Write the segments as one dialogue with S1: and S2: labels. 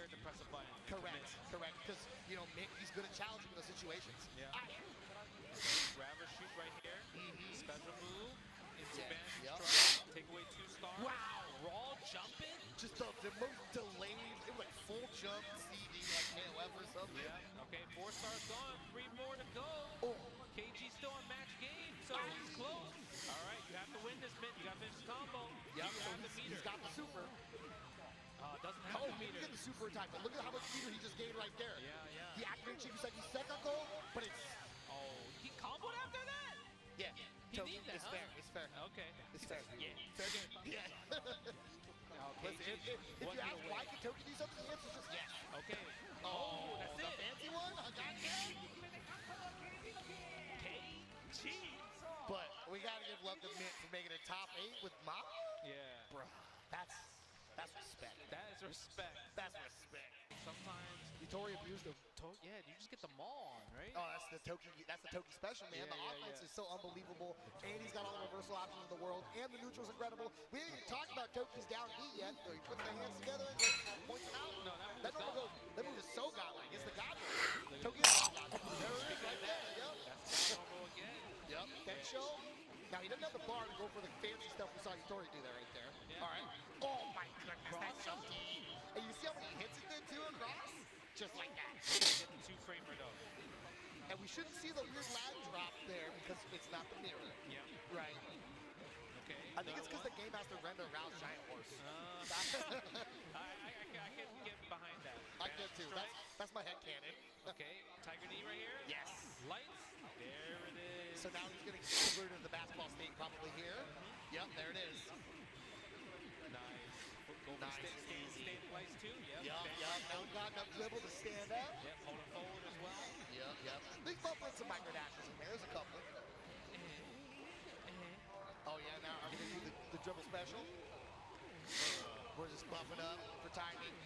S1: scared to press a button.
S2: Correct, correct. Because, you know, Mick, he's good at challenging those situations.
S1: Yeah. Grab or shoot right here. Special move. Into advantage. Take away 2 stars.
S2: Wow.
S1: Raw jumping.
S2: Just the most delayed, it was like full jump CD, like KOF or something.
S1: Yeah. Okay, 4 stars gone. 3 more to go.
S2: Oh.
S1: KG still on match game, so he's close. All right, you have to win this, Mitt. You got to finish the combo.
S2: Yep,
S1: You
S2: so
S1: have the meter.
S2: he's got the super.
S1: Doesn't have the
S2: He
S1: meter.
S2: didn't get the super attack, but look at how much meter he just gained right there.
S1: Yeah, yeah.
S2: He activated Chikuseki second goal, but it's...
S1: Oh, he comboed after that?
S2: Yeah.
S1: He needs that,
S2: It's fair, it's fair.
S1: Okay.
S2: It's fair.
S1: Yeah.
S2: Fair game. Yeah.
S1: Okay.
S2: Listen, if you ask why can Toki do something, the answer is just yes.
S1: Okay.
S2: Oh,
S1: that's
S2: the
S1: it.
S2: fancy one? I got you.
S1: KG.
S2: But we got to give love to Mint for making it top 8 with Mop.
S1: Yeah.
S2: Bro, that's respect.
S1: That is respect.
S2: That's respect.
S1: Sometimes
S2: Yutori abused him.
S1: Yeah, you just get the maul on, right?
S2: Oh, that's the Toki special, man.
S1: Yeah,
S2: The offense is so unbelievable, and he's got all the reversal options in the world, and the neutral's incredible. We didn't even talk about Toki's down B yet. He puts the hands together and points it out.
S1: No,
S2: that move is so godlike. It's the god move. Toki is the god move. There it is right there. Yep.
S1: That's combo again.
S2: Yep. Kenshiro. Now, he doesn't have the bar to go for the fancy stuff we saw Yutori do there right there.
S1: Yeah.
S2: All right. Oh, my goodness. That's so deep. And you see how many hits it did, too, across? Just like that.
S1: Get the 2-framer, though.
S2: And we shouldn't see the weird lag drop there because it's not the mirror.
S1: Yeah.
S2: Right.
S1: Okay.
S2: I think it's because the Game Master rendered around Giant Horse.
S1: I can get behind that.
S2: I can too. That's my head cannon.
S1: Okay. Tiger knee right here.
S2: Yes.
S1: Lights. There it is.
S2: So now he's going to get converted to the basketball state probably here. Yep, there it is.
S1: Nice.
S2: Nice.
S1: Stay lights too. Yep.
S2: Yep. Now we've got enough dribble to stand up.
S1: Yep. Holding forward as well.
S2: Yep. These both with some micro dashes in there. There's a couple. Oh yeah, now I'm going to do the dribble special. We're just buffing up for timing.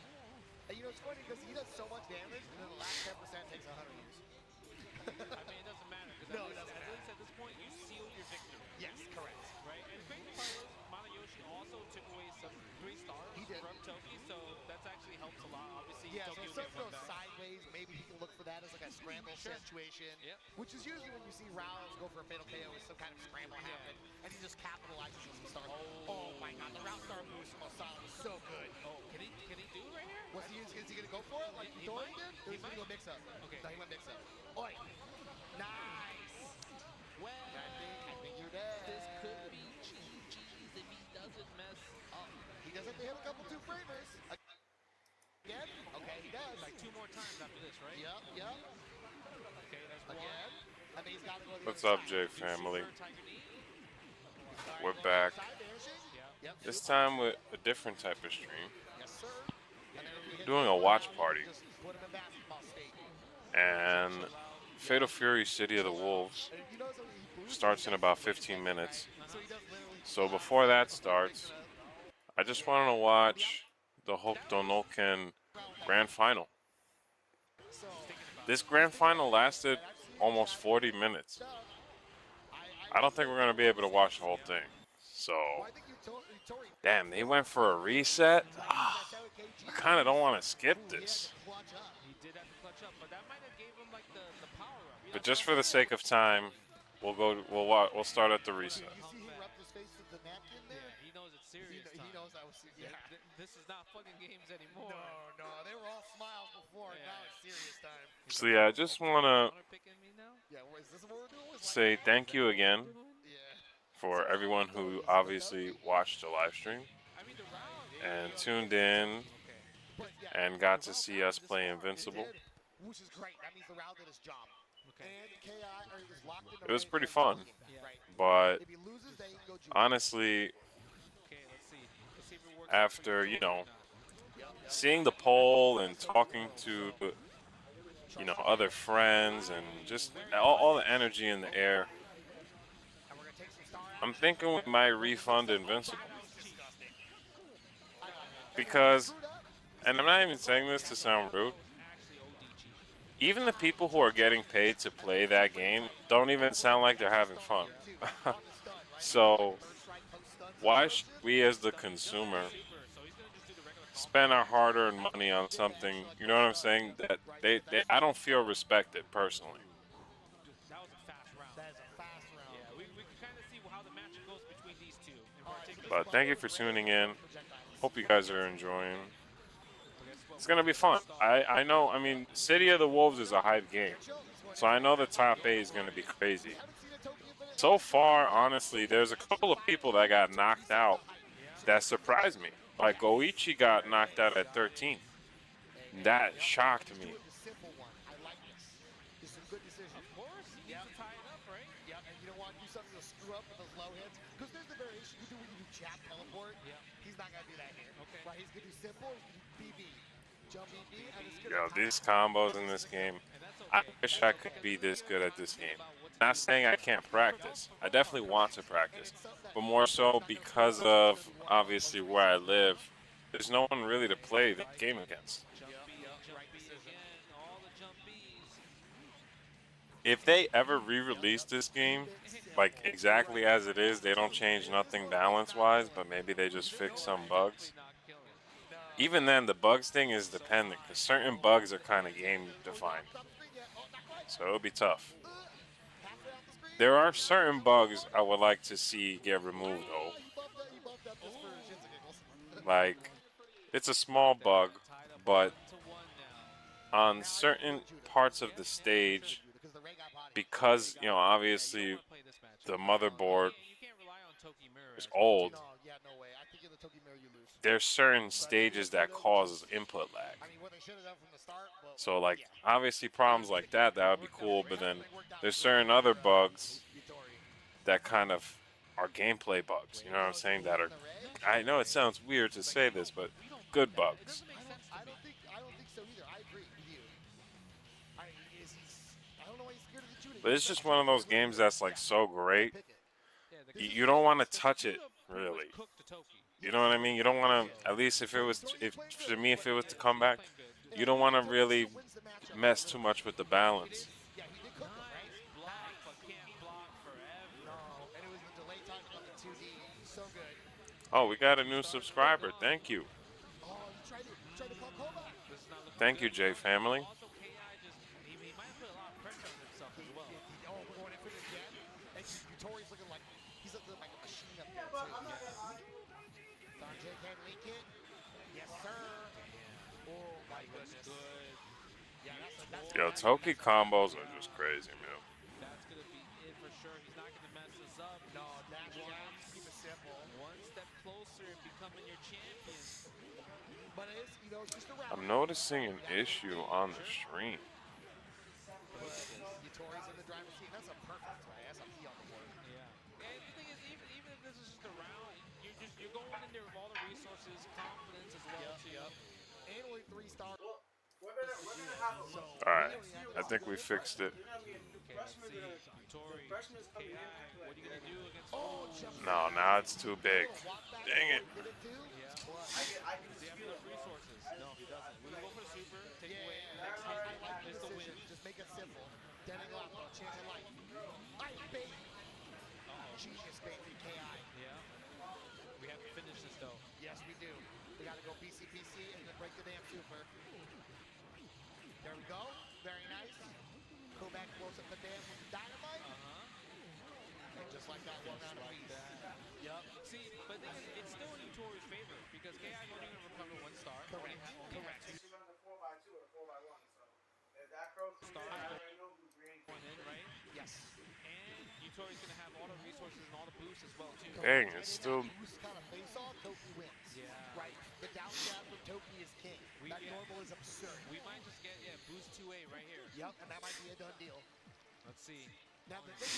S2: And you know, it's funny because he does so much damage, and then the last 10% takes 100 years.
S1: I mean, it doesn't matter.
S2: No, it doesn't
S1: matter. At least at this point, you seal your victory.
S2: Yes, correct.
S1: Right? And the great part is, Manayoshi also took away some 3 stars from Toki, so that's actually helps a lot. Obviously,
S2: yeah,
S1: Toki
S2: so if
S1: will
S2: something
S1: get
S2: goes sideways, maybe he can look for that as like a scramble situation.
S1: Yep.
S2: Which is usually when you see Rouse go for a fatal KO, is some kind of scramble happen, and he just capitalizes on some stars. Oh my god, the Rouse star moves from Osama is so good.
S1: Oh, can he do it right here?
S2: Is he gonna go for it like Dorian did? Or is he gonna go mix up?
S1: Okay.
S2: No, he went mix up. Oi! Nice!
S1: Well,
S2: I think you're dead.
S1: This could be GG's if he doesn't mess up.
S2: He doesn't hit a couple 2-framers. Again? Okay, he does.
S1: Like 2 more times after this, right?
S2: Yep.
S1: Okay, that's
S2: again. I mean, he's got to go to the
S3: What's
S2: other
S3: up,
S2: side.
S3: J family?
S2: Right,
S3: We're back.
S2: Yep.
S3: This time with a different type of stream.
S2: Yes, sir.
S3: Doing a watch party.
S2: Just put him in basketball state.
S3: And Fatal Fury City of the Wolves starts in about 15 minutes. So before that starts, I just wanted to watch the Hokuto no Ken Grand Final. This Grand Final lasted almost 40 minutes. I don't think we're going to be able to watch the whole thing. So, damn, they went for a reset? I kind of don't want to skip this. But just for the sake of time, we'll start at the reset.
S1: He knows it's serious time.
S2: He knows I was serious.
S1: This is not fucking games anymore.
S2: No, they were all smiles before. Now it's serious time.
S3: So yeah, I just want to say thank you again for everyone who obviously watched the live stream and tuned in and got to see us play Invincible.
S2: Which is great. That means the round did his job.
S3: It was pretty fun, but honestly, after, seeing the poll and talking to, other friends and just all the energy in the air, I'm thinking we might refund Invincible. Because, and I'm not even saying this to sound rude, even the people who are getting paid to play that game don't even sound like they're having fun. So, why should we as the consumer spend our hard-earned money on something, you know what I'm saying, that I don't feel respected personally.
S1: That was a fast round.
S2: That is a fast round.
S1: Yeah, we can kind of see how the match goes between these two in
S2: All right,
S1: particular.
S3: But thank you for tuning in.
S2: Projectiles.
S3: Hope you guys are enjoying.
S1: But guess what?
S3: It's gonna be fun. I know. I mean, City of the Wolves is a hype game, so I know the top 8 is gonna be crazy. So far, honestly, there's a couple of people that got knocked out that surprised me. Like Goichi got knocked out at 13. That shocked me.
S2: Simple one. I like this. This is a good decision.
S1: Of course, he needs to tie it up, right?
S2: Yeah, and you don't want to do something that'll screw up with those low hits. Because there's the variation you do when you do jab teleport.
S1: Yeah.
S2: He's not going to do that here.
S1: Okay.
S2: Right, he's going to do simple, he's going to do BB. Jump BB, and it's going
S3: Yo,
S2: to
S3: these combos in this game.
S1: And that's
S3: I
S1: okay.
S3: wish I could be this good at this game. Not saying I can't practice. I definitely want to practice. But more so because of, obviously, where I live, there's no one really to play the game against.
S1: Jump B, again, all the jump Bs.
S3: If they ever re-release this game, like exactly as it is, they don't change nothing balance-wise, but maybe they just fix some bugs.
S1: Not killing.
S3: Even then, the bugs thing is dependent, because certain bugs are kind of game-defined. So it'll be tough. There are certain bugs I would like to see get removed, though. Like, it's a small bug, but on certain parts of the stage, because, you know, obviously the motherboard is old, there's certain stages that cause input lag. So, like, obviously problems like that would be cool, but then there's certain other bugs that kind of are gameplay bugs, you know what I'm saying, that are, I know it sounds weird to say this, but good bugs.
S2: I don't think so either. I agree with you. I don't know why he's scared of the shooting.
S3: But it's just one of those games that's, like, so great, you don't want to touch it, really. You know what I mean? You don't want to, at least if it was to come back, you don't want to really mess too much with the balance.
S2: Yeah, he did cook him, right?
S1: Block, but can't block forever.
S2: And it was the delay time on the 2D. So good.
S3: Oh, we got a new subscriber. Thank you.
S2: Oh, he tried to call callback.
S3: Thank you, J family.
S1: Also, KI he might put a lot of pressure on himself as well.
S2: Oh, we're going in for it again. And Yutori's looking like he's looking like a machine up there too. Sanjay can link it. Yes, sir. Oh my goodness.
S1: Good.
S2: Yeah, that's
S3: Yo, Toki combos are just crazy, man.
S1: That's going to be it for sure. He's not going to mess this up.
S2: no dash jabs. Keep it simple.
S1: One step closer to becoming your champion.
S2: But it is, you know, just around.
S3: I'm noticing an issue on the stream.
S2: Yutori's in the driver's seat. That's a perfect play. That's a key on the board.
S1: Yeah. And the thing is, even if this is just a round, you're going in there with all the resources, confidence as well too.
S2: And only 3-star.
S3: Alright, I think we fixed it.
S1: Okay, let's see. Yutori, KI, what are you going to do against
S3: No, now it's too big. Dang it.
S2: Did it too?
S1: Does he have enough resources? No, he doesn't. We go for the super, take away the next hit,
S2: I like
S1: is
S2: this
S1: the win.
S2: decision. Just make it simple. Dead and locked, chance of life. I bait. Genius bait from KI.
S1: Yeah. We have to finish this though.
S2: Yes, we do. We got to go BCPC and then break the damn super. There we go. Very nice. Go back, close up the dam with the dynamite. And just like that, one round apiece.
S1: Yep. See, but the thing is, it's still in Yutori's favor because KI is only going to recover 1 star.
S2: Correct. Correct.
S1: Point in, right?
S2: Yes.
S1: And Yutori's going to have all the resources and all the boosts as well too.
S3: Dang, it's still...
S2: Boost kind of face off, Toki wins.
S1: Yeah.
S2: Right. The down jab from Toki is king. That normal is absurd.
S1: We might just get boost 2A right here.
S2: Yep, and that might be a done deal.
S1: Let's see.
S2: Now the thing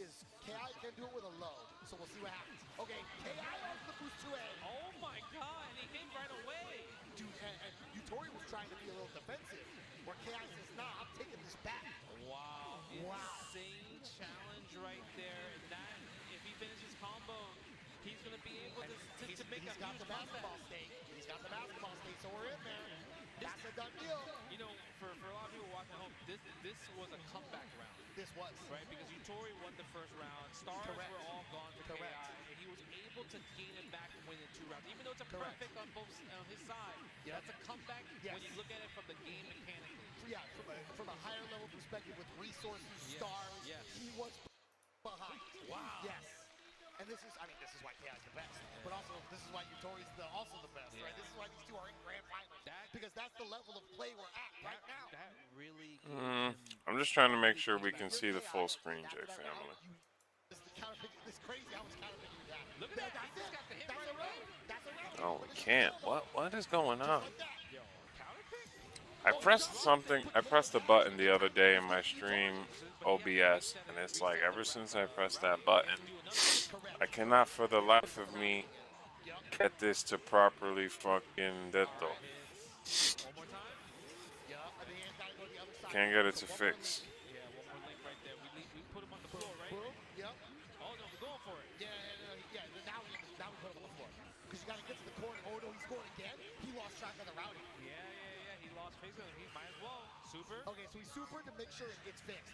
S2: is KI can do it with a low, so we'll see what happens. Okay, KI has the boost 2A.
S1: Oh my god, and he came right away.
S2: Dude, and Yutori was trying to be a little defensive, where KI says, nah, I'm taking this back.
S1: Wow.
S2: Wow.
S1: Insane challenge right there. And that, if he finishes combo, he's going to be able to make
S2: He's
S1: a
S2: got
S1: huge
S2: the basketball stake. He's got the basketball stake, so we're in there. That's a done deal.
S1: You know, for a lot of people watching at home, this was a comeback round.
S2: This was.
S1: Right, because Yutori won the first round. Stars
S2: Correct.
S1: were all gone for
S2: Correct.
S1: KI, and he he was able to gain it back and win in 2 rounds. Even though it's a
S2: Correct.
S1: perfect on both on his side, that's a comeback when you look at it from the game mechanically.
S2: Yeah, from a higher level perspective with resources, stars, he was behind.
S1: Wow.
S2: Yes. And this is why KI's the best. But also, this is why Yutori's also the best, right? This is why these two are in grand finals. Because that's the level of play we're at right now.
S1: That really
S3: I'm just trying to make sure we can see the full screen, J family.
S2: This crazy how much counterpicking that.
S1: Look at that. He just got the hit right away.
S2: That's a round.
S3: Oh, we can't. What is going on?
S1: Yo, counter pick?
S3: I pressed something. I pressed the button the other day in my stream OBS, and it's like ever since I pressed that button, I cannot for the life of me get this to properly fucking deto.
S1: One more time.
S3: Can't get it to fix.
S1: Yeah, one more link right there. We put him on the floor, right?
S2: Yep.
S1: Oh no, we're going for it.
S2: Yeah. Now we put him on the floor. Because you got to get to the corner. Oh no, he scored again. He lost track of the routing.
S1: Yeah. He lost face. He might as well. Super.
S2: Okay, so he supered to make sure it gets fixed.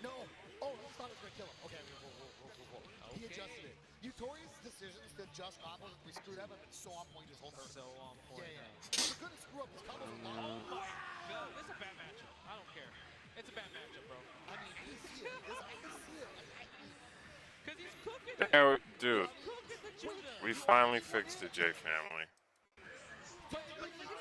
S2: No. Oh, I thought it was gonna kill him. Okay, whoa. He adjusted it. Yutori's decisions to adjust combos and we screwed up have been so on point this whole turn.
S1: So on point.
S2: Yeah. He couldn't screw up his combos a lot.
S1: Oh my God, this is a bad matchup. I don't care. It's a bad matchup, bro.
S2: I mean, you see it. I can see it.
S1: Cause he's cooking.
S3: There, dude.
S1: Cooking the Judah.
S3: We finally fixed the J family.
S1: But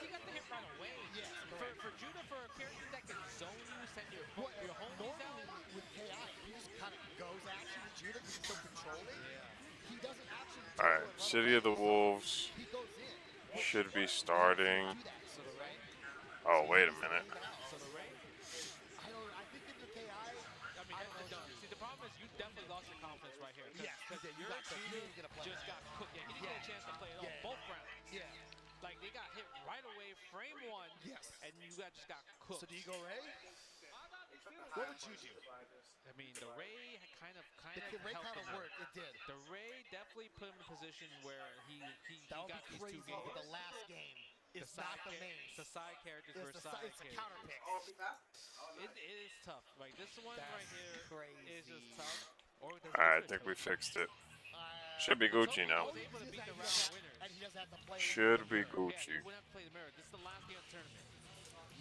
S1: he got the hit right away.
S2: Yes,
S1: For Judah, for a character that can zone you, send your homies
S2: Normally
S1: out.
S2: with KI, he just kind of goes at you with Judah because he's so controlling. He doesn't actually.
S3: All right, City of the Wolves
S2: He goes in.
S3: should be starting.
S1: So the Ray.
S3: Oh, wait a minute.
S1: So the Ray.
S2: I think in the KI.
S1: No. See, the problem is you definitely lost your confidence right here.
S2: Yes,
S1: Because
S2: you
S1: your
S2: got to- you
S1: Judah
S2: didn't get a play.
S1: just got cooked. Yeah, he didn't get a chance to play it all. Both rounds.
S2: Yeah.
S1: Like they got hit right away, frame 1.
S2: Yes.
S1: And you just got cooked.
S2: So do you go Ray? What would you do?
S1: I mean, the Ray kind of
S2: The Ray
S1: helped
S2: kind of
S1: him.
S2: worked. It did.
S1: The Ray definitely put him in a position where he
S2: That would
S1: got
S2: be
S1: these 2
S2: crazy.
S1: games.
S2: But the last game is not the main.
S1: It's the side characters
S2: It's
S1: versus
S2: the
S1: side
S2: it's a
S1: characters.
S2: counter pick.
S1: It is tough. Like this one
S2: That's
S1: right here is just
S2: crazy.
S1: tough. Or
S3: All right, I think we fixed it. Should be Gucci now.
S1: He was able to beat the round winners.
S2: And he doesn't have to play.
S3: Should be
S1: Yeah,
S3: Gucci.
S1: he wouldn't have to play the mirror. This is the last game of the tournament.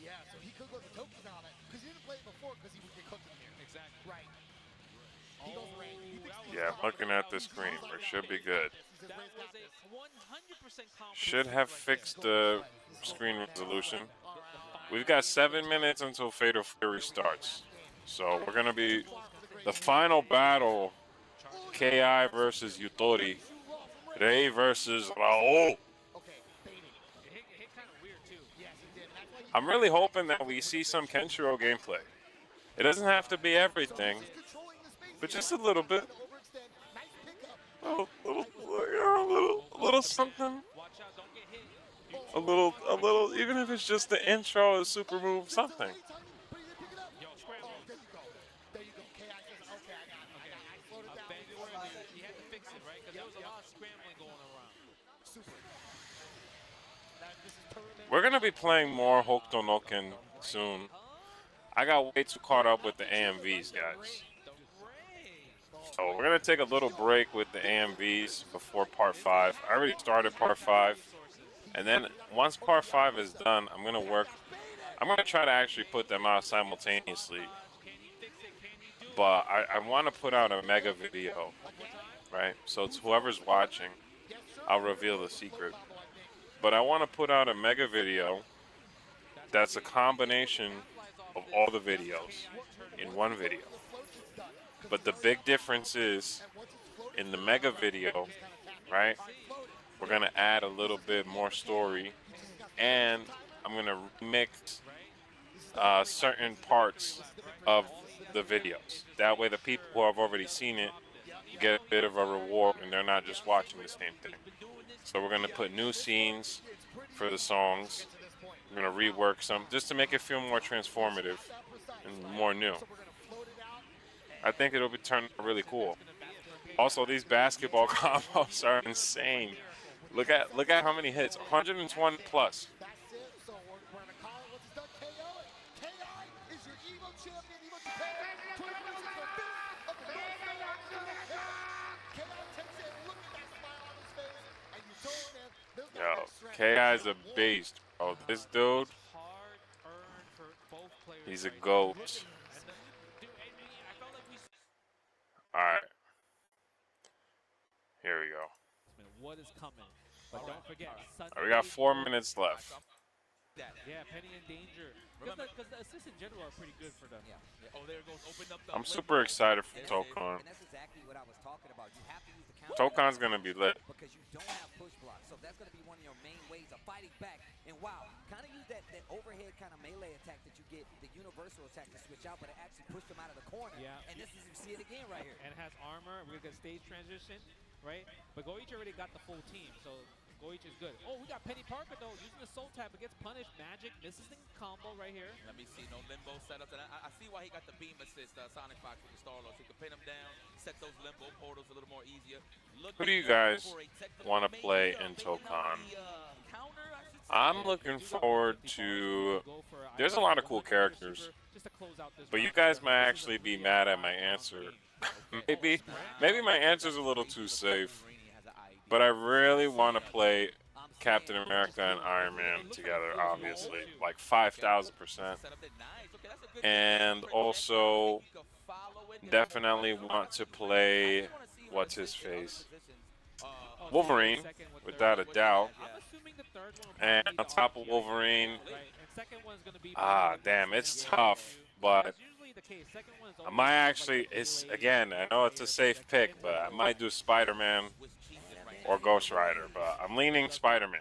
S2: Yeah, so he could go to Tokyo on it because he didn't play it before because he would get cooked in here.
S1: Exactly.
S2: Right. He goes Ray. He thinks he's
S3: Yeah, I'm looking at the screen. We should be good.
S2: He says,
S1: That
S2: Ray's
S1: was
S2: got
S1: a
S2: this.
S1: 100% confidence.
S3: Should have fixed the screen resolution.
S2: All right.
S3: We've got 7 minutes until Fatal Fury starts. So we're going to be the final battle, KI versus Yutori, Rei versus Raul.
S2: Okay, baiting.
S1: It hit kind of weird too.
S2: Yes, he did. That's why you
S3: I'm really hoping that we see some Kenshiro gameplay. It doesn't have to be everything,
S2: controlling the space.
S3: but just a little bit.
S2: Overextend. Nice pickup.
S3: A little something.
S1: Watch out, don't get hit.
S3: A little, even if it's just the intro, a super move, something.
S1: Yo, scramble.
S2: Oh, there you go. There you go. KI says, okay, I got it. I slowed it down.
S1: He had to fix it, right? Because there was a lot of scrambling going around.
S2: Super. This is tournament.
S3: We're gonna be playing more Hokuto no Ken soon. I got way too caught up with the AMVs, guys.
S1: The Ray.
S3: So we're gonna take a little break with the AMVs before part 5. I already started part 5, and then once part 5 is done, I'm gonna try to actually put them out simultaneously.
S1: Can you fix it? Can you do it?
S3: But I want to put out a mega video, right? So to whoever's watching, I'll reveal the secret. But I want to put out a mega video that's a combination of all the videos in one video. But the big difference is in the mega video, right? We're going to add a little bit more story, and I'm going to mix certain parts of the videos. That way the people who have already seen it get a bit of a reward and they're not just watching the same thing. So we're going to put new scenes for the songs. We're going to rework some just to make it feel more transformative and more new. I think it'll be turning out really cool. Also, these basketball combos are insane. Look at how many hits, 120 plus.
S2: That's it. So we're going to call it once it's done. KO it. KI is your EVO champion. EVO Japan. 20 minutes into the fifth of the KI takes it. Look at that
S3: KI's a beast, bro. This dude,
S1: Hard-earned for both players
S3: he's a
S1: right
S3: goat.
S1: now. And dude, I felt like we.
S3: All right. Here we go.
S1: What is coming? But don't forget,
S3: All right, we got 4 minutes left.
S1: Yeah, Penny in danger. Because the assists in general are pretty good for them.
S4: Yeah.
S1: Oh, there goes. Open up the
S3: I'm super excited for Tokon.
S4: And that's exactly what I was talking about. You have to use the counter
S3: Tokon's gonna be lit.
S4: because you don't have push blocks. So that's going to be one of your main ways of fighting back. And wow, kind of use that overhead kind of melee attack that you get, the universal attack to switch out, but it actually pushed them out of the corner.
S1: Yeah.
S4: And this is, you see it again right here.
S1: And has armor. We're gonna stage transition, right? But Goichi already got the full team, so Goichi is good. Oh, we got Penny Parker though using the soul tap, but gets punished. Magic misses the combo right here.
S5: Let me see, no limbo setups. And I see why he got the beam assist, Sonic Fox with the Star-Lord. So he can pin him down, set those limbo portals a little more easier.
S3: Who do you guys want to play in Tokon? I'm looking forward to. There's a lot of cool characters, but you guys might actually be mad at my answer. maybe my answer's a little too safe. But I really want to play Captain America and Iron Man together, obviously, like 5,000%. And also, definitely want to play, what's his face? Wolverine, without a doubt. And on top of Wolverine, damn, it's tough, but I might actually, again, I know it's a safe pick, but I might do Spider-Man or Ghost Rider, but I'm leaning Spider-Man.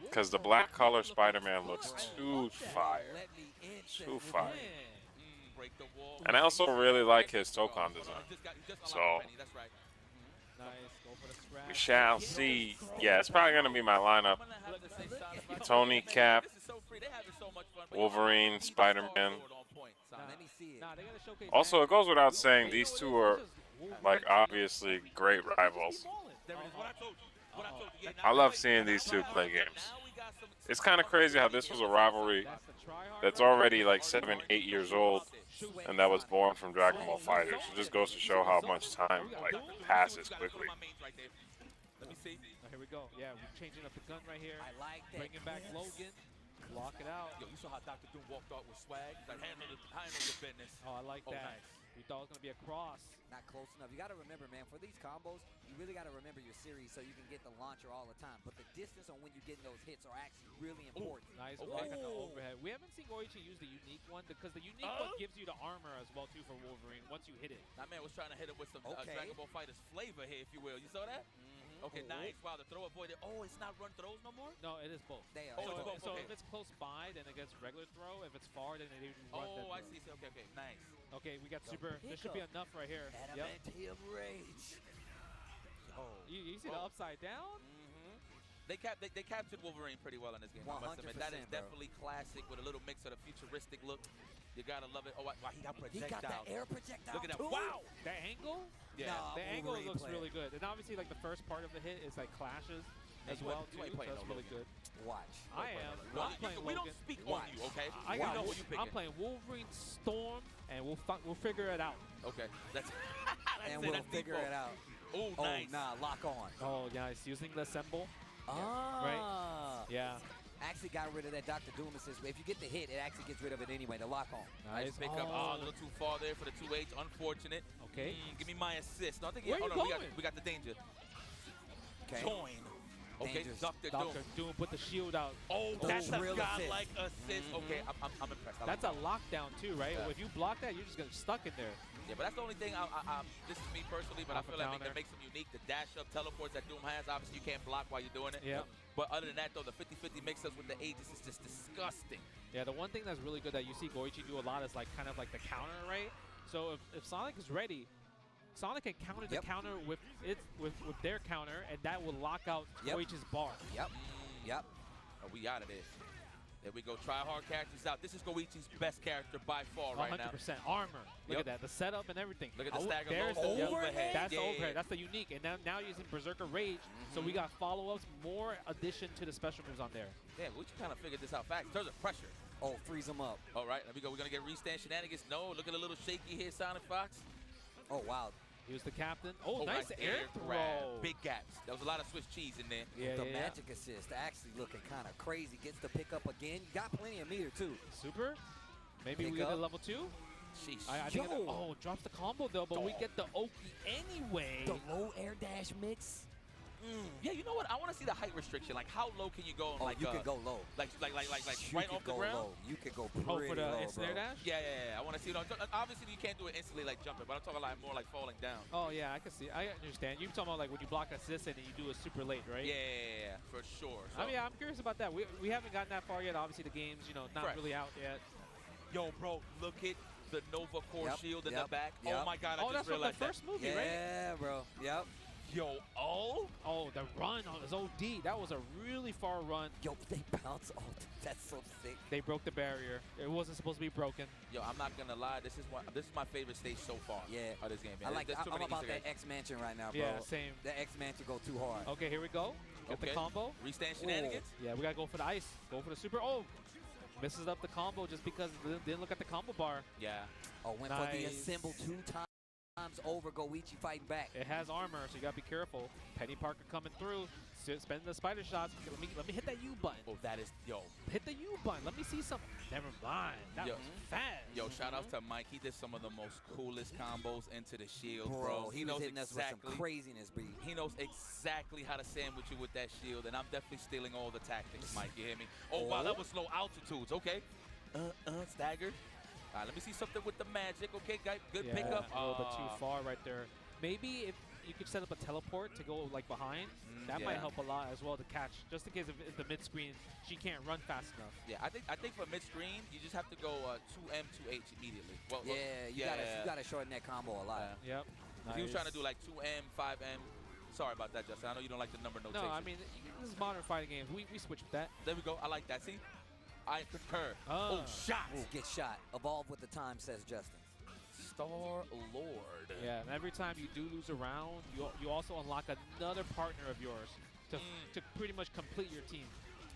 S3: Because the black color Spider-Man looks too fire. Too fire. And I also really like his Tokon design. So, we shall see. Yeah, it's probably going to be my lineup. Tony, Cap, Wolverine, Spider-Man. Also, it goes without saying, these two are, like, obviously great rivals. I love seeing these two play games. It's kind of crazy how this was a rivalry that's already like 7, 8 years old, and that was born from Dragon Ball FighterZ. It just goes to show how much time like passes quickly.
S1: Here we go. Yeah, we're changing up the gun right here.
S4: I like that.
S1: Bringing back Logan. Lock it out.
S5: Yo, you saw how Dr. Doom walked out with swag? He's like, handle your business.
S1: Oh, I like that.
S5: Nice.
S1: You thought it was going to be a cross.
S4: Not close enough. You got to remember, man, for these combos, you really got to remember your series so you can get the launcher all the time. But the distance on when you get those hits are actually really important.
S1: Nice block on the overhead. We haven't seen Goichi use the unique one because the unique one gives you the armor as well, too, for Wolverine once you hit it.
S5: That man was trying to hit it with some Dragon Ball FighterZ flavor here, if you will. You saw that? Okay, nice. Wow, the throw avoided. Oh, it's not run throws no more?
S1: No, it is both.
S4: They are.
S1: So,
S5: both,
S1: so
S5: okay.
S1: if it's close by, then it gets regular throw. If it's far, then it even run that
S5: Oh, I
S1: throw.
S5: see. Okay, nice.
S1: Okay, we got super. There should be enough right here. Yep.
S4: Adamantium rage.
S1: You see the upside down?
S5: They captured Wolverine pretty well in this game. I must admit. That is
S4: 100%, bro.
S5: definitely classic with a little mix of the futuristic look. You gotta love it. Oh, wow, he got
S4: He
S5: projectiles.
S4: got that air projectile.
S5: Look at that.
S4: too.
S5: Wow.
S1: That angle?
S5: Yeah.
S4: Nah,
S1: The angle
S4: Wolverine
S1: looks
S4: player.
S1: really good. And obviously, like, the first part of the hit is, like, clashes as
S5: you
S1: well,
S5: ain't-
S1: too.
S5: you ain't
S1: So
S5: playing
S1: that's
S5: no
S1: really
S5: Logan.
S1: good.
S4: Watch.
S1: I am.
S5: No,
S1: I'm playing
S5: we don't
S1: Logan.
S5: speak
S4: Watch.
S5: on you, okay?
S1: I
S5: We
S1: got
S5: know who you picking.
S1: I'm playing Wolverine Storm, and we'll figure it out.
S5: Okay, that's
S4: And we'll figure it out.
S5: Oh,
S4: Oh,
S5: nice.
S4: nah, lock on.
S1: Oh, nice. Using the assemble.
S4: Ah.
S1: Yeah.
S4: Actually got rid of that Dr. Doom assist. If you get the hit, it actually gets rid of it anyway, the lock on.
S5: Nice pick up. Oh, a little too far there for the 2H. Unfortunate.
S1: Okay.
S5: Give me my assist. No, I think
S1: Where you
S5: we
S1: going?
S5: got the danger.
S4: Okay.
S5: Join. Okay,
S4: Dangerous.
S5: Dr. Doom.
S1: Dr. Doom put the shield out.
S5: Oh, that's a
S4: real
S5: godlike assist. Okay, I'm impressed. I
S1: That's
S5: like
S1: a lockdown, too, right?
S5: Yeah.
S1: If you block that, you're just going to stuck in there.
S5: that. Yeah, but that's the only thing. This is me personally, but I
S1: Alpha
S5: feel like
S1: counter.
S5: that makes them unique. The dash up teleports that Doom has. Obviously, you can't block while you're doing it.
S1: Yeah.
S5: But other than that, though, the 50-50 mix-ups with the Aegis is just disgusting.
S1: Yeah, the one thing that's really good that you see Goichi do a lot is like kind of like the counter, right? So if Sonic is ready, Sonic can counter the counter with their counter, and that will lock out Goichi's bar.
S4: Yep. Yep.
S5: Oh, we out of this. There we go. Try hard characters out. This is Goichi's best character by far right now.
S1: 100% armor. Look at that, the setup and everything.
S5: Look at the stagger
S1: There's
S5: low
S1: the
S5: overhead.
S1: That's the
S5: Yeah,
S1: overhead.
S5: yeah.
S1: That's the unique. And now using Berserker Rage, so we got follow-ups, more addition to the special moves on there.
S5: Damn, we kind of figured this out fast. In terms of pressure.
S4: Oh, freeze him up.
S5: All right, there we go. We're going to get restand shenanigans. No, look at a little shaky here, Sonic Fox.
S4: Oh, wow.
S1: He was the captain. Oh,
S5: nice
S1: nice air
S5: grab.
S1: throw.
S5: Big gaps. There was a lot of Swiss cheese in there.
S1: Yeah,
S4: the
S1: yeah,
S4: magic assist actually looking kind of crazy. Gets the pick up again. Got plenty of meter too.
S1: Super. Maybe
S4: Pick
S1: we get
S4: up.
S1: a level 2.
S5: Sheesh.
S1: I think drops the combo though, but we get the Oki anyway.
S4: The low air dash mix.
S5: Yeah, you know what? I want to see the height restriction. Like, how low can you go?
S4: Oh, you can go low.
S5: Like
S4: You
S5: right
S4: can
S5: off the
S4: go
S5: ground.
S4: low. You can go pretty
S1: Oh, for the
S4: low,
S1: instant air
S4: bro.
S1: dash?
S5: Yeah. I want to see it. Obviously, you can't do it instantly like jumping, but I'm talking like more like falling down.
S1: Oh yeah, I can see. I understand. You're talking about like when you block assist and you do it super late, right?
S5: Yeah, for sure. So,
S1: I mean, I'm curious about that. We haven't gotten that far yet. Obviously, the game's not
S5: Fresh.
S1: really out yet.
S5: yo, bro, look at the Nova Core shield in the back.
S4: Yep.
S5: Oh my God, I
S1: Oh,
S5: just
S1: that's from the
S5: realized
S1: first movie,
S4: Yeah,
S1: right?
S4: bro. Yep.
S5: Yo, oh
S1: the run on his OD. That was a really far run.
S4: Yo, they bounce off. That's so sick.
S1: They broke the barrier. It wasn't supposed to be broken.
S5: Yo, I'm not gonna lie. This is my favorite stage so far.
S4: Yeah.
S5: Of this game. Man.
S4: I'm
S5: There's
S4: about that X Mansion right now, bro.
S1: Yeah, same.
S4: The X Mansion go too hard.
S1: Okay, here we go. Get the combo.
S5: Restand shenanigans.
S1: Yeah, we gotta go for the ice. Go for the super. Oh, misses up the combo just because didn't look at the combo bar.
S5: Yeah.
S4: Oh, went for the assemble 2 times over. Goichi fighting back.
S1: It has armor, so you gotta be careful. Penny Parker coming through, spending the spider shots. Let me hit that U button.
S5: Oh, that is
S1: Hit the U button. Let me see some. Never mind. That was fast.
S5: Yo, shout out to Mike. He did some of the most coolest combos into the shield, bro.
S4: He knows hitting us with some craziness, B.
S5: He knows exactly how to sandwich you with that shield, and I'm definitely stealing all the tactics, Mike. You hear me? Oh, wow, that was low altitudes. Okay. Staggered. All right, let me see something with the magic. Okay, good pickup.
S1: A little bit too far right there. Maybe if you could set up a teleport to go like behind, that might help a lot as well to catch, just in case if the mid screen she can't run fast enough.
S5: Yeah, I think for mid screen you just have to go 2M 2H immediately. Well,
S4: you gotta shorten that combo a lot.
S1: Yep.
S5: If he was trying to do like 2M 5M. Sorry about that, Justin. I know you don't like the number notation.
S1: No, I mean this is modern fighting games. We switch with that.
S5: There we go. I like that. See, I concur. Oh, shot.
S4: Ooh, get shot. Evolve with the time, says Justin.
S5: Star Lord.
S1: Yeah, and every time you do lose a round, you also unlock another partner of yours to pretty much complete your team.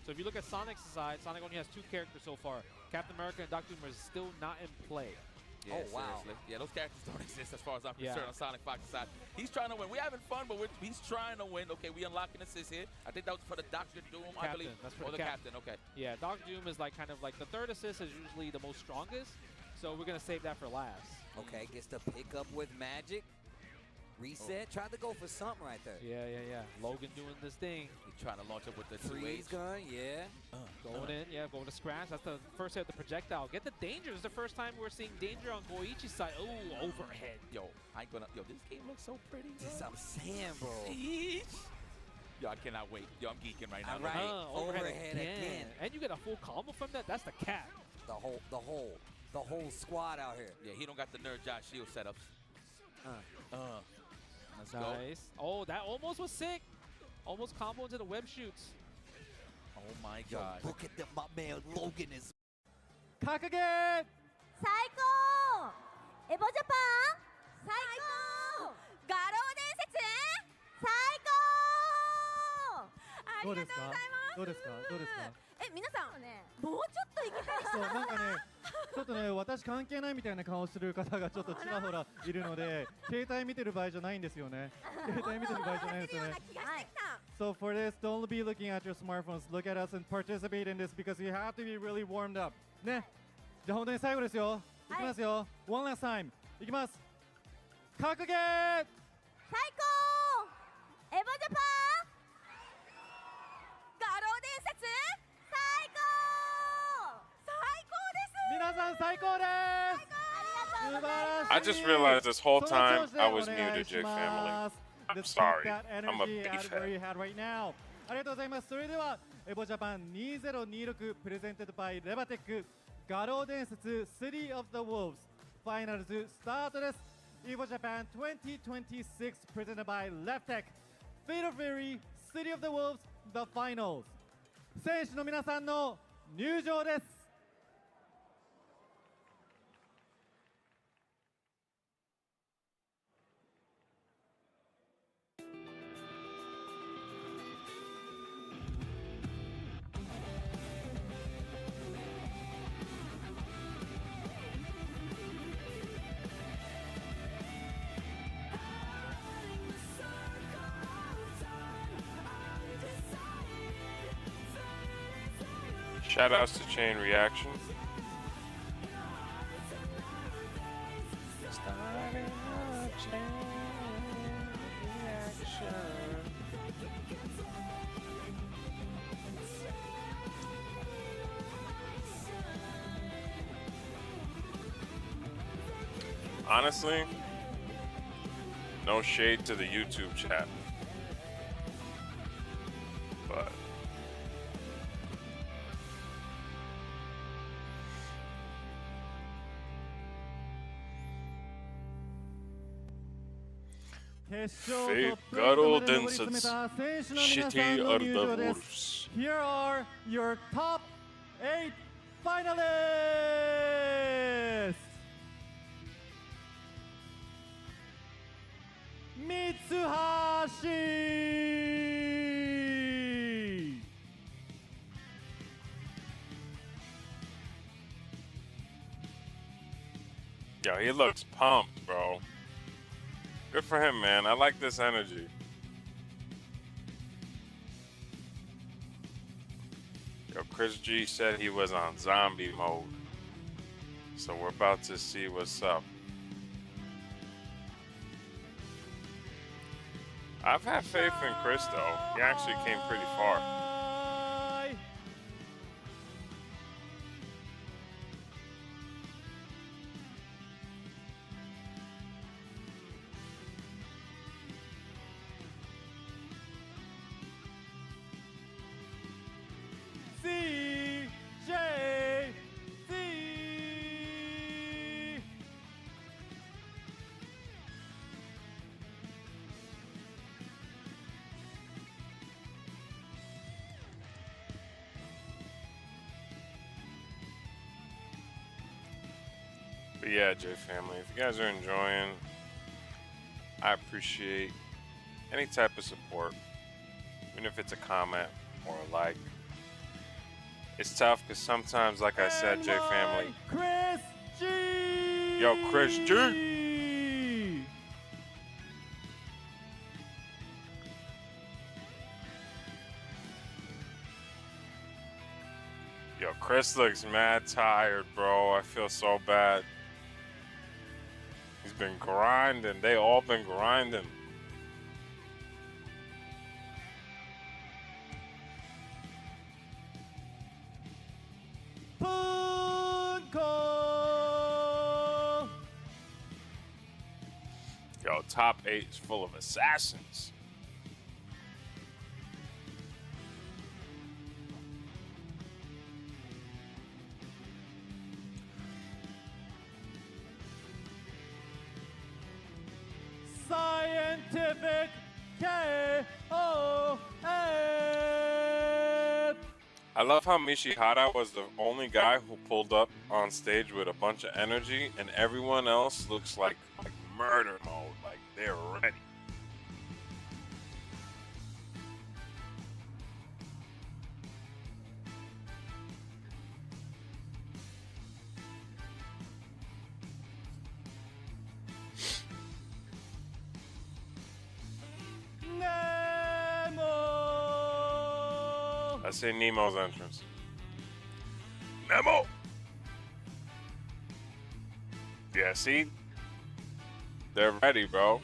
S1: So if you look at Sonic's side, Sonic only has 2 characters so far. Captain America and Dr. Doom are still not in play.
S5: Yeah,
S4: oh, wow.
S5: Seriously. Yeah, those characters don't exist as far as I'm concerned on Sonic Fox's side. He's trying to win. We're having fun, but he's trying to win. Okay, we unlocking assists here. I think that was for the Dr. Doom, I believe.
S1: That's for
S5: the captain. Okay.
S1: Yeah, Dr. Doom is like kind of like the 3rd assist is usually the most strongest, so we're going to save that for last.
S4: Okay, gets the pick up with magic. Reset. Tried to go for something right there.
S1: Yeah. Logan doing this thing.
S5: He's trying to launch up with the
S4: freeze gun. Yeah.
S1: Going in. Yeah, going to scratch. That's the first hit of the projectile. Get the danger. This is the first time we're seeing danger on Goichi's side. Oh, overhead.
S5: Yo, this game looks so pretty.
S4: This I'm saying, bro.
S5: Yo, I cannot wait. Yo, I'm geeking right now.
S4: All right. Overhead again.
S1: And you get a full combo from that. That's the cap.
S4: The whole squad out here.
S5: Yeah, he don't got the nerd Josh shield setups. Let's
S1: nice.
S5: go.
S1: Oh, that almost was sick. Almost combo into the web shoots.
S5: Oh my God.
S4: Yo, look at them, my man Logan is.
S1: Kakage!
S6: 最高エボジャパン最高画廊伝説最高ありがとうございます
S7: どうですか
S6: 皆さんねもうちょっといけたり
S7: そうなんかねちょっとね私関係ないみたいな顔してる方がちょっとちらほらいるので携帯見てる場合じゃないんですよね携帯見てる場合じゃないですよねSo for this, don't be looking at your smartphones. Look at us and participate in this because you have to be really warmed up. ね。じゃあ本当に最後ですよ。いきますよ。One last time. いきます。格ゲー
S6: 最高エボジャパン画廊伝説最高
S7: 皆さん最高です。素晴らしい。
S3: I just realized this whole time I was muted, J family. I'm sorry. I'm a big fan.
S7: ありがとうございます。それではエボジャパン2026プレゼンテッドバイレバテック画廊伝説 City of the Wolves ファイナルズスタートです。EVO Japan 2026 presented by Leftech Fatal Fury City of the Wolves The Finals 選手の皆さんの入場です。
S3: Shout outs to Chain Reaction. Honestly, no shade to the YouTube chat, but Figaro Densetsu City of the Wolves.
S7: Here are your top 8 finalists. 三橋
S3: Yo, he looks pumped, bro. Good for him, man. I like this energy. Yo, Chris G said he was on zombie mode. So we're about to see what's up. I've had faith in Chris, though. He actually came pretty far. But yeah, J family, if you guys are enjoying, I appreciate any type of support, even if it's a comment or a like. It's tough because sometimes, like I said, J family.
S7: Chris G!
S3: Yo, Chris G! Yo, Chris looks mad tired, bro. I feel so bad. He's been grinding. They all been grinding. Yo, top 8 is full of assassins.
S7: Scientific KOF.
S3: I love how Mishihara was the only guy who pulled up on stage with a bunch of energy, and everyone else looks like murder mode, like they're ready. I say Nemo's entrance. Nemo! Yeah, see? They're ready, bro.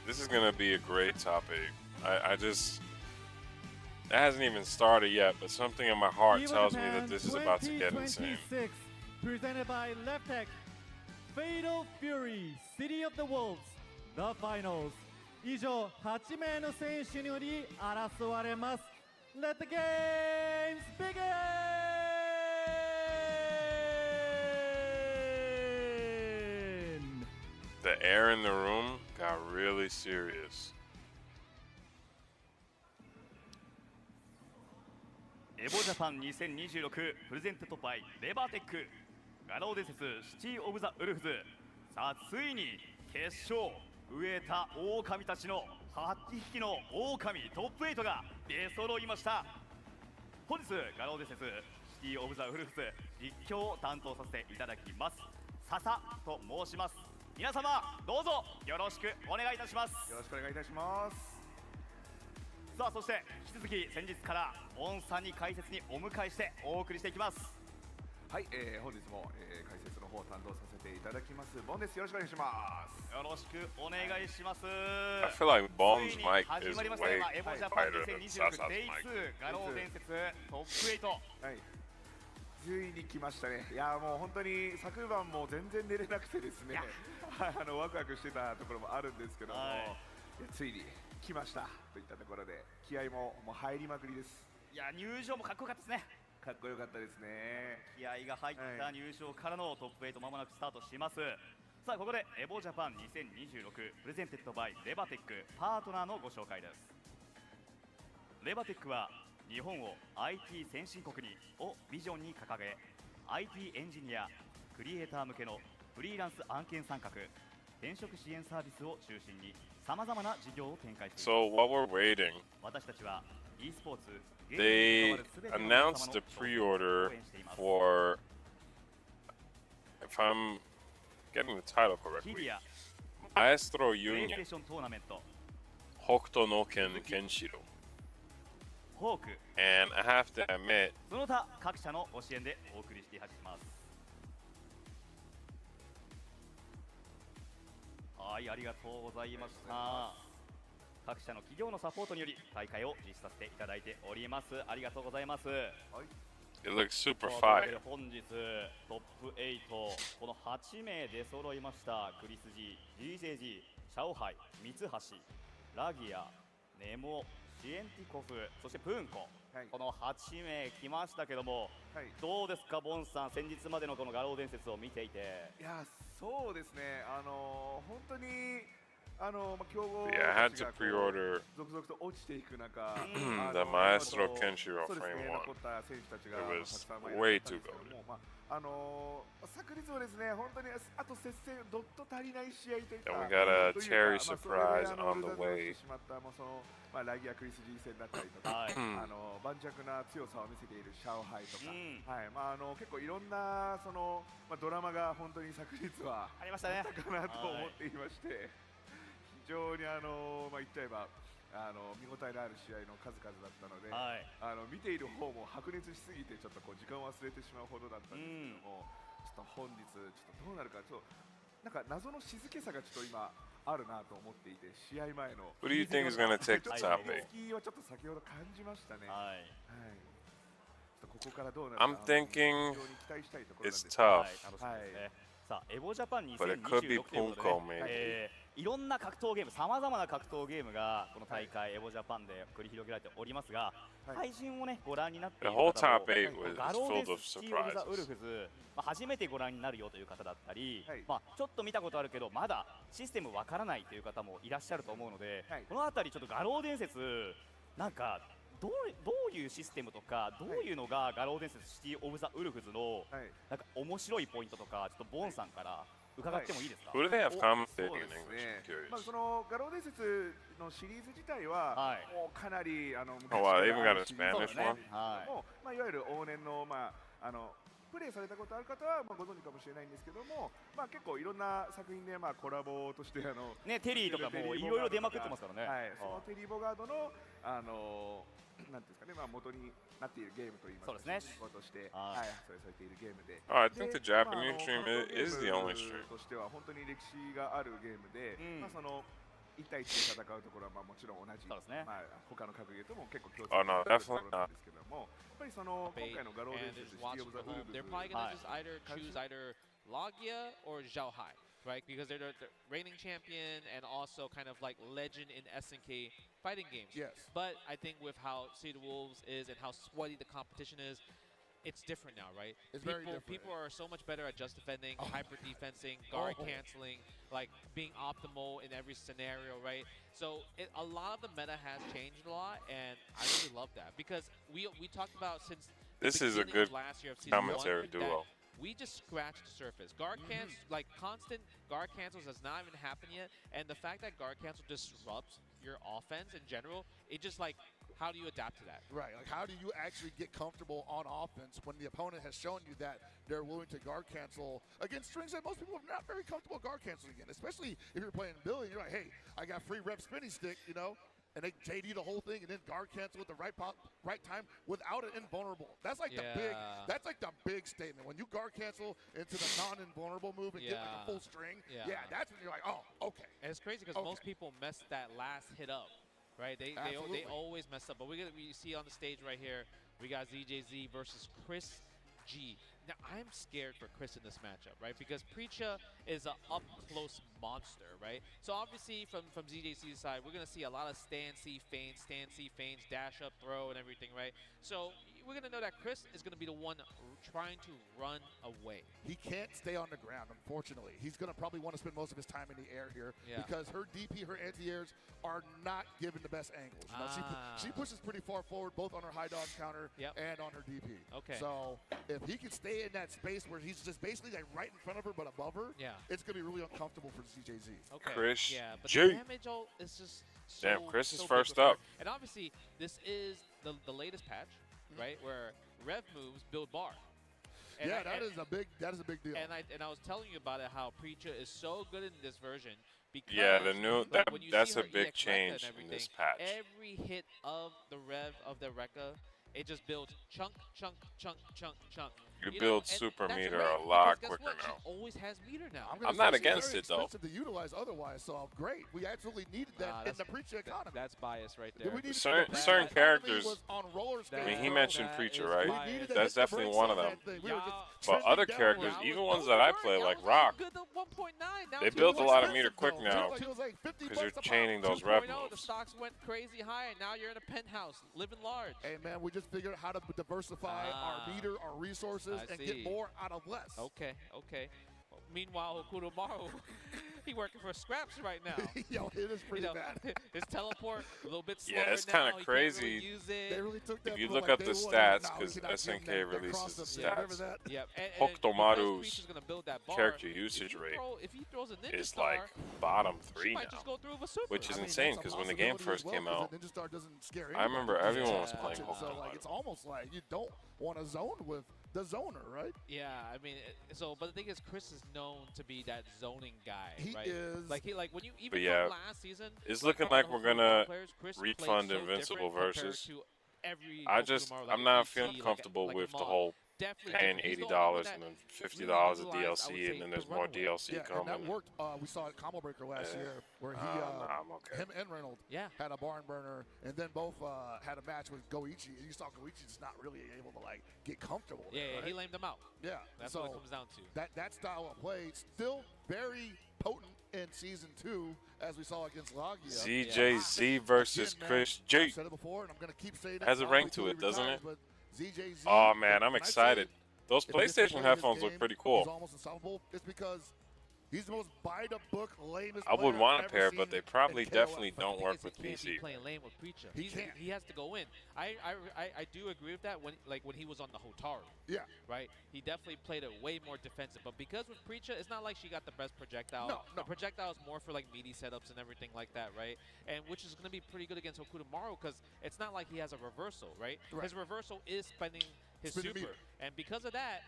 S3: This is gonna be a great top 8. I just, it hasn't even started yet, but something in my heart
S7: EVO
S3: tells me
S7: Japan
S3: that this is about to get insane.
S7: 2026, presented by Leftech, Fatal Fury, City of the Wolves, the finals. 以上8名の選手により争われます。Let the games begin!
S3: The air in the room got really serious.
S8: エボジャパン2026プレゼンテッドバイレバーテック画廊伝説シティオブザウルフズ。さあついに決勝飢えた狼たちの8匹の狼トップ8が出揃いました。本日画廊伝説シティオブザウルフズ実況を担当させていただきます笹と申します。皆様どうぞよろしくお願いいたします。
S9: よろしくお願いいたします。
S8: さあそして引き続き先日からボンさんに解説にお迎えしてお送りしていきます。
S9: はい、本日も、解説の方を担当させていただきますボンです。よろしくお願いします。
S8: よろしくお願いします。
S3: I feel like Bomb's
S8: ついに
S3: mic
S8: 始
S3: is
S8: まりました
S3: way
S8: がエボジャパン
S3: quieter than
S8: 2026
S3: Sasa's
S8: デイ
S3: mic.
S8: 2画廊伝説トップ8。
S9: はい、ついに来ましたね。いやもう本当に昨晩も全然寝れなくてですねワクワクしてたところもあるんですけども、ついに来ましたといったところで気合もう入りまくりです。
S8: いや入場もかっこよかったですね。
S9: かっこよかったですね。
S8: 気合が入った入場からのトップ8まもなくスタートします。さあここでエボジャパン2026プレゼンテッドバイレバテックパートナーのご紹介です。レバテックは日本を IT 先進国にをビジョンに掲げ IT エンジニアクリエイター向けのフリーランス案件参画転職支援サービスを中心にさまざまな事業を展開しています。
S3: So while we're waiting,
S8: 私たちは e スポーツ
S3: they announced a pre-order for, if I'm getting the title correctly, Maestro
S8: プレイステ
S3: Union
S8: ーショントーナメント
S3: Hokuto no Ken Kenshiro.
S8: ホーク
S3: And I have to admit,
S8: その他各社のご支援でお送りしていきます。はい、ありがとうございました。各社の企業のサポートにより大会を実施させていただいております。ありがとうございます。
S3: it looks super
S8: という
S3: fire.
S8: わけで本日トップ8この8名出揃いました。クリス G、GJG、シャオハイ、三橋、ラギア、ネモ、シエンティコフ、そしてプンコ、この8名来ましたけども、どうですかボンさん、先日までのこの画廊伝説を見ていて。
S9: いやそうですね、本当に強豪
S3: Yeah, I had to pre-order
S9: 続々と落ちていく中、
S3: the Maestro Kenshiro
S9: そうですね、
S3: Frame
S9: 残った選手たちが
S3: 1.
S9: た
S3: It
S9: く
S3: was
S9: さんいらっしゃ
S3: way
S9: ったん
S3: too
S9: ですけど
S3: good.
S9: も、昨日はですね、本当にあと接戦、どっと足りない試合といった
S3: And we got a
S9: というか
S3: Terry
S9: それで
S3: surprise on
S9: ル
S3: the
S9: ザズを
S3: way.
S9: してしまったもうそのラギア・クリス G 戦だったりとか、盤石な強さを見せているシャオハイとか、結構いろんなそのドラマが本当に昨日は
S8: ありましたね。
S9: あったかなと思っていまして、非常に言っちゃえば見応えのある試合の数々だったので、見ている方も白熱しすぎてちょっとこう時間を忘れてしまうほどだったんですけども、ちょっと本日ちょっとどうなるかなんか謎の静けさがちょっと今あるなと思っていて、試合前の
S3: Who do you think is going to take the top 8?
S9: はちょっと先ほど感じましたね。ここからどうなる
S3: I'm
S9: か
S3: thinking
S9: 非常に期待したいところなんです
S3: it's
S9: けど。
S3: tough.
S8: さあエボジャパン
S3: But it could be
S8: 2026ということ
S3: Punko,
S8: で、
S3: maybe.
S8: いろんな格闘ゲーム、さまざまな格闘ゲームがこの大会エボジャパンで繰り広げられておりますが、配信をねご覧になってい
S3: The
S8: る
S3: whole
S8: 方も
S3: top 8 was
S8: 画廊で
S3: filled of
S8: スシティオブザウル
S3: surprises.
S8: フズ、初めてご覧になるよという方だったり、ちょっと見たことあるけどまだシステムわからないという方もいらっしゃると思うので、このあたりちょっと画廊伝説なんかどういうシステムとかどういうのが画廊伝説シティオブザウルフズのなんか面白いポイントとか、ちょっとボンさんから伺ってもいいですか。
S3: Who do they have commentating
S9: そう
S3: in
S9: です
S3: English?
S9: ね
S3: I'm curious.
S9: その画廊伝説のシリーズ自体は、もうかなり
S3: Oh, wow, they even got a
S9: 昔から
S3: Spanish
S9: シリーズなんですけど
S3: one?
S9: も、いわゆる往年のプレイされたことある方はご存知かもしれないんですけども、結構いろんな作品でコラボとして
S8: ね、テリーとかもいろいろ出まくってますからね。
S9: そのテリー・ボガードのなんていうんですかね、元になっているゲームといいますか、
S8: そうですね。
S9: として発売されているゲームで、
S3: I think the Japanese stream is the only stream.
S9: としては本当に歴史があるゲームで、その1対1で戦うところはもちろん同じ、他の格ゲーとも結構共通のところなんですけども、やっぱりその今回の画廊伝説シティオブザウルフズ、
S1: they're probably gonna just choose either Logia or Zhaohai, right? Because they're the reigning champion and also kind of like legend in SNK fighting games.
S9: Yes.
S1: But I think with how City of Wolves is and how sweaty the competition is, it's different now, right?
S2: It's very different.
S1: People are so much better at just defending, hyper defensing, guard canceling, like being optimal in every scenario, right? So a lot of the meta has changed a lot, and I really love that because we talked about since
S3: This is a good commentary duo.
S1: We just scratched the surface. Guard cancels, like constant guard cancels has not even happened yet, and the fact that guard cancel disrupts your offense in general, it just like, how do you adapt to that?
S2: Right, like how do you actually get comfortable on offense when the opponent has shown you that they're willing to guard cancel against strings that most people are not very comfortable guard canceling again, especially if you're playing Billy and you're like, hey, I got free rep spinny stick, you know? And they JD the whole thing and then guard cancel at the right time without an invulnerable. That's like that's like the big statement. When you guard cancel into the non-invulnerable move and get like a full string, that's when you're like, oh, okay.
S1: And it's crazy because most people mess that last hit up, right? They always mess up. But we see on the stage right here, we got ZJZ versus Chris G. Now, I'm scared for Chris in this matchup, right? Because Preacha is an up-close monster, right? So obviously from ZJC's side, we're going to see a lot of stand C feints, dash up, throw, and everything, right? So we're going to know that Chris is going to be the one trying to run away.
S2: He can't stay on the ground, unfortunately. He's going to probably want to spend most of his time in the air here because her DP, her anti-airs are not given the best angles. You know, she pushes pretty far forward, both on her high dodge counter and on her DP.
S1: Okay.
S2: So if he can stay in that space where he's just basically like right in front of her but above her, it's going to be really uncomfortable for ZJZ.
S1: Okay.
S3: Chris
S1: but
S3: G.
S1: the damage is just
S3: Damn, Chris is
S1: so
S3: first up.
S1: And obviously, this is the latest patch, right, where rev moves build bar. And
S2: that is a big deal.
S1: And I was telling you about it, how Preacha is so good in this version because
S3: the new that's a big change in this patch.
S1: Every hit of the rev of the Rekka, it just builds chunk.
S3: You build super meter a lot quicker now.
S1: She always has meter now.
S3: I'm not against it though.
S2: To utilize otherwise, so great. We absolutely needed that in the Preacha economy.
S1: That's bias right there.
S3: Certain characters.
S2: On roller
S3: I mean, he mentioned Preacha, right? That's definitely one of them. But other characters, even ones that I play, like Rock, they build a lot of meter quick now because you're chaining those rev moves.
S1: The stocks went crazy high, and now you're in a penthouse, living large.
S2: Hey man, we just figured out how to diversify our meter, our resources, and get more out of less.
S1: Okay. Well, meanwhile, Hokuto, he working for scraps right now.
S2: Yo, it is pretty bad.
S1: His teleport a little bit slower.
S3: Yeah, it's kind of crazy.
S2: They really took that
S3: if you look up the stats, because SNK releases the stats, Hokutomaru's character usage rate is like bottom 3 now, which is insane because when the game first came out, I remember everyone was playing Hokutomaru.
S2: It's almost like you don't want to zone with the zoner, right?
S1: Yeah, I mean, but the thing is, Chris is known to be that zoning guy,
S2: he
S1: right?
S2: Is.
S1: Like when you even from last season,
S3: it's looking like we're gonna refund Invincible versus. I'm not feeling comfortable with the whole paying $80 and then $50 of DLC, and then there's more DLC coming.
S2: And that worked. We saw it Combo Breaker last year where him and Reynolds had a barn burner, and then both had a match with Goichi. And you saw Goichi just not really able to like get comfortable.
S1: Right? He lamed them out.
S2: Yeah,
S1: that's what it comes down to.
S2: That style of play still very potent in Season 2, as we saw against Logia.
S3: ZJZ versus Chris G.
S2: I've said it before, and I'm going to keep saying it.
S3: Has a rank to it, doesn't it?
S2: ZJZ,
S3: oh man, I'm excited. Those PlayStation headphones look pretty cool.
S2: He's almost unstoppable. It's because he's the most by-the-book, lamest
S3: I would want a pair, but they probably definitely don't work with PC.
S1: He playing lame with Preacha. He has to go in. I do agree with that when he was on the Hotaru.
S2: Yeah.
S1: Right? He definitely played it way more defensive. But because with Preacha, it's not like she got the best projectile.
S2: No.
S1: The projectile is more for like meaty setups and everything like that, right? And which is going to be pretty good against Hokutomaru because it's not like he has a reversal, right? His reversal is spending his super. And because of that,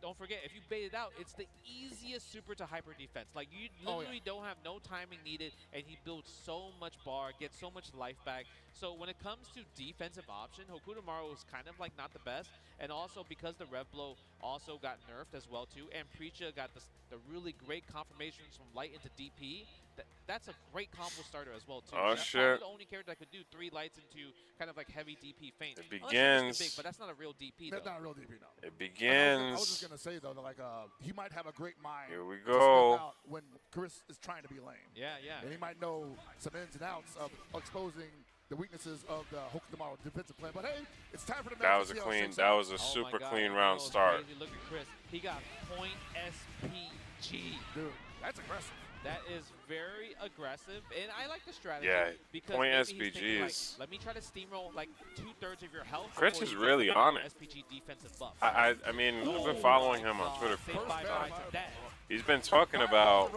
S1: don't forget, if you bait it out, it's the easiest super to hyper defense. Like, you literally don't have no timing needed, and he builds so much bar, gets so much life back. So when it comes to defensive option, Hokutomaru is kind of like not the best. And also because the rev blow also got nerfed as well too, and Preacha got the really great confirmations from light into DP. That's a great combo starter as well too.
S3: Oh,
S1: that's
S3: shit.
S1: the only character that could do 3 lights into kind of like heavy DP feint.
S3: It begins.
S1: Big, but that's not a real DP.
S2: That's not a real DP, no.
S3: It begins.
S2: I was just gonna say though, that like he might have a great mind.
S3: Here we
S2: to
S3: go.
S2: step out when Chris is trying to be lame.
S1: Yeah.
S2: And he might know some ins and outs of exposing the weaknesses of the Hokutomaro defensive plan. But hey, it's time for the
S3: That was a clean. That was a super clean round start.
S1: Look at Chris. He got point SPG.
S2: Dude, that's aggressive.
S1: That is very aggressive, and I like the strategy.
S3: Yeah,
S1: because
S3: point
S1: maybe he's
S3: SPG
S1: thinking, like,
S3: is.
S1: let me try to steamroll like 2/3 of your health.
S3: Chris
S1: before
S3: is
S1: you
S3: really
S1: get
S3: on it.
S1: SPG defensive buff.
S3: I mean, I've been following him on Twitter.
S1: Saved by that.
S3: He's been talking about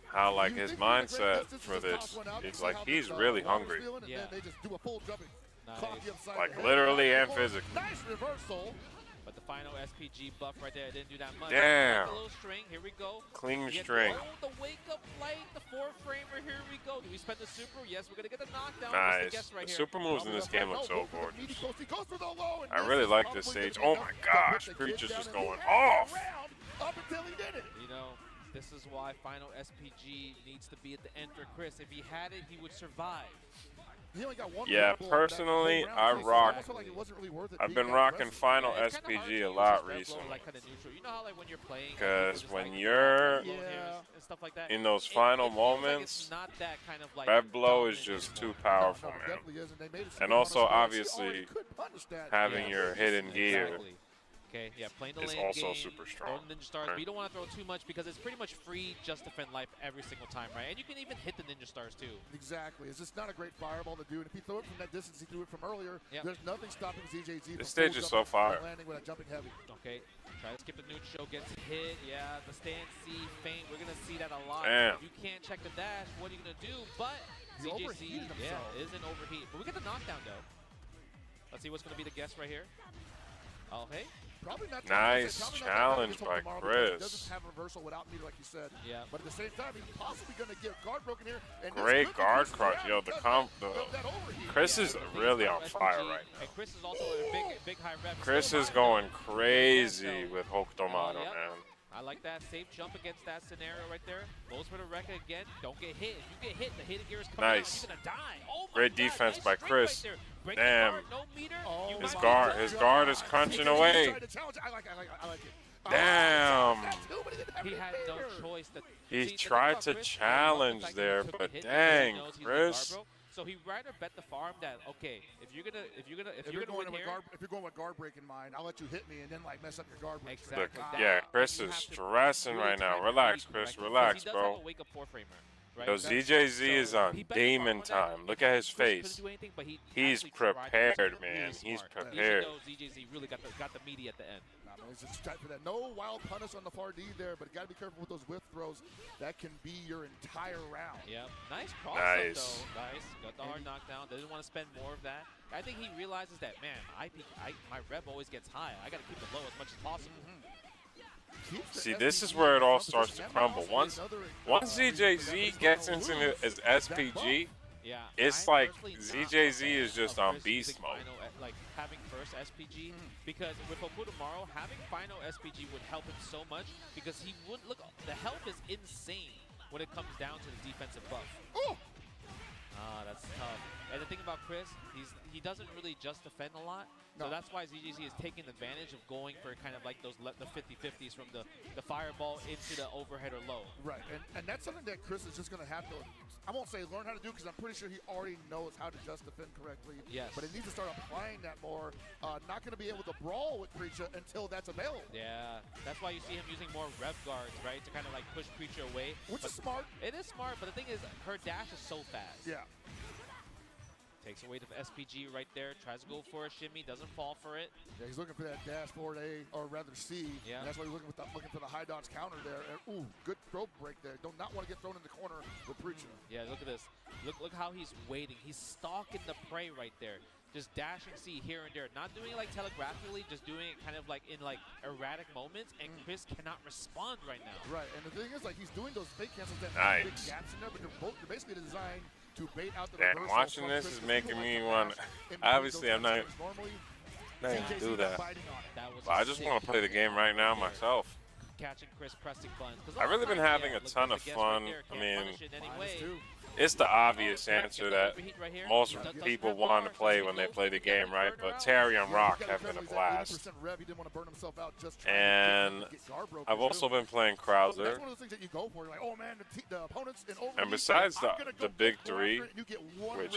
S3: how like his mindset for this is like he's really hungry.
S1: Yeah. Nice.
S3: Like literally and physically.
S2: Nice reversal.
S1: But the final SPG buff right there didn't do that much.
S3: Damn.
S1: A little string. Here we go.
S3: Clean
S1: Yes,
S3: string.
S1: oh, the wake up light, the 4-framer. Here we go. Do we spend the super? Yes, we're gonna get the knockdown.
S3: Nice.
S1: The guess right
S3: The
S1: here.
S3: super moves in this game look so gorgeous. I really like this stage. Oh my gosh, Preacher's just going off.
S1: You know, this is why final SPG needs to be at the end for Chris. If he had it, he would survive.
S3: Yeah, personally, I've been rocking final SPG a lot recently. Because when you're in those final moments, Rev Blow is just too powerful, man. And also, obviously, having your hidden gear
S1: Okay, yeah, playing the
S3: is
S1: lane
S3: also
S1: game,
S3: super strong.
S1: Ninja Stars, but you don't want to throw too much because it's pretty much free just defend life every single time, right? And you can even hit the Ninja Stars too.
S2: Exactly. It's just not a great fireball to do. And if he throw it from that distance, he threw it from earlier.
S1: Yep.
S2: There's nothing stopping ZJZ.
S3: This stage is so fire.
S2: Landing with a jumping heavy.
S1: Okay, try to skip the neutral, gets hit. Yeah, the stand C feint. We're gonna see that a lot.
S3: Damn.
S1: You can't check the dash. What are you gonna do? But ZJC, is an overheat. But we get the knockdown though. Let's see what's gonna be the guess right here. Oh, hey.
S2: Probably not
S3: nice challenge by Chris.
S2: Doesn't have reversal without meter like you said.
S1: Yeah.
S2: But at the same time, he's possibly going to get guard broken here. And
S3: great guard crush. Yo, the Chris is really on fire right now.
S1: And Chris is also a big high rep.
S3: Chris is going crazy with Hokutomaro, man.
S1: I like that safe jump against that scenario right there. Goes for the Rekka again. Don't get hit. If you get hit, the hidden gear is coming out. You're gonna die. Oh my
S3: great defense by Chris.
S1: Right
S3: damn.
S1: guard, no meter.
S3: His guard is crunching away.
S2: I like it.
S3: Damn.
S1: He had no choice.
S3: He tried to challenge there, but dang, Chris.
S1: So he rather bet the farm that if you're going
S2: with guard break in mind, I'll let you hit me and then like mess up your guard break.
S1: Exactly.
S3: Look, yeah, Chris is stressing right now. Relax, Chris. Relax, bro.
S1: Right?
S3: Yo, ZJZ is on demon time. Look at his face. He's prepared, man. He's prepared.
S1: ZJZ really got the meaty at the end.
S2: It's just tight for that. No wild punish on the far D there, but got to be careful with those whiff throws. That can be your entire round.
S1: Yeah, nice cross
S3: nice.
S1: Though. Nice. Got the hard knockdown. Doesn't want to spend more of that. I think he realizes that, man, my rev always gets high. I got to keep it low as much as possible.
S3: See, this is where it all starts to crumble. Once ZJZ gets into his SPG, it's like ZJZ is just on beast mode.
S1: Like having first SPG, because with Hokutomaro, having final SPG would help him so much because he would look. The help is insane when it comes down to the defensive buff.
S2: Oh!
S1: That's tough. And the thing about Chris, he doesn't really just defend a lot. So that's why ZGZ is taking advantage of going for kind of like the 50-50s from the fireball into the overhead or low.
S2: Right, and that's something that Chris is just going to have to, I won't say learn how to do because I'm pretty sure he already knows how to just defend correctly.
S1: Yes.
S2: But he needs to start applying that more. Not going to be able to brawl with Preacher until that's available.
S1: Yeah, that's why you see him using more rev guards, right, to kind of like push Preacher away.
S2: Which is smart.
S1: It is smart, but the thing is, her dash is so fast.
S2: Yeah.
S1: Takes away the SPG right there, tries to go for a shimmy, doesn't fall for it.
S2: Yeah, he's looking for that dash forward A, or rather C.
S1: Yeah.
S2: And that's why he's looking for the high dodge counter there. And, ooh, good throw break there. Do not want to get thrown in the corner with Preacher.
S1: Yeah, look at this. Look how he's waiting. He's stalking the prey right there. Just dashing C here and there. Not doing it like telegraphically, just doing it kind of like in like erratic moments. And Chris cannot respond right now.
S2: Right, and the thing is, like, he's doing those fake cancels that
S3: nice.
S2: big gaps in there, but they're basically designed to bait out the
S3: damn, watching this is making me want. Obviously, I'm not gonna do that. But I just want to play the game right now myself.
S1: Catching Chris pressing buttons.
S3: I've really been having a ton of fun. I mean, It's the obvious answer that most people want to play when they play the game, right? But Terry and Rock have been a blast. And I've also been playing Krauser. And besides the big three, which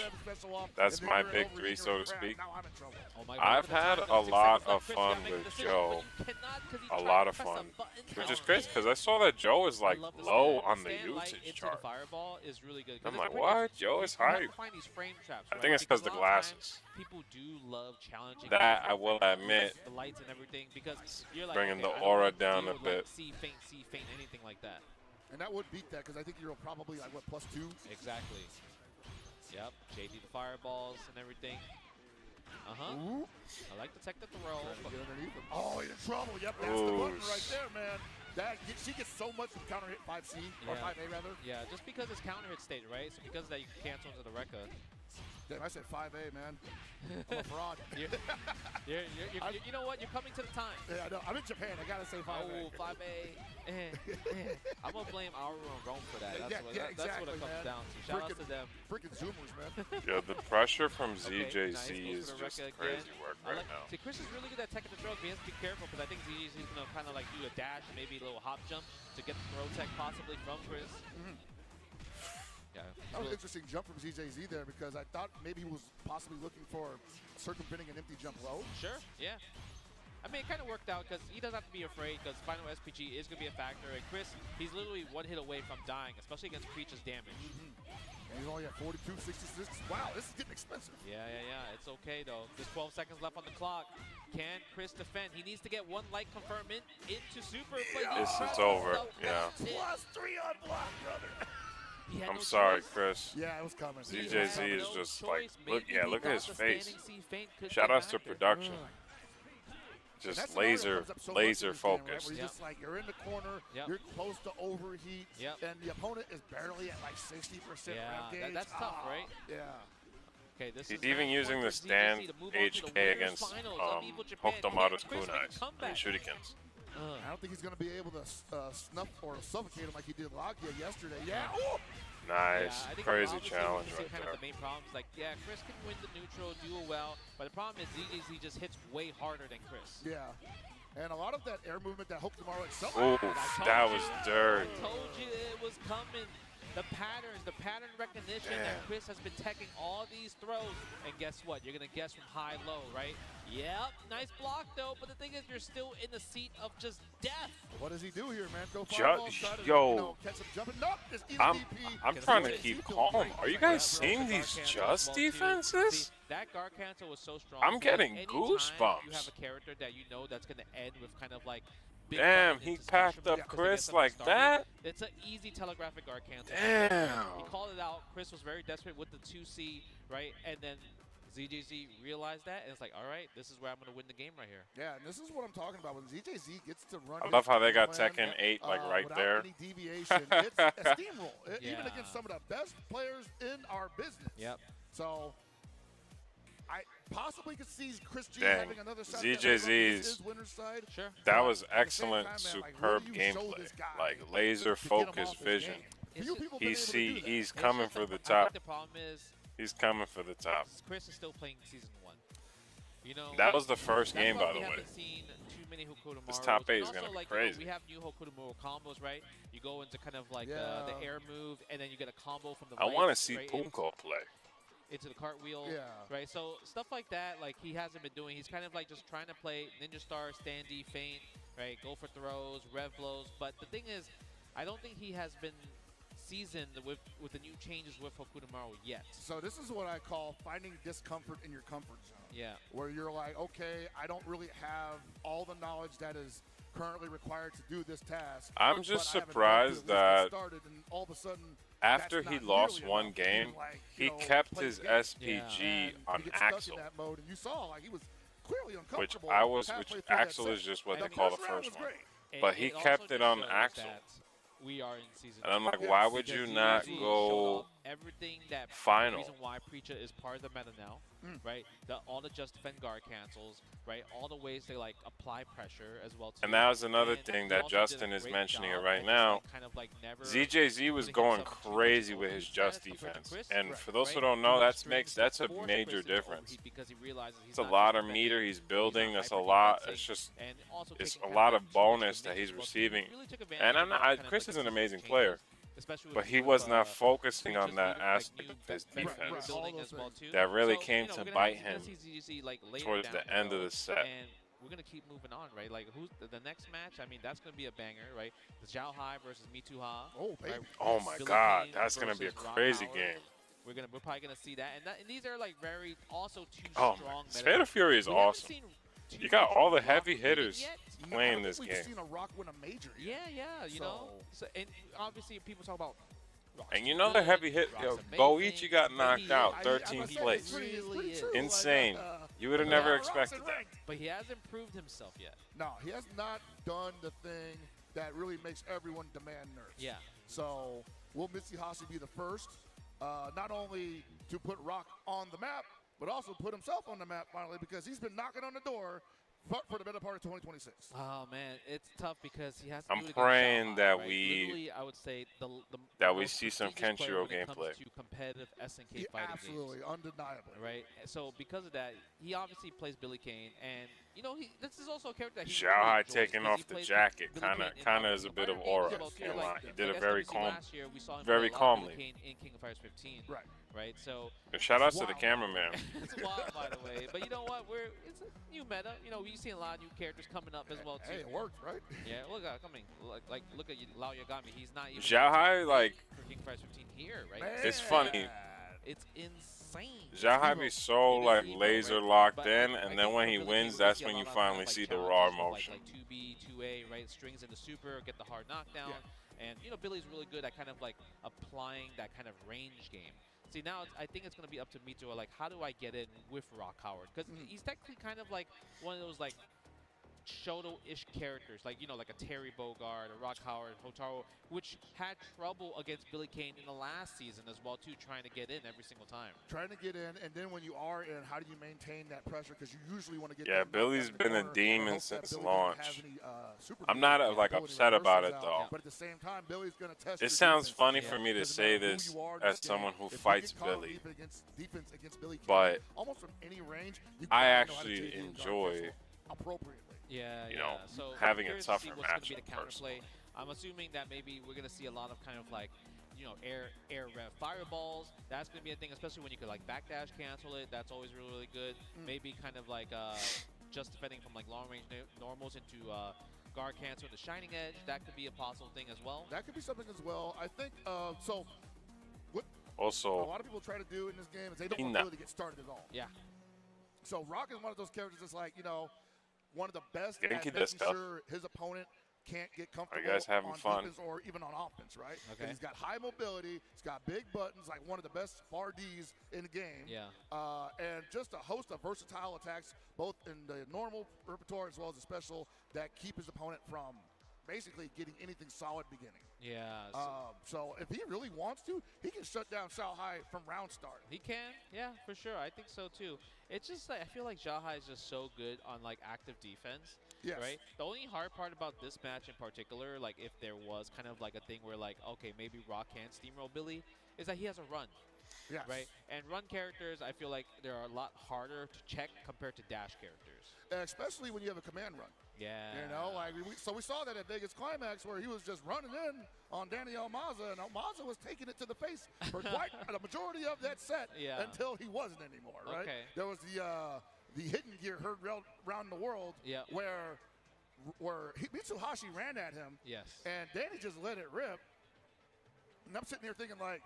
S3: that's my big three, so to speak, I've had a lot of fun with Joe. A lot of fun. Which is crazy because I saw that Joe is like low on the usage chart. I'm like, what? Joe is hype. I think it's because the glasses.
S1: People do love challenging.
S3: That I will admit.
S1: The lights and everything because you're like
S3: bringing
S1: okay,
S3: the aura down a
S1: like
S3: bit.
S1: See faint, anything like that.
S2: And that would beat that because I think you're probably like what +2.
S1: Exactly. Yep. JD the fireballs and everything.
S2: Ooh.
S1: I like the tech to throw.
S2: Oh, you're in trouble. Yep, that's the button right there, man. She gets so much from counter hit 5C, or 5A rather.
S1: Yeah, just because it's counter hit state, right? So because of that, you can cancel into the Rekka.
S2: Damn, I said 5A, man. I'm a fraud.
S1: You know what? You're coming to the time.
S2: Yeah, I know. I'm in Japan. I gotta say 5A.
S1: Oh, 5A. I'm gonna blame Aru and Rome for that. That's what it comes down to. Shout out to them.
S2: Freaking Zoomers, man.
S3: Yeah, the pressure from ZJZ is just crazy work right now.
S1: See, Chris is really good at tech at the throws, but he has to be careful because I think ZJZ is gonna kind of like do a dash and maybe a little hop jump to get the throw tech possibly from Chris. Yeah.
S2: That was an interesting jump from ZJZ there because I thought maybe he was possibly looking for circumventing an empty jump low.
S1: Sure, yeah. I mean, it kind of worked out because he doesn't have to be afraid because final SPG is going to be a factor. And Chris, he's literally one hit away from dying, especially against Preach's damage.
S2: And he's only at 42, 66. Wow, this is getting expensive.
S1: Yeah. It's okay, though. There's 12 seconds left on the clock. Can Chris defend? He needs to get one light confirmment into super.
S3: It's over, yeah.
S2: +3 on block, brother.
S3: I'm sorry, Chris.
S2: Yeah, it was coming.
S3: ZJZ is just like, look at his face. Shout outs to production. Just laser focused.
S2: Where just like, you're in the corner, you're close to overheat, and the opponent is barely at like 60% rev gauge.
S1: That's tough, right?
S2: Yeah.
S1: Okay, this
S3: He's
S1: is
S3: even using the stand HK against Hokutomaru's kunais, I mean shurikens.
S2: I don't think he's going to be able to snuff or suffocate him like he did Lagia yesterday. Yeah.
S3: Nice. Crazy challenge right
S1: kind
S3: there.
S1: of the main problem is like, yeah, Chris can win the neutral, do it well, but the problem is ZJZ just hits way harder than Chris.
S2: Yeah. And a lot of that air movement that Hokutomaru itself.
S3: Ooh, that was dirt.
S1: I told you it was coming. The patterns, the pattern recognition that Chris has been teching all these throws. And guess what? You're going to guess from high-low, right? Yep, nice block, though. But the thing is, you're still in the seat of just death.
S2: What does he do here, man? Go fireball, try to, catch him jumping. Nope, it's
S3: I'm trying to keep calm. Are you guys seeing these just defenses?
S1: That guard cancel was so strong.
S3: I'm getting
S1: Anytime
S3: goosebumps.
S1: you have a character that you know that's going to end with kind of like big
S3: damn, he packed up Chris like that?
S1: It's an easy telegraphic guard cancel.
S3: Damn.
S1: He called it out. Chris was very desperate with the 2C, right? And then ZJZ realized that, and it's like, all right, this is where I'm going to win the game right here.
S2: Yeah, and this is what I'm talking about. When ZJZ gets to run,
S3: I love how they got Tekken 8 like right there.
S2: Any deviation, it's a steamroll, even against some of the best players in our business.
S1: Yep.
S2: So I possibly could see Chris G
S3: Dang.
S2: having another side
S3: ZJZ's
S2: winner's side.
S1: Sure.
S3: That was excellent, superb gameplay. Like laser focused vision. He's coming for the top.
S1: The problem is
S3: he's coming for the top.
S1: Chris is still playing season 1. You know,
S3: that was the first game, by the way.
S1: Seen too many Hokutomaru.
S3: This top 8 is gonna be crazy.
S1: We have new Hokutomaru combos, right? You go into kind of like the air move, and then you get a combo from the.
S3: I want to see Punko play.
S1: Into the cartwheel, right? So stuff like that, like he hasn't been doing. He's kind of like just trying to play Ninja Star, standy, feint, right? Go for throws, rev blows. But the thing is, I don't think he has been seasoned with the new changes with Hokutomaru yet.
S2: So this is what I call finding discomfort in your comfort zone.
S1: Yeah.
S2: Where you're like, okay, I don't really have all the knowledge that is currently required to do this task.
S3: I'm just surprised that
S2: started and all of a sudden,
S3: after he lost one game, he kept his SPG on Axel.
S2: That mode, and you saw like he was clearly uncomfortable.
S3: Which Axel is just what they call the first one. But he kept it on Axel.
S1: We are in season 2.
S3: And I'm like, why would you not go
S1: everything that
S3: Final.
S1: the reason why Preacher is part of the meta now, right? All the just defend guard cancels, right? All the ways they like apply pressure as well too.
S3: And that was another
S1: And
S3: thing
S1: he
S3: that
S1: also did a
S3: Justin is
S1: great
S3: mentioning
S1: job
S3: it right
S1: at just,
S3: now.
S1: like, kind of like never
S3: ZJZ was
S1: putting
S3: going
S1: himself too much
S3: crazy
S1: over
S3: with his
S1: his
S3: just
S1: status compared to
S3: defense.
S1: Chris,
S3: And
S1: right,
S3: for those who
S1: right?
S3: don't know,
S1: He
S3: that's
S1: strings
S3: that's a
S1: forced
S3: major
S1: Chris into
S3: difference.
S1: overheat because he realizes he's
S3: It's a
S1: not
S3: lot
S1: just
S3: of meter
S1: defending,
S3: he's building.
S1: not
S3: It's a lot.
S1: hyper-defensing,
S3: It's just
S1: and also
S3: it's
S1: taking
S3: a
S1: kind
S3: lot
S1: of
S3: of
S1: like
S3: bonus that
S1: mix
S3: he's
S1: as well, too.
S3: receiving.
S1: He really took
S3: And
S1: advantage
S3: I'm
S1: of
S3: not.
S1: kind of
S3: Chris
S1: like
S3: is an
S1: the
S3: amazing
S1: changes,
S3: player,
S1: especially
S3: but
S1: with
S3: he
S1: with,
S3: was not focusing on
S1: Preacher's
S3: that
S1: new, like,
S3: aspect
S1: new
S3: of his
S1: better
S3: defense.
S1: meter building as well too.
S3: That really
S1: So,
S3: came
S1: you know,
S3: to
S1: we're gonna
S3: bite
S1: have-
S3: him
S1: we're gonna see ZZ, like, later
S3: towards
S1: down
S3: the end of
S1: road,
S3: the set.
S1: and we're gonna keep moving on, right? Like, who's the next match? I mean, that's gonna be a banger, right? The Zhao Hai versus Mituha.
S2: Oh, baby.
S1: Right?
S3: Oh my
S1: Billie
S3: God,
S1: Kane
S3: that's gonna be a
S1: versus Rock
S3: crazy
S1: Howard.
S3: game.
S1: We're probably gonna see that, and these are like very also two
S3: Oh,
S1: strong.
S3: man. Fatal Fury is
S1: We haven't
S3: awesome.
S1: seen too
S3: You got
S1: much
S3: all the
S1: Rock
S3: heavy
S1: winning
S3: hitters
S1: yet.
S3: playing this
S2: We've
S3: game.
S2: seen a Rock win a major yet.
S1: Yeah, you know. So, and obviously people talk about. Rock's
S3: And you know the
S1: good,
S3: heavy hit.
S1: Rock's
S3: Yo,
S1: amazing,
S3: Goichi got
S1: but
S3: knocked
S1: he-
S3: out,
S2: I
S3: 13th
S2: said
S3: place.
S2: it's pretty
S1: Really
S2: true.
S3: Insane. You would have
S1: Yeah,
S3: never
S2: Rock's
S3: expected
S2: in
S3: that.
S2: rank.
S1: But he hasn't proved himself yet.
S2: No, he has not done the thing that really makes everyone demand nerfs.
S1: Yeah.
S2: So will Mitsuhashi be the first, not only to put Rock on the map, but also put himself on the map finally, because he's been knocking on the door for the better part of 2026.
S1: Oh man, it's tough because he has to
S3: I'm
S1: do it against
S3: praying
S1: Zhao Hai,
S3: that
S1: right?
S3: we-
S1: Literally, I would say the
S3: that we
S1: most
S3: see some
S1: prestigious player
S3: Kenshiro
S1: when it comes
S3: gameplay.
S1: to competitive SNK
S2: Yeah,
S1: fighting
S2: absolutely,
S1: games.
S2: undeniably.
S1: Right, so because of that, he obviously plays Billie Kane, and you know this is also a character that he
S3: Zhao
S1: really
S3: Hai
S1: enjoys
S3: taking
S1: because he
S3: off the
S1: plays
S3: jacket
S1: Billie
S3: kinda-
S1: Kane in
S3: kinda
S1: King
S3: is a
S1: of
S3: bit of
S1: Fighters
S3: aura,
S1: 15 as well, too.
S3: can't lie.
S1: Like,
S3: He did it
S1: like
S3: very
S1: SWC
S3: calm-
S1: last year, we saw him
S3: very
S1: play a lot of
S3: calmly.
S1: Billie Kane in King of Fighters 15.
S2: Right.
S1: So
S3: And shout out to the
S2: Wow.
S3: cameraman.
S1: it's wild, by the way. But you know what? It's a new meta. You know, we've seen a lot of new characters coming up as well too.
S2: Hey, it worked, right?
S1: Yeah, look at coming. Look at Lao Yagami. He's not even
S3: Zhao Hai, like,
S1: for King of Fighters 15 here, right?
S2: Man.
S3: it's funny.
S1: It's insane.
S3: Zhao Hai be so
S1: It is
S3: like
S1: Evo,
S3: laser
S1: right?
S3: locked
S1: But
S3: in,
S1: I
S3: and
S1: think
S3: then when
S1: for
S3: he
S1: Billie
S3: wins,
S1: Kane, we're
S3: that's
S1: gonna
S3: when
S1: see
S3: you
S1: a lot of,
S3: finally
S1: like,
S3: see the raw
S1: challenges with,
S3: motion.
S1: Like 2B, 2A, right? Strings into super, get the hard knockdown. And, you know, Billy's really good at kind of like applying that kind of range game. See, now I think it's going to be up to me to, like, how do I get in with Rock Howard? Because he's technically kind of like one of those, like, Shoto-ish characters, like, you know, like a Terry Bogard, a Rock Howard, Hotaru, which had trouble against Billie Kane in the last season as well, too, trying to get in every single time.
S2: Trying to get in, and then when you are in, how do you maintain that pressure? Because you usually want to get.
S3: Yeah,
S2: that
S3: Billy's
S2: knockdown in
S3: been a
S2: the corner
S3: demon
S2: and hope that
S3: since
S2: Billy doesn't
S3: launch.
S2: have any, super
S3: I'm
S2: moves
S3: not
S2: and
S3: like
S2: pull any
S3: upset about
S2: reversals
S3: it
S2: out.
S3: though.
S2: But at the same time, Billy's going to test.
S3: It
S2: your
S3: sounds
S2: defense.
S3: funny for me to
S2: Doesn't
S3: say
S2: matter who
S3: this
S2: you are in
S3: as
S2: game.
S3: someone who
S2: If you
S3: fights
S2: get caught
S3: Billy,
S2: defense against Billy Kane,
S3: but
S2: almost from any range, you
S3: I
S2: gotta know how to
S3: actually
S2: take it and guard
S3: enjoy,
S2: cancel appropriately.
S1: Yeah,
S3: you know,
S1: so
S3: having a
S1: curious to see
S3: tougher
S1: what's gonna be the
S3: matchup personally.
S1: counterplay. I'm assuming that maybe we're gonna see a lot of kind of like, you know, air rev fireballs. That's gonna be a thing, especially when you could like backdash cancel it. That's always really, really good. Maybe kind of like just defending from like long range normals into guard cancel the shining edge. That could be a possible thing as well.
S2: That could be something as well. I think so. What a
S3: Also,
S2: lot of people try to do in this game is they don't want
S3: Ina.
S2: Billy to get started at all.
S1: Yeah.
S2: So Rock is one of those characters that's like, you know, one of the best
S3: Genki
S2: at making
S3: desu ka?
S2: sure his opponent can't get comfortable
S3: guys having
S2: on
S3: fun?
S2: defense or even on offense, right?
S1: Okay.
S2: And he's got high mobility. He's got big buttons, like one of the best far Ds in the game.
S1: Yeah.
S2: And just a host of versatile attacks, both in the normal repertoire as well as the special, that keep his opponent from basically getting anything solid beginning.
S1: Yeah.
S2: So if he really wants to, he can shut down Zhao Hai from round start.
S1: He can, yeah, for sure. I think so too. It's just like I feel like Zhao Hai is just so good on like active defense.
S2: Yes.
S1: Right? The only hard part about this match in particular, like if there was kind of like a thing where like, okay, maybe Rock can steamroll Billy, is that he has a run.
S2: Yes.
S1: Right? And run characters, I feel like they're a lot harder to check compared to dash characters.
S2: Especially when you have a command run.
S1: Yeah.
S2: You know, like so we saw that at Vegas Climax where he was just running in on Daniel Maza, and Maza was taking it to the face for quite the majority of that set until he wasn't anymore, right?
S1: Okay.
S2: There was the hidden gear heard around the world where Mitsuhashi ran at him, and Danny just let it rip. And I'm sitting here thinking like,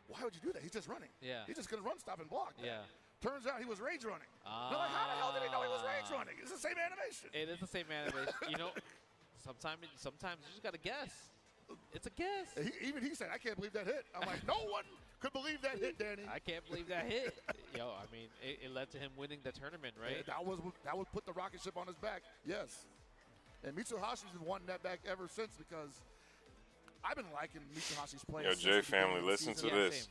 S2: why would you do that? He's just running.
S1: Yeah.
S2: He's just going to run, stop, and block that.
S1: Yeah.
S2: Turns out he was rage running. They're like, how the hell did he know he was rage running? It's the same animation.
S1: It is the same animation. You know, sometimes you just got to guess. It's a guess.
S2: Even he said, I can't believe that hit. I'm like, no one could believe that hit, Danny.
S1: I can't believe that hit. Yo, I mean, it led to him winning the tournament, right?
S2: Yeah, that would put the rocket ship on his back, yes. And Mitsuhashi's won that back ever since because
S10: I've been liking Mitsuhashi's play.
S3: Yo, J family, listen to this.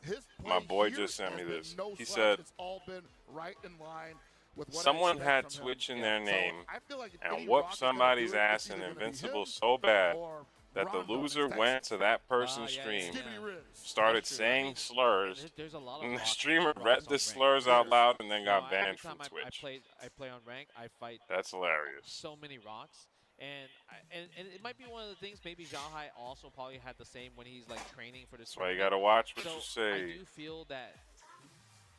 S10: His
S3: My boy
S10: here
S3: just sent me
S10: has been
S3: this.
S10: no
S3: He
S10: slouch.
S3: said,
S10: It's all been right in line with what I
S3: someone
S10: expect
S3: had
S10: from him.
S3: Twitch in their
S10: So
S3: name
S10: I feel like if
S3: and
S10: any
S3: whooped
S10: Rock is gonna
S3: somebody's
S10: do it,
S3: ass
S10: it's
S3: in
S10: either gonna be
S3: Invincible
S10: him
S3: so bad
S10: or
S3: that the
S10: Rondo in
S3: loser
S10: Texas.
S3: went to that person's
S1: yeah,
S3: stream,
S10: Skibby Riz.
S3: started
S1: That's true.
S3: saying
S1: I mean,
S3: slurs,
S1: There's a lot of
S3: and the
S1: rocks-
S3: streamer
S1: rocks
S3: read
S1: on
S3: the
S1: rank.
S3: slurs out loud and then
S1: You
S3: got
S1: know,
S3: banned
S1: every
S3: from
S1: time
S3: Twitch.
S1: I play on rank, I fight
S3: That's hilarious.
S1: so many rocks. And it might be one of the things. Maybe Xiaohai also probably had the same when he's like training for this.
S3: That's why you
S1: tournament.
S3: gotta watch what
S1: So
S3: you say.
S1: I do feel that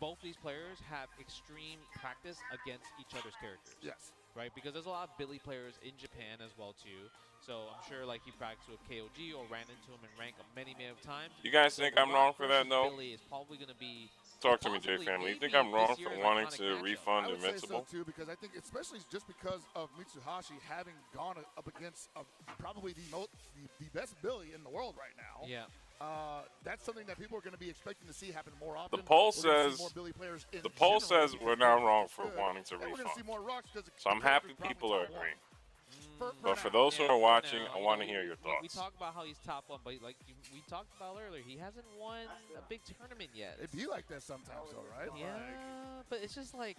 S1: both these players have extreme practice against each other's characters.
S10: Yes.
S1: Right, because there's a lot of Billy players in Japan as well too. So I'm sure like he practiced with KOG or ran into him in rank many times.
S3: You guys think I'm wrong for that, though?
S1: Billy is probably going to be.
S3: Talk to me, J family. You think I'm wrong for wanting to refund
S10: I would
S3: Invincible?
S10: say so too, because I think, especially just because of Mitsuhashi having gone up against probably the best Billy in the world right now.
S1: Yeah.
S10: That's something that people are going to be expecting to see happen more often.
S3: The poll
S10: We're gonna see
S3: says
S10: more Billy players in
S3: the poll
S10: general
S3: says
S10: because
S3: we're not
S10: they're
S3: wrong for
S10: good.
S3: wanting to
S10: And we're going to see
S3: refund.
S10: more rocks because
S3: So I'm happy people are agreeing. But for those who are watching, I want to hear your
S1: We
S3: thoughts.
S1: talk about how he's top one, but like we talked about earlier, he hasn't won a big tournament yet.
S10: It'd be like that sometimes, though, right?
S1: Yeah, but it's just like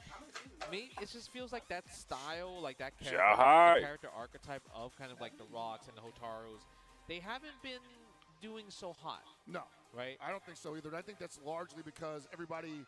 S1: me. It just feels like that style, like that
S3: Xiaohai.
S1: character archetype of kind of like the Rocks and the Hotarus. They haven't been doing so hot.
S10: No,
S1: right?
S10: I don't think so either. And I think that's largely because everybody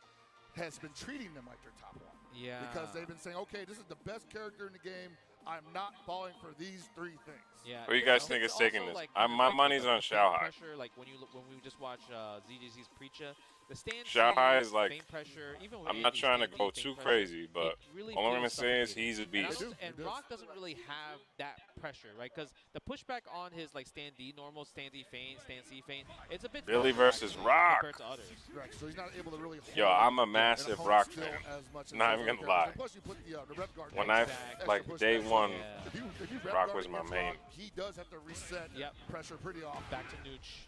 S10: has been treating them like their top one.
S1: Yeah.
S10: Because they've been saying, okay, this is the best character in the game. I'm not falling for these three things.
S1: Yeah.
S3: What do you guys think is taking this? My money's on Xiaohai.
S1: Pressure, like when we just watch ZGC's Preacher, the stand.
S3: Xiaohai is like,
S1: pressure, even with
S3: I'm not
S1: Andy's
S3: trying to
S1: faint
S3: go
S1: pressure,
S3: too crazy, but
S1: really
S3: all I'm going to
S1: feels
S3: say is
S1: suffocating.
S3: he's a beast.
S1: And Rock doesn't really have that pressure, right? Because the pushback on his like stand D normal, stand D feint, stand C feint, it's a bit
S3: Billy
S1: different,
S3: versus
S1: actually,
S3: Rock.
S1: compared to others.
S10: Right, so he's not able to really.
S3: Yo, I'm a massive Rock fan. Not even gonna lie.
S10: Plus, you put the rep guard
S3: When I like day one,
S10: If you rep
S3: Rock
S10: guard
S3: was my
S10: against
S3: main.
S10: Rock, he does have to reset pressure pretty often.
S1: Back to Nooch.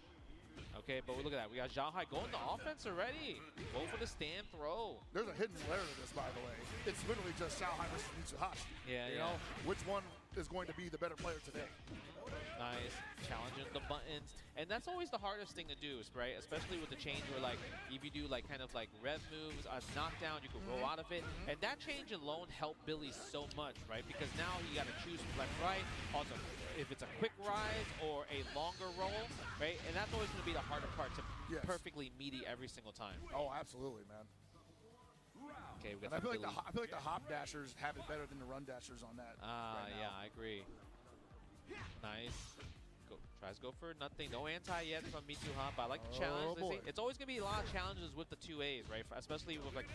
S1: Okay, but look at that. We got Xiaohai going to offense already. Go for the stand throw.
S10: There's a hidden layer to this, by the way. It's literally just Xiaohai versus Mitsuhashi.
S1: Yeah,
S10: you know, which one is going to be the better player today?
S1: Nice. Challenging the buttons. And that's always the hardest thing to do, right? Especially with the change where, like, if you do, like, kind of like rev moves, a knockdown, you can roll out of it. And that change alone helped Billy so much, right? Because now you got to choose left, right. Also, if it's a quick rise or a longer roll, right? And that's always going to be the harder part to perfectly meaty every single time.
S10: Oh, absolutely, man.
S1: Okay, we got
S10: and I feel
S1: Billy.
S10: like the hop dashers have it better than the run dashers on that.
S1: Yeah, I agree. Nice. Tries to go for nothing. No anti yet from Mitsuha, but I like the challenge. It's always going to be a lot of challenges with the 2As, right? Especially with like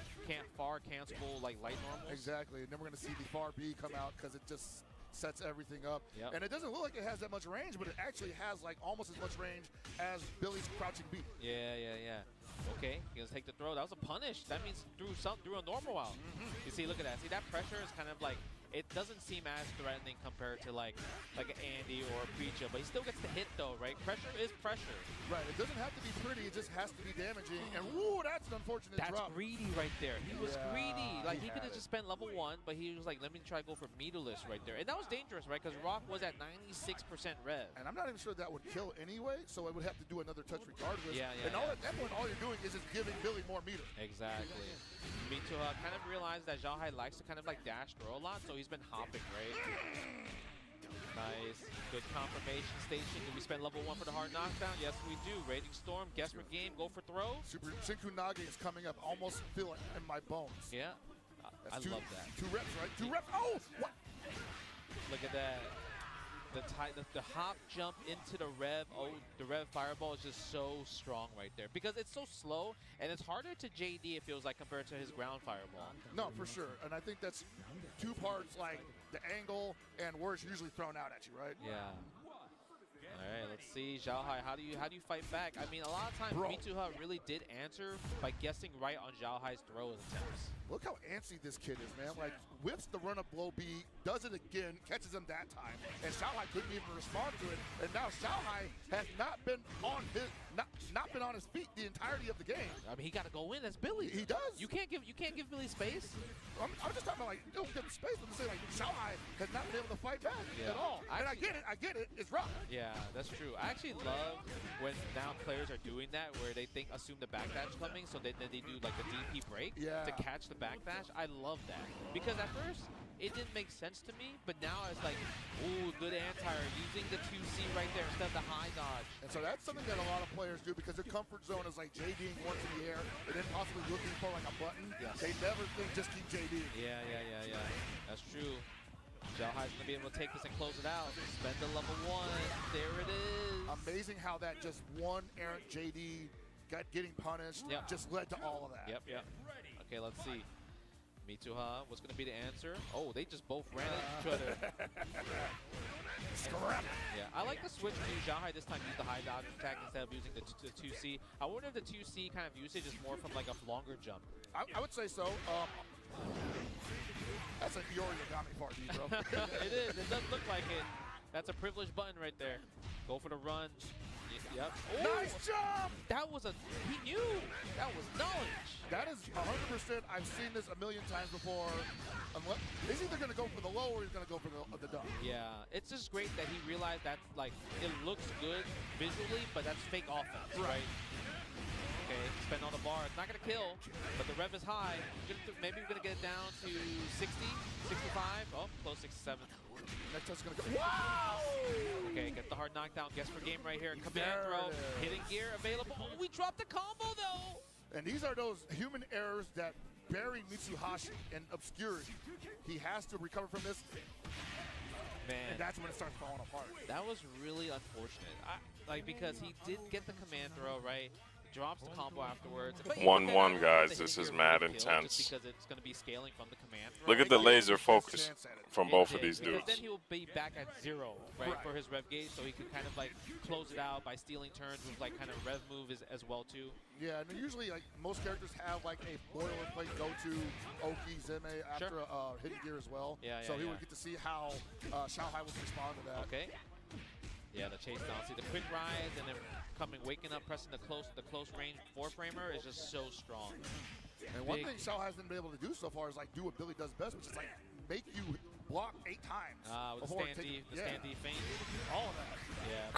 S1: far cancelable, like light normals.
S10: Exactly. And then we're going to see the far B come out because it just sets everything up. And it doesn't look like it has that much range, but it actually has like almost as much range as Billy's crouching B.
S1: Yeah. Okay, he gonna take the throw. That was a punish. That means through a normal out. You see, look at that. See, that pressure is kind of like, it doesn't seem as threatening compared to like an Andy or a Preacher, but he still gets the hit though, right? Pressure is pressure.
S10: Right. It doesn't have to be pretty. It just has to be damaging. And woo, that's an unfortunate drop.
S1: That's greedy right there. He was greedy. Like he could have just spent level 1, but he was like, let me try to go for meterless right there. And that was dangerous, right? Because Rock was at 96% rev.
S10: And I'm not even sure that would kill anyway, so I would have to do another touch regardless. And at that point, all you're doing is just giving Billy more meter.
S1: Exactly. Mitsuha kind of realized that Xiaohai likes to kind of like dash throw a lot, so he's been hopping, right? Nice. Good confirmation station. Do we spend level 1 for the hard knockdown? Yes, we do. Raging Storm, guess we're game, go for throw.
S10: Super Shinku Nage is coming up. Almost feel it in my bones.
S1: Yeah. I love that.
S10: 2 reps, right? 2 reps. Oh! What?
S1: Look at that. The hop jump into the rev. Oh, the rev fireball is just so strong right there because it's so slow and it's harder to JD, it feels like, compared to his ground fireball.
S10: No, for sure. And I think that's 2 parts, like the angle and where it's usually thrown out at you, right?
S1: Yeah. All right, let's see, Xiaohai, how do you fight back? I mean, a lot of times Mitsuha really did answer by guessing right on Xiaohai's throw attempts.
S10: Look how antsy this kid is, man. Like, whips the run-up blow B, does it again, catches him that time, and Xiaohai couldn't even respond to it. And now Xiaohai has not been on his not been on his feet the entirety of the game.
S1: I mean, he got to go in as Billy.
S10: He does.
S1: You can't give Billy space.
S10: I'm just talking about like don't give him space. I'm just saying like Shanghai has not been able to fight back at all. And I get it. It's rough.
S1: Yeah, that's true. I actually love when now players are doing that where they assume the backdash coming, so then they do like the DP break to catch the backdash. I love that because at first it didn't make sense to me, but now it's like, ooh, good anti-air using the 2C right there instead of the high dodge.
S10: And so that's something that a lot of players do because their comfort zone is like JDing once in the air and then possibly looking for like a button.
S1: Yes.
S10: They never think just keep JDing.
S1: Yeah. That's true. Xiaohai's going to be able to take this and close it out. Spend the level 1. There it is.
S10: Amazing how that just one errant JD getting punished just led to all of that.
S1: Yep. Okay, let's see. Mitsuha, what's going to be the answer? Oh, they just both ran at each other. Yeah, I like the switch to Xiaohai this time. Use the high dodge attack instead of using the 2C. I wonder if the 2C kind of usage is more from like a longer jump.
S10: I would say so. That's a Yorigami party, bro.
S1: It is. It does look like it. That's a privileged button right there. Go for the run. Yep. Ooh,
S10: nice jump!
S1: That was he knew. That was knowledge.
S10: That is 100%. I've seen this a million times before. He's either going to go for the low or he's going to go for the dunk.
S1: Yeah, it's just great that he realized that like it looks good visually, but that's fake offense, right? Okay, spend on the bar. It's not going to kill, but the rev is high. Maybe we're going to get it down to 60, 65. Oh, close 67.
S10: Next touch is going to go. Wow!
S1: Okay, get the hard knockdown. Guess for game right here. Command throw. Hitting gear available. Oh, we dropped the combo, though.
S10: And these are those human errors that bury Mitsuhashi in obscurity. He has to recover from this.
S1: Man.
S10: And that's when it starts falling apart.
S1: That was really unfortunate. Because he did get the command throw, right? Drops the combo afterwards.
S3: 1-1, guys. This is mad intense.
S1: Just because it's going to be scaling from the command throw.
S3: Look at the laser focus from both of these
S1: because
S3: dudes.
S1: then he'll be back at 0, right, for his rev gauge, so he can kind of like close it out by stealing turns with like kind of rev move as well too.
S10: Yeah, and usually like most characters have like a boilerplate go-to Oki Zeme after hidden gear as well. So he would get to see how Xiaohai would respond to that.
S1: Okay. Yeah, the chase down. See the quick rise and then waking up, pressing the close range 4-framer is just so strong.
S10: And one thing Xiaohai hasn't been able to do so far is like do what Billy does best, which is like make you block 8 times.
S1: With the stand D feint.
S10: All of that.
S1: Yeah.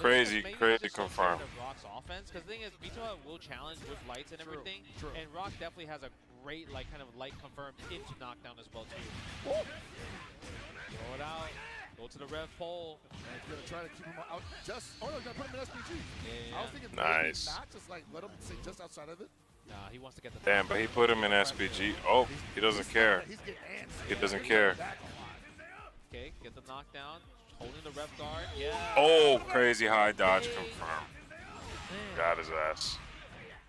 S3: Crazy confirm.
S1: Rock's offense, because the thing is, Mitsuha will challenge with lights and everything, and Rock definitely has a great like kind of light confirm into knockdown as well too. Throw it out. Go to the rev pole.
S10: And he's going to try to keep him out just... Oh, no, he's going to put him in SPG.
S1: Yeah.
S10: I was thinking
S3: nice.
S10: Not just like let him stay just outside of it.
S1: Nah, he wants to get the...
S3: Damn, but he put him in SPG. Oh, he doesn't care.
S10: He's getting antsy.
S3: He doesn't care.
S1: Okay, get the knockdown. Holding the rev guard. Yeah.
S3: Oh, crazy high dodge confirmed. Got his ass.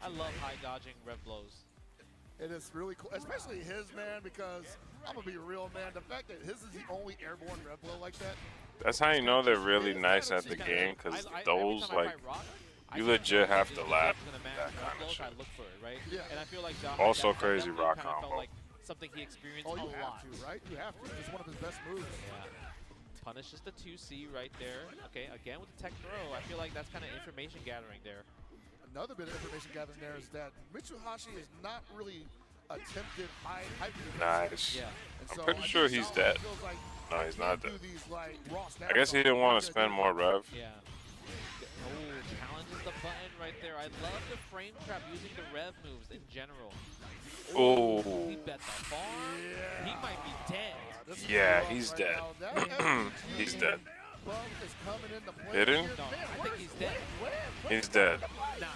S1: I love high dodging rev blows.
S10: It is really cool, especially his, man, because I'm going to be real, man. The fact that his is the only airborne rev blow like that.
S3: That's how you know they're really nice at the game, because those, like, you legit have to laugh that kind of shit.
S1: And I feel like
S3: Also crazy rock combo.
S1: Like something he experienced a lot.
S10: You have to, right? You have to. It's one of his best moves.
S1: Yeah. Punishes the 2C right there. Okay, again with the tech throw. I feel like that's kind of information gathering there.
S10: Another bit of information gathering there is that Mitsuhashi is not really attempted high hyper.
S3: Nice.
S10: Yeah.
S3: I'm pretty sure he's dead. No, he's not dead. I guess he didn't want to spend more rev.
S1: Yeah. Oh, challenges the button right there. I love the frame trap using the rev moves in general.
S3: Oh.
S1: He bet the farm. Yeah. He might be dead.
S3: Yeah, he's dead. He's dead. Hit him?
S1: No, I think he's dead.
S3: He's dead.
S1: Nah,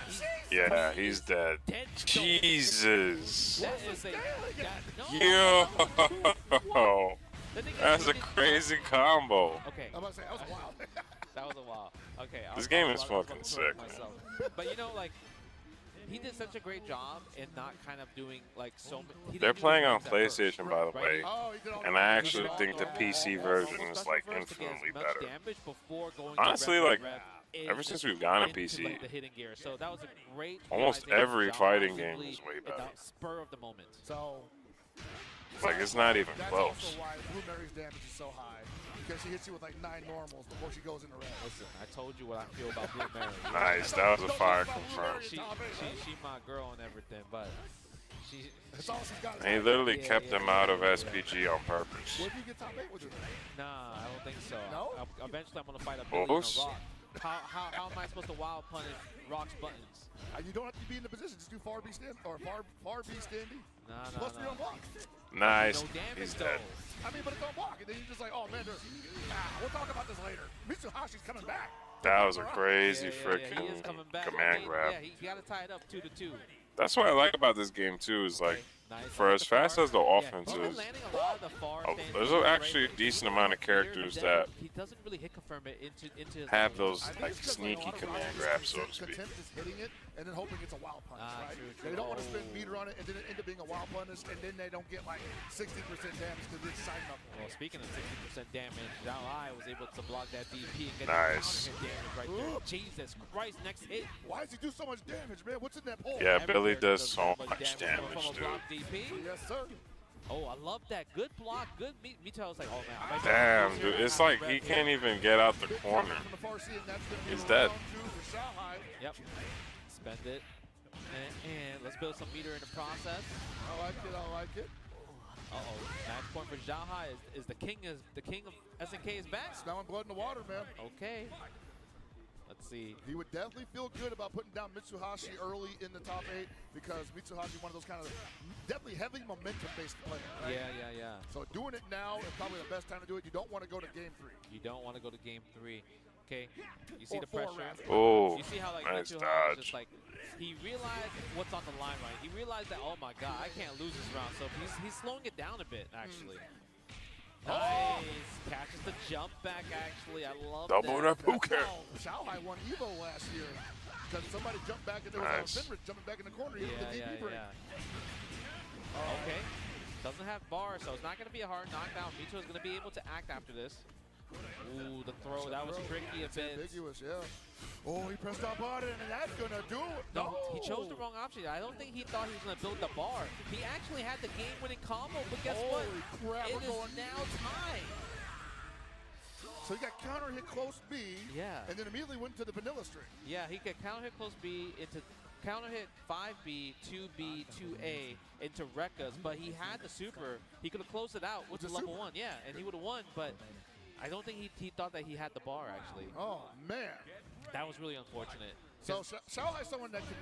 S3: Yeah, he's dead. Jesus.
S1: That is a...
S3: Yo. That's a crazy combo.
S1: Okay.
S10: I'm about to say, that was wild.
S1: That was a while. Okay.
S3: This game is fucking sick, man.
S1: But you know, like, he did such a great job in not kind of doing like so many.
S3: They're playing on PlayStation, by the way, and I actually think the PC version is like infinitely better. Honestly, like ever since we've gone to PC,
S1: so that was a great
S3: almost every fighting game is way better.
S1: Spur of the moment.
S10: So
S3: Like, it's not even
S10: That's
S3: close.
S10: also why Blue Mary's damage is so high. Because she hits you with like 9 normals before she goes into red.
S1: Listen, I told you what I feel about Blue Mary.
S3: Nice, that was a fire confirm.
S1: She my girl and everything, but she.
S10: That's all she's got.
S3: He literally kept him out of SPG on purpose.
S10: Where do you get top 8 with her?
S1: Nah, I don't think so.
S10: No?
S1: Eventually, I'm gonna fight a Billy
S3: Bulls?
S1: and a Rock. How am I supposed to wild punish Rock's buttons?
S10: You don't have to be in the position. Just do far B stand or far B standing.
S1: Nah.
S10: Plus 3 on block.
S3: Nice.
S1: No damage,
S3: He's
S1: though.
S3: dead.
S10: I mean, but it's on block, and then you're just like, oh man, we'll talk about this later. Mitsuhashi's coming back.
S3: That was a crazy
S1: He is
S3: freaking
S1: coming back.
S3: command grab.
S1: Yeah, he got to tie it up 2-2.
S3: That's what I like about this game too. Is like, for as fast as the offense is, there's actually a decent amount of characters that
S1: he doesn't really hit confirm it into his
S3: have those like sneaky command grabs, so to speak.
S10: Content is hitting it and then hoping it's a wild punish, right?
S1: True.
S10: They don't want to spend meter on it and then it end up being a wild punish and then they don't get like 60% damage because it's sign up.
S1: Well, speaking of 60% damage, Zhao Hai was able to block that DP and get
S3: Nice.
S1: the damage right there. Jesus Christ, next hit.
S10: Why does he do so much damage, man? What's in that pole?
S3: Yeah, Billy does so much damage,
S1: from a
S3: dude.
S1: block DP.
S10: Yes, sir.
S1: Oh, I love that. Good block. Good meet. Mito was like, oh man. I might be
S3: Damn,
S1: closer.
S3: dude, it's like he can't even get out the corner. He's dead.
S1: Yep. Spend it. And let's build some meter in the process.
S10: I like it.
S1: Uh-oh. Match point for Zhao Hai is the king of SNK is back.
S10: Smelling blood in the water, man.
S1: Okay. Let's see.
S10: He would definitely feel good about putting down Mitsuhashi early in the top 8 because Mitsuhashi is one of those kind of definitely heavily momentum-based players. Right?
S1: Yeah.
S10: So doing it now is probably the best time to do it. You don't want to go to game 3.
S1: You don't want to go to game 3. Okay. You see the pressure.
S3: Oh,
S1: you see how like
S3: nice
S1: Mitsuhashi is
S3: dodge.
S1: just like he realized what's on the line, right? He realized that, oh my god, I can't lose this round. So he's slowing it down a bit actually. Nice. Catches the jump back, actually. I love
S3: Double
S1: that.
S3: Rapuka.
S10: Zhao Hai won EVO last year because somebody jumped back and there was Finrich jumping back in the corner. He hit the DP break.
S1: Okay. Doesn't have bar, so it's not going to be a hard knockdown. Mito is going to be able to act after this. Ooh, the throw. That was tricky a bit.
S10: Ambiguous, yeah. Oh, he pressed up on it, and that's going to do it.
S1: No, he chose the wrong option. I don't think he thought he was going to build the bar. He actually had the game-winning combo, but guess what?
S10: Crap,
S1: it is now time.
S10: So he got counter hit close B, and then immediately went to the vanilla string.
S1: Yeah, he got counter hit close B into counter hit 5B, 2B, 2A into Rekka's, but he had the super. He could have closed it out with the level 1, and he would have won, but I don't think he thought that he had the bar, actually.
S10: Oh, man.
S1: That was really unfortunate.
S10: So Zhao Hai is someone that can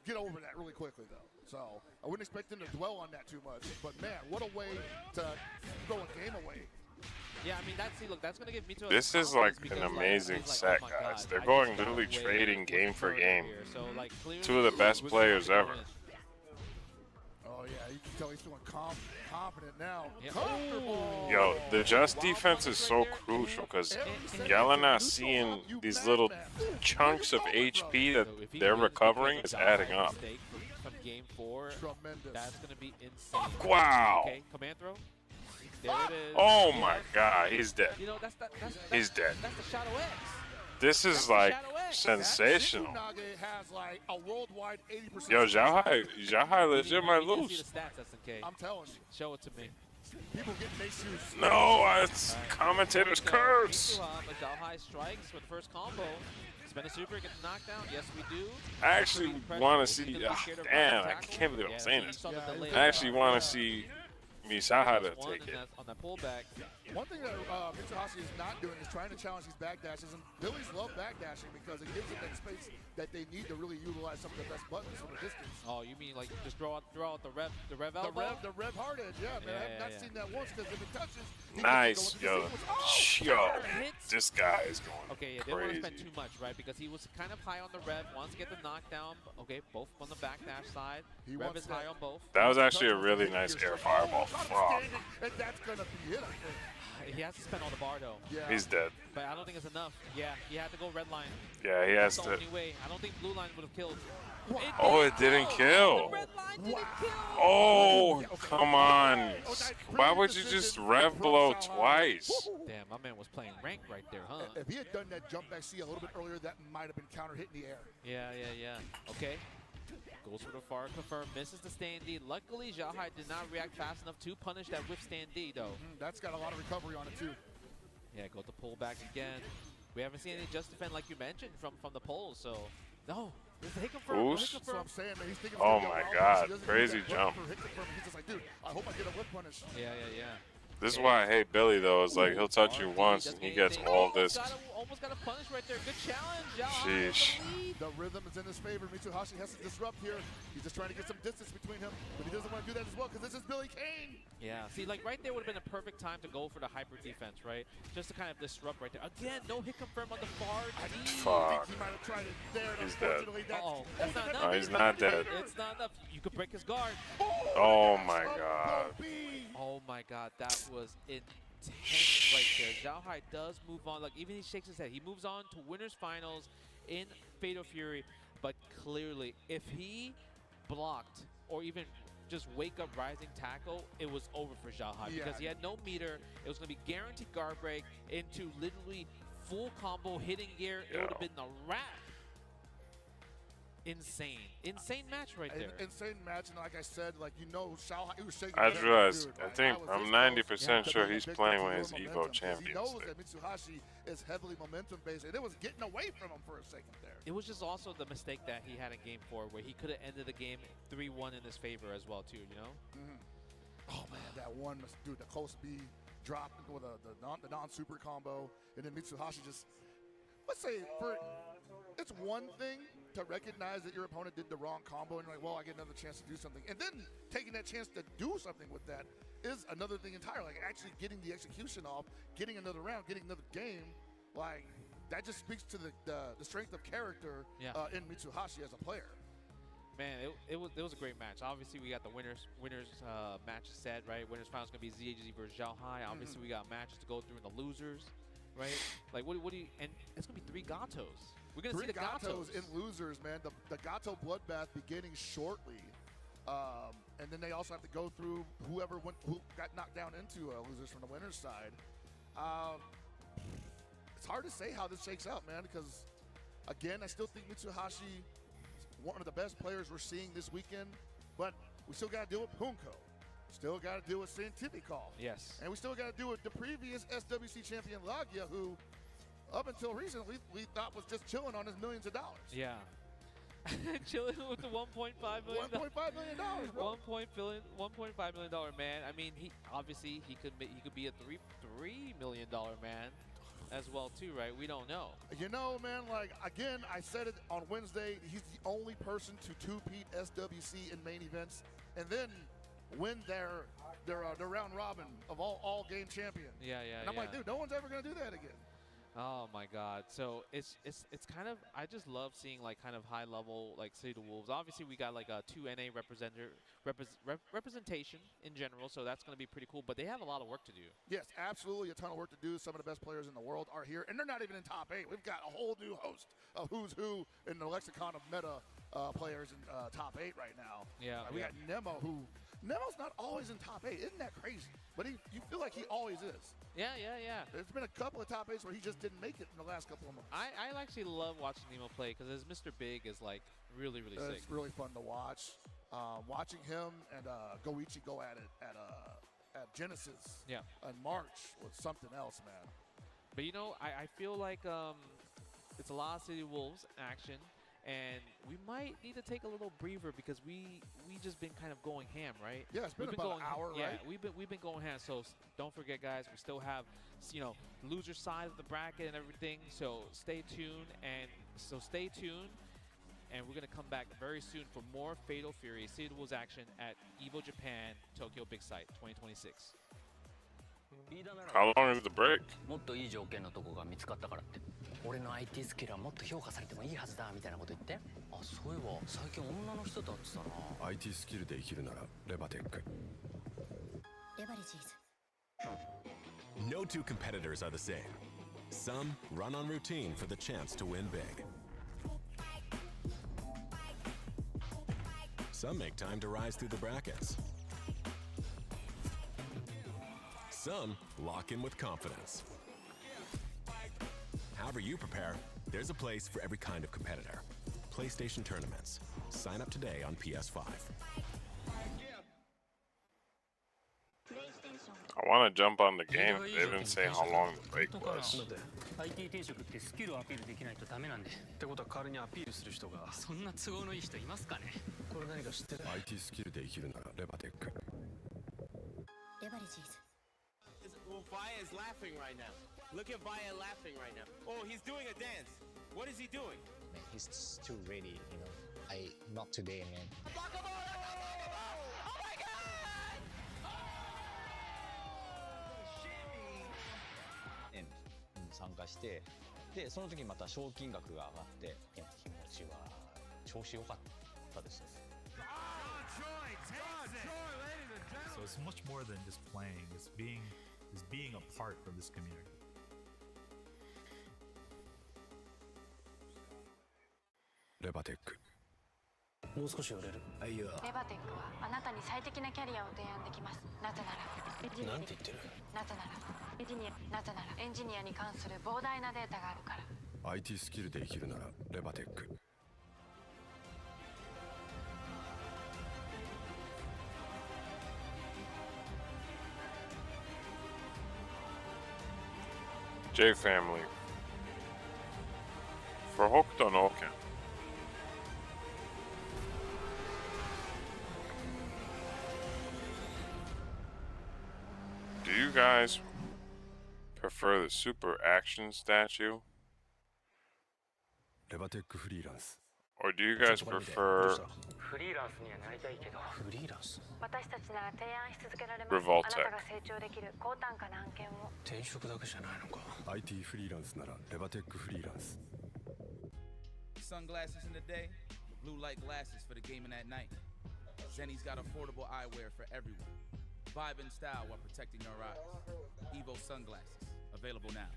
S10: get over that really quickly, though. So I wouldn't expect him to dwell on that too much. But, man, what a way to throw a game away.
S1: Yeah, I mean, that's going to give Mito.
S3: This is like an amazing set, guys. They're going literally trading game for game.
S1: So, like,
S3: Two of the best players ever.
S10: Oh, yeah, you can tell he's feeling confident now.
S3: Yo, the just defense is so crucial because y'all are not seeing these little chunks of HP that they're recovering is adding up.
S1: From game 4,
S10: tremendous.
S1: That's going to be insane.
S3: Wow.
S1: Okay, command throw. There it is.
S3: Oh my God, he's dead.
S1: You know, that's
S3: He's dead.
S1: That's the Shadow X.
S3: This is like sensational.
S10: Has like a worldwide 80%.
S3: Yo, Zhao Hai legit might lose.
S10: I'm telling you.
S1: Show it to me.
S10: People getting their shoes.
S3: No, it's commentator's curse.
S1: Zhao Hai strikes for the first combo. Spin a super, get the knockdown. Yes, we do.
S3: I actually want to see. Damn, I can't believe I'm saying this. I actually want to see Zhao to take it.
S1: On that pullback.
S10: One thing that Mitsuhashi is not doing is trying to challenge these backdashes, and Billies love backdashing because it gives them that space that they need to really utilize some of the best buttons from a distance.
S1: Oh, you mean like just throw out the rev elbow?
S10: The rev hard edge, yeah, man. I have not seen that once because if it touches,
S3: nice, yo, this guy is going
S1: okay, yeah, they don't want to spend too much, right? Because he was kind of high on the rev, wants to get the knockdown. Okay, both on the backdash side. Rev is high on both.
S3: That was actually a really nice air fireball.
S10: And that's gonna be it, I think.
S1: He has to spend all the bar though.
S10: Yeah.
S3: He's dead.
S1: But I don't think it's enough. Yeah, he had to go red line.
S3: Yeah, he has
S1: That's
S3: to.
S1: the only way. I don't think blue line would have killed.
S3: Oh, it didn't kill.
S1: The red line didn't kill.
S3: Oh, come on. Why would you just rev blow twice?
S1: Damn, my man was playing rank right there, huh?
S10: If he had done that jump back C a little bit earlier, that might have been counter hit in the air.
S1: Yeah. Okay. Goes for the far confirm, misses the stand D. Luckily, Xiaohai did not react fast enough to punish that whip stand D, though.
S10: That's got a lot of recovery on it, too.
S1: Yeah, go to pull back again. We haven't seen any just defend like you mentioned from the polls, so no. This is a hit confirm.
S3: Oosh.
S1: Hit confirm.
S10: So I'm saying, man, he's thinking
S3: Oh my God, crazy jump.
S10: He's just like, dude, I hope I get a whip punish.
S1: Yeah.
S3: This is why I hate Billy, though, is like he'll touch you once and he gets all this.
S1: Almost got a punish right there. Good challenge.
S3: Sheesh.
S10: The rhythm is in his favor. Mitsuhashi has to disrupt here. He's just trying to get some distance between him, but he doesn't want to do that as well because this is Billy Kane.
S1: Yeah, see, like right there would have been a perfect time to go for the hyper defense, right? Just to kind of disrupt right there. Again, no hit confirm on the far D.
S3: Fuck.
S10: He might have tried it there.
S3: He's dead.
S1: That's not enough.
S3: No, he's not dead.
S1: It's not enough. You could break his guard.
S3: Oh my God.
S1: Oh my God, that was intense right there. Xiaohai does move on. Like even he shakes his head. He moves on to winners finals in Fatal Fury. But clearly, if he blocked or even just wake up rising tackle, it was over for Xiaohai because he had no meter. It was going to be guaranteed guard break into literally full combo hitting gear. It would have been a wrap. Insane match right there.
S10: Insane match, and like I said, like Xiaohai, he was shaking.
S3: I just realized, I think I'm 90% sure he's playing with his EVO champions.
S10: He knows that Mitsuhashi is heavily momentum based, and it was getting away from him for a second there.
S1: It was just also the mistake that he had in Game 4, where he could have ended the game 3-1 in his favor as well, too. You know?
S10: Oh man, that one, dude, the close B drop with the non-super combo, and then Mitsuhashi just, let's say, it's one thing to recognize that your opponent did the wrong combo and you're like, well, I get another chance to do something. And then taking that chance to do something with that is another thing entirely. Like actually getting the execution off, getting another round, getting another game, like that just speaks to the strength of character in Mitsuhashi as a player.
S1: Man, it was a great match. Obviously, we got the winners match set, right? Winners finals gonna be ZAGZ versus Xiaohai. Obviously, we got matches to go through in the losers, right? Like what do you? And it's gonna be 3 Gatos. We're gonna see the Gatos
S10: in losers, man. The Gato bloodbath beginning shortly, and then they also have to go through who got knocked down into losers from the winners side. It's hard to say how this shakes out, man, because again, I still think Mitsuhashi is one of the best players we're seeing this weekend, but we still got to deal with Punko. Still got to deal with Scientifico.
S1: Yes.
S10: And we still got to deal with the previous SWC champion Lagia, who up until recently we thought was just chilling on his millions of dollars.
S1: Yeah. Chilling with the $1.5 million.
S10: $1.5 million, bro.
S1: $1.5 million man. I mean, he could be a $3 million man as well too, right? We don't know.
S10: You know, man, like again, I said it on Wednesday, he's the only person to two-peat SWC in main events and then win their round robin of all game champion.
S1: Yeah.
S10: And I'm like, dude, no one's ever gonna do that again.
S1: Oh my God! So it's kind of, I just love seeing like kind of high level like City of Wolves. Obviously we got like a 2 NA representation in general, so that's going to be pretty cool. But they have a lot of work to do.
S10: Yes, absolutely, a ton of work to do. Some of the best players in the world are here, and they're not even in top 8. We've got a whole new host of who's who in the lexicon of meta players in top 8 right now.
S1: Yeah,
S10: we got Nemo, who Nemo's not always in top 8. Isn't that crazy? But you feel like he always is.
S1: Yeah.
S10: There's been a couple of top 8s where he just didn't make it in the last couple of months.
S1: I actually love watching Nemo play because his Mr. Big is like really sick.
S10: It's really fun to watch. Watching him and Goichi go at it at Genesis in March was something else, man.
S1: But you know, I feel like it's a lot of City Wolves action. And we might need to take a little breather because we just been kind of going ham, right?
S10: Yeah, it's been about an hour, right?
S1: Yeah, we've been going ham. So don't forget, guys, we still have loser side of the bracket and everything. So stay tuned, and we're gonna come back very soon for more Fatal Fury City Wolves action at EVO Japan Tokyo Big Sight 2026.
S3: How long is the break?
S11: もっといい条件のとこが見つかったからって。俺の IT スキルはもっと評価されてもいいはずだみたいなこと言って。あ、そういえば最近女の人と会ってたな。IT スキルで生きるならレバテック。
S12: レバレジーズ。No two competitors are the same. Some run on routine for the chance to win big. Some make time to rise through the brackets. Some lock in with confidence. However you prepare, there's a place for every kind of competitor. PlayStation Tournaments. Sign up today on PS5.
S3: I want to jump on the game. They didn't say how long the break was.
S11: IT 定食ってスキルをアピールできないとダメなんで。ってことは代わりにアピールする人が。そんな都合のいい人いますかね。これ何か知ってる？
S12: IT スキルで生きるならレバテック。
S6: レバレジーズ。
S13: Well, Vaya is laughing right now. Look at Vaya laughing right now. Oh, he's doing a dance. What is he doing?
S14: Man, he's just too ready, you know. Not today, man. And 参加して、でその時にまた賞金額が上がって、いや気持ちは調子良かったですね。
S15: So it's much more than just playing. It's being a part of this community.
S12: レバテック。
S11: もう少し寄れる。いや。
S16: レバテックはあなたに最適なキャリアを提案できます。なぜなら。
S11: なんて言ってる？
S16: なぜなら。なぜならエンジニアに関する膨大なデータがあるから。
S12: IT スキルで生きるならレバテック。
S3: J family. For Hokuto no Ken. Do you guys prefer the super action statue?
S12: レバテックフリーランス。
S3: Or do you guys prefer
S11: フリーランスにはなりたいけど。フリーランス？
S16: 私たちなら提案し続けられます。
S3: Revoltech
S16: あなたが成長できる高単価な案件を。
S11: 転職だけじゃないのか。
S12: IT フリーランスならレバテックフリーランス。
S5: Sunglasses in the day, blue light glasses for the gaming at night. Zenny's got affordable eyewear for everyone. Vibe and style while protecting your eyes. EVO sunglasses, available now.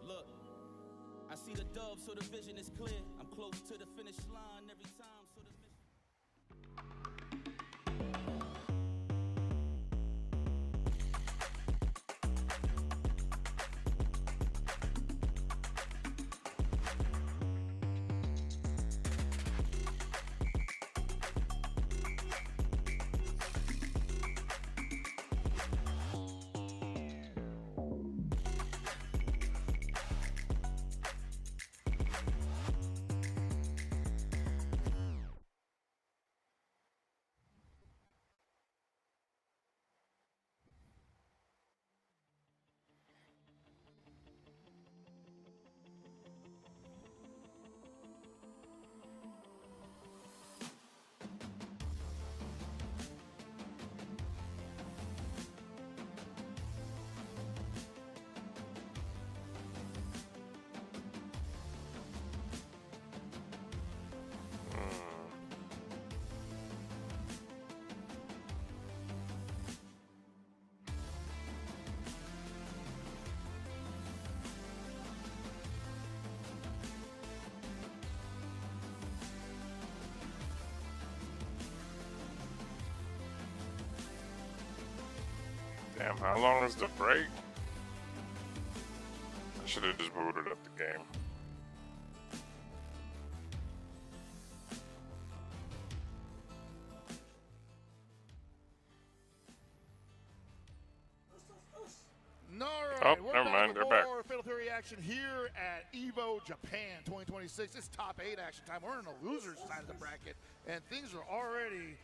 S5: Look, I see the dove, so the vision is clear. I'm close to the finish line every time, so the
S3: Damn, how long is the break? I should have just booted up the game.
S10: All right,
S3: oh, never mind, they're back.
S10: Fatal Fury action here at EVO Japan 2026. It's top 8 action time. We're in the losers side of the bracket, and things are already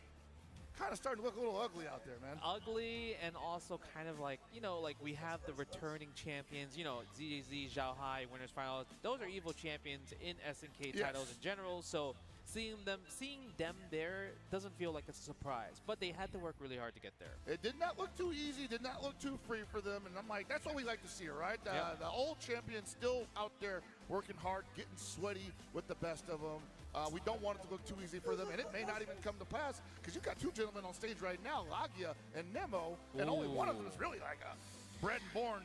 S10: kind of starting to look a little ugly out there, man.
S1: Ugly, and also kind of like, you know, like we have the returning champions, you know, ZJZ, Zhao Hai, winners finals. Those are EVO champions in SNK titles in general, so seeing them there doesn't feel like it's a surprise, but they had to work really hard to get there.
S10: It did not look too easy, did not look too free for them, and I'm like, that's what we like to see, right? The old champions still out there working hard, getting sweaty with the best of them. We don't want it to look too easy for them, and it may not even come to pass, because you've got two gentlemen on stage right now, Lagia and Nemo, and only one of them is really like a bred and born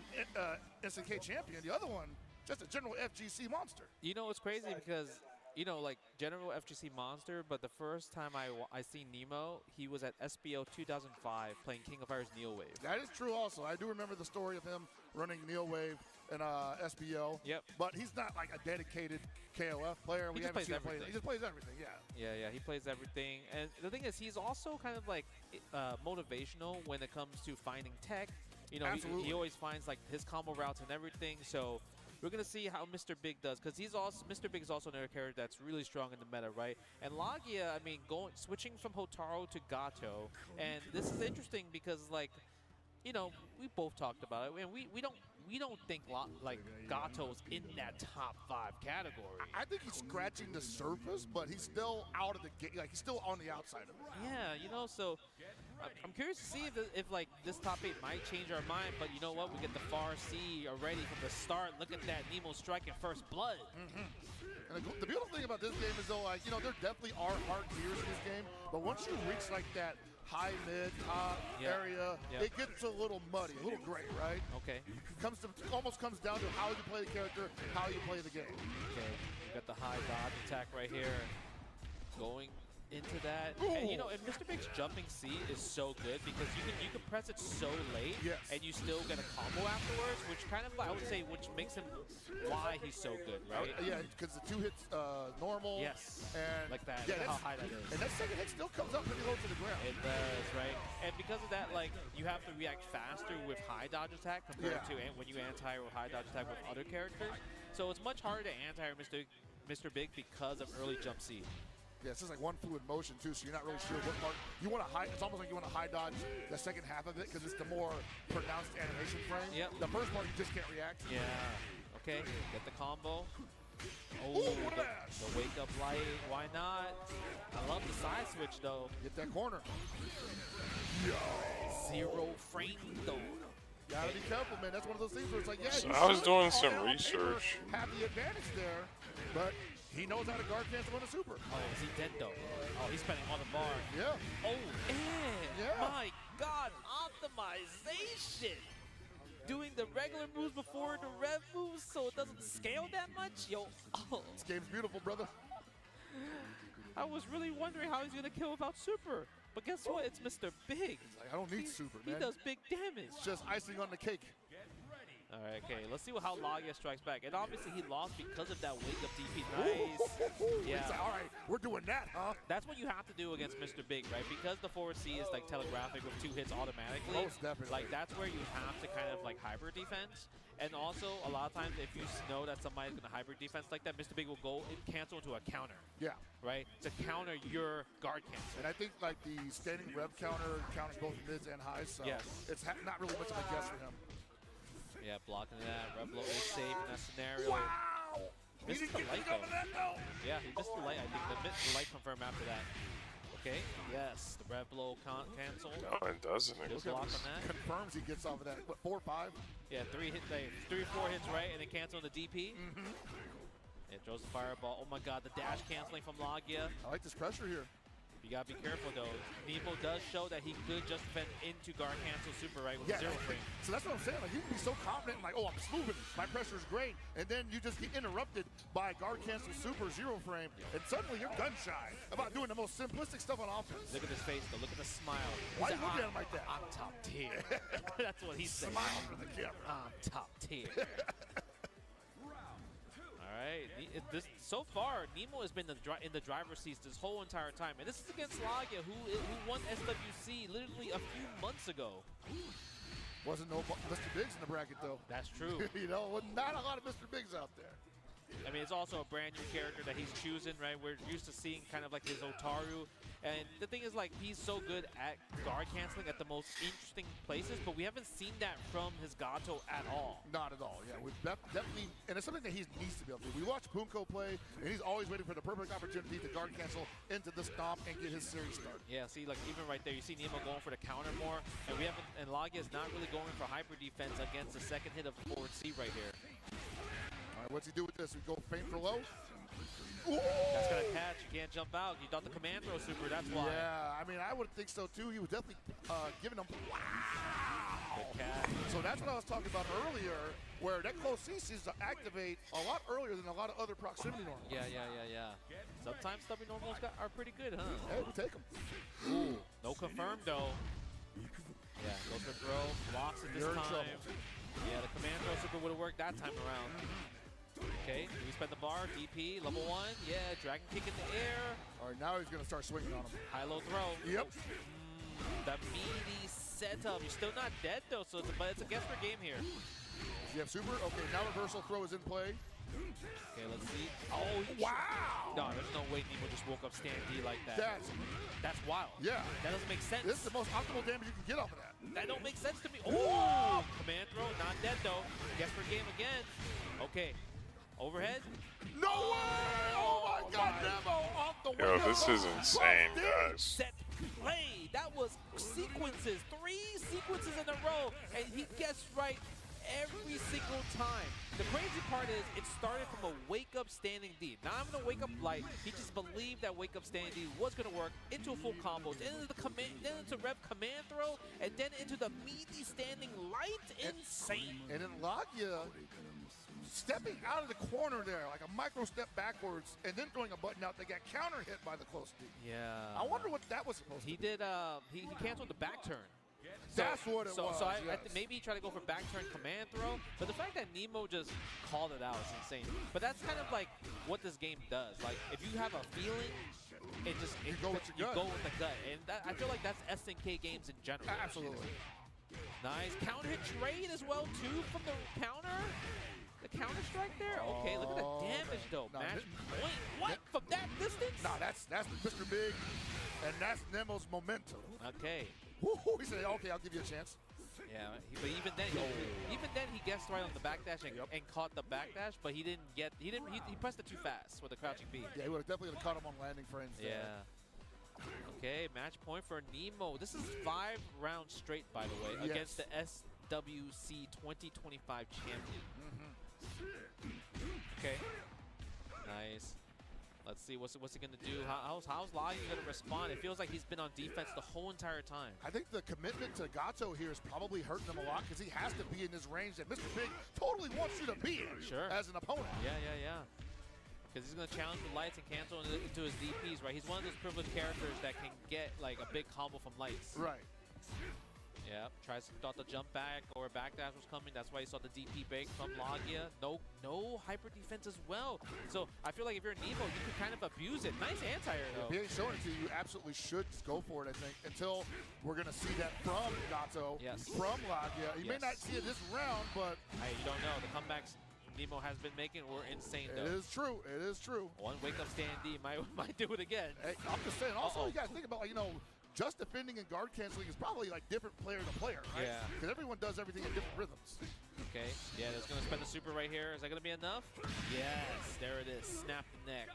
S10: SNK champion. The other one, just a general FGC monster.
S1: You know, it's crazy because you know, like general FGC monster, but the first time I seen Nemo, he was at SBO 2005 playing King of Fighters Neo Wave.
S10: That is true also. I do remember the story of him running Neo Wave in SBO.
S1: Yep.
S10: But he's not like a dedicated KOF player.
S1: He just plays everything.
S10: He just plays everything, yeah.
S1: Yeah, he plays everything. And the thing is, he's also kind of like motivational when it comes to finding tech. You know, he always finds like his combo routes and everything. So we're gonna see how Mr. Big does, because Mr. Big is also another character that's really strong in the meta, right? And Lagia, I mean, switching from Hotaru to Gato, and this is interesting because, like, you know, we both talked about it, and we don't think like Gato's in that top 5 category.
S10: I think he's scratching the surface, but he's still out of the game. Like, he's still on the outside of it.
S1: Yeah, you know, so I'm curious to see if like this top 8 might change our mind, but you know what? We get the Far C already from the start. Look at that, Nemo striking first blood.
S10: And the beautiful thing about this game is, though, like, you know, there definitely are hard tiers in this game, but once you reach like that high, mid, top area, it gets a little muddy, a little gray, right?
S1: Okay.
S10: Almost comes down to how you play the character, how you play the game.
S1: Okay, we got the high dodge attack right here. Going into that. And you know, and Mr. Big's jumping C is so good because you can press it so late and you still get a combo afterwards, which kind of, I would say, which makes him why he's so good, right?
S10: Yeah, because the 2 hits normal.
S1: Yes.
S10: And
S1: like that.
S10: Yeah,
S1: Look how high that is.
S10: And that second hit still comes up pretty low to the ground.
S1: It does, right? And because of that, like, you have to react faster with high dodge attack compared to when you anti or high dodge attack with other characters. So it's much harder to anti Mr. Big because of early jump C.
S10: Yeah, it's just like one fluid motion too, so you're not really sure what part. You want to high. It's almost like you want to high dodge the second half of it because it's the more pronounced animation frame.
S1: Yep.
S10: The first part you just can't react.
S1: Yeah. Okay. Get the combo. Oh,
S10: what
S1: the wake up light. Why not? I love the side switch though.
S10: Get that corner.
S1: Zero frame though.
S10: Gotta be careful, man. That's one of those things where it's like, yeah.
S3: So I was doing some research.
S10: Have the advantage there, but he knows how to guard cancel on a super.
S1: Oh, is he dead though? Oh, he's spending all the bar.
S10: Yeah.
S1: Oh, and my God, optimization. Doing the regular moves before the rev moves so it doesn't scale that much. Yo,
S10: This game's beautiful, brother.
S1: I was really wondering how he's gonna kill without super. But guess what? It's Mr. Big.
S10: Like, I don't need super, man.
S1: He does big damage.
S10: It's just icing on the cake.
S1: All right, okay. Let's see how Lagia strikes back. And obviously he lost because of that wake up DP. Nice.
S10: Yeah. Like, all right, we're doing that, huh?
S1: That's what you have to do against Mr. Big, right? Because the forward C is like telegraphic with 2 hits automatically.
S10: Most definitely.
S1: Like that's where you have to kind of like hybrid defense. And also a lot of times if you know that somebody's gonna hybrid defense like that, Mr. Big will go and cancel into a counter.
S10: Yeah.
S1: Right? To counter your guard cancel.
S10: And I think like the standing rev counter counters both mids and highs, so it's not really much of a guess for him.
S1: Yeah, blocking that. Rev blow is safe in that scenario.
S10: Wow!
S1: Missed the light though. Yeah, he missed the light. I think the light confirmed after that. Okay, yes, the rev blow canceled.
S3: No, it doesn't.
S1: Just block on that.
S10: Confirms he gets off of that. What, 4 or 5?
S1: Yeah, 3 or 4 hits right, and then cancel the DP. It throws the fireball. Oh my God, the dash canceling from Lagia.
S10: I like this pressure here.
S1: You gotta be careful though. Nemo does show that he could just defend into guard cancel super right with 0 frame.
S10: So that's what I'm saying. Like, you can be so confident, like, oh, I'm smoothing, my pressure is great, and then you just get interrupted by guard cancel super 0 frame, and suddenly you're gun shy about doing the most simplistic stuff on offense.
S1: Look at his face though. Look at the smile.
S10: Why are you looking at him like that?
S1: I'm top tier. That's what he's saying.
S10: Smile for the camera.
S1: I'm top tier. Alright, so far, Nemo has been in the driver's seat this whole entire time. And this is against Lagia, who won SWC literally a few months ago.
S10: Wasn't no Mr. Biggs in the bracket, though.
S1: That's true.
S10: You know, not a lot of Mr. Biggs out there.
S1: I mean, it's also a brand new character that he's choosing, right? We're used to seeing kind of like his Otaru. And the thing is, like, he's so good at guard canceling at the most interesting places, but we haven't seen that from his Gato at all.
S10: Not at all, yeah. We definitely, and it's something that he needs to be able to do. We watch Punko play, and he's always waiting for the perfect opportunity to guard cancel into the stomp and get his series start.
S1: Yeah, see, like, even right there, you see Nemo going for the counter more, and Lagia is not really going for hyper defense against the second hit of the forward C right here.
S10: All right, what's he do with this? We go feint for low?
S1: That's gonna catch. You can't jump out. You thought the command throw super. That's why.
S10: Yeah, I mean, I would think so too. He was definitely giving him. Wow! So that's what I was talking about earlier, where that close C seems to activate a lot earlier than a lot of other proximity normals.
S1: Yeah. Sometimes stubby normals are pretty good, huh?
S10: Hey, we take them.
S1: Ooh, no confirmed though. Yeah, goes for throw, blocks it this time. Yeah, the command throw super would have worked that time around. Okay, we spend the bar, DP, level 1. Yeah, dragon kick in the air.
S10: All right, now he's going to start swinging on him.
S1: High-low throw.
S10: Yep.
S1: The meaty setup. You're still not dead though, so but it's a guess for game here.
S10: Does he have super? Okay, now reversal throw is in play.
S1: Okay, let's see. Oh, wow! No, there's no way Nemo just woke up stand D like that. That's wild.
S10: Yeah.
S1: That doesn't make sense.
S10: This is the most optimal damage you can get off of that.
S1: That don't make sense to me. Oh! Command throw, not dead though. Guess for game again. Okay. Overhead.
S10: No way! Oh my God, Nemo off the
S3: Yo, this is insane, guys.
S1: Set play. That was sequences. 3 sequences in a row, and he gets right every single time. The crazy part is it started from a wake-up standing D. Not even a wake-up light. He just believed that wake-up standing D was going to work into a full combo, then into the command, then into rev command throw, and then into the meaty standing light. Insane.
S10: And then Lagia stepping out of the corner there, like a micro step backwards, and then throwing a button out that got counter hit by the close D.
S1: Yeah.
S10: I wonder what that was supposed to be.
S1: He did, he canceled the back turn.
S10: That's what it was.
S1: So I maybe he tried to go for back turn command throw, but the fact that Nemo just called it out is insane. But that's kind of like what this game does. Like if you have a feeling, you go with the gut, and I feel like that's SNK games in general.
S10: Absolutely.
S1: Nice counter hit trade as well too from the counter. The counter strike there. Okay, look at the damage though. Match point. What from that distance?
S10: No, that's Mr. Big, and that's Nemo's momentum.
S1: Okay.
S10: He said, "Okay, I'll give you a chance."
S1: Yeah, but even then, he guessed right on the backdash and caught the backdash, but he didn't get. He pressed it too fast with the crouching B.
S10: Yeah, he would have definitely caught him on landing frames.
S1: Yeah. Okay, match point for Nemo. This is 5 rounds straight, by the way, against the SWC 2025 champion. Okay. Nice. Let's see what's he gonna do. How's Lai gonna respond? It feels like he's been on defense the whole entire time.
S10: I think the commitment to Gato here is probably hurting him a lot because he has to be in this range that Mr. Big totally wants you to be in as an opponent.
S1: Yeah. Because he's gonna challenge the lights and cancel into his DPs, right? He's one of those privileged characters that can get like a big combo from lights.
S10: Right.
S1: Yep, thought the jump back or backdash was coming. That's why you saw the DP break from Lagia. No hyper defense as well. So I feel like if you're Nemo, you can kind of abuse it. Nice anti-air though.
S10: If he ain't showing it to you, you absolutely should just go for it, I think, until we're going to see that from Gato, from Lagia. You may not see it this round, but...
S1: Hey, you don't know. The comebacks Nemo has been making were insane though.
S10: It is true. It is true.
S1: One wake-up stand D might do it again.
S10: Hey, I'm just saying, also you got to think about, like, just defending and guard canceling is probably like different player to player, right?
S1: Yeah.
S10: Because everyone does everything in different rhythms.
S1: Okay. Yeah, that's going to spend the super right here. Is that going to be enough? Yes. There it is. Snap the neck.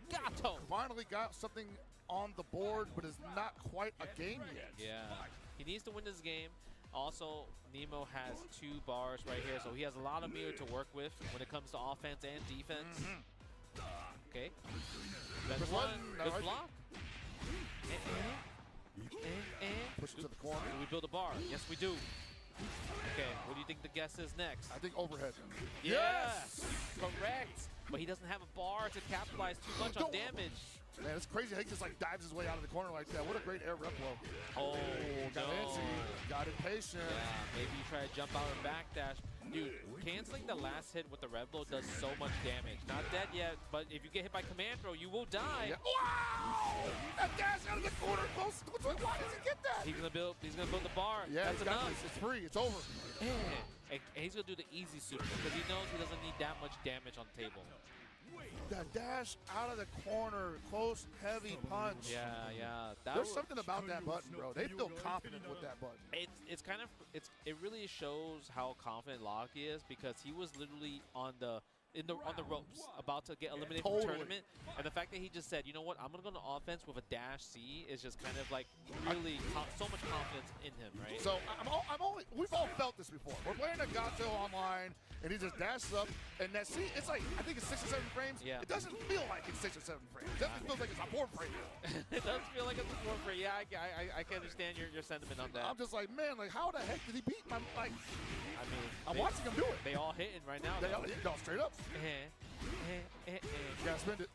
S1: Gato!
S10: Finally got something on the board, but is not quite a game yet.
S1: Yeah. He needs to win this game. Also, Nemo has 2 bars right here, so he has a lot of meter to work with when it comes to offense and defense. Okay. That's one. Good block.
S10: Push it to the corner.
S1: Do we build a bar? Yes, we do. Okay, what do you think the guess is next?
S10: I think overhead.
S1: Yes! Correct. But he doesn't have a bar to capitalize too much on damage.
S10: Man, it's crazy. He just like dives his way out of the corner like that. What a great air rep blow.
S1: Oh,
S10: got antsy. Got impatient.
S1: Yeah, maybe you try to jump out or backdash. Dude, canceling the last hit with the red blow does so much damage. Not dead yet, but if you get hit by command throw, you will die.
S10: Yeah. Wow! That dash out of the corner. Why does he get that?
S1: He's gonna build the bar.
S10: Yeah,
S1: that's enough.
S10: It's free. It's over.
S1: And he's gonna do the easy super because he knows he doesn't need that much damage on the table.
S10: That dash out of the corner, close, heavy punch.
S1: Yeah.
S10: There's something about that button, bro. They feel confident with that button.
S1: It really shows how confident Locky is because he was literally on the on the ropes, about to get eliminated from the tournament, and the fact that he just said, you know what, I'm gonna go to offense with a dash C is just kind of like really so much confidence in him, right?
S10: So we've all felt this before. We're playing a Gato online, and he just dashes up, and that C, it's like, I think it's 6 or 7 frames.
S1: Yeah.
S10: It doesn't feel like it's 6 or 7 frames. It definitely feels like it's a 4 frame.
S1: It does feel like it's a 4 frame. Yeah, I can understand your sentiment on that.
S10: I'm just like, man, like how the heck did he beat my, like,
S1: I mean,
S10: I'm watching him do it.
S1: They all hitting right now.
S10: They all hitting, no, straight up. You gotta spend it.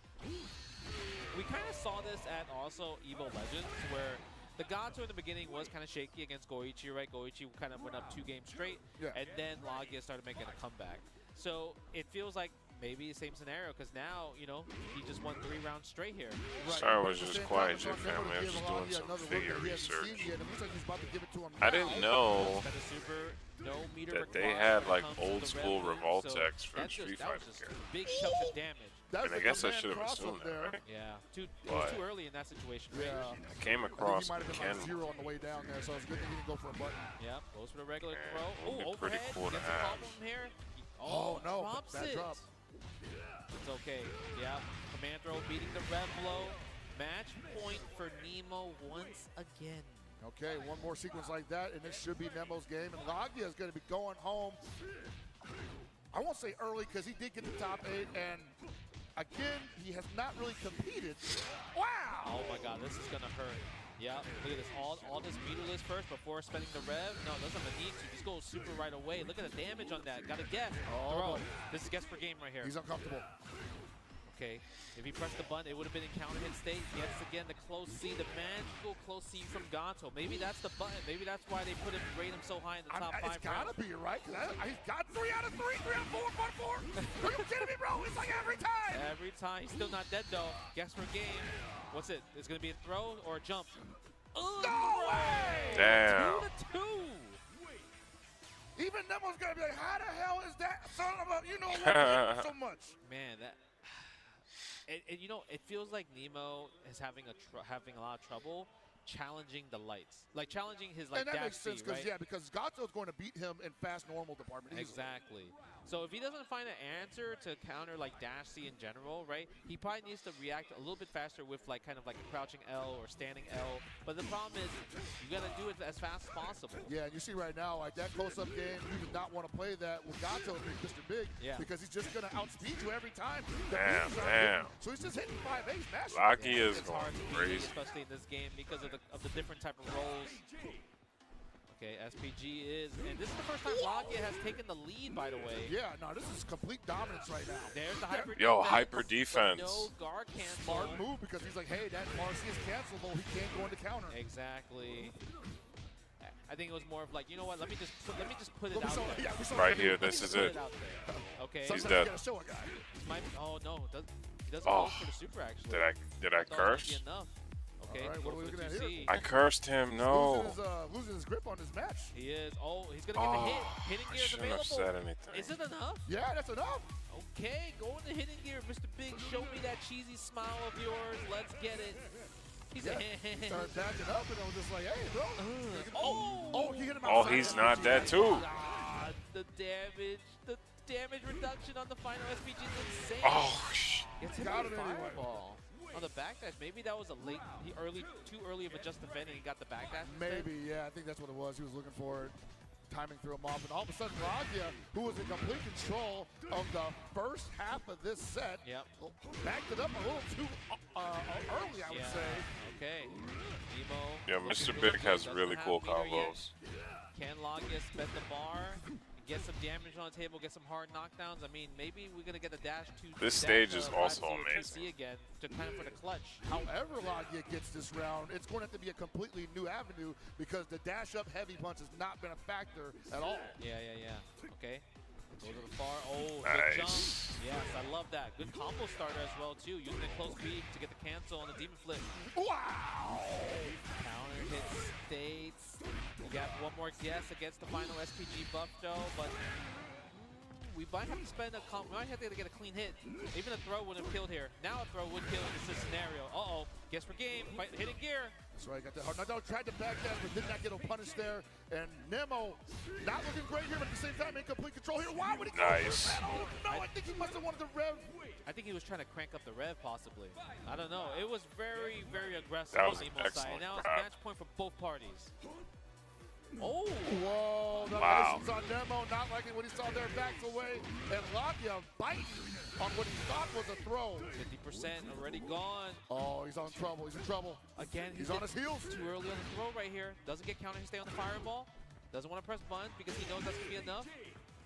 S1: We kind of saw this at also EVO Legends, where the Gato in the beginning was kind of shaky against Goichi, right? Goichi kind of went up 2 games straight, and then Lagia started making a comeback. So it feels like maybe the same scenario, because now, you know, he just won 3 rounds straight here.
S3: Sorry, I was just quiet, J family. I was just doing some figure research. I didn't know that they had like old school Revoltex from Street Fighter characters.
S1: Big chunk of damage.
S3: And I guess I should have assumed that, right?
S1: Yeah, it was too early in that situation. Right?
S3: I came across Ken.
S10: Zero on the way down there, so it's good that he didn't go for a button.
S1: Yeah, goes for the regular throw. Oh,
S3: pretty
S1: overhead.
S3: cool to
S1: Gets a
S3: have.
S1: problem here.
S10: Oh, no,
S1: drops
S10: bad
S1: it.
S10: drop.
S1: It's okay. Yeah, command throw beating the rev blow. Match point for Nemo once again.
S10: Okay, one more sequence like that, and this should be Nemo's game. And Lagia is going to be going home. I won't say early because he did get the top 8, and again, he has not really competed. Wow!
S1: Oh my God, this is gonna hurt. Yeah, look at this. All this meterless first before spending the rev. No, doesn't have a need to. Just go super right away. Look at the damage on that. Got to guess. Throw. This is guess per game right here.
S10: He's uncomfortable.
S1: Okay, if he pressed the button, it would have been in counter hit state. Yes, again, the close C, the magical close C from Gato. Maybe that's the button. Maybe that's why they rate him so high in the top 5.
S10: It's gotta be, right? He's got 3 out of 3, 3 out of 4, 4 out of 4. Are you kidding me, bro? It's like every time.
S1: Every time. He's still not dead, though. Guess per game. What's it? It's gonna be a throw or a jump? Oh,
S10: no way!
S3: Damn.
S1: 2-2.
S10: Even Nemo's gonna be like, how the hell is that son of a, you know what, so much?
S1: Man, that, and you know, it feels like Nemo is having a lot of trouble challenging the lights, like challenging his like
S10: and that
S1: dash
S10: makes sense,
S1: C, right?
S10: yeah, because Gato's going to beat him in fast normal department easily.
S1: Exactly. So if he doesn't find an answer to counter like dash C in general, right, he probably needs to react a little bit faster with like kind of like a crouching L or standing L. But the problem is you gotta do it as fast as possible.
S10: Yeah, and you see right now, like that close-up game, you did not want to play that with Gato, Mr. Big, because he's just gonna outspeed you every time.
S3: Damn.
S10: So he's just hitting 5-8, smashing.
S3: Lagia is going crazy,
S1: especially in this game because of the different type of roles. Okay, SPG is, and this is the first time Lagia has taken the lead, by the way.
S10: Yeah, no, this is complete dominance right now.
S1: There's the hyper
S3: Yo,
S1: defense.
S3: hyper defense.
S1: No guard cancel.
S10: Smart move because he's like, hey, that RC is cancelable. He can't go into counter.
S1: Exactly. I think it was more of like, you know what? Let me just put it out there.
S10: Yeah,
S3: right here, this is it.
S1: Okay.
S3: He's dead.
S1: Oh no, he doesn't go for the super actually.
S3: Did I curse?
S1: Okay,
S10: right, what are we looking at here?
S3: I cursed him. No.
S10: Losing his grip on his match.
S1: He is. Oh, he's gonna get the hit. Hitting gear is available.
S3: I shouldn't have said anything.
S1: Is it enough?
S10: Yeah, that's enough.
S1: Okay, go into hitting gear, Mr. Big. Show me that cheesy smile of yours. Let's get it. He's
S10: started backing up, and I was just like, hey, bro. He hit him
S3: Oh,
S10: outside.
S3: he's not dead too.
S1: The damage reduction on the final SPG is insane.
S3: Oh,
S1: Gets hit with a fireball. On the backdash, maybe that was a too early of a just defend, and he got the backdash.
S10: Maybe, yeah, I think that's what it was. He was looking for it. Timing threw him off, and all of a sudden, Lagia, who was in complete control of the first half of this set, backed it up a little too early, I would say.
S1: Okay, Nemo.
S3: Yeah, Mr. Big has really cool combos.
S1: Can Lagia spend the bar? Get some damage on the table, get some hard knockdowns. I mean, maybe we're gonna get a dash to
S3: this stage is also amazing.
S1: Again to kind of for the clutch.
S10: However, Lagia gets this round, it's going to have to be a completely new avenue because the dash up heavy punch has not been a factor at all.
S1: Yeah. Okay. Go to the far. Oh,
S3: nice.
S1: Good jump. Yes, I love that. Good combo starter as well too. Using the close beat to get the cancel on the demon flip.
S10: Wow.
S1: Counter hit states. We got one more guess against the final SPG buff though, but we might have to spend we might have to get a clean hit. Even a throw wouldn't have killed here. Now a throw would kill in this scenario. Guess per game. Hitting gear.
S10: So I got that hard. Now tried to back down, but did not get a punish there. And Nemo not looking great here, but at the same time in complete control here. Why would he go
S3: Nice.
S10: for the battle? No, I think he must have wanted to rev.
S1: I think he was trying to crank up the rev, possibly. I don't know. It was very, very aggressive
S3: That
S1: on
S3: was an
S1: Nemo's side.
S3: excellent
S1: And now it's
S3: grab.
S1: match point for both parties. Oh!
S10: Whoa, the
S3: Wow.
S10: on Nemo, not liking what he saw there, backs away. And Lakia biting on what he thought was a throw.
S1: 50% already gone.
S10: Oh, he's on trouble. He's in trouble.
S1: Again,
S10: he's on his heels.
S1: Too early on the throw right here. Doesn't get counter, he stay on the fireball. Doesn't want to press buttons because he knows that's going to be enough.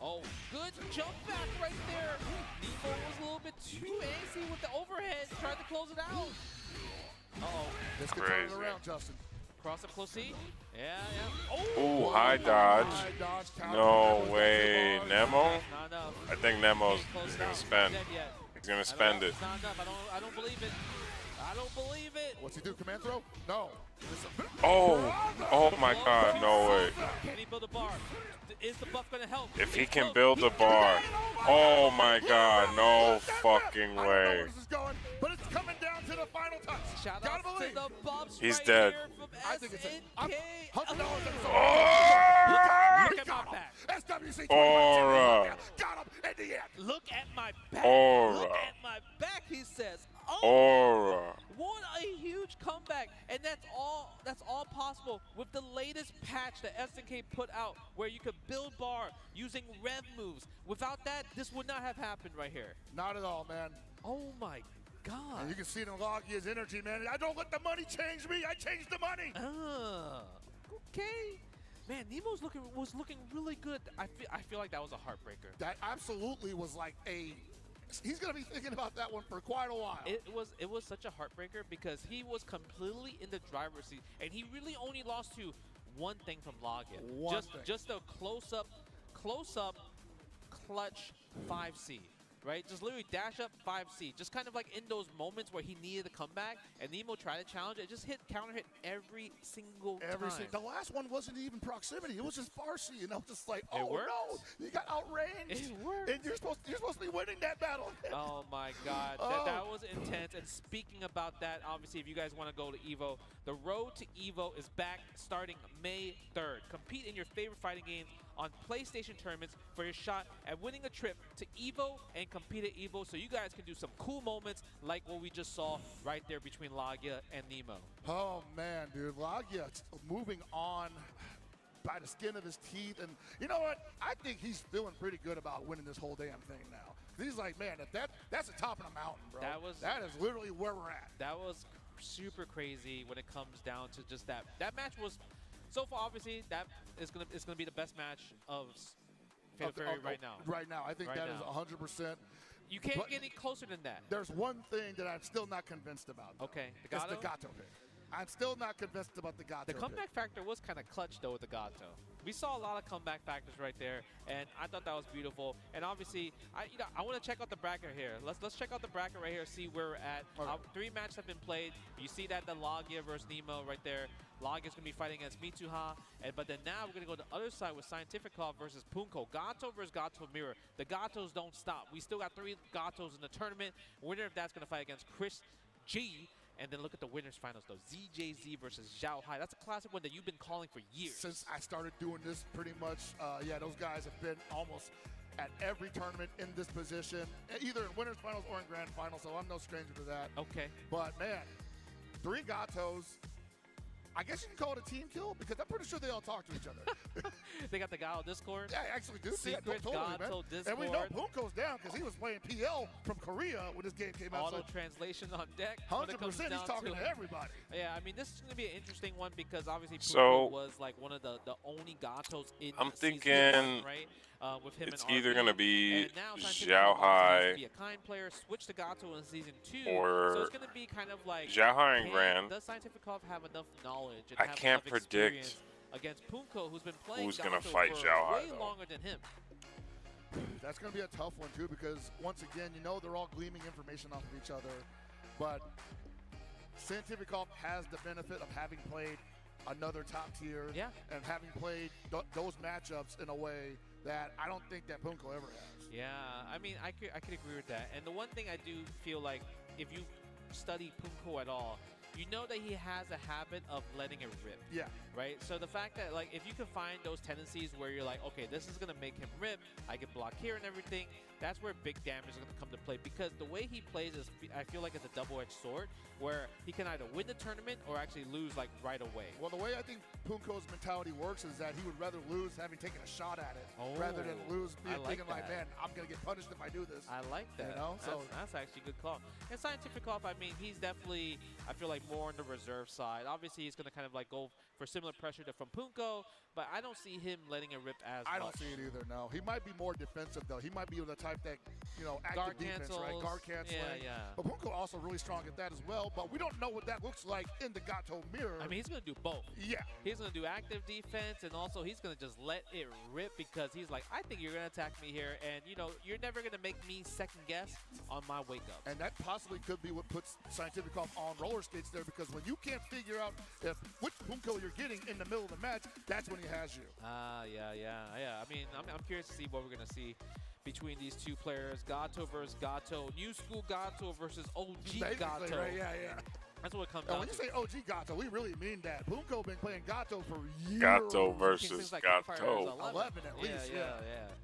S1: Oh, good jump back right there. Nemo was a little bit too angsty with the overhead. Tried to close it out. Uh-oh.
S10: This could turn it around, Justin.
S1: Cross up close C. Yeah, yeah.
S3: Ooh, high dodge. No way. Nemo?
S1: Not enough.
S3: I think Nemo's gonna spend. He's gonna spend it.
S1: Not enough. I don't believe it. I don't believe it.
S10: What's he do? Command throw? No.
S3: Oh my God, no way.
S1: Can he build a bar? Is the buff going to help?
S3: If he can build a bar. Oh my God, no fucking way.
S10: I don't know where this is going, but it's coming down to the final touch.
S1: Shout out to the Bubs
S3: He's
S1: right
S3: dead.
S1: here from
S10: I think it's
S1: SNK.
S10: $100
S1: Look at my back.
S10: SWC
S3: Aura.
S10: got him in the end.
S1: Look at my back.
S3: Aura.
S1: Look at my back, he says.
S3: Aura.
S1: What a huge comeback, and that's all possible with the latest patch that SNK put out, where you could build bar using rev moves. Without that, this would not have happened right here.
S10: Not at all, man.
S1: Oh my God.
S10: And you can see it in Lakia's energy, man. I don't let the money change me. I change the money.
S1: Okay. Man, Nemo was looking really good. I feel like that was a heartbreaker.
S10: That absolutely was like a. He's gonna be thinking about that one for quite a while.
S1: It was such a heartbreaker because he was completely in the driver's seat, and he really only lost to one thing from Lakia. Just a close up clutch 5C. Right? Just literally dash up 5C. Just kind of like in those moments where he needed to come back and Nemo tried to challenge it. Just counter hit every single time.
S10: The last one wasn't even proximity. It was just Farsi. You know, just like, oh
S1: worked.
S10: no, you got outranged.
S1: It worked.
S10: And you're supposed to be winning that battle.
S1: Oh my God, that was intense. And speaking about that, obviously, if you guys want to go to EVO, the road to EVO is back starting May 3rd. Compete in your favorite fighting games on PlayStation tournaments for your shot at winning a trip to EVO and compete at EVO, so you guys can do some cool moments like what we just saw right there between Lakia and Nemo.
S10: Oh man, dude, Lakia moving on by the skin of his teeth, and you know what? I think he's feeling pretty good about winning this whole damn thing now. He's like, man, that's the top of the mountain, bro. That is literally where we're at.
S1: That was super crazy when it comes down to just that. That match was. So far, obviously, that is gonna be the best match of Fatal Fury right now.
S10: Right now, I think that is 100%.
S1: You can't get any closer than that.
S10: There's one thing that I'm still not convinced about. Though.
S1: Okay,
S10: it's the Gato pick. I'm still not convinced about the Gato
S1: The comeback factor was kind of clutch, though, with the Gato. We saw a lot of comeback factors right there, and I thought that was beautiful. And obviously, I want to check out the bracket here. Let's check out the bracket right here, see where we're at.
S10: Okay.
S1: 3 matches have been played. You see that the Lakia versus Nemo right there. Laga's going to be fighting against Mitsuha, but then now we're going to go to the other side with Scientific Call versus Punko. Gato versus Gato Mirror. The Gatos don't stop. We still got 3 Gatos in the tournament. Winner of that's going to fight against Chris G. And then look at the winners finals, though. ZJZ versus Zhao Hai. That's a classic one that you've been calling for years.
S10: Since I started doing this, pretty much, yeah, those guys have been almost at every tournament in this position, either in winners finals or in grand finals, so I'm no stranger to that.
S1: Okay.
S10: But, man, 3 Gatos. I guess you can call it a team kill because I'm pretty sure they all talk to each other.
S1: They got the Gato Discord.
S10: Yeah, actually do.
S1: Secret
S10: totally,
S1: Gato
S10: man.
S1: Discord.
S10: And we know Punko's down because he was playing PL from Korea when this game came out.
S1: Auto translation on deck.
S10: 100% he's talking to everybody.
S1: Yeah, I mean, this is going to be an interesting one because obviously Punko was like one of the only Gatos in
S3: I'm
S1: the
S3: thinking
S1: season, right? With him
S3: it's
S1: and
S3: either
S1: RB.
S3: going to be
S1: And now
S3: Zhao Hai
S1: be a kind player, switch to Gato in season 2.
S3: or
S1: so it's going to be kind of like
S3: Zhao Hai and Grand.
S1: Does Scientific Call have enough knowledge and
S3: I
S1: have
S3: can't
S1: enough
S3: predict
S1: against Punko, who's been playing
S3: who's
S1: Gato
S3: going to fight
S1: for
S3: Zhao Hai,
S1: way
S3: though.
S1: longer than him.
S10: That's going to be a tough one, too, because once again, you know they're all gleaming information off of each other. But Scientific Call has the benefit of having played another top tier and having played those matchups in a way that I don't think that Punko ever has.
S1: Yeah, I mean, I could agree with that. And the one thing I do feel like if you study Punko at all, you know that he has a habit of letting it rip.
S10: Yeah.
S1: Right? So the fact that, like, if you can find those tendencies where you're like, okay, this is going to make him rip, I can block here and everything, that's where big damage is going to come to play. Because the way he plays is, I feel like it's a double-edged sword, where he can either win the tournament or actually lose, like, right away.
S10: Well, the way I think Punko's mentality works is that he would rather lose having taken a shot at it rather than lose thinking like, man, I'm going to get punished if I do this.
S1: I like that.
S10: You know?
S1: That's actually a good call. And Scientific Off, I mean, he's definitely, I feel like, more on the reserve side. Obviously, he's going to kind of, like, go for similar pressure to from Punko, but I don't see him letting it rip as much.
S10: I don't see it either, no. He might be more defensive, though. He might be the type that, you know, active
S1: guard
S10: defense,
S1: cancels,
S10: right? Guard canceling.
S1: Yeah.
S10: But Punko also really strong at that as well, but we don't know what that looks like in the Gato mirror.
S1: I mean, he's going to do both.
S10: Yeah.
S1: He's going to do active defense, and also he's going to just let it rip because he's like, I think you're going to attack me here, and, you know, you're never going to make me second guess on my wake-up.
S10: And that possibly could be what puts Scientific Off on roller skates there, because when you can't figure out which Punko you're getting in the middle of the match, that's when he has you.
S1: Yeah. I mean, I'm curious to see what we're going to see between these two players. Gato versus Gato. New school Gato versus OG
S10: Basically,
S1: Gato.
S10: right? Yeah.
S1: That's what it comes down
S10: when
S1: to.
S10: you say OG Gato, we really mean that. Punko been playing Gato for years.
S3: Gato versus
S1: like
S3: Gato.
S10: 11 at least, yeah.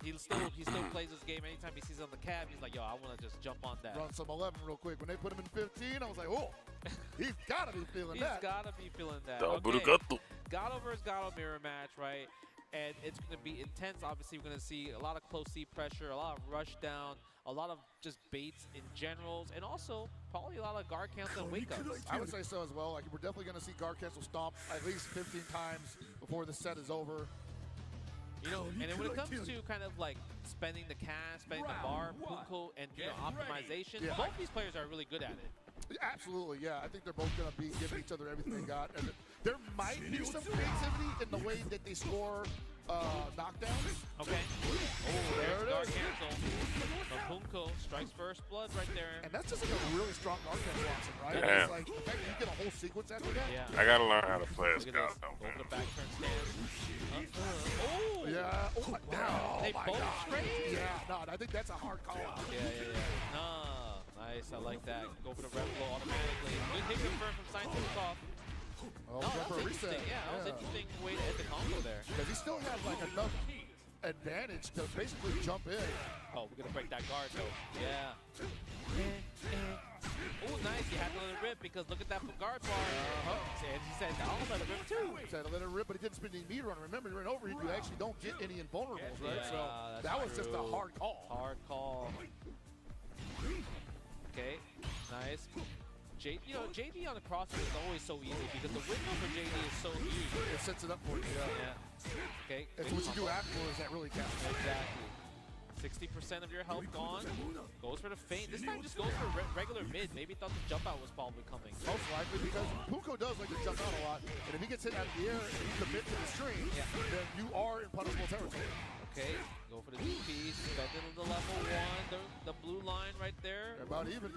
S1: He still plays this game. Anytime he sees on the cab, he's like, yo, I want to just jump on that.
S10: Run some 11 real quick. When they put him in 15, I was like, oh, he's got to be feeling that.
S1: He's got to be feeling that.
S3: Okay.
S1: Gato versus Gato mirror match, right? And it's going to be intense. Obviously, we're going to see a lot of close seat pressure, a lot of rush down, a lot of just baits in generals, and also probably a lot of guard cancel and wake-ups.
S10: I would say so as well. Like, we're definitely going to see guard cancel stomp at least 15 times before the set is over.
S1: You know, and then when it comes to kind of like spending the cash, spending the bar, Punko, and optimization, both these players are really good at it.
S10: Absolutely, yeah. I think they're both going to be giving each other everything they got. And there might be some creativity in the way that they score knockdowns.
S1: Okay. Oh, there it is. Cancel from Punko. Strikes first blood right there.
S10: And that's just like a really strong guard cancel option, right?
S3: Damn.
S10: It's like, the fact that you get a whole sequence after that.
S1: Yeah.
S3: I got to learn how to play as
S1: Gato.
S3: Gato.
S1: Go for the back turn stance. Oh!
S10: Yeah. Oh, my God.
S1: They both trade?
S10: Yeah, no, I think that's a hard call.
S1: Yeah. Nice, I like that. Go for the rep blow automatically. Good hit confirmed from Scientific Off.
S10: Oh,
S1: that was interesting. Yeah, that was an interesting way to end the combo there.
S10: Because he still has like enough advantage to basically jump in.
S1: Oh, we're going to break that guard though. Yeah. Oh, nice. You had to let it rip because look at that guard bar. And he said, I'll let it rip too.
S10: He said, let it rip, but he didn't spend any meter on it. Remember, you're in overheat, you actually don't get any invulnerables, right?
S1: Yeah,
S10: so that was just a hard call.
S1: Hard call. Okay, nice. JD on the crosser is always so easy because the window for JD is so huge.
S10: It sets it up for you.
S1: Yeah. Okay.
S10: It's what you do afterwards that really counts.
S1: Exactly. 60% of your health gone. Goes for the feint. This time just goes for regular mid. Maybe thought the jump out was probably coming.
S10: Most likely because Punko does like to jump out a lot. And if he gets hit out of the air and you commit to the stream, then you are in punishable territory.
S1: Okay, go for the DP. Spend it on the level 1. The blue line right there.
S10: They're about even.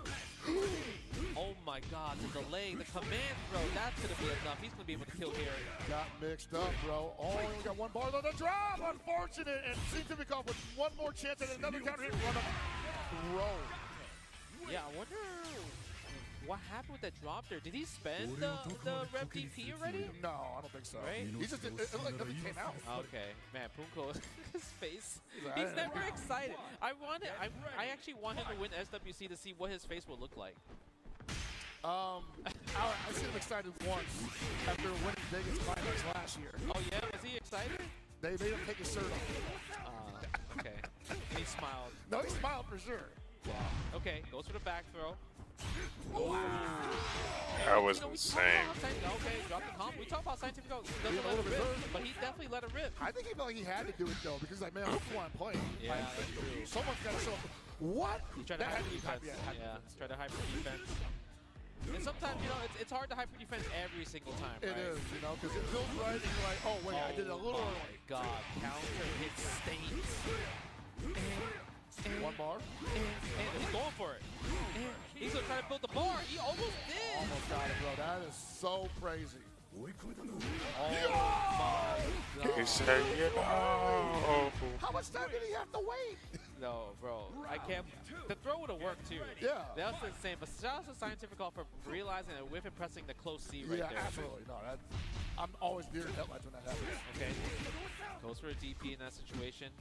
S1: Oh my God, the delay, the command throw. That's going to be enough. He's going to be able to kill here.
S10: Got mixed up, bro. Oh, we got one bar on the drop. Unfortunate. And Scientific Off with one more chance at another counter hit run up. Throw.
S1: Yeah, I wonder what happened with that drop there. Did he spend the rev DP already?
S10: No, I don't think so.
S1: Right?
S10: He just it like nothing came out.
S1: Okay, man, Punko, his face. He's never excited. I actually want him to win SWC to see what his face will look like.
S10: I seen him excited once after winning Vegas Climax last year.
S1: Oh yeah, was he excited?
S10: They made him take his shirt off.
S1: Okay. He smiled.
S10: No, he smiled for sure.
S1: Wow. Okay, goes for the back throw.
S3: That was insane.
S1: Okay, drop the comp. We talk about Scientific Off. Doesn't let it rip, but he definitely let it rip.
S10: I think he felt like he had to do it though, because like, man, who's the one playing?
S1: Yeah,
S10: like,
S1: that's true.
S10: Someone's got to show up. What?
S1: He tried to hyper defense. Try to hyper defense. And sometimes, you know, it's hard to hyper defense every single time, right?
S10: It is, you know, because it feels right, and you're like, oh, wait, I did it a little early.
S1: Oh, my God. Counter hit stains.
S10: One bar.
S1: And he's going for it. He's going to try to build the bar. He almost did.
S10: Almost got it, bro. That is so crazy.
S1: Oh, my God.
S3: He said,
S10: How much time did he have to wait?
S1: No, bro. I can't. The throw would have worked too.
S10: Yeah.
S1: That was insane. But shout out to Scientific Call for realizing that whiff and pressing the close C right there.
S10: Yeah, absolutely. No, I'm always near that ledge when that happens.
S1: Okay. Goes for a DP in that situation.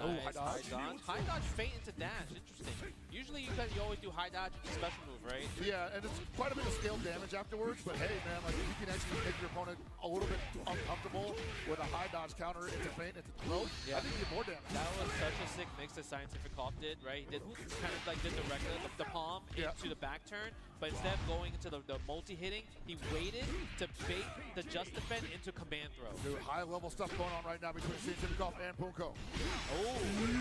S10: Oh,
S1: Nice.
S10: high dodge.
S1: High dodge feint into dash. Interesting. Usually you always do high dodge with the special move, right?
S10: Yeah, and it's quite a bit of scale damage afterwards, but hey, man, like if you can actually make your opponent a little bit uncomfortable with a high dodge counter into feint, into throw, I think you get more damage.
S1: That was such a sick mix that Scientific Call did, right? He did kind of like did the palm into the back turn, but instead of going into the multi-hitting, he waited to bait the just defend into command throw.
S10: Dude, high level stuff going on right now between Scientific Call and Punko.
S1: Oh,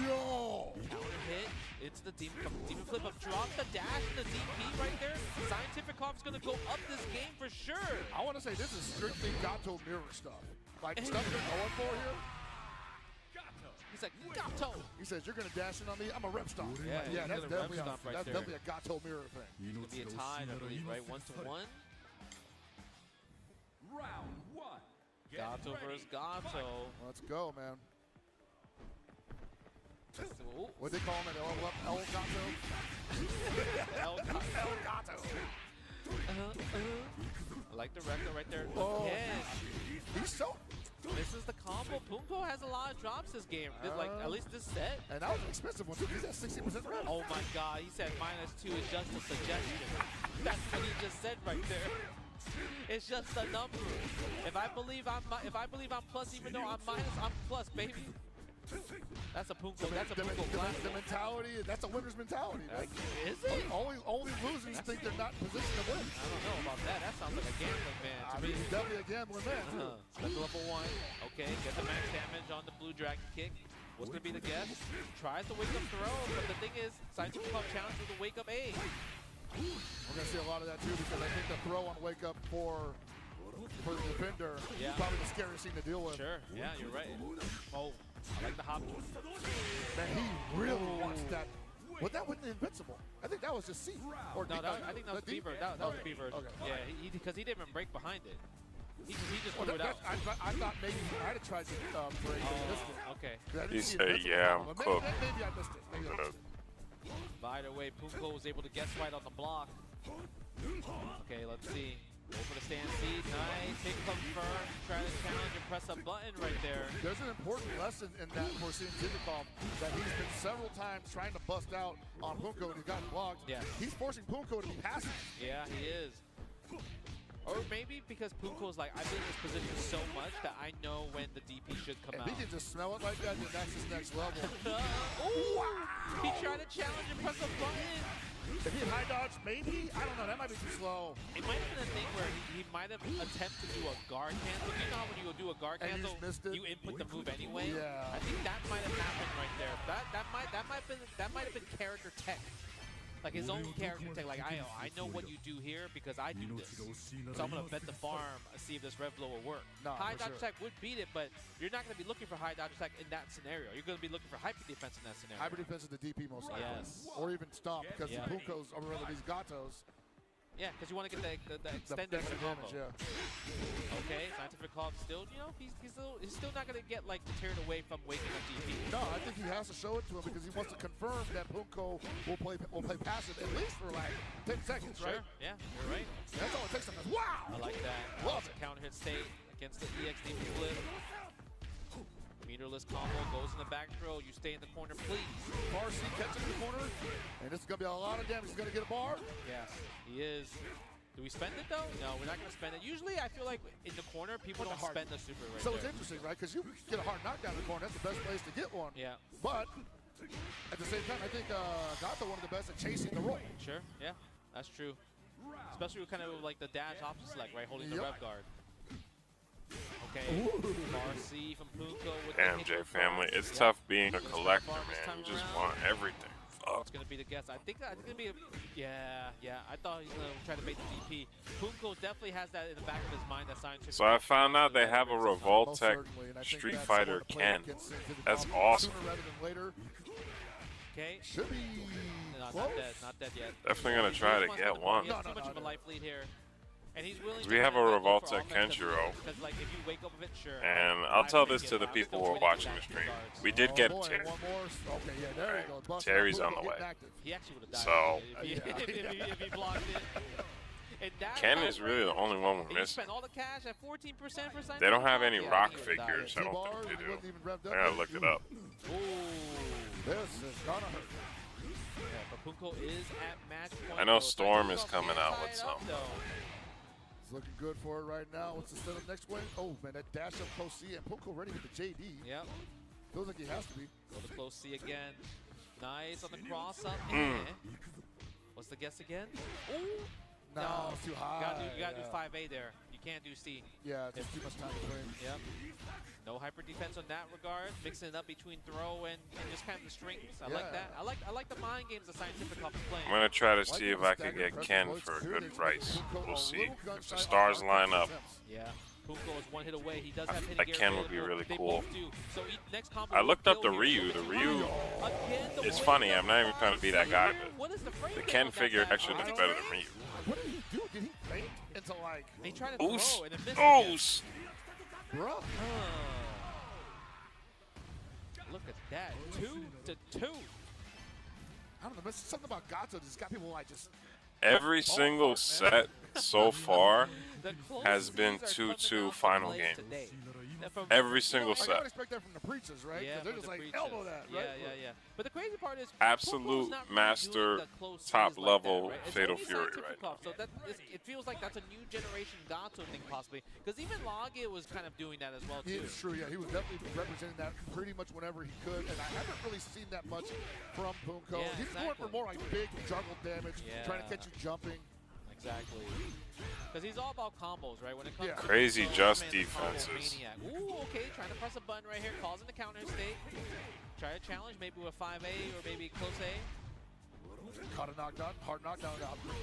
S10: yo!
S1: Counter hit into the demon flip up, drop the dash in the DP right there. Scientific Call's gonna go up this game for sure.
S10: I want to say this is strictly Gato mirror stuff. Like stuff they're going for here.
S1: He's like, Gato!
S10: He says, you're going to dash in on me, I'm a rep stomp.
S1: Yeah,
S10: that's definitely
S1: right
S10: that's
S1: there.
S10: definitely a Gato mirror thing.
S1: It's going to be a tie, I believe, right? 1-1.
S17: Round 1.
S1: Gato versus Gato.
S10: Let's go, man.
S1: Ooh.
S10: What they call him? El Gato?
S1: El
S10: Gato.
S1: I like the rector right there.
S10: Oh.
S1: Again.
S10: He's so...
S1: This is the combo. Punko has a lot of drops this game. Like, at least this set.
S10: And that was an expensive one, too. He's at 60% rep.
S1: Oh, my God. He said -2 is just a suggestion. That's what he just said right there. It's just a number. If I believe I'm plus, even though I'm minus, I'm plus, baby. That's a Punko. That's a Punko classic.
S10: The mentality, that's a winner's mentality. Man.
S1: Is it?
S10: Only losers think they're not in position to win.
S1: I don't know about that. That sounds like a gambling man to me.
S10: He's definitely a gambling man, too.
S1: Special level 1. Okay, get the max damage on the blue dragon kick. What's going to be the guess? Tries to wake up throw, but the thing is, Scientific Club challenge with the wake up A.
S10: We're going to see a lot of that, too, because I think the throw on wake up for the defender is probably the scariest thing to deal with.
S1: Sure, yeah, you're right. Oh, I like the hop.
S10: Man, he really wants that. Was that with the Invincible? I think that was just C. Or
S1: no, I think that was Beaver. That was Beaver.
S10: Okay.
S1: Yeah, because he didn't even break behind it. He just threw it out.
S10: I thought maybe he might have tried to break it.
S1: Okay.
S3: He said, yeah, I'm cooked.
S10: Maybe I missed it.
S1: By the way, Punko was able to guess right on the block. Okay, let's see. Go for the stand seed. Nice. Hit confirm. Try to challenge and press a button right there.
S10: There's an important lesson in that for Scientificov that he's been several times trying to bust out on Punko and he's gotten blocked.
S1: Yeah.
S10: He's forcing Punko to be passive.
S1: Yeah, he is. Or maybe because Punko's like, I've been in this position so much that I know when the DP should come out.
S10: If he can just smell it like that, then that's his next level.
S1: Ooh! He tried to challenge and press a button.
S10: If he had high dodge, maybe? I don't know. That might be too slow.
S1: It might have been a thing where he might have attempted to do a guard cancel. You know how when you go do a guard cancel, you input the move anyway?
S10: Yeah.
S1: I think that might have happened right there. That might have been character tech. Like his own character tech, like I know what you do here because I do this. So I'm gonna bet the farm, see if this rev blow will work.
S10: No,
S1: high dodge attack would beat it, but you're not gonna be looking for high dodge attack in that scenario. You're gonna be looking for hyper defense in that scenario.
S10: Hyper defense is the DP most likely.
S1: Yes.
S10: Or even stomp because the Punkos, or rather these Gatos.
S1: Yeah, because you want to get the extended combo.
S10: Yeah.
S1: Okay, Scientific Club still, you know, he's still not gonna get like deterred away from waking up DP.
S10: No, I think he has to show it to him because he wants to confirm that Punko will play passive at least for like 10 seconds, right?
S1: Yeah, you're right.
S10: That's all it takes him. Wow!
S1: I like that.
S10: Love it.
S1: Counter hit state against the EX demon flip. Meterless combo goes in the back throw. You stay in the corner, please.
S10: Bar C catching the corner, and this is gonna be a lot of damage. He's gonna get a bar.
S1: Yes, he is. Do we spend it though? No, we're not gonna spend it. Usually, I feel like in the corner, people don't spend the super right
S10: So
S1: there.
S10: it's interesting, right? Because you get a hard knockdown in the corner. That's the best place to get one.
S1: Yeah.
S10: But at the same time, I think Gato one of the best at chasing the roll.
S1: Sure. Yeah, that's true. Especially with kind of like the dash option select, right? Holding the rev guard. Okay, RC from Punko with
S3: Damn,
S1: the
S3: J family, it's tough being a collector, man. You just want everything.
S1: It's gonna be the guess. I think it's gonna be a, yeah. I thought he's gonna try to bait the DP. Punko definitely has that in the back of his mind. That Scientific.
S3: So I found out they have a Revoltech Street Fighter Ken. That's awesome.
S10: Sooner rather than later.
S1: Okay.
S10: Should be.
S1: No, not dead yet.
S3: Definitely gonna try to get one.
S1: He has too much of a life lead here. And he's willing
S3: We
S1: to
S3: have a
S1: go for
S3: revolt at
S1: offensive
S3: Kenshiro.
S1: plays, 'cause, like, if you wake up with it, sure.
S3: And I'll tell this to the people who are watching the stream. We did get
S10: Okay, yeah, there you go. Bust
S3: Terry's
S10: out,
S3: on the
S10: Puma
S3: way.
S10: getting active.
S1: He actually would have died
S3: So
S1: if he blocked it. And that
S3: Ken is really the only one we're
S1: he
S3: missing.
S1: spent all the cash at 14% for
S3: They don't have any
S1: yeah,
S3: rock
S1: he would've died.
S3: figures. I don't think they do. I gotta look it up.
S1: Ooh.
S10: This is gonna hurt.
S1: Yeah, but Punko is at match point.
S3: I know
S1: though.
S3: Storm
S1: Tiger
S3: is
S1: Trump
S3: coming
S1: can't
S3: out
S1: tie
S3: with
S1: it
S3: some.
S1: up, though.
S10: It's looking good for it right now. What's the setup next win? Oh man, that dash up close C and Punko ready with the JD.
S1: Yep.
S10: Feels like he has to be.
S1: Go to close C again. Nice on the cross up. What's the guess again? Ooh.
S10: No, it's too high.
S1: You gotta do 5A there. You can't do C.
S10: Yeah, it's too much time to play.
S1: Yep. No hyper defense on that regard. Mixing it up between throw and just kind of the strings. I like that. I like the mind games that Scientific Ops is playing.
S3: I'm gonna try to see if I can get Ken for a good price. We'll see if the stars line up.
S1: Yeah. Punko is one hit away. He does have
S3: Like Ken would be really cool.
S1: So next combo
S3: I looked up the Ryu. The Ryu is funny. I'm not even trying to be that guy, but the Ken figure actually looks better than Ryu.
S10: What did he do? Did he faint into like?
S1: He tried to
S3: Oos.
S1: throw and it missed.
S3: Oos.
S10: Bro.
S1: Look at that. 2-2.
S10: I don't know. There's something about Gato that's got people like just.
S3: Every single set so far has been 2-2 final game. Every single
S10: I
S3: set.
S10: don't expect that from the preachers, right?
S1: Yeah,
S10: They're just like elbow that, right?
S1: Yeah. But the crazy part is
S3: Absolute master, top level Fatal Fury right now.
S1: So it feels like that's a new generation Gato thing possibly. Because even Lage was kind of doing that as well too.
S10: It's true, yeah. He was definitely representing that pretty much whenever he could, and I haven't really seen that much from Punko.
S1: Yeah,
S10: He's going for more like big juggle damage, trying to catch you jumping.
S1: Exactly. Because he's all about combos, right? When it comes to
S3: Crazy
S1: Punko,
S3: just
S1: man, the combo
S3: defenses.
S1: maniac. Ooh, okay, trying to press a button right here, causing the counter state. Try to challenge maybe with 5A or maybe close A.
S10: Caught a knockdown, hard knockdown,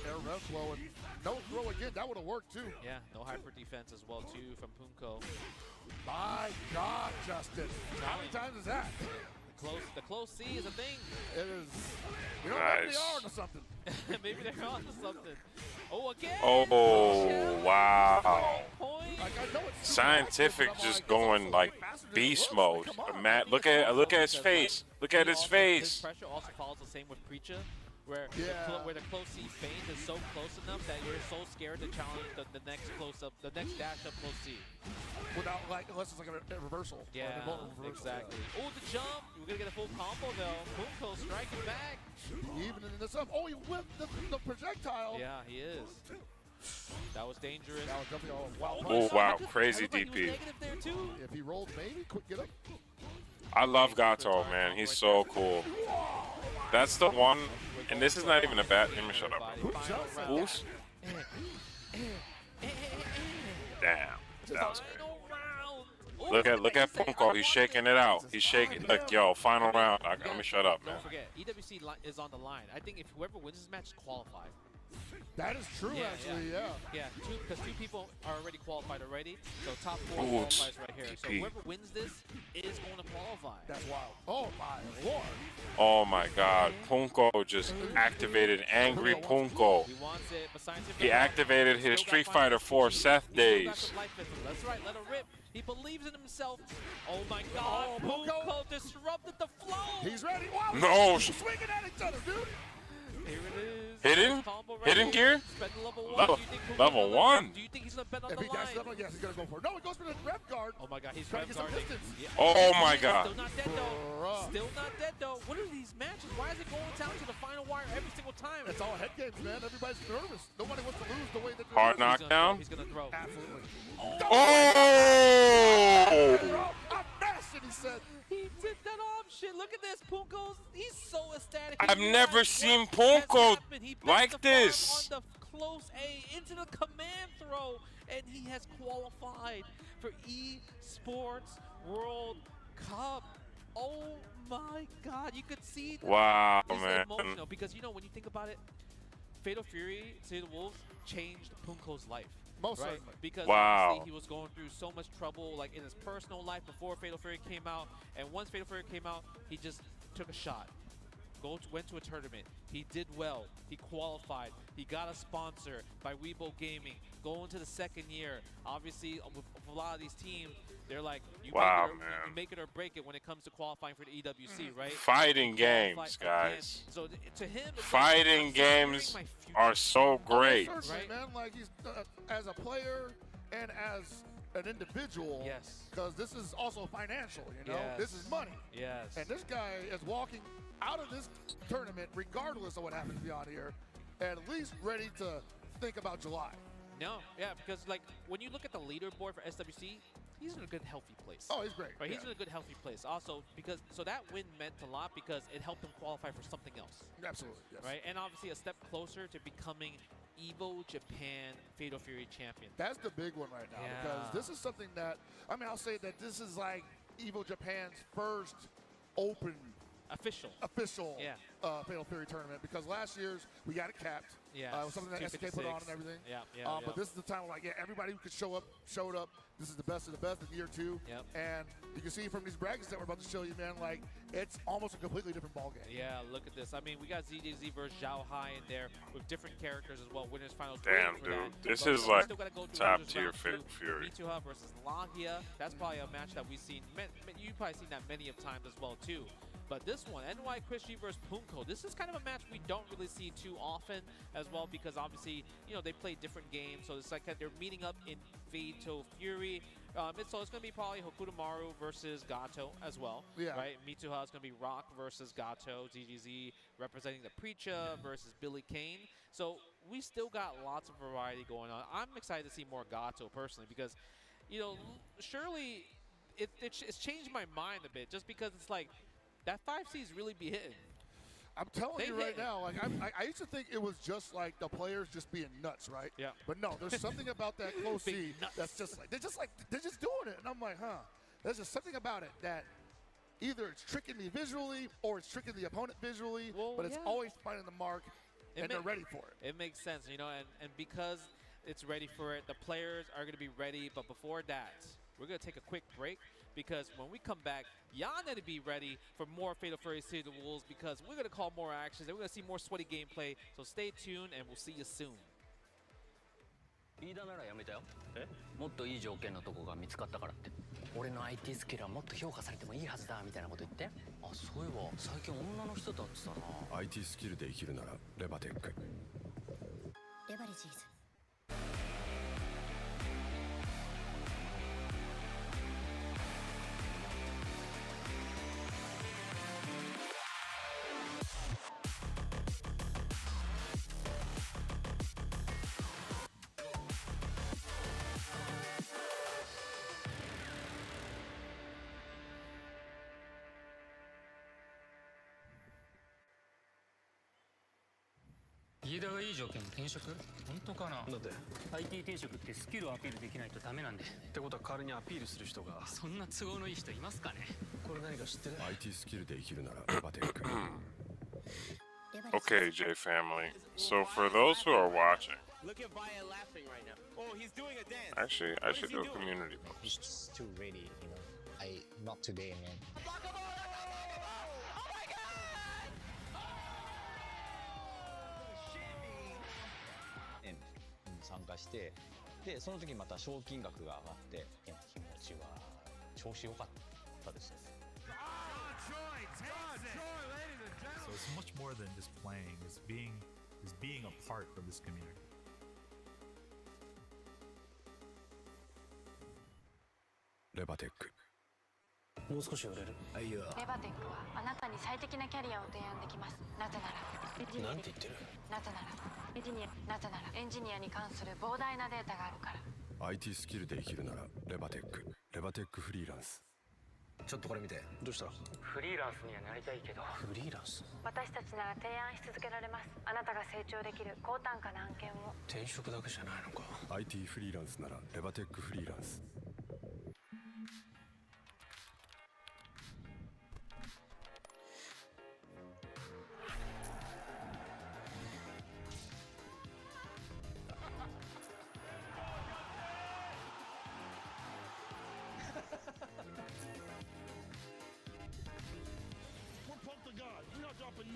S10: air rev flow, and no throw again. That would have worked too.
S1: Yeah, no hyper defense as well too from Punko.
S10: My God, Justin. How many times is that?
S1: The close C is a thing.
S10: It is. You know, maybe they are onto something.
S1: Maybe they're onto something. Oh, again.
S3: Oh, wow. Scientific just going like beast mode. Matt, look at his face. Look at his face.
S1: His pressure also follows the same with Preacher, where the close C feint is so close enough that you're so scared to challenge the next close up, the next dash up close C.
S10: Without unless it's like a reversal.
S1: Yeah, exactly. Oh, the jump. We're gonna get a full combo though. Punko striking back.
S10: Even in this up. Oh, he whipped the projectile.
S1: Yeah, he is. That was dangerous.
S10: That was definitely wild.
S3: Oh wow, crazy DP.
S10: If he rolled, maybe quick get up.
S3: I love Gato, man. He's so cool. That's the one, and this is not even a bad. Let me shut up. Oops. Damn, that was great. Look at Punko. He's shaking it out. He's shaking. Look, yo, final round. Let me shut up, man.
S1: Don't forget, EWC is on the line. I think if whoever wins this match is qualified.
S10: That is true, actually, yeah.
S1: Yeah, because two people are already qualified already, so top 4 qualifies right here. So whoever wins this is going to qualify.
S10: That's wild. Oh, my Lord.
S3: Oh, my God. Punko just activated Angry Punko.
S1: He wants it, but Scientific
S3: He activated his Street Fighter 4 Seth days.
S1: That's right, let him rip. He believes in himself. Oh, my God. Punko disrupted the flow.
S10: He's ready. Wow,
S3: No.
S10: Swinging at each other, dude.
S1: Here it is.
S3: Hidden gear? Level 1.
S1: Do you think he's going to bet on
S10: if
S1: the
S10: he
S1: line?
S10: dashes up, yes, he's going to go for it. No, he goes for the rev guard.
S1: Oh, my God, he's
S10: trying
S1: rev
S10: to get some
S1: guarding.
S10: distance.
S1: Yeah.
S3: Oh, my God.
S1: Still not dead, though. Still not dead, though. What are these matches? Why is it going down to the final wire every single time?
S10: It's all head games, man. Everybody's nervous. Nobody wants to lose the way that they're
S3: Hard knockdown.
S1: He's going to throw.
S10: Absolutely.
S3: Oh!
S10: A mess, and he said.
S1: He did that off shit. Look at this. Punko's, he's so ecstatic.
S3: I've never seen Punko like this.
S1: On the close A into the command throw, and he has qualified for eSports World Cup. Oh my God, you could see
S3: wow,
S1: this
S3: man.
S1: emotional because you know when you think about it, Fatal Fury, City of the Wolves changed Punko's life.
S10: Most
S1: right?
S10: certainly.
S1: Because
S3: wow.
S1: obviously he was going through so much trouble like in his personal life before Fatal Fury came out, and once Fatal Fury came out, he just took a shot. went to a tournament. He did well. He qualified. He got a sponsor by Weibo Gaming. Going to the second year. Obviously, with a lot of these teams, they're like, you make it or break it when it comes to qualifying for the EWC, right?
S3: Fighting games, guys.
S1: So to him,
S3: fighting games are so great.
S10: Certainly, man. Like he's as a player and as an individual.
S1: Yes.
S10: Because this is also financial, you know. This is money.
S1: Yes.
S10: And this guy is walking out of this tournament, regardless of what happens beyond here, at least ready to think about July.
S1: No, yeah, because like when you look at the leaderboard for SWC, he's in a good, healthy place.
S10: Oh, he's great.
S1: Right, he's in a good, healthy place. Also, because that win meant a lot because it helped him qualify for something else.
S10: Absolutely, yes.
S1: Right, and obviously a step closer to becoming EVO Japan Fatal Fury champion.
S10: That's the big one right now because this is something that I'll say that this is like EVO Japan's first open official Fatal Fury tournament because last year's we got it capped.
S1: Yeah,
S10: it was something that SK put on and everything. But this is the time where everybody who could show up showed up. This is the best of the best in year 2. And you can see from these brackets that we're about to show you, man, like it's almost a completely different ball game.
S1: Yeah, look at this. I mean, we got ZJZ versus Zhao Hai in there with different characters as well. Winners finals.
S3: Damn, dude, this is like top tier Fatal Fury.
S1: Mitsuha versus Lagia. That's probably a match that we've seen. You've probably seen that many of times as well too. But this one, NY Christie versus Punko, this is kind of a match we don't really see too often as well because obviously, you know, they play different games. So it's like they're meeting up in Fatal Fury. So it's going to be probably Hokutomaru versus Gato as well. Right? Mitsuha is going to be Rock versus Gato. ZGZ representing the Preacher versus Billy Kane. So we still got lots of variety going on. I'm excited to see more Gato personally because, you know, surely it's changed my mind a bit just because it's like, that 5Cs really be hitting.
S10: I'm telling you right now, like I used to think it was just like the players just being nuts, right?
S1: Yeah.
S10: But no, there's something about that close C that's just like they're just doing it, and I'm like, huh? There's just something about it that either it's tricking me visually or it's tricking the opponent visually, but it's always finding the mark, and they're ready for it.
S1: It makes sense, you know, and because it's ready for it, the players are going to be ready. But before that, we're going to take a quick break. Because when we come back, y'all need to be ready for more Fatal Fury City of the Wolves because we're going to call more actions and we're going to see more sweaty gameplay. So stay tuned and we'll see you soon.
S11: リーダーならやめたよ。もっといい条件のとこが見つかったからって。俺の IT スキルはもっと評価されてもいいはずだみたいなこと言って。あ、そういえば最近女の人と会ってたな。
S12: IT スキルで生きるならレバテック。
S6: レバレジーズ。
S17: 家田がいい条件の転職？本当かな？だって IT 転職ってスキルをアピールできないとダメなんで。ってことは代わりにアピールする人が。そんな都合のいい人いますかね？これ何か知ってる？
S12: IT スキルで生きるならレバテック。
S3: Okay, J family. So for those who are watching,
S13: Look at Vaya laughing right now. Oh, he's doing a dance.
S3: Actually, I should do a community post.
S18: He's just too ready, you know. Not today, man.
S14: End に参加して、でその時また賞金額が上がって、気持ちは調子良かったですね。
S15: So it's much more than just playing. It's being a part of this community.
S12: レバテック。
S17: もう少し売れる。いや。
S16: レバテックはあなたに最適なキャリアを提案できます。なぜなら
S17: なんて言ってる？
S16: なぜならエンジニアに関する膨大なデータがあるから。
S12: IT スキルで生きるならレバテック。レバテックフリーランス。
S17: ちょっとこれ見て。どうした？フリーランスにはなりたいけど。フリーランス？
S16: 私たちなら提案し続けられます。あなたが成長できる高単価な案件を。
S17: 転職だけじゃないのか。
S12: IT フリーランスならレバテックフリーランス。
S19: We're pumped to God. We are dropping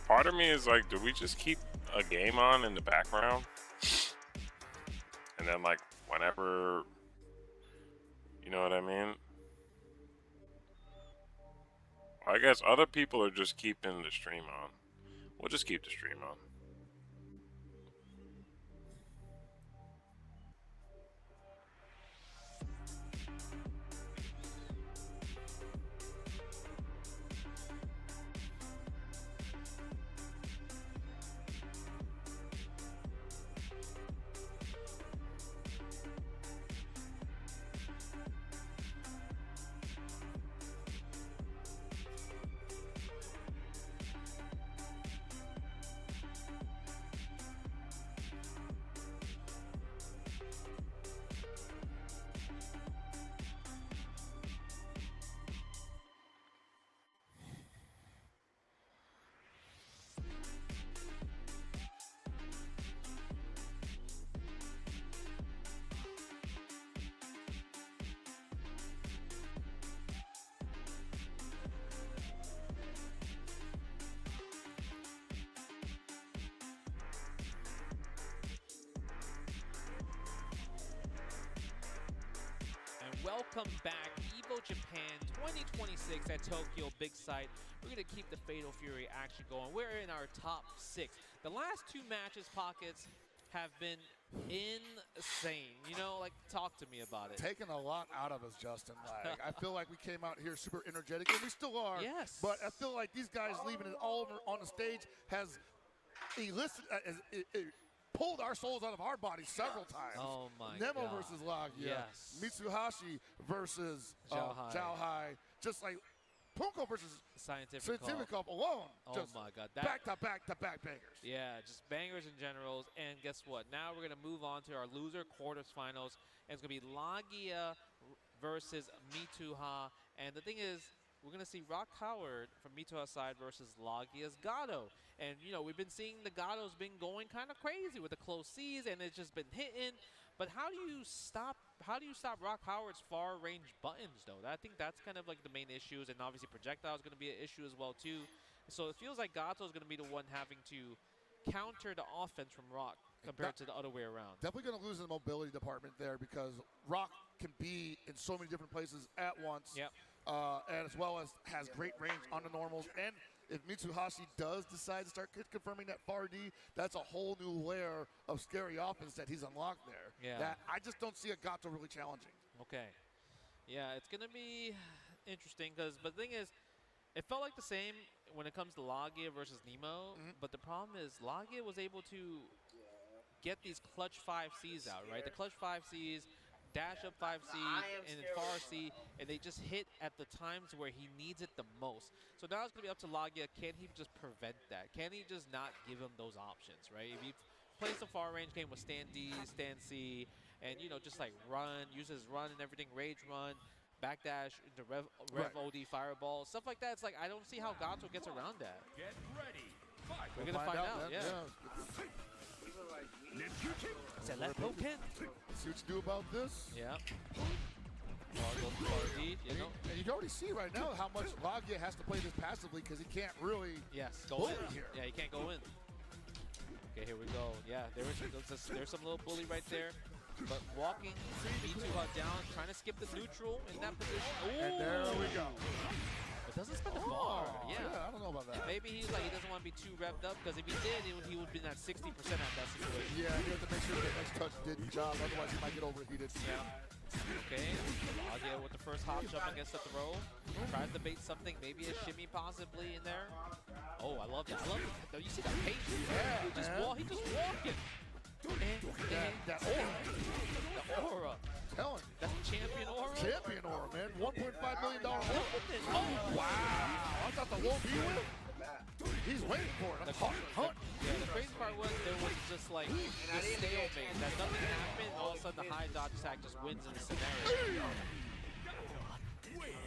S3: Part of me is like, do we just keep a game on in the background? And then like whenever, you know what I mean? I guess other people are just keeping the stream on. We'll just keep the stream on.
S1: welcome back. EVO Japan 2026 at Tokyo Big Sight. We're going to keep the Fatal Fury action going. We're in our top 6. The last 2 matches, Pockets, have been insane. You know, like, talk to me about it.
S10: Taking a lot out of us, Justin. Like, I feel like we came out here super energetic, and we still are.
S1: Yes.
S10: But I feel like these guys leaving it all over on the stage has pulled our souls out of our bodies several times.
S1: Oh my
S10: Nemo
S1: God.
S10: versus Lagia.
S1: Yes.
S10: Mitsuhashi versus Zhao. Just like Punko versus Scientific alone.
S1: Oh
S10: just
S1: my God.
S10: Back-to-back bangers.
S1: Yeah, just bangers in generals. And guess what? Now we're going to move on to our loser quarterfinals. And it's going to be Lagia versus Mituha. And the thing is, we're going to see Rock Howard from Mituha's side versus Lagia's GAROU. And, you know, we've been seeing the GAROU's been going kind of crazy with the close C's, and it's just been hitting. But how do you stop Rock Howard's far range buttons, though? I think that's kind of like the main issues, and obviously projectile is going to be an issue as well, too. So it feels like Gato is going to be the one having to counter the offense from Rock compared to the other way around.
S10: Definitely going to lose in the mobility department there because Rock can be in so many different places at once.
S1: Yep.
S10: And as well as has great range on the normals. And if Mitsuhashi does decide to start confirming that far D, that's a whole new layer of scary offense that he's unlocked there.
S1: Yeah.
S10: That I just don't see a Gato really challenging.
S1: Okay. Yeah, it's going to be interesting but the thing is, it felt like the same when it comes to Lagia versus Nemo, but the problem is Lagia was able to get these clutch 5Cs out, right? The clutch 5Cs, dash up 5C and then far C, and they just hit at the times where he needs it the most. So now it's going to be up to Lagia. Can he just prevent that? Can he just not give him those options, right? If he plays the far range game with stand D, stand C, and, you know, just like run, uses run and everything, rage run, backdash into Rev OD fireball, stuff like that. It's like, I don't see how Gato gets around that.
S13: Get ready.
S1: We're going to find out, yeah.
S10: See what you do about this.
S1: Yeah.
S10: And you can already see right now how much Lagia has to play this passively because he can't really
S1: go
S10: bully
S1: in
S10: here.
S1: Yeah, he can't go in. Okay, here we go. Yeah, there's some little bully right there. But walking B2 down, trying to skip the neutral in that position. Ooh.
S10: And there we go.
S1: But doesn't spend the bar. Yeah.
S10: I don't know about that.
S1: Maybe he's like, he doesn't want to be too revved up, because if he did, he would be at 60% at that situation.
S10: Yeah, he has to make sure the next touch did the job, otherwise he might get overheated.
S1: Yeah. Okay, Lagia with the first hop jump against the throw. Tries to bait something, maybe a shimmy possibly in there. Oh, I love that. I love it. You see that patience?
S10: Yeah,
S1: He just walking.
S10: That aura.
S1: The aura.
S10: Telling.
S1: That's champion aura?
S10: Champion aura, man. $1.5 million.
S1: Oh,
S10: wow. I thought the won't be with him. He's waiting for it.
S1: Yeah, the crazy part was there was just like this stalemate that nothing happened. All of a sudden the high dodge attack just wins in the scenario.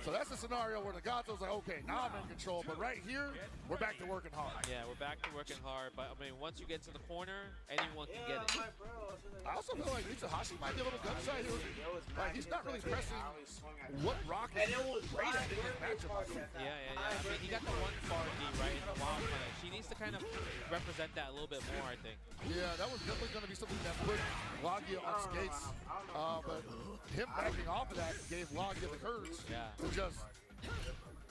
S10: So that's the scenario where the Gato's like, okay, now I'm in control, but right here, we're back to working hard.
S1: Yeah, we're back to working hard, but I mean, once you get to the corner, anyone can get it.
S10: I also feel like Mitsuhashi might be a little gun shy here. Like, he's not really pressing what Rock is great at in this matchup.
S1: Yeah. I mean, he got the one far D, right, in the wild flash. He needs to kind of represent that a little bit more, I think.
S10: Yeah, that was definitely going to be something that put Lagia on skates. But him backing off of that gave Lagia the courage to just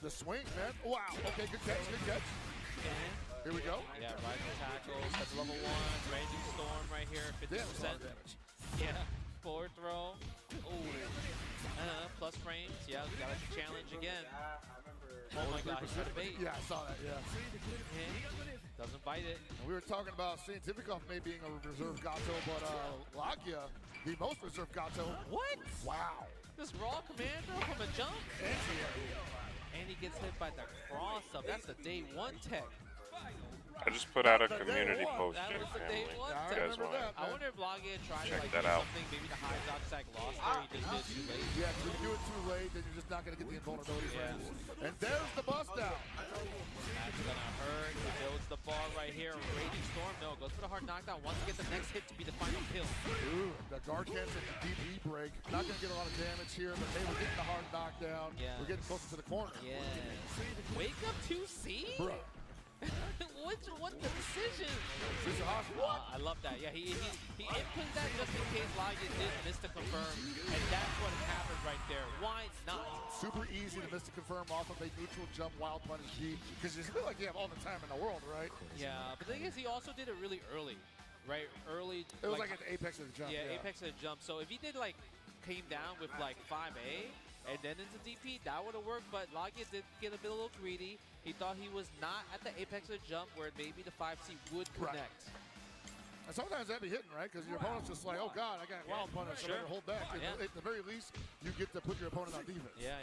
S10: the swing, man. Wow. Okay, good catch. Here we go.
S1: Yeah, rising tackles. That's level 1. Raging Storm right here, 50%. Yeah, forward throw. Ooh. Plus frames. Yeah, got a challenge again. Oh my God, he's got a bait.
S10: Yeah, I saw that, yeah.
S1: Doesn't bite it.
S10: And we were talking about Scientific maybe being a reserve Gato, but Lagia, the most reserved Gato.
S1: What?
S10: Wow.
S1: This raw commando from a jump? And he gets hit by the cross-up. That's the day 1 tech.
S3: I just put out a community post.
S1: That was the day 1
S3: You
S1: tech.
S3: guys want
S1: I wonder if Lagia tried to
S3: check
S1: like
S3: that
S1: do
S3: out.
S1: something, maybe the high dodge attack lost there. He just did it too late.
S10: Yeah, if you do it too late, then you're just not going to get the invulnerability frames. And there's the bust down.
S1: That's going to hurt. He builds the bar right here. Raging Storm, no, goes for the hard knockdown. Wants to get the next hit to be the final kill.
S10: Ooh, the guard cancel, the DP break. Not going to get a lot of damage here, but hey, we're getting the hard knockdown.
S1: Yeah.
S10: We're getting closer to the corner.
S1: Yeah. Wake up 2C?
S10: Bruh.
S1: What the decision? I love that. Yeah, he input that just in case Logia did miss to confirm, and that's what happened right there. Why not?
S10: Super easy to miss to confirm off of a neutral jump wild punish G, because you feel like you have all the time in the world, right?
S1: Yeah, but the thing is, he also did it really early, right? Early.
S10: It was like at the apex of the jump.
S1: Yeah, apex of the jump. So if he did like came down with like 5A and then into DP, that would have worked. But Logia did get a little greedy. He thought he was not at the apex of the jump where maybe the 5C would connect.
S10: And sometimes that'd be hitting, right? Because your opponent's just like, oh God, I got wild punish, so I better hold back. At the very least, you get to put your opponent on defense.
S1: Yeah.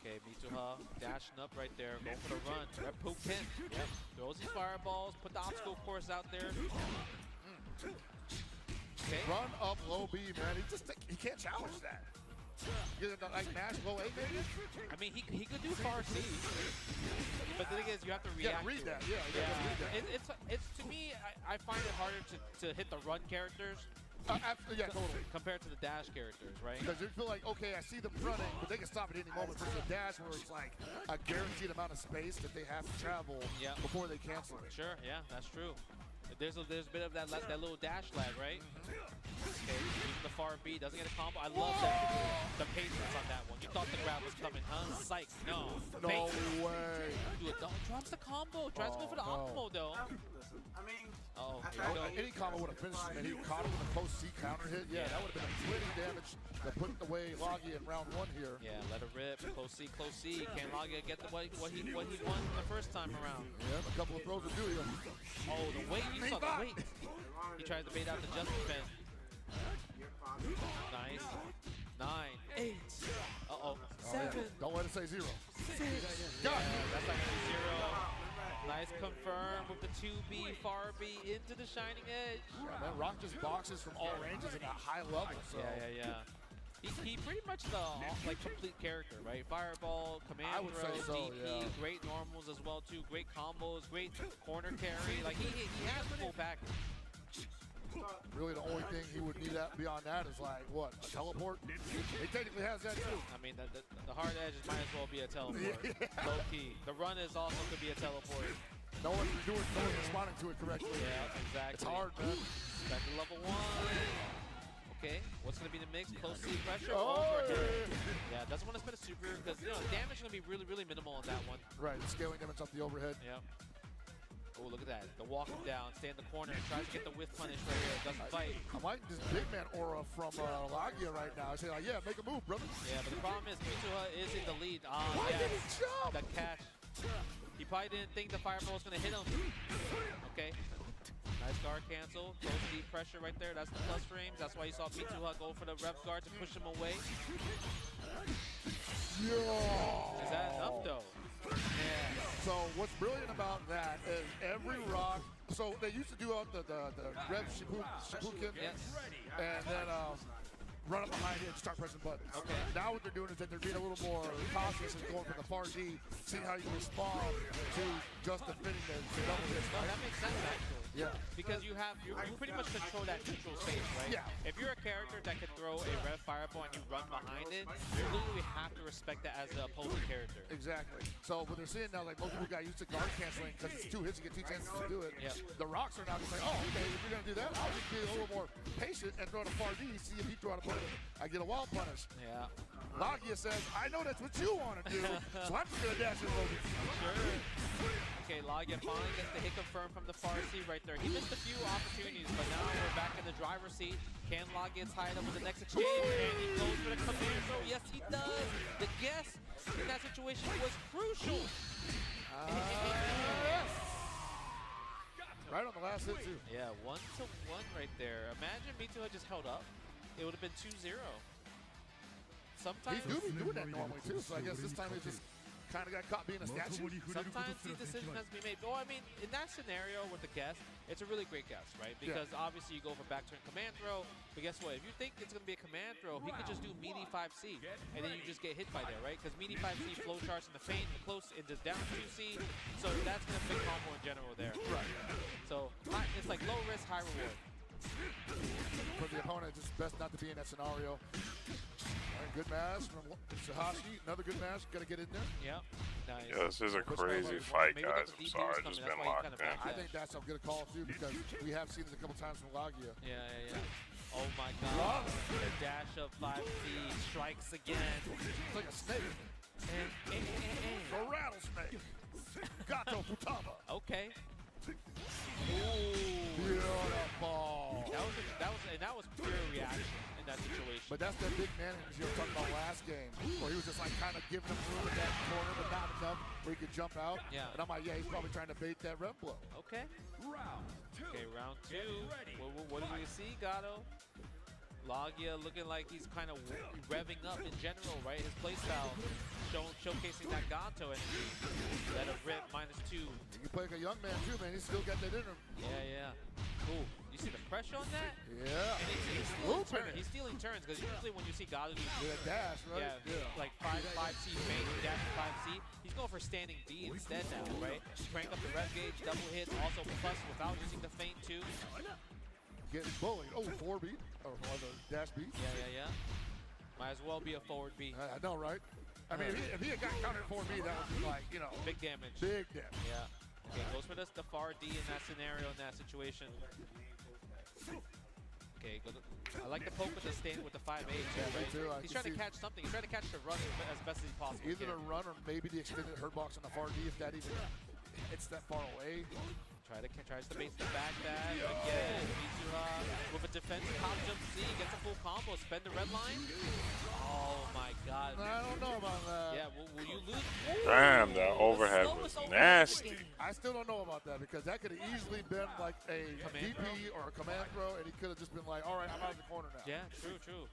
S1: Okay, Mitsuha dashing up right there, going for the run. Rep Poop Ken. Yep. Throws his fireballs, put the obstacle course out there. Okay.
S10: Run up low B, man. He can't challenge that. You get like mash low A maybe?
S1: I mean, he could do far C, but the thing is, you have to react.
S10: Read that.
S1: Yeah. It's to me, I find it harder to hit the run characters.
S10: Absolutely, yeah, totally.
S1: Compared to the dash characters, right?
S10: Because you feel like, okay, I see them running, but they can stop at any moment. Versus the dash, where it's like a guaranteed amount of space that they have to travel before they cancel it.
S1: Sure, yeah, that's true. There's a bit of that little dash lag, right? Okay, using the far B, doesn't get a combo. I love the patience on that one. You thought the grab was coming, huh? Psych, no.
S10: No way.
S1: Drops the combo. Tries to go for the optimal, though.
S13: I mean,
S10: any combo would have finished him, and he caught him with a close C counter hit. Yeah, that would have been a plenty damage to put away Logia in round 1 here.
S1: Yeah, let it rip. Close C. Can Logia get what he won the first time around?
S10: Yeah, a couple of throws will do you.
S1: Oh, the weight. You saw the weight. He tries to bait out the just defense. Nice. 9, 8. Uh-oh. 7.
S10: Don't let it say 0.
S1: 6. Yeah, that's like a 0. Nice confirm with the 2B, far B into the Shining Edge.
S10: Yeah, man, Rock just boxes from all ranges at a high level. So.
S1: Yeah. He pretty much the complete character, right? Fireball, command throw, DP, great normals as well too, great combos, great corner carry. Like he has the full package.
S10: Really, the only thing he would need beyond that is like what, a teleport? He technically has that too.
S1: I mean, the hard edges might as well be a teleport. Low key. The run is also could be a teleport.
S10: No one's responding to it correctly.
S1: Yeah, exactly.
S10: It's hard, man.
S1: Back to level 1. Okay, what's going to be the mix? Close C pressure. Yeah, doesn't want to spend a super because damage is going to be really, really minimal on that one.
S10: Right, scaling damage off the overhead.
S1: Yeah. Oh, look at that. The walking down, stay in the corner, tries to get the whiff punish right here. Doesn't fight.
S10: I like this big man aura from Logia right now. I say, like, yeah, make a move, brother.
S1: Yeah, but the problem is Mitsuha is in the lead.
S10: Why did he jump?
S1: The catch. He probably didn't think the fireball was going to hit him. Okay. Nice guard cancel. Close deep pressure right there. That's the plus frames. That's why you saw Mitsuha go for the rep guard to push him away.
S10: Yeah.
S1: Is that enough, though?
S10: Yeah. So what's brilliant about that is every rock. So they used to do out the red Shibuken, and then run up behind it and start pressing buttons.
S1: Okay.
S10: Now what they're doing is that they're being a little more cautious and going for the far D, seeing how you can respond to just defending the double hit.
S1: That makes sense, actually.
S10: Yeah.
S1: Because you pretty much control that neutral space, right?
S10: Yeah.
S1: If you're a character that can throw a red fireball and you run behind it, you literally have to respect that as the opposing character.
S10: Exactly. So what they're seeing now, like most people got used to guard canceling because it's 2 hits, you get 2 chances to do it.
S1: Yep.
S10: The rocks are now just like, oh, okay, if you're gonna do that, I'll just be a little more patient and throw the far D, see if he throw out a bullet. I get a wild punish.
S1: Yeah.
S10: Logia says, I know that's what you want to do, so I'm just gonna dash it over.
S1: Sure. Okay, Logia finally gets the hit confirmed from the far C right there. He missed a few opportunities, but now we're back in the driver's seat. Can Logia tie it up with the next exchange? And he goes for the command throw. Yes, he does. The guess in that situation was crucial.
S10: Right on the last hit, too.
S1: Yeah, 1-1 right there. Imagine Mitsuha just held up. It would have been 2-0. Sometimes
S10: he do be doing that normally, too, so I guess this time it just kind of got caught being a statue.
S1: Sometimes the decision has to be made. Oh, I mean, in that scenario with the guess, it's a really great guess, right? Because obviously you go for back turn command throw, but guess what? If you think it's going to be a command throw, he could just do meaty 5C, and then you just get hit by there, right? Because meaty 5C flow charts in the feint, the close, into down 2C, so that's going to fit combo in general there.
S10: Right.
S1: So it's like low risk, high reward.
S10: For the opponent, it's best not to be in that scenario. Good mash from Shahashi. Another good mash. Got to get in there.
S1: Yep. Nice.
S3: Yeah, this is a crazy fight, guys. I'm sorry, I've just been locked in.
S10: I think that's a good call too because we have seen it a couple times from Lagia.
S1: Yeah. Oh my God. The dash of 5D strikes again.
S10: It's like a snake. A rattlesnake. Gato Futaba.
S1: Okay.
S10: Beautiful.
S1: That was pure reaction in that situation.
S10: But that's that big man energy I was talking about last game, where he was just like kind of giving him room in that corner, but not enough where he could jump out.
S1: Yeah.
S10: And I'm like, yeah, he's probably trying to bait that rev blow.
S1: Okay. Round two. What do we see, Gato? Lagia looking like he's kind of revving up in general, right? His playstyle showcasing that Gato energy. Let him rip -2.
S10: You play like a young man too, man. He's still got that in him.
S1: Yeah. Cool. You see the pressure on that?
S10: Yeah.
S1: And he's stealing turns because usually when you see Gato do
S10: dash, right?
S1: Yeah, like 5C main, dash 5C, he's going for standing D instead now, right? Crank up the rev gauge, double hits, also plus without using the feint too.
S10: Getting bullied. Oh, 4B or the dash B.
S1: Yeah. Might as well be a forward B.
S10: I know, right? I mean, if he had got countered 4B, that would be like,
S1: big damage.
S10: Big damage.
S1: Yeah. Okay, goes for the far D in that scenario, in that situation. Okay, I like the poke with the 5A too, right? He's trying to catch something. He's trying to catch the run as best as he possibly can.
S10: Either a run or maybe the extended hurt box on the far D if that even hits that far away.
S1: Tries to base the back dash again. Mitsuha with a defensive hop jump C, gets a full combo, spend the red line. Oh my God.
S10: I don't know about that.
S1: Yeah, will you lose?
S3: Damn, that overhead was nasty.
S10: I still don't know about that because that could have easily been like a DP or a command throw, and he could have just been like, all right, I'm out of the corner now.
S1: Yeah, true.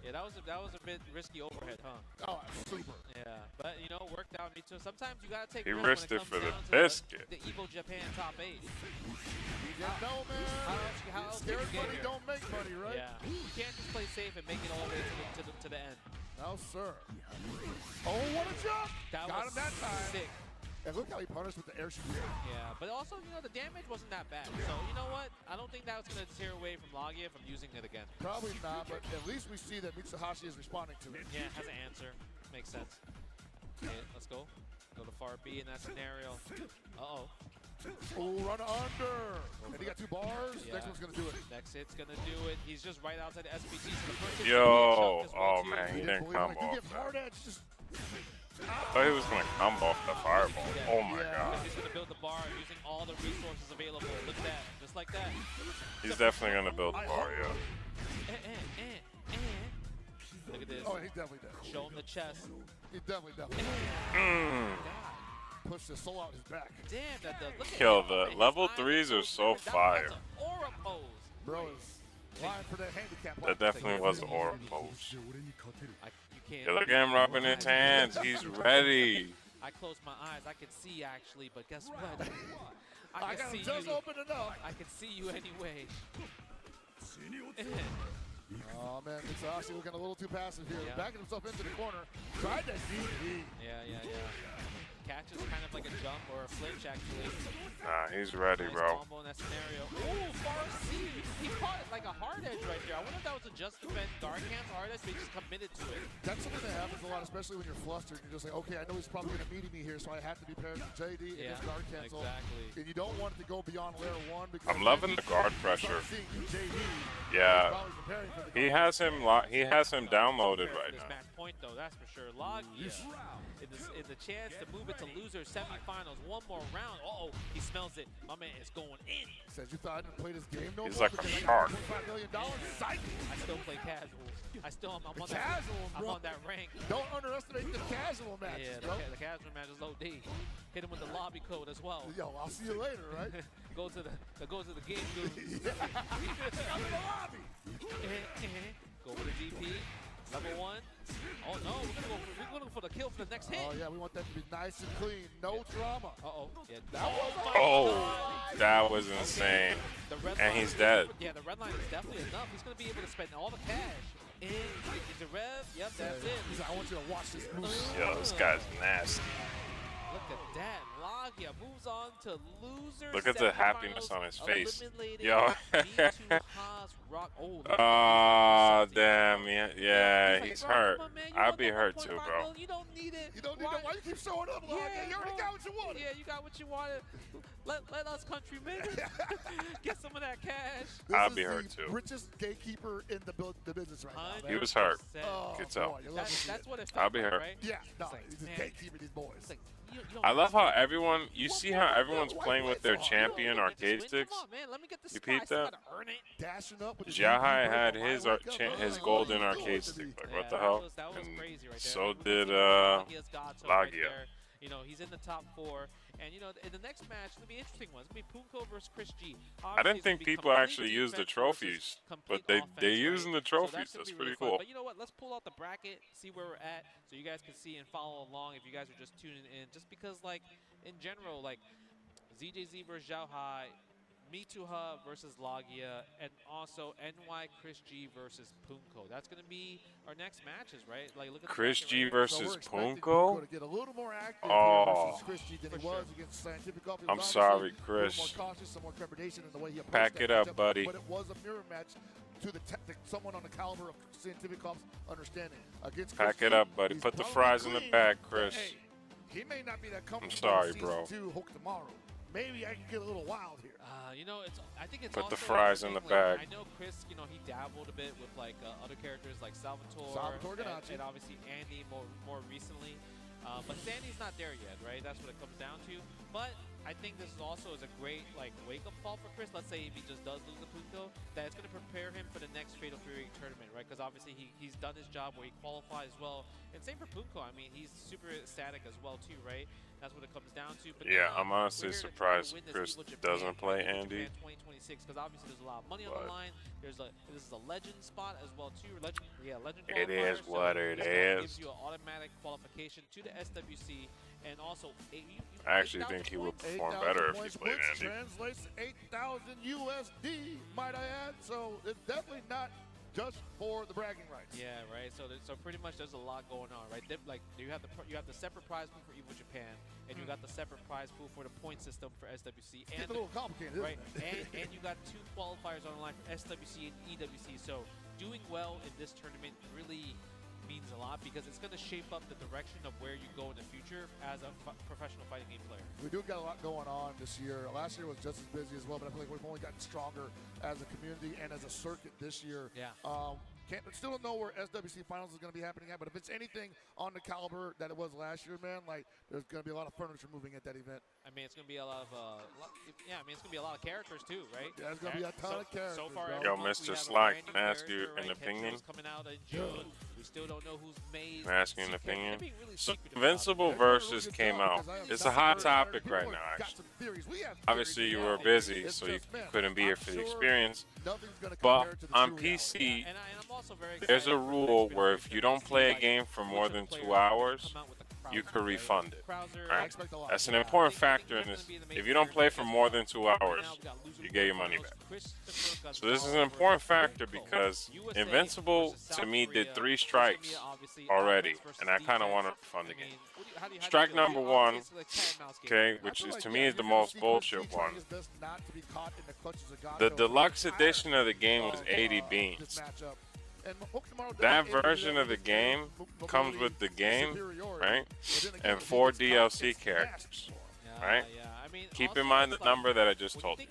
S1: That was a bit risky overhead, huh?
S10: Oh, super.
S1: Yeah, but worked out. Me too. Sometimes you gotta take.
S3: He
S1: risks
S3: risked it
S1: when
S3: for
S1: it
S3: the
S1: comes
S3: biscuit.
S1: The EVO Japan top 8.
S10: You didn't know, man.
S1: How else
S10: Scared
S1: can you
S10: money
S1: get here?
S10: don't make money, right?
S1: Yeah. You can't just play safe and make it all the way to the end.
S10: No, sir. Oh, what a jump!
S1: Got
S10: him that time.
S1: Sick.
S10: And look how he punished with the air shoot.
S1: Yeah, but also, the damage wasn't that bad. So, you know what? I don't think that was going to deter away from Lagia from using it again.
S10: Probably not, but at least we see that Mitsuhashi is responding to it.
S1: Yeah, has an answer. Makes sense. Okay, let's go. Go to far B in that scenario. Uh-oh.
S10: Oh, run under. And he got 2 bars.
S1: Yeah.
S10: Next one's going to do it.
S1: Next hit's going to do it. He's just right outside the SPG. So the first
S3: Yo, oh man, he didn't combo off
S10: You get hard edge, just...
S3: I thought he was going to combo off the fireball. Oh my God.
S1: He's going to build the bar using all the resources available. Look at that. Just like that.
S3: He's definitely going to build the bar, yeah.
S1: Look at this.
S10: Oh, he's definitely dead.
S1: Show him the chest.
S10: He's definitely. Push the soul out his back.
S1: Damn, that does. Look at
S3: Yo, the level 3s are so fire.
S1: Aura pose.
S10: Bro is lying for that handicap.
S3: That definitely was the aura pose.
S1: You
S3: Yeah, look at him rubbing his hands. He's ready.
S1: I closed my eyes. I could see actually, but guess what? I
S10: got
S1: see
S10: them just
S1: you.
S10: open enough.
S1: I can see you anyway.
S10: Oh man, Mitsuhashi looking a little too passive here.
S1: Yeah.
S10: Backing himself into the corner. Tried that DP.
S1: Yeah. Catches kind of like a jump or a flinch actually.
S3: Nah, he's ready,
S1: Nice
S3: bro.
S1: combo in that scenario. Ooh, far C. He caught it like a hard edge right there. I wonder if that was a just defend guard cancel hard edge, but he just committed to it.
S10: That's something that happens a lot, especially when you're flustered. You're just like, okay, I know he's probably going to meet me here, so I have to be paired with JD and his guard cancel.
S1: Exactly.
S10: And you don't want it to go beyond layer 1 because
S3: I'm loving the guard pressure.
S10: JD,
S3: Yeah, he has him downloaded right
S1: This
S3: now.
S1: match point though, that's for sure. Lagia in the chance to move it to loser semifinals. One more round. Uh-oh, he smells it. My man is going in.
S10: Says you thought I didn't play this game no
S3: He's
S10: more
S3: like a
S10: because I
S3: shark.
S10: got $25 million. Psych!
S1: I still play casual. I'm on
S10: Casual,
S1: that rank.
S10: Don't underestimate the casual matches,
S1: Yeah,
S10: bro.
S1: the casual match is low D. Hit him with the lobby code as well.
S10: Yo, I'll see you later, right?
S1: go to the game dude.
S10: I'm in the lobby.
S1: Go for the DP. Level 1. Oh no, we're gonna go for the kill for the next hit.
S10: Oh yeah, we want that to be nice and clean, no drama.
S1: Yeah,
S3: That was insane. And he's dead.
S1: Yeah, the red line is definitely enough. He's gonna be able to spend all the cash. In the rev. Yep, that's it.
S10: He's like, I want you to watch this move.
S3: Yo, this guy's nasty.
S1: Look at that. Lagia moves on to loser.
S3: Look at the happiness on his face.
S1: Yo.
S3: Oh, damn. Yeah, he's hurt. I'd be hurt too, bro.
S1: You don't need it.
S10: You don't need it. Why you keep showing up, Lagia? You already got what you wanted.
S1: Yeah, you got what you wanted. Let us countrymen get some of that cash.
S3: I'd be hurt too.
S10: Richest gatekeeper in the business right now. Man.
S3: He was hurt.
S10: Oh,
S3: Could tell.
S1: That's what it felt
S3: I'll be hurt.
S1: right?
S10: Yeah, no, he's just gatekeeping these boys.
S3: I love how everyone, you see how everyone's playing with their champion arcade sticks? You peep that? Xiaohai had his golden arcade stick. Like, what the hell? And so did Lagia.
S1: You know, he's in the top 4. And, you know, in the next match, it'll be an interesting one. It's going to be Punko versus Chris G.
S3: I didn't think people actually use the trophies, but they're using the trophies. That's pretty cool.
S1: But you know what? Let's pull out the bracket, see where we're at, so you guys can see and follow along if you guys are just tuning in. Just because, like, in general, like, ZJZ versus Xiaohai, Mituha versus Lagia, and also NY Chris G versus Punko. That's going to be our next matches, right? Like, look at
S3: Chris G
S1: right
S3: versus
S1: so
S3: Punko?
S10: Oh.
S3: I'm sorry, Chris. Pack it up, buddy.
S10: But it was a mirror match to someone on the caliber of Scientific Ops understanding against
S3: Pack it up, buddy. Put the fries in the bag, Chris.
S10: Hey, he may not be that comfortable.
S3: I'm sorry, bro.
S10: Hook tomorrow. Maybe I can get a little wild here.
S1: You know, I think it's
S3: Put the
S1: also
S3: fries in the bag.
S1: I know Chris, you know, he dabbled a bit with like other characters like Salvatore and obviously Andy more recently. But Sandy's not there yet, right? That's what it comes down to. But I think this also is a great like wake-up call for Chris. Let's say if he just does lose the Punko, that it's going to prepare him for the next Fatal Fury tournament, right? Because obviously he's done his job where he qualifies well. And same for Punko. I mean, he's super ecstatic as well too, right? That's what it comes down to. But
S3: yeah, I'm honestly surprised Chris doesn't play Andy.
S1: 2026, because obviously there's a lot of money on the line. This is a legend spot as well too. Legend
S3: it is what it is.
S1: Gives you an automatic qualification to the SWC, and also
S3: I actually think he would perform better if he played Andy.
S10: Translates 8,000 USD, might I add. So it's definitely not just for the bragging rights.
S1: Yeah, right. So pretty much there's a lot going on, right? Like you have the separate prize pool for EVO Japan, and you got the separate prize pool for the point system for SWC. And
S10: it's a little complicated,
S1: right?
S10: Isn't it?
S1: and you got 2 qualifiers on the line for SWC and EWC. So doing well in this tournament really means a lot because it's going to shape up the direction of where you go in the future as a professional fighting game player.
S10: We do got a lot going on this year. Last year was just as busy as well, but I feel like we've only gotten stronger as a community and as a circuit this year.
S1: Yeah.
S10: Still don't know where SWC Finals is going to be happening at, but if it's anything on the caliber that it was last year, man, like there's going to be a lot of furniture moving at that event.
S1: I mean, it's going to be a lot of, yeah, I mean, it's going to be a lot of characters too, right?
S10: Yeah, there's going to be a ton of characters.
S1: So far,
S3: yo, Mr. Slack, can I ask you an opinion?
S1: Coming out in June. We still don't know who's made.
S3: Can I ask you an opinion? So Invincible versus came out. It's a hot topic right now, actually. Obviously, you were busy, so you couldn't be here for the experience. But on PC, there's a rule where if you don't play a game for more than 2 hours, you could refund it. Right? That's an important factor in this. If you don't play for more than 2 hours, you get your money back. So this is an important factor because Invincible, to me, did 3 strikes already, and I kind of want to refund the game. Strike number 1, okay, which is to me is the most bullshit one. The deluxe edition of the game was 80 beans. That version of the game comes with the game, right, and 4 DLC characters, right? Keep in mind the number that I just told you.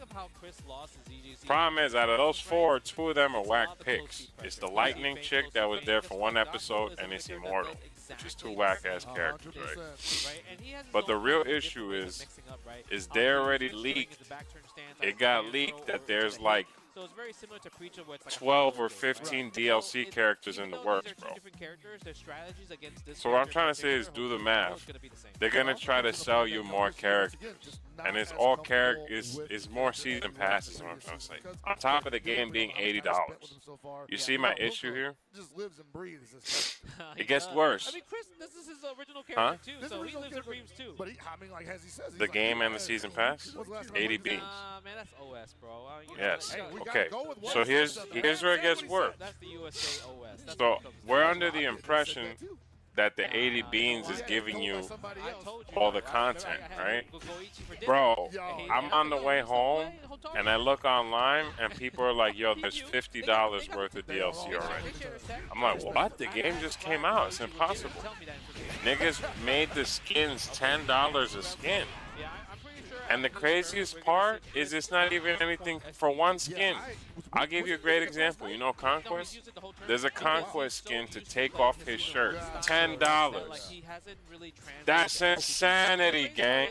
S3: Problem is, out of those 4, 2 of them are whack picks. It's the Lightning chick that was there for 1 episode, and it's Immortal, which is 2 whack-ass characters, right? But the real issue is they already leaked. It got leaked that there's like 12 or 15 DLC characters in the works, bro. So what I'm trying to say is do the math. They're going to try to sell you more characters. And it's all characters, it's more season passes, is what I'm trying to say. On top of the game being $80. You see my issue here? It gets worse.
S1: I mean, Chris, this is his original character too, so he lives and breathes too.
S10: But I mean, like as he says,
S3: the game and the season pass, 80 beans.
S1: Man, that's OS, bro.
S3: Yes. Okay. So here's where it gets worse.
S1: That's the USA OS.
S3: So we're under the impression that the 80 beans is giving you all the content, right? Bro, I'm on the way home and I look online and people are like, yo, there's $50 worth of DLC already. I'm like, what? The game just came out. It's impossible. Niggas made the skins $10 a skin. And the craziest part is it's not even anything for one skin. I'll give you a great example. You know Conquest? There's a Conquest skin to take off his shirt. $10. That's insanity, gang.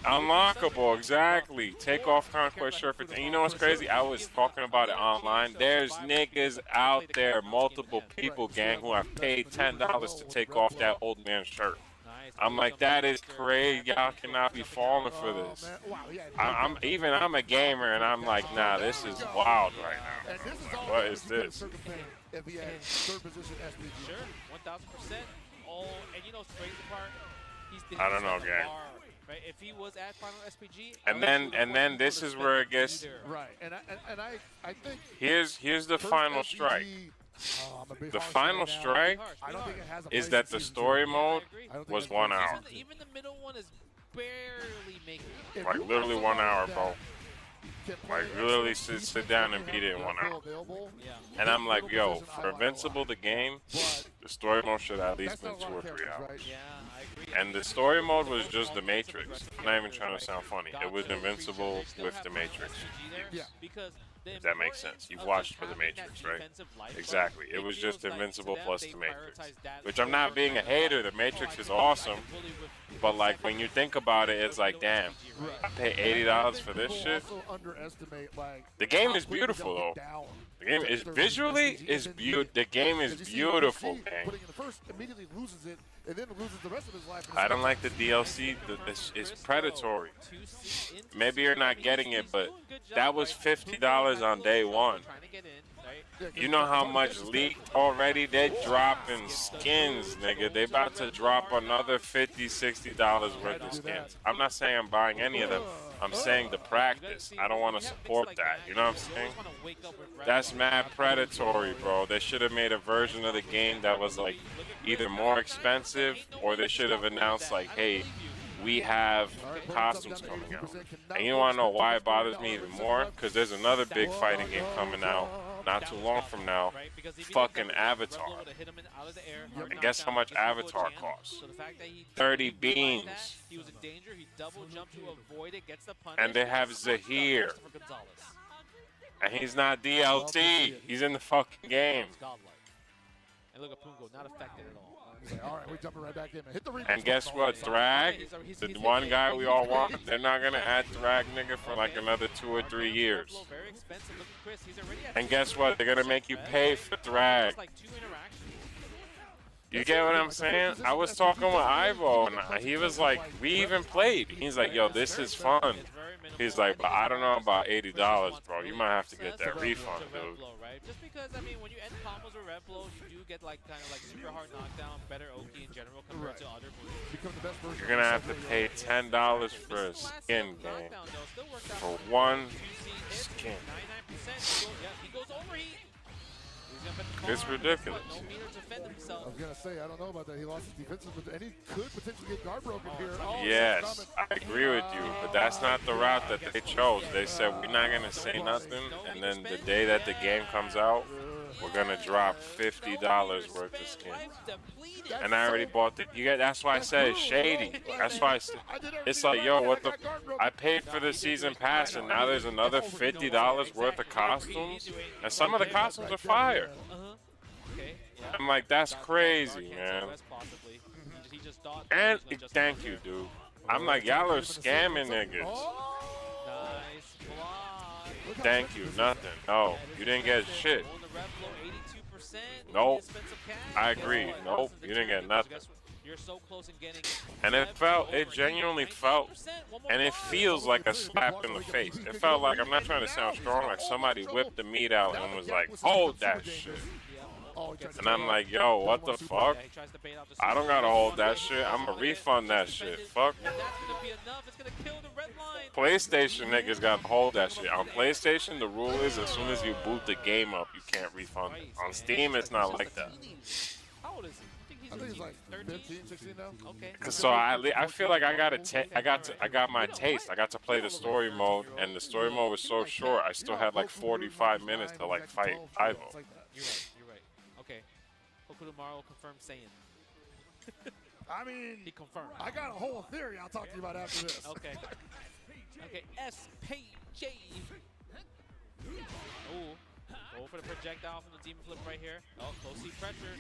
S3: Unlockable, exactly. Take off Conquest shirt for. And you know what's crazy? I was talking about it online. There's niggas out there, multiple people, gang, who have paid $10 to take off that old man's shirt. I'm like, that is crazy. Y'all cannot be falling for this. I'm a gamer, and I'm like, nah, this is wild right now. What is this?
S2: If he had third position SPG.
S1: Sure, 1000%. Oh, and you know the crazy part?
S3: I don't know, gang.
S1: Right? If he was at Final SPG,
S3: and then this is where it gets.
S2: Right, and I think
S3: here's the final strike. The final strike is that the story mode was 1 hour.
S1: Even the middle one is barely making it.
S3: Like literally 1 hour, bro. Like literally sit down and beat it in 1 hour. And I'm like, yo, for Invincible the game, the story mode should at least been 2 or 3 hours. And the story mode was just the Matrix. I'm not even trying to sound funny. It was Invincible with the Matrix. If that makes sense. You've watched for the Matrix, right? Exactly. It was just Invincible plus the Matrix. Which I'm not being a hater. The Matrix is awesome. But like when you think about it, it's like, damn, I pay $80 for this shit. The game is beautiful though. The game is visually is beautiful. The game is beautiful, man. I don't like the DLC. It's predatory. Maybe you're not getting it, but that was $50 on day one. You know how much leaked already? They're dropping skins, nigga. They about to drop another $50, $60 worth of skins. I'm not saying I'm buying any of them. I'm saying the practice. I don't want to support that. You know what I'm saying? That's mad predatory, bro. They should have made a version of the game that was like either more expensive, or they should have announced like, hey, we have costumes coming out. And you want to know why it bothers me even more? Because there's another big fighting game coming out not too long from now. Fucking Avatar. And guess how much Avatar costs? 30 beans. And they have Zahir. And he's not DLC. He's in the fucking game.
S1: And look at Pungo, not affected at all.
S2: All right, we're jumping right back in. Hit the
S3: and guess what? Thrag, the one guy we all want, they're not going to add Thrag, nigga, for like another 2 or 3 years. And guess what? They're going to make you pay for Thrag. You get what I'm saying? I was talking with Ivo, and he was like, we even played. He's like, yo, this is fun. He's like, but I don't know about $80, bro. You might have to get that refund, dude.
S1: Just because, I mean, when you end combos with red blows, you do get like kind of like super hard knockdown, better Oki in general compared to other moves.
S3: You're gonna have to pay $10 for a skin, game. For one skin. It's ridiculous.
S2: I was gonna say, I don't know about that. He lost his defenses, but and he could potentially get guard broken here.
S3: Yes, I agree with you, but that's not the route that they chose. They said we're not gonna say nothing, and then the day that the game comes out, we're gonna drop $50 worth of skins. And I already bought the. You get. That's why I said it's shady. That's why it's like, yo, what the? I paid for the season pass, and now there's another $50 worth of costumes, and some of the costumes are fire. I'm like, that's crazy, man. And thank you, dude. I'm like, y'all are scamming niggas. Thank you, nothing. No, you didn't get shit. Nope. I agree. Nope, you didn't get nothing. And it genuinely felt, and it feels like a slap in the face. It felt like, I'm not trying to sound strong, like somebody whipped the meat out and was like, hold that shit. And I'm like, yo, what the fuck? I don't gotta hold that shit. I'm gonna refund that shit. Fuck. PlayStation niggas gotta hold that shit. On PlayStation, the rule is as soon as you boot the game up, you can't refund it. On Steam, it's not like that.
S1: How old is he? I think he's
S10: I think it's like 15, 16 now.
S1: Okay.
S3: So I feel like I got my taste. I got to play the story mode, and the story mode was so short. I still had like 45 minutes to like fight Ivo.
S1: You're right. Okay. Okurumaru confirmed Saiyan.
S10: I mean,
S1: he confirmed.
S10: I got a whole theory I'll talk to you about after this.
S1: Okay. Okay, SPJ. Ooh. Go for the projectile from the Demon Flip right here. Oh, close seat pressure.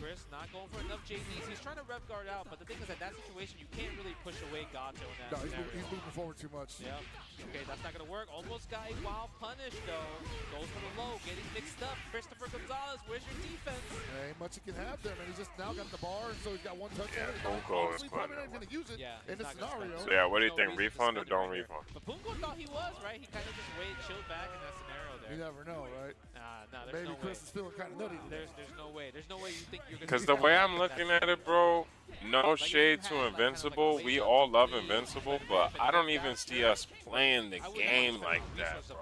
S1: Chris not going for enough JDs. He's trying to rev guard out, but the thing is, at that situation, you can't really push away Gato in that scenario.
S10: He's moving forward too much.
S1: Yep. Okay, that's not going to work. Almost got a wild punish, though. Goes for the low, getting mixed up. Christopher Gonzalez, where's your defense?
S10: There ain't much he can have there, man. He's just now got the bar, so he's got one touch.
S3: Yeah, Punko is
S10: probably not even going to use it in this scenario.
S3: So yeah, what do you think? Refund or don't refund?
S1: But Punko thought he was, right? He kind of just chilled back in that scenario there.
S10: You never know, right?
S1: Nah, there's
S10: Maybe
S1: no
S10: Chris
S1: way.
S10: is feeling kind of nutty.
S1: There's no way. There's no way you think you're going to.
S3: Because the way I'm looking at it, bro, no shade to Invincible. We all love Invincible, but I don't even see us playing the game like that, bro.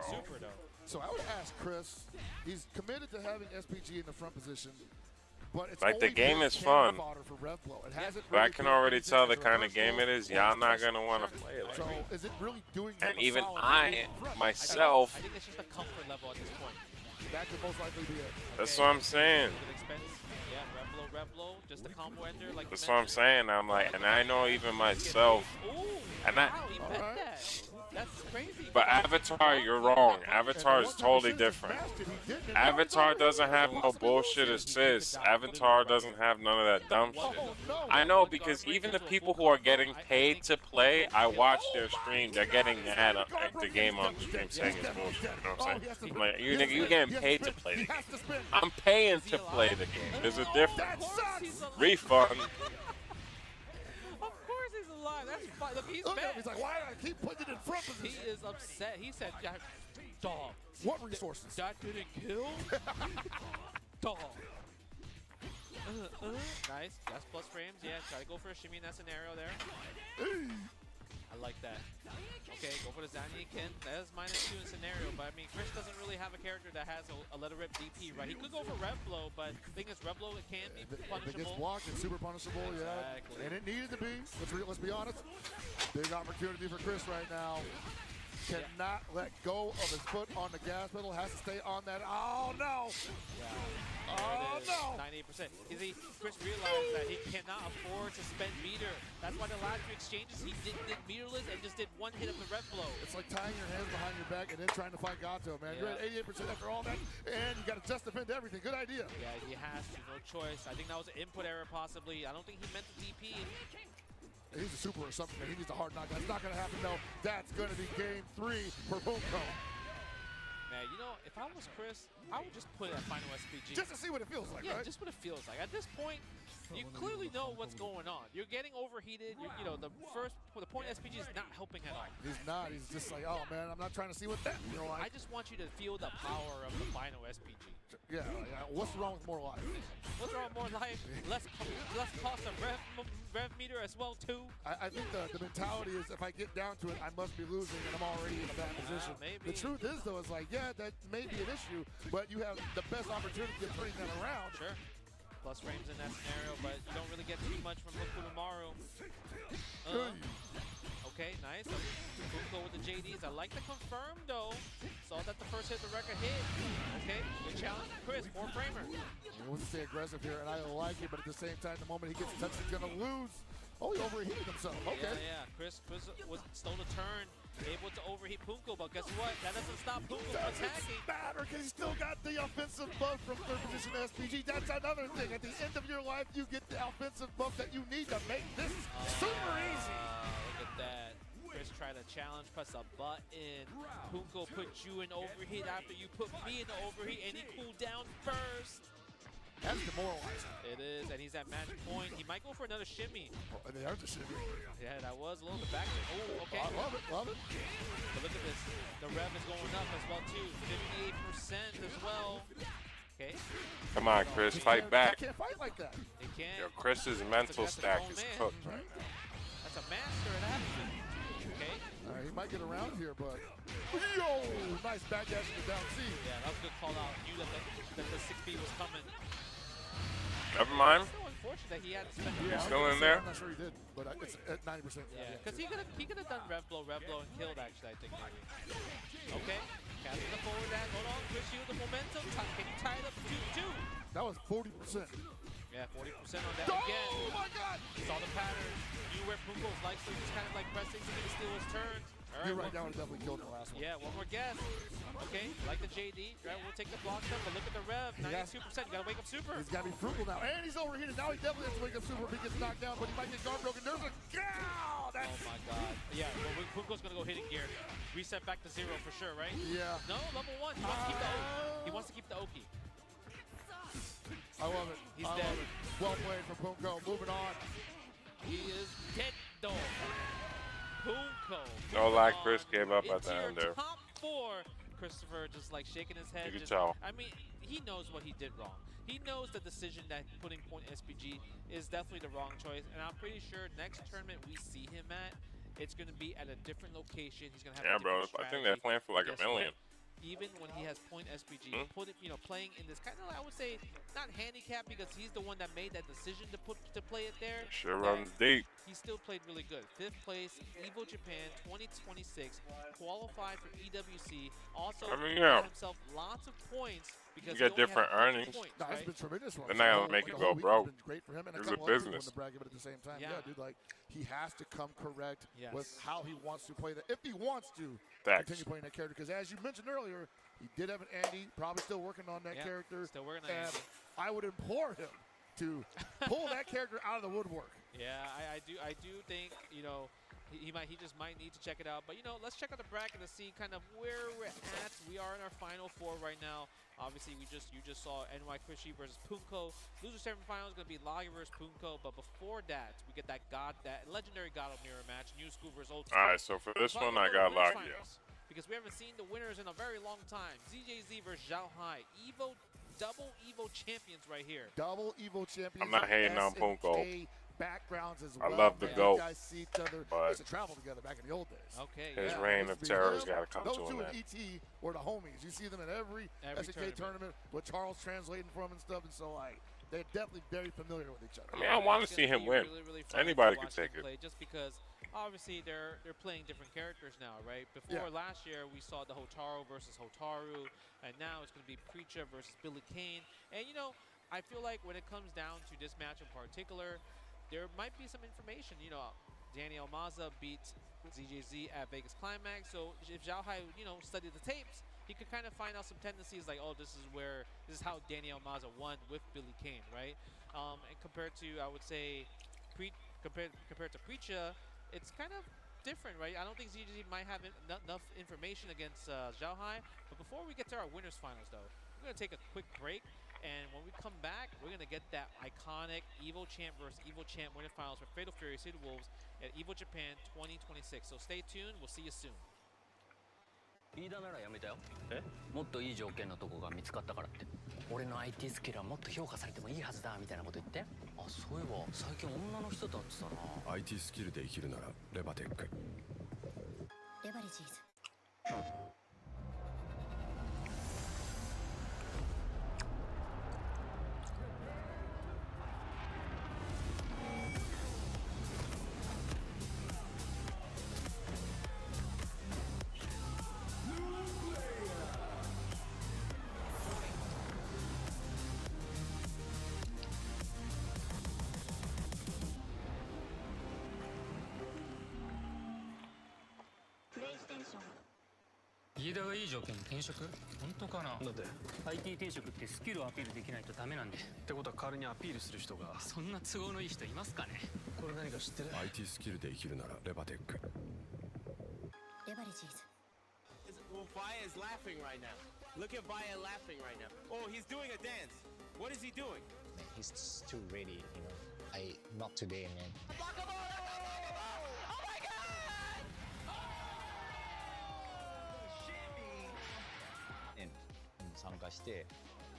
S10: So I would ask Chris. He's committed to having SPG in the front position, but it's
S3: Like, the
S10: only
S3: game
S10: been
S3: is fun.
S10: fodder for Rev Flow. It hasn't
S3: But I
S10: really
S3: can
S10: been
S3: already
S10: used
S3: tell
S10: as
S3: the
S10: a
S3: kind
S10: reverse
S3: of game
S10: flow
S3: it is.
S10: or
S3: Y'all
S10: as
S3: not
S10: a
S3: gonna want to play it.
S10: So is it really doing him
S3: And
S10: a
S3: even
S10: solid
S3: I,
S10: in front?
S3: myself,
S1: I think it's just a comfort level at this point.
S10: That could most likely be it.
S3: that's what I'm saying.
S1: Yeah, Revlo, just a combo ender. Like
S3: That's what I'm saying. I'm like, and I know even myself, and I.
S1: He bet that. That's crazy.
S3: But Avatar, you're wrong. Avatar is totally different. Avatar doesn't have no bullshit assists. Avatar doesn't have none of that dumb shit. I know, because even the people who are getting paid to play, I watch their stream. They're getting mad at the game on the stream saying it's bullshit. You know what I'm saying? I'm like, you nigga, you getting paid to play the game. I'm paying to play the game. There's a difference. Refund.
S1: That's fine. Look, he's mad.
S10: He's like, why do I keep putting it in front of
S1: He is upset. He said, dog.
S10: What resources?
S1: That didn't kill? Dog. Nice. That's plus frames. Yeah, try to go for a shimmy in that scenario there. I like that. Okay, go for the Zanny Ken. That is -2 in scenario, but I mean, Chris doesn't really have a character that has a let it rip DP, right? He could go for Revlo, but the thing is, Revlo, it can be punishable.
S10: If it gets blocked, it's super punishable,
S1: Exactly.
S10: And it needed to be. Let's be honest. Big opportunity for Chris right now. Cannot let go of his foot on the gas pedal. Has to stay on that. Oh, no.
S1: Yeah.
S10: Oh, no.
S1: 98%. You see, Chris realized that he cannot afford to spend meter. That's why the last few exchanges, he did meterless and just did one hit of the red blow.
S10: It's like tying your hands behind your back and then trying to find Gato, man. You're at 88% after all that, and you got to just defend everything. Good idea.
S1: Yeah, he has to. No choice. I think that was an input error, possibly. I don't think he meant to DP.
S10: He's a super or something. He needs a hard knock. That's not going to happen, though. That's going to be game 3 for Punko.
S1: Man, you know, if I was Chris, I would just put it at final SPG.
S10: Just to see what it feels like,
S1: yeah,
S10: right?
S1: just what it feels like. At this point, you clearly know what's going on. You're getting overheated. You know, the point SPG is not helping at all.
S10: He's not. He's just like, oh, man, I'm not trying to see what that feels like.
S1: I just want you to feel the power of the final SPG.
S10: Yeah, what's wrong with more life?
S1: What's wrong with more life? Less cost of rev meter as well, too.
S10: I think the mentality is if I get down to it, I must be losing, and I'm already in a bad position.
S1: Maybe.
S10: The truth is, though, is like, yeah, that may be an issue, but you have the best opportunity of turning that around.
S1: Sure. Plus frames in that scenario, but you don't really get too much from Okurumaru. Okay, nice. Punko with the JDs. I like the confirm, though. Saw that the first hit the record hit. Okay, good challenge from Chris. 4-framer.
S10: He wants to stay aggressive here, and I like it, but at the same time, the moment he gets touched, he's going to lose. Oh, he overheated himself. Okay.
S1: Yeah. Chris was stole a turn, able to overheat Punko, but guess what? That doesn't stop Punko from attacking.
S10: Matter, because he still got the offensive buff from third position SPG. That's another thing. At the end of your life, you get the offensive buff that you need to make this super easy.
S1: Look at that. Chris tried to challenge, press a button. Punko put you in overheat after you put me in the overheat, and he cooled down first.
S10: That's demoralizing.
S1: It is, and he's at match point. He might go for another shimmy.
S10: Oh, there's a shimmy.
S1: Yeah, that was a little bit back. Oh, okay.
S10: I love it, love it.
S1: But look at this. The rev is going up as well, too. 58% as well. Okay.
S3: Come on, Chris, fight back.
S10: I can't fight like that.
S1: He can't.
S3: Yo, Chris's mental stack is cooked right now.
S1: That's a master at action. Okay.
S10: All right, he might get around here, but yo, nice backdash to the down C.
S1: Yeah, that was a good call out. Knew that the 6B was coming.
S3: Never mind.
S1: Still in unfortunate that he had spent.
S3: He's still in there?
S10: I'm not sure he did, but it's at 90%.
S1: Yeah, because he could have done rev blow, and killed actually. I think maybe. Okay, casting the forward dash. Hold on, Chris Shield, the momentum. Can you tie it up to 2-2?
S10: That was 40%.
S1: Yeah, 40% on that again.
S10: Oh my God!
S1: Saw the pattern. Knew where Punko's likes to just kind of like pressing to steal his turn. All right,
S10: You're right, that would definitely killed the last one.
S1: Yeah, one more guess. Okay, like the JD, right? We'll take the block stuff, but look at the rev, 92%. You gotta wake up super.
S10: He's gotta be frugal now, and he's overheated. Now he definitely has to wake up super if he gets knocked down, but he might get guard broken. There's a cow!
S1: Oh my God. Yeah, well, Punko's gonna go hitting gear. Reset back to 0 for sure, right?
S10: Yeah.
S1: No, level 1. He wants to keep the Oki. He wants to keep the Oki.
S10: I love it.
S1: He's
S10: I
S1: dead.
S10: love it. Well played from Punko. Moving on.
S1: He is dead, though. Punko.
S3: No lie, Chris gave up at the end there.
S1: Top 4. Christopher just like shaking his head.
S3: You can tell.
S1: I mean, he knows what he did wrong. He knows the decision that putting point SPG is definitely the wrong choice. And I'm pretty sure next tournament we see him at, it's going to be at a different location. He's going to have a different strategy.
S3: I think they're playing for like $1 million.
S1: Even when he has point SPG, playing in this kind of, I would say, not handicap because he's the one that made that decision to play it there.
S3: Sure runs deep.
S1: He still played really good. 5th place, EVO Japan 2026, qualified for EWC. Also, got himself lots of points because
S3: you get different earnings.
S1: Points,
S10: no, it's been tremendous.
S3: They're not gonna make you go broke.
S10: Been great for him, and
S3: it's
S10: a
S3: a business.
S10: To brag about at the same time. Yeah, dude, like he has to come correct with how he wants to play that. If he wants to continue playing that character, because as you mentioned earlier, he did have an Andy, probably still working on that character.
S1: Still working on
S10: and
S1: Andy.
S10: I would implore him to pull that character out of the woodwork.
S1: Yeah, I do think, he just might need to check it out. But let's check out the bracket to see kind of where we're at. We are in our final 4 right now. Obviously, you just saw NY Chrissy versus Punko. Loser semifinal is going to be Lagi versus Punko. But before that, we get that legendary God of Mirror match, New School versus Old School.
S3: All right, so for this one, I got Lagi.
S1: Because we haven't seen the winners in a very long time. ZJZ versus Zhao Hai. Double EVO champions right here.
S10: Double EVO champions.
S3: I'm not hating on Punko.
S10: Backgrounds as well.
S3: I love the GOAT.
S10: You guys see each other. They used to travel together back in the old days.
S1: Okay.
S3: His reign of terror has got to come to
S10: Those
S3: an
S10: two
S3: end.
S10: and ET were the homies. You see them at every SNK tournament with Charles translating for them and stuff. And so, like, they're definitely very familiar with each other.
S3: I mean, I want to see him win.
S1: Really
S3: Anybody could take it.
S1: Just because, obviously, they're playing different characters now, right? Before last year, we saw the Hotaru versus Hotaru, and now it's going to be Preacher versus Billy Kane. And I feel like when it comes down to this match in particular, there might be some information. Daniel Maza beat ZJZ at Vegas Climax, so if Zhao Hai, studied the tapes, he could kind of find out some tendencies like, oh, this is how Daniel Maza won with Billy Kane, right? And compared to, I would say, compared to Preacher, it's kind of different, right? I don't think ZJZ might have enough information against Zhao Hai. But before we get to our winners finals, though, we're going to take a quick break. And when we come back, we're going to get that iconic EVO Champ versus EVO Champ winner finals for Fatal Fury City Wolves at EVO Japan 2026. So stay tuned. We'll see you soon.
S11: 飯田ならやめたよ。もっといい条件のとこが見つかったからって。俺の IT スキルはもっと評価されてもいいはずだみたいなこと言って。あ、そういえば最近女の人と会ってたな。
S12: IT スキルで生きるならレバテック。
S6: レバリジーズ。
S17: 飯田がいい条件に転職？本当かな？だって IT 転職ってスキルをアピールできないとダメなんで。ってことは代わりにアピールする人が。そんな都合のいい人いますかね？これ何か知ってる？
S12: IT スキルで生きるならレバテック。
S6: レバリジーズ。
S13: Well, Vaya is laughing right now. Look at Vaya laughing right now. Oh, he's doing a dance. What is he doing?
S18: Man, he's too ready, not today, man.
S14: And 参加して、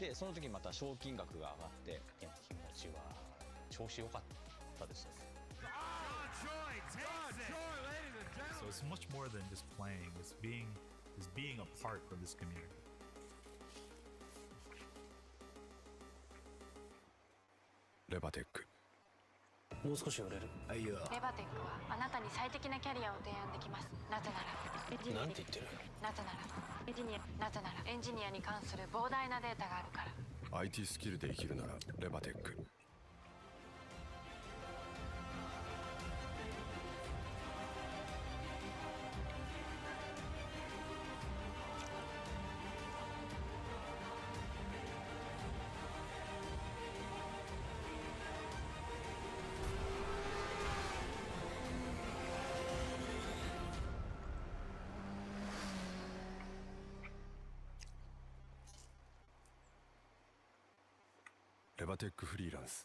S14: でその時また賞金額が上がって、気持ちは調子良かったですね。
S15: So it's much more than just playing. It's being a part of this community.
S12: レバテック。
S17: もう少し売れる。
S16: レバテックはあなたに最適なキャリアを提案できます。なぜなら
S17: なんて言ってる？
S16: なぜならエンジニアに関する膨大なデータがあるから。
S12: IT スキルで生きるならレバテック。レバテックフリーランス。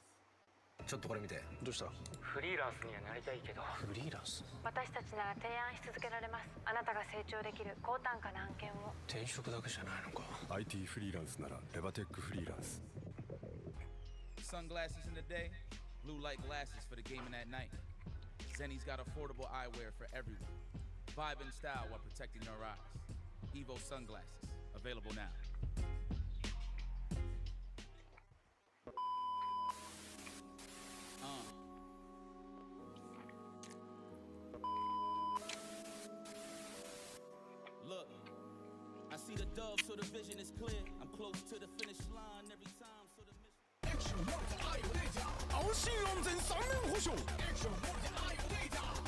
S17: ちょっとこれ見て。どうした？フリーランスにはなりたいけど。フリーランス？
S16: 私たちなら提案し続けられます。あなたが成長できる高単価な案件を。
S17: 転職だけじゃないのか。
S12: IT フリーランスならレバテックフリーランス。
S5: Sunglasses in the day, blue light glasses for the gaming at night. Zenny's got affordable eyewear for everyone. Vibe and style while protecting your eyes. EVO sunglasses, available now. Look, I see the dove, so the vision is clear. I'm close to the finish line every time, so the mission.
S19: 安心安全3年保証。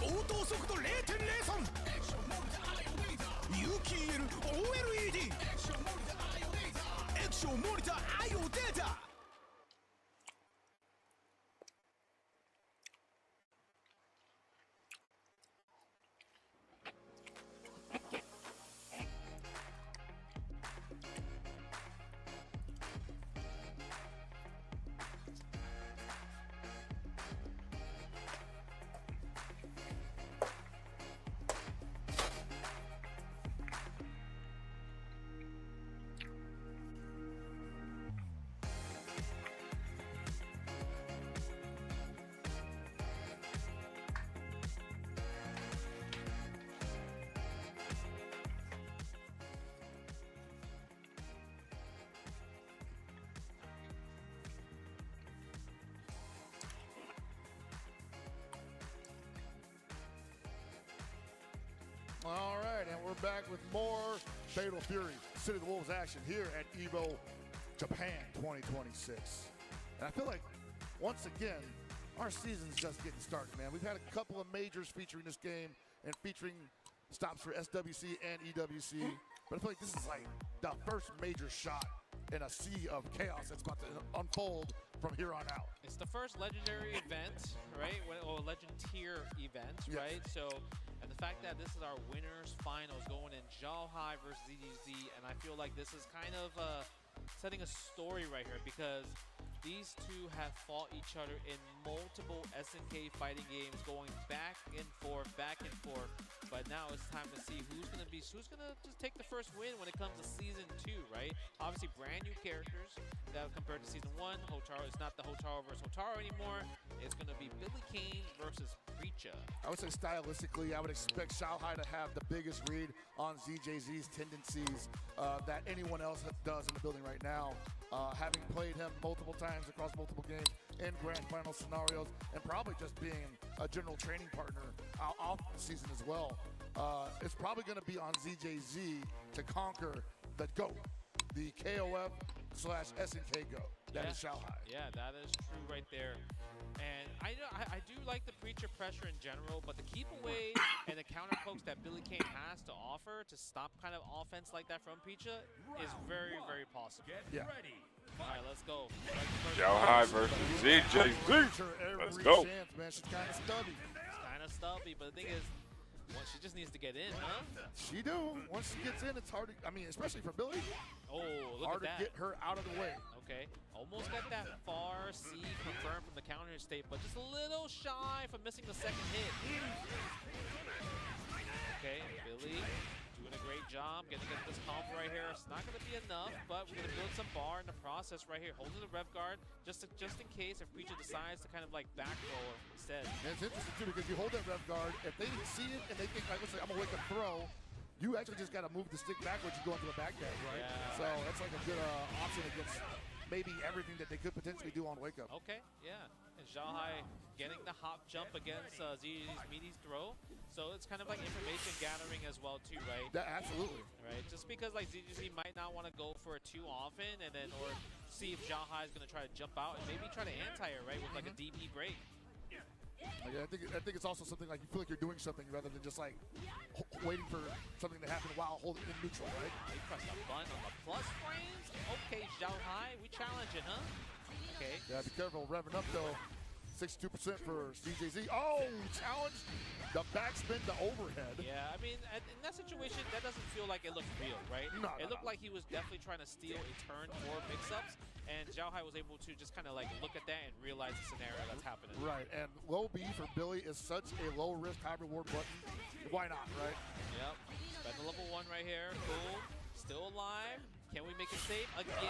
S19: 応答速度 0.03。有機 EL OLED。液晶モニター IO データ。
S10: All right, and we're back with more Fatal Fury City of the Wolves action here at EVO Japan 2026. And I feel like, once again, our season's just getting started, man. We've had a couple of majors featuring this game and featuring stops for SWC and EWC. But I feel like this is like the first major shot in a sea of chaos that's about to unfold from here on out.
S1: It's the first legendary event, right? Or legend tier event,
S10: Yes.
S1: right? So, and the fact that this is our winners finals going in Zhaohai versus ZDZ, and I feel like this is kind of setting a story right here because these two have fought each other in multiple SNK fighting games, going back and forth, but now it's time to see who's gonna just take the first win when it comes to season 2, right? Obviously brand new characters that compared to season 1. Hotaru, it's not the Hotaru versus Hotaru anymore. It's gonna be Billy Kane versus Preacher.
S10: I would say stylistically, I would expect Zhaohai to have the biggest read on ZJZ's tendencies that anyone else does in the building right now. Having played him multiple times across multiple games in grand final scenarios, and probably just being a general training partner off the season as well. It's probably going to be on ZJZ to conquer the GOAT, the KOF/SNK GOAT. That is Zhaohai.
S1: Yeah, that is true right there. And I do like the Preacher pressure in general, but the keep away and the counter pokes that Billy Kane has to offer to stop kind of offense like that from Preacher is very, very possible.
S10: Yeah.
S1: All right, let's go.
S3: Zhaohai versus ZJZ. Let's go.
S10: Chance, man. She's kind of stubby.
S1: It's kind of stubby, but the thing is, well, she just needs to get in, huh?
S10: She do. Once she gets in, it's hard to, I mean, especially for Billy.
S1: Oh, look
S10: hard
S1: at that.
S10: to get her out of the way.
S1: Okay, almost got that far C confirmed from the counter state, but just a little shy from missing the second hit. Okay, Billy doing a great job getting this combo right here. It's not going to be enough, but we're going to build some bar in the process right here. Holding the rev guard just in case if Preacher decides to kind of like back roll instead.
S10: And it's interesting too because you hold that rev guard. If they see it and they think, like, let's say I'm gonna wake up throw, you actually just gotta move the stick backwards. You go into the back dash, right?
S1: Yeah.
S10: So that's like a good option against maybe everything that they could potentially do on wake up.
S1: Okay, yeah. And Xiaohai getting the hop jump against ZZ's meaty's throw. So it's kind of like information gathering as well too, right?
S10: Yeah, absolutely.
S1: Right, just because like ZZZ might not want to go for it too often, and then or see if Xiaohai is going to try to jump out and maybe try to anti-air, right, with like a DP break.
S10: Like, I think it's also something like you feel like you're doing something rather than just like waiting for something to happen while holding in neutral, right?
S1: They pressed the button on the plus frames. Okay, Xiaohai, we challenge it, huh? Okay.
S10: Yeah, be careful, revving up though. 62% for CJZ. Oh, challenge. The backspin, the overhead.
S1: Yeah, I mean, in that situation, that doesn't feel like it looked real, right?
S10: No,
S1: it looked like he was definitely trying to steal a turn for mix-ups, and Xiaohai was able to just kind of like look at that and realize the scenario that's happening.
S10: Right, and low B for Billy is such a low-risk, high-reward button. Why not, right?
S1: Yep. Spend the level 1 right here. Boom. Still alive. Can we make it safe? Again,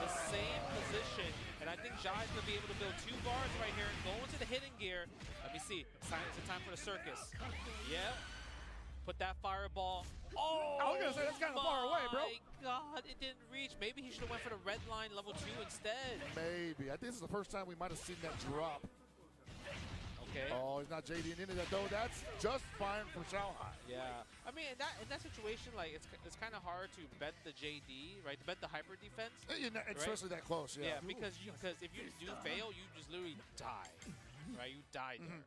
S1: the same position. And I think Jai's going to be able to build 2 bars right here and go into the hidden gear. Let me see. It's time for the circus. Yep. Put that fireball. Oh,
S10: I was going to say, that's kind of far away, bro.
S1: My God, it didn't reach. Maybe he should have went for the red line level 2 instead.
S10: Maybe. I think this is the first time we might have seen that drop.
S1: Okay.
S10: Oh, he's not JDing into that though. That's just fine for Xiaohai.
S1: Yeah, I mean in that situation, like it's kind of hard to bet the JD, right? To bet the hyper defense,
S10: especially that close. Yeah.
S1: Yeah, because if you do fail, you just literally die, right? You die there.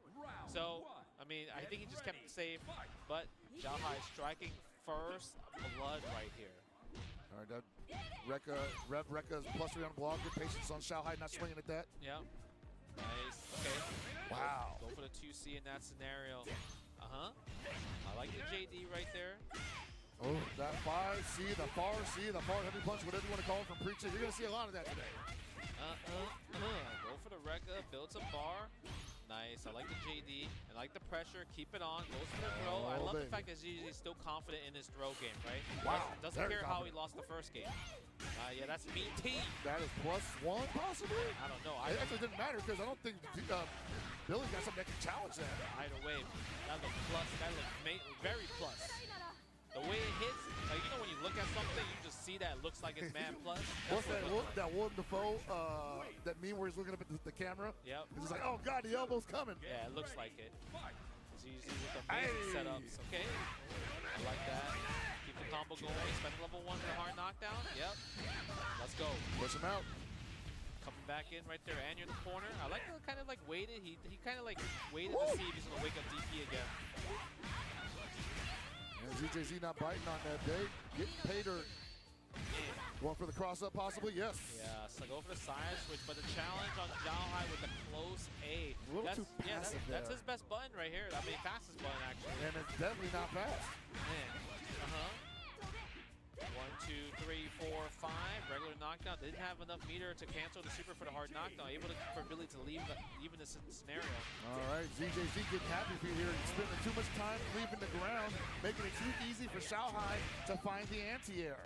S1: So I mean, I think he just kept it safe, but Xiaohai striking first blood right here.
S10: All right, that Rekka's +3 on the block. Good patience on Xiaohai, not swinging at that.
S1: Yeah. Nice. Okay.
S10: Wow.
S1: Go for the 2C in that scenario. I like the JD right there.
S10: Oh, that 5C, the far C, the far heavy punch, whatever you want to call it from Preacher. You're going to see a lot of that today.
S1: Go for the Rekka, build some bar. Nice. I like the JD. I like the pressure. Keep it on. Goes for the throw. I love the fact that ZZ is still confident in his throw game, right?
S10: Wow.
S1: Doesn't care how he lost the first game. Yeah, that's mean team.
S10: That is +1 possibly?
S1: I don't know.
S10: It actually didn't matter because I don't think Billy got something that can challenge that.
S1: Either way, that looked plus. That looked very plus. The way it hits, like, you know when you look at something, you just see that it looks like it's man plus.
S10: What's that Willem Dafoe, that meme where he's looking up at the camera?
S1: Yep.
S10: He's just like, oh God, the elbow's coming.
S1: Yeah, it looks like it. ZZ with amazing setups. Okay. I like that. Keep the combo going. Spend level 1 for the hard knockdown. Yep. Let's go.
S10: Push him out.
S1: Coming back in right there, and you're in the corner. I like the kind of like waited. He kind of like waited to see if he's gonna wake up DP again.
S10: And ZJZ not biting on that day. Getting paid or going for the cross up possibly, yes.
S1: Yeah, so go for the side switch, but the challenge on Xiaohai with the close A.
S10: A little too passive there.
S1: That's his best button right here. I mean, fastest button actually.
S10: And it's definitely not fast.
S1: Man. 1, 2, 3, 4, 5. Regular knockdown. Didn't have enough meter to cancel the super for the hard knockdown. Able for Billy to leave even this scenario.
S10: All right, ZJZ getting happy for you here. Spending too much time leaving the ground, making it too easy for Xiaohai to find the anti-air.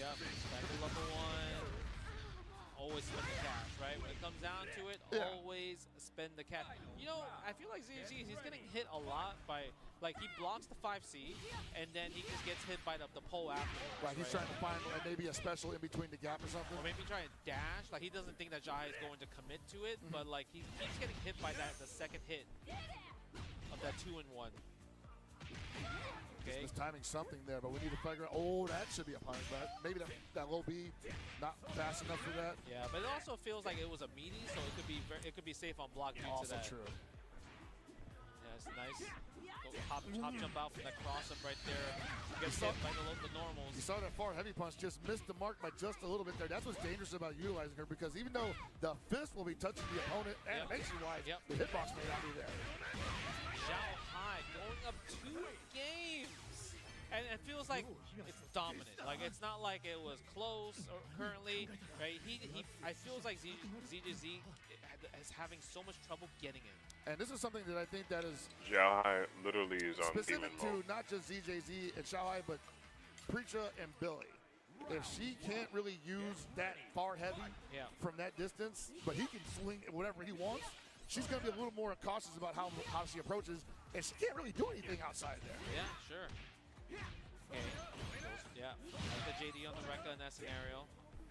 S1: Yep, back to level 1. Always spend the cash, right? When it comes down to it, always spend the cash. You know, I feel like ZZ, he's getting hit a lot by, like, he blocks the 5C, and then he just gets hit by the pole afterwards.
S10: Right, he's trying to find maybe a special in between the gap or something.
S1: Or maybe trying to dash. Like, he doesn't think that Jai is going to commit to it, but, like, he keeps getting hit by the second hit of that 2-in-1. Okay.
S10: Just timing something there, but we need to figure out. Oh, that should be a punish, but maybe that low B not fast enough for that.
S1: Yeah, but it also feels like it was a meaty, so it could be safe on block due to that.
S10: Also true.
S1: Yeah, it's nice. Hop jump out from that cross up right there. Gets hit by the normals.
S10: You saw that far heavy punch just missed the mark by just a little bit there. That's what's dangerous about utilizing her, because even though the fist will be touching the opponent animation-wise, the hitbox may not be there.
S1: Xiaohai going up 2 games. And it feels like it's dominant. Like, it's not like it was close or currently, right? I feels like ZJZ is having so much trouble getting in.
S10: And this is something that I think that is
S3: Xiaohai literally is on
S10: specific
S3: demon
S10: to not just ZJZ and Xiaohai, but Preacher and Billy. If she can't really use that far heavy from that distance, but he can swing whatever he wants, she's going to be a little more cautious about how she approaches, and she can't really do anything outside there.
S1: Yeah, sure. Okay. Yeah, like the JD on the Rekka in that scenario.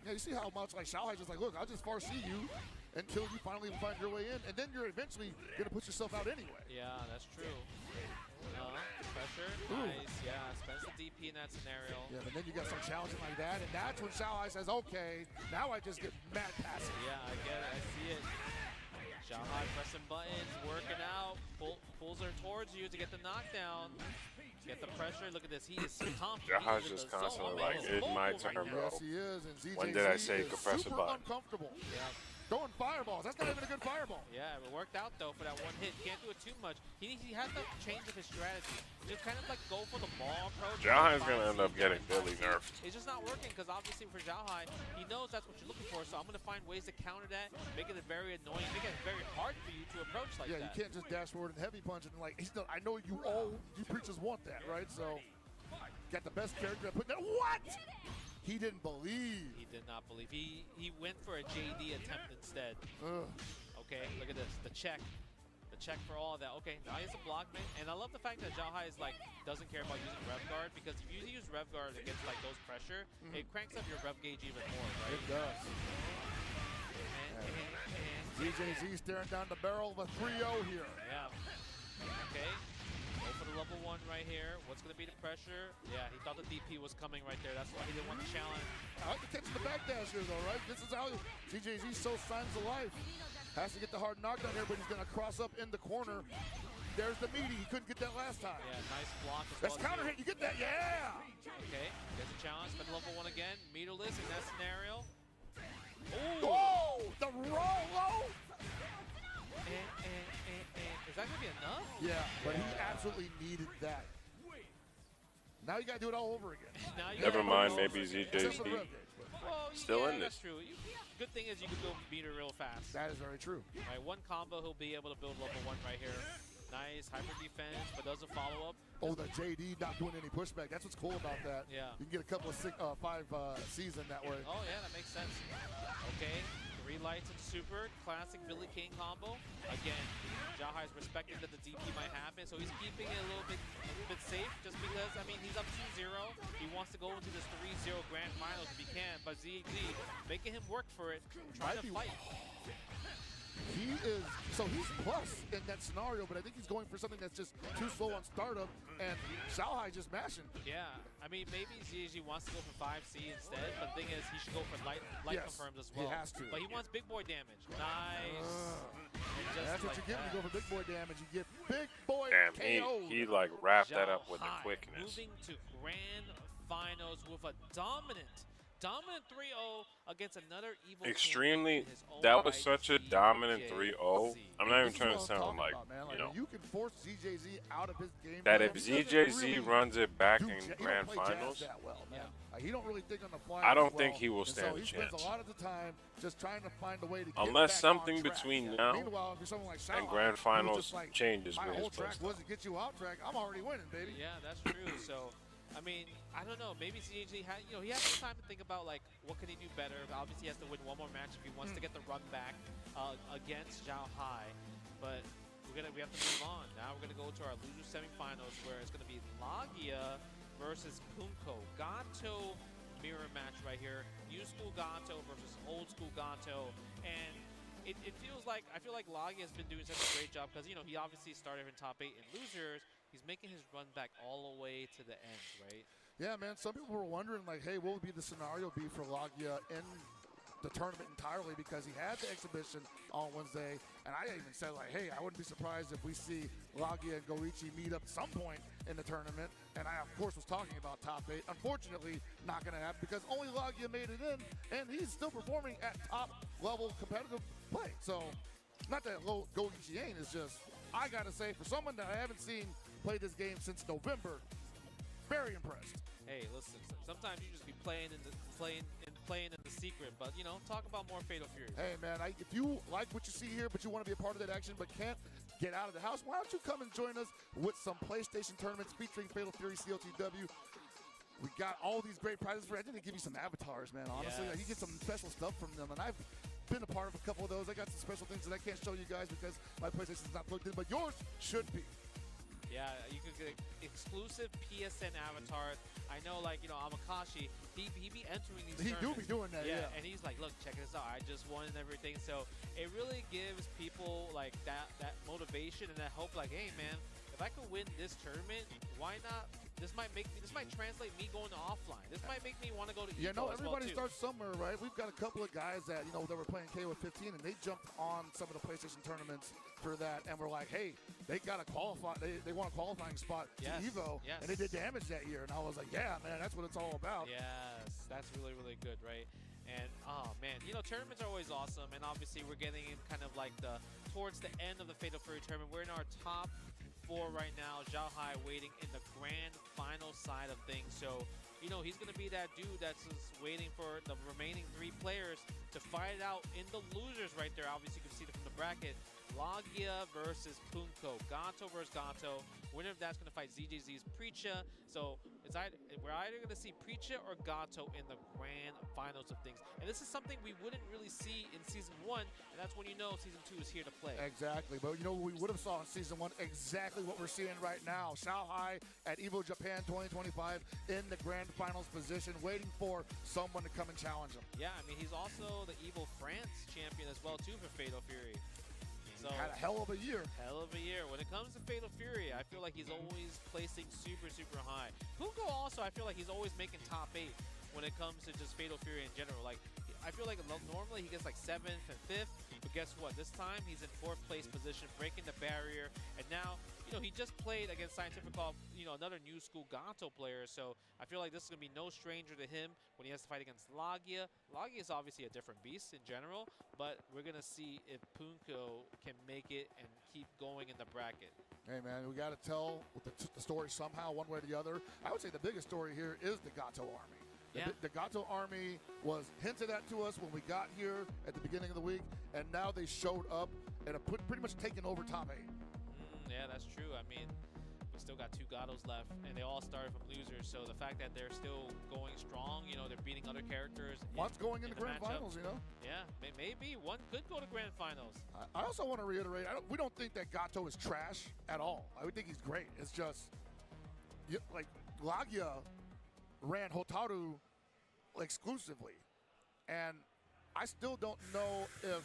S10: Yeah, you see how much like Xiaohai just like, look, I'll just far see you, until you finally find your way in, and then you're eventually going to put yourself out anyway.
S1: Yeah, that's true. Pressure, nice, yeah, spends the DP in that scenario.
S10: Yeah, but then you got some challenging like that, and that's when Xiaohai says, okay, now I just get mad passive.
S1: Yeah, I get it, I see it. Xiaohai pressing buttons, working out, pulls her towards you to get the knockdown. Get the pressure, look at this, he is so confident.
S3: Xiaohai's just constantly like, it's my turn, bro.
S10: Yes, he is, and ZJZ
S3: when did I say you could press a
S10: super
S3: button?
S10: uncomfortable.
S1: Yeah.
S10: Throwing fireballs, that's not even a good fireball.
S1: Yeah, it worked out though for that one hit. Can't do it too much. He has to change up his strategy. Just kind of like go for the ball approach.
S3: Xiaohai's gonna end up getting Billy nerfed.
S1: It's just not working because obviously for Xiaohai, he knows that's what you're looking for. So I'm gonna find ways to counter that, make it very annoying, make it very hard for you to approach like that.
S10: Yeah, you can't just dash forward and heavy punch and like. I know you preachers want that, right? So got the best character. Put that. What? He didn't believe.
S1: He did not believe. He went for a JD attempt instead.
S10: Ugh.
S1: Okay, look at this. The check for all of that. Okay, now he has a block man, and I love the fact that Xiaohai is like doesn't care about using rev guard, because if you use rev guard against like those pressure, it cranks up your rev gauge even more, right?
S10: It does. ZJZ staring down the barrel of a 3-0 here.
S1: Yeah. Okay. Go for the level 1 right here. What's going to be the pressure? Yeah, he thought the DP was coming right there. That's why he didn't want to challenge.
S10: I like to catch the backdash here, though, right? This is how ZJZ shows signs of life. Has to get the hard knockdown here, but he's going to cross up in the corner. There's the meaty. He couldn't get that last time.
S1: Yeah, nice block.
S10: That's counter hit. You get that? Yeah!
S1: Okay, gets a challenge. Spend level 1 again. Meterless in that scenario. Ooh!
S10: Oh! The roll!
S1: Is that going to be enough?
S10: Yeah, but he absolutely needed that. Now you got to do it all over again.
S3: Never mind, maybe ZJZ still in
S1: that's
S3: this.
S1: True. Good thing is you can build meter real fast.
S10: That is very true.
S1: Right, one combo, he'll be able to build level 1 right here. Nice, hyper defense, but does a follow-up.
S10: Oh, the JD not doing any pushback. That's what's cool about that.
S1: Yeah.
S10: You can get a couple of 5 C's in that way.
S1: Oh, yeah, that makes sense. Okay, 3 lights and super. Classic Billy King combo. Again, Xiaohai's respecting that the DP might happen, so he's keeping it a little bit safe just because, I mean, he's up 2-0. He wants to go into this 3-0 grand finals if he can, but ZZ making him work for it, trying to fight.
S10: He's plus in that scenario, but I think he's going for something that's just too slow on startup, and Xiaohai just mashing.
S1: Yeah, I mean, maybe ZZ wants to go for 5C instead, but the thing is, he should go for light confirms as well.
S10: He has to.
S1: But he wants big boy damage. Nice.
S10: That's what you get when you go for big boy damage. You get big boy
S3: KO. He like wrapped that up with the quickness.
S1: Moving to grand finals with a dominant 3-0 against another EVO.
S3: Extremely, that was such a dominant 3-0. I'm not even trying to sound like, you know,
S10: you can force ZJZ out of his game.
S3: that if ZJZ runs it back in grand finals,
S10: he don't really think on the fly.
S3: I don't think he will stand a chance.
S10: He spends a lot of the time just trying to find a way to get
S3: unless
S10: back
S3: something
S10: on track.
S3: between now
S10: Meanwhile, if you're someone like Xiaohai,
S3: and grand finals
S10: like,
S3: changes
S10: my
S3: with
S10: whole
S3: his
S10: track
S3: play
S10: was to get you out track. I'm already winning, baby.
S1: Yeah, that's true. So, I mean, I don't know. Maybe ZJ, he has some time to think about like what can he do better. Obviously, he has to win one more match if he wants to get the run back against Xiaohai. But we have to move on. Now we're gonna go to our loser semifinals, where it's gonna be Lagia versus Punko. Gato mirror match right here. New school Gato versus old school Gato, and it feels like I feel like Lagia has been doing such a great job because he obviously started in top 8 in losers. He's making his run back all the way to the end, right?
S10: Yeah, man. Some people were wondering, like, hey, what would be the scenario be for Lagia in the tournament entirely, because he had the exhibition on Wednesday, and I even said, like, hey, I wouldn't be surprised if we see Lagia and Goichi meet up at some point in the tournament, and I, of course, was talking about top 8. Unfortunately, not going to happen because only Lagia made it in, and he's still performing at top-level competitive play. So, not that Goichi ain't, it's just, I got to say, for someone that I haven't seen play this game since November, very impressed.
S1: Hey, listen, sometimes you just be playing in the secret, but talk about more Fatal Fury.
S10: Hey man, if you like what you see here, but you want to be a part of that action, but can't get out of the house, why don't you come and join us with some PlayStation tournaments featuring Fatal Fury COTW? We got all these great prizes for. I didn't give you some avatars, man. Honestly, you get some special stuff from them, and I've been a part of a couple of those. I got some special things that I can't show you guys because my PlayStation's not plugged in, but yours should be.
S1: Yeah, you could get exclusive PSN avatars. I know, like, you know, Amakashi, he be entering these
S10: He do
S1: tournaments.
S10: be doing that, yeah.
S1: And he's like, look, check this out. I just won and everything. So it really gives people, like, that motivation and that hope, like, hey, man, if I could win this tournament, why not? This might translate me going to offline. This might make me want to go to EVO.
S10: Yeah, no, everybody
S1: as well,
S10: starts somewhere, right? We've got a couple of guys that, you know, that were playing KO 15, and they jumped on some of the PlayStation tournaments for that, and we're like, hey, they got to qualify. They want a qualifying spot to EVO, and they did damage that year. And I was like, yeah, man, that's what it's all about.
S1: Yes, that's really, really good, right? And, oh, man, you know, tournaments are always awesome, and obviously we're getting in kind of like towards the end of the Fatal Fury tournament. We're in our top 4 right now. Zhao Hai waiting in the grand final side of things. So, you know, he's going to be that dude that's just waiting for the remaining 3 players to fight it out in the losers right there. Obviously, you can see it from the bracket. Logia versus Punko. Gato versus Gato. Winner of that's going to fight ZJZ's Preacha. So we're either going to see Preacha or Gato in the grand finals of things. And this is something we wouldn't really see in Season 1, and that's when you know Season 2 is here to play.
S10: Exactly. But, you know, we would have saw in Season 1 exactly what we're seeing right now. Zhao Hai at EVO Japan 2025 in the grand finals position, waiting for someone to come and challenge him.
S1: Yeah, I mean, he's also the EVO France champion as well, too, for Fatal Fury. So,
S10: had a hell of a year.
S1: Hell of a year. When it comes to Fatal Fury, I feel like he's always placing super, super high. Punko also, I feel like he's always making top 8 when it comes to just Fatal Fury in general. Like, I feel like normally he gets like 7th and 5th, but guess what? This time he's in 4th place position, breaking the barrier, and now, you know, he just played against Scientific Call, you know, another new school Gato player, so I feel like this is going to be no stranger to him when he has to fight against Logia. Logia is obviously a different beast in general, but we're going to see if Punko can make it and keep going in the bracket.
S10: Hey, man, we got to tell the story somehow, one way or the other. I would say the biggest story here is the Gato army. The Gato army was hinted at to us when we got here at the beginning of the week, and now they showed up and have pretty much taken over top 8.
S1: Yeah, that's true. I mean, we still got 2 Gatos left, and they all started from losers. So the fact that they're still going strong, you know, they're beating other characters.
S10: One's going into grand finals, you know?
S1: Yeah, maybe one could go to grand finals.
S10: I also want to reiterate, we don't think that Gato is trash at all. I would think he's great. It's just, like, Logia ran Hotaru exclusively, and I still don't know if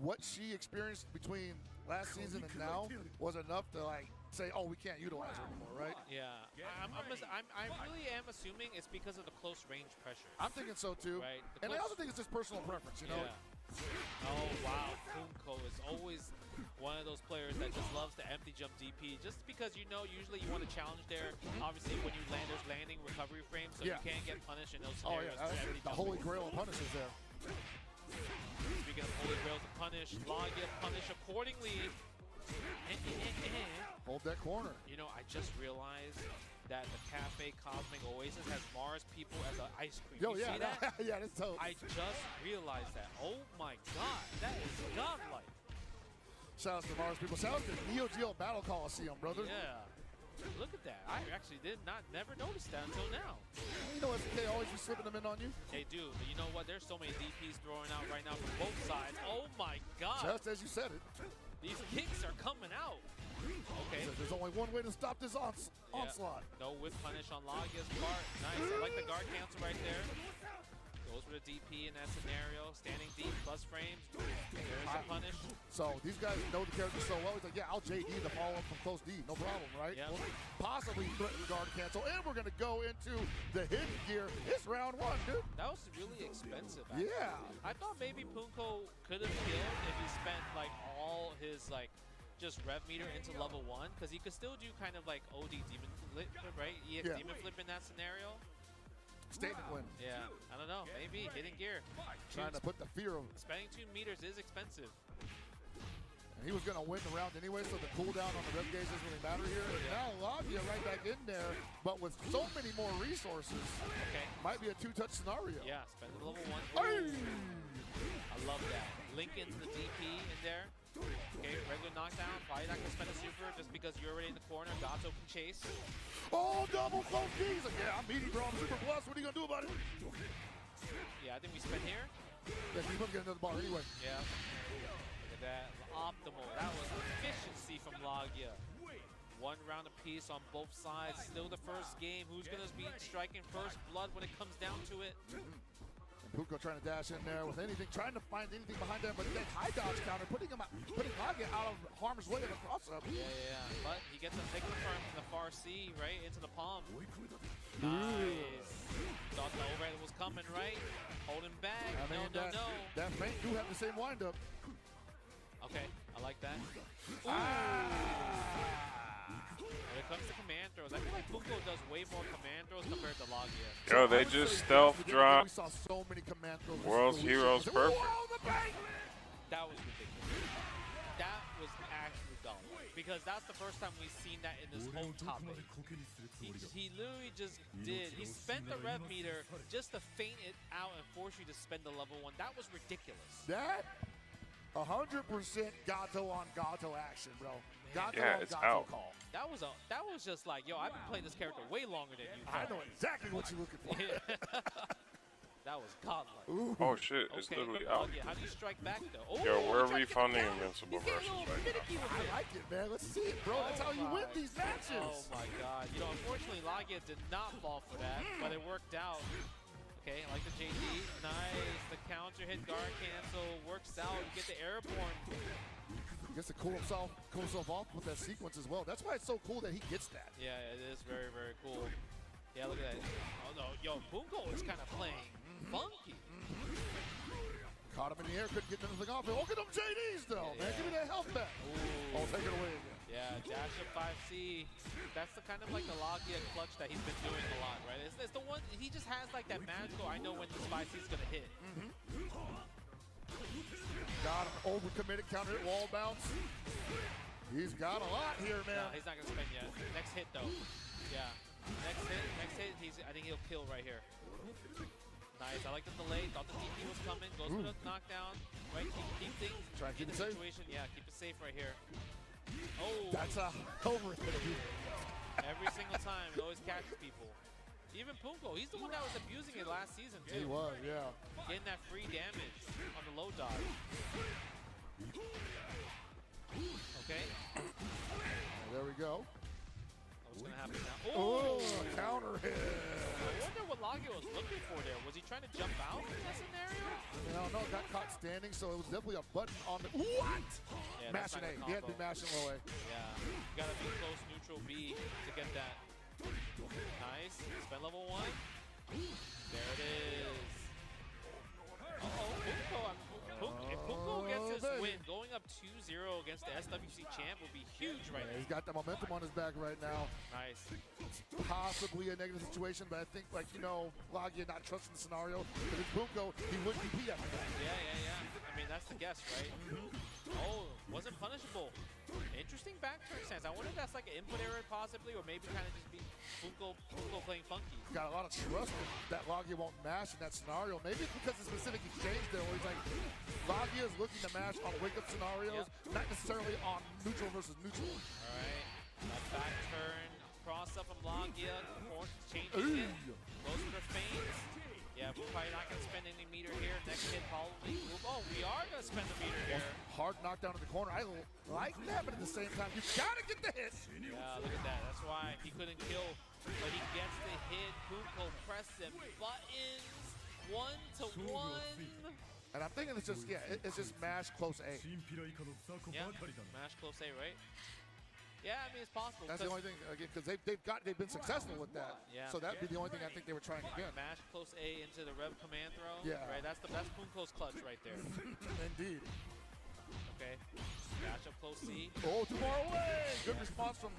S10: what she experienced between last season and now was enough to, like, say, oh, we can't utilize her anymore, right?
S1: Yeah, I really am assuming it's because of the close range pressure.
S10: I'm thinking so too,
S1: right?
S10: And I also think it's just personal preference, you know?
S1: Oh wow, Punko is always one of those players that just loves to empty jump DP, just because, you know, usually you want to challenge there. Obviously, when you land, there's landing recovery frames, so you can't get punished in those scenarios.
S10: Oh yeah, the holy grail of punishes there.
S1: Speaking of holy grails of punish, Logia punish accordingly.
S10: Hold that corner.
S1: You know, I just realized that the Cafe Cosmic Oasis has Mars people as an ice cream.
S10: Yo,
S1: you see that?
S10: Yeah, that's dope.
S1: I just realized that. Oh my god, that is godlike.
S10: Shout out to Mars people. Shout out to Neo Geo Battle Coliseum, brother.
S1: Yeah. Look at that. I actually never noticed that until now.
S10: You know SK always be slipping them in on you?
S1: They do, but you know what? There's so many DPs throwing out right now from both sides. Oh my god.
S10: Just as you said it.
S1: These kicks are coming out. Okay.
S10: There's only one way to stop this onslaught.
S1: No whip punish on Logia's part. Nice. I like the guard cancel right there. Goes for the DP in that scenario. Standing deep, plus frames. There's the punish.
S10: So these guys know the character so well. He's like, yeah, I'll JD the follow-up from close D. No problem, right?
S1: Yep.
S10: We'll possibly threaten the guard cancel. And we're going to go into the hidden gear. It's round 1, dude.
S1: That was really expensive, actually.
S10: Yeah.
S1: I thought maybe Punko could have killed if he spent, like, all his, like, just rev meter into level 1. Because he could still do kind of like OD demon flip, right? EX demon flip in that scenario.
S10: Statement win.
S1: Yeah, I don't know. Maybe hidden gear.
S10: Trying to put the fear of
S1: spending 2 meters is expensive.
S10: And he was going to win the round anyway, so the cooldown on the rev gauge doesn't really matter here. And now Logia right back in there, but with so many more resources, might be a 2-touch scenario.
S1: Yeah, spend the level 1.
S10: Hey!
S1: I love that. Link into the DP in there. Okay, regular knockdown. Probably not going to spend a super just because you're already in the corner. Gato can chase.
S10: Oh, double close D. He's like, yeah, I'm meaty, bro. I'm super plus. What are you going to do about it?
S1: Yeah, I think we spent here.
S10: Yeah, he's going to get another bar anyway.
S1: Yeah. Look at that. Optimal. That was efficiency from Logia. 1 round apiece on both sides. Still the first game. Who's going to be striking first blood when it comes down to it?
S10: Punko trying to dash in there with anything, trying to find anything behind him, but that high dodge counter, putting Lagia out of harm's way of the cross-up.
S1: Yeah. But he gets a tickle from the far C, right, into the palm. Nice. Thought the overhead was coming, right? Holding back.
S10: I mean,
S1: no.
S10: That feint do have the same windup.
S1: Okay, I like that. When it comes to command throws, I feel like Punko does way more command throws compared to Lagia.
S3: Yo, they just stealth drop.
S10: We saw so many command throws.
S3: World's Heroes perfect.
S1: That was ridiculous. That was actually dumb. Because that's the first time we've seen that in this whole topic. He literally just did. He spent the rev meter just to feint it out and force you to spend the level 1. That was ridiculous.
S10: That 100% Gato on Gato action, bro. Gato
S3: Yeah,
S10: on
S3: it's
S10: Gato
S3: out.
S10: call.
S1: That was just like, yo, I've been playing this character way longer than you.
S10: I know exactly what you're looking for.
S1: That was godlike.
S3: Oh shit, it's literally out.
S1: How do you strike back though?
S3: Yo, we're refunding Invincible versus right now.
S10: I like it, man. Let's see it, bro. That's how you win these matches.
S1: Oh my god. You know, unfortunately, Lagia did not fall for that, but it worked out. Okay, I like the JD. Nice. The counter hit, guard cancel, works out. You get the airborne.
S10: He gets to cool himself off with that sequence as well. That's why it's so cool that he gets that.
S1: Yeah, it is very, very cool. Yeah, look at that. Oh no, yo, Punko is kind of playing funky.
S10: Caught him in the air, couldn't get anything off. Look at them JDs though, man. Give me that health back. Oh, take it away again.
S1: Yeah, dash up 5C. That's the kind of like the Lagia clutch that he's been doing a lot, right? It's the one, he just has like that magical, I know when this 5C is going to hit.
S10: Got him, overcommitted, counter hit, wall bounce. He's got a lot here, man.
S1: No, he's not going to spend yet. Next hit though. Yeah. Next hit, I think he'll kill right here. Nice, I like the delay, thought the TP was coming, goes for the knockdown, right? Keep things
S10: Try to keep
S1: in the
S10: it safe.
S1: situation. Yeah, keep it safe right here. Oh!
S10: That's a overhit.
S1: Every single time, it always catches people. Even Punko, he's the one that was abusing it last season too.
S10: He was, yeah.
S1: Getting that free damage on the low dodge. Okay.
S10: There we go.
S1: What's gonna happen now?
S10: Oh, counter hit.
S1: I wonder what Lagia was looking for there. Was he trying to jump out in that scenario?
S10: I don't know, got caught standing, so it was definitely a button on the. What?
S1: Yeah,
S10: mashing A. He had to be mashing low A.
S1: Yeah, you gotta be close neutral B to get that. Nice. Spend level 1. There it is. Punko. If Punko gets his win, going up 2-0 against the SWC champ would be huge right now.
S10: He's got the momentum on his back right now.
S1: Nice.
S10: Possibly a negative situation, but I think, like, you know, Lagia not trusting the scenario. If it's Punko, he would DP after that.
S1: Yeah. I mean, that's the guess, right? Oh, wasn't punishable. Interesting back turn stance. I wonder if that's like an input error possibly, or maybe kind of just be Punko playing funky.
S10: Got a lot of trust that Lagia won't mash in that scenario. Maybe it's because of the specific exchange there where he's like, Lagia is looking to mash on wake-up scenarios, not necessarily on neutral versus neutral.
S1: All right, that back turn, cross up from Lagia, changing it, goes for the feints. Yeah, we're probably not going to spend any meter here. Next hit probably move. Oh, we are going to spend the meter here.
S10: Hard knockdown in the corner. I like that, but at the same time, you got to get the hit.
S1: Yeah, look at that. That's why he couldn't kill, but he gets the hit. Punko pressing buttons, 1-1.
S10: And I'm thinking it's just, it's just mash close A.
S1: Yeah, mash close A, right? Yeah, I mean, it's possible.
S10: That's the only thing, again, because they've been successful with that.
S1: Yeah.
S10: So that'd be the only thing I think they were trying again.
S1: Mash close A into the rev command throw.
S10: Yeah.
S1: Right, that's Punko's clutch right there.
S10: Indeed.
S1: Okay. Dash up close C.
S10: Oh, too far away. Good response from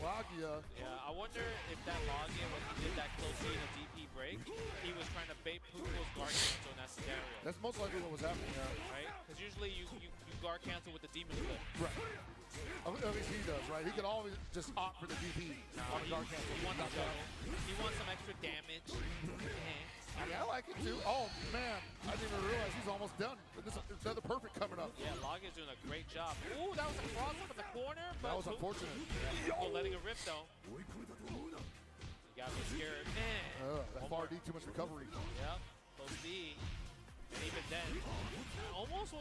S10: Lagia.
S1: Yeah, I wonder if that Lagia, when he did that close C in a DP break, he was trying to bait Punko's guard cancel in that scenario.
S10: That's most likely what was happening.
S1: Right? Because usually you guard cancel with the demon flip.
S10: Right. At least he does, right? He can always just opt for the DP on the guard cancel.
S1: He wants he wants some extra damage.
S10: I mean, I like it too. Oh, man. I didn't even realize he's almost done. There's another perfect coming up.
S1: Yeah, Lagia's doing a great job. Ooh, that was a cross up in the corner.
S10: That was unfortunate.
S1: Oh, letting it rip, though. You got me scared.
S10: That far D, too much recovery.
S1: Yep, close D. And even then, that almost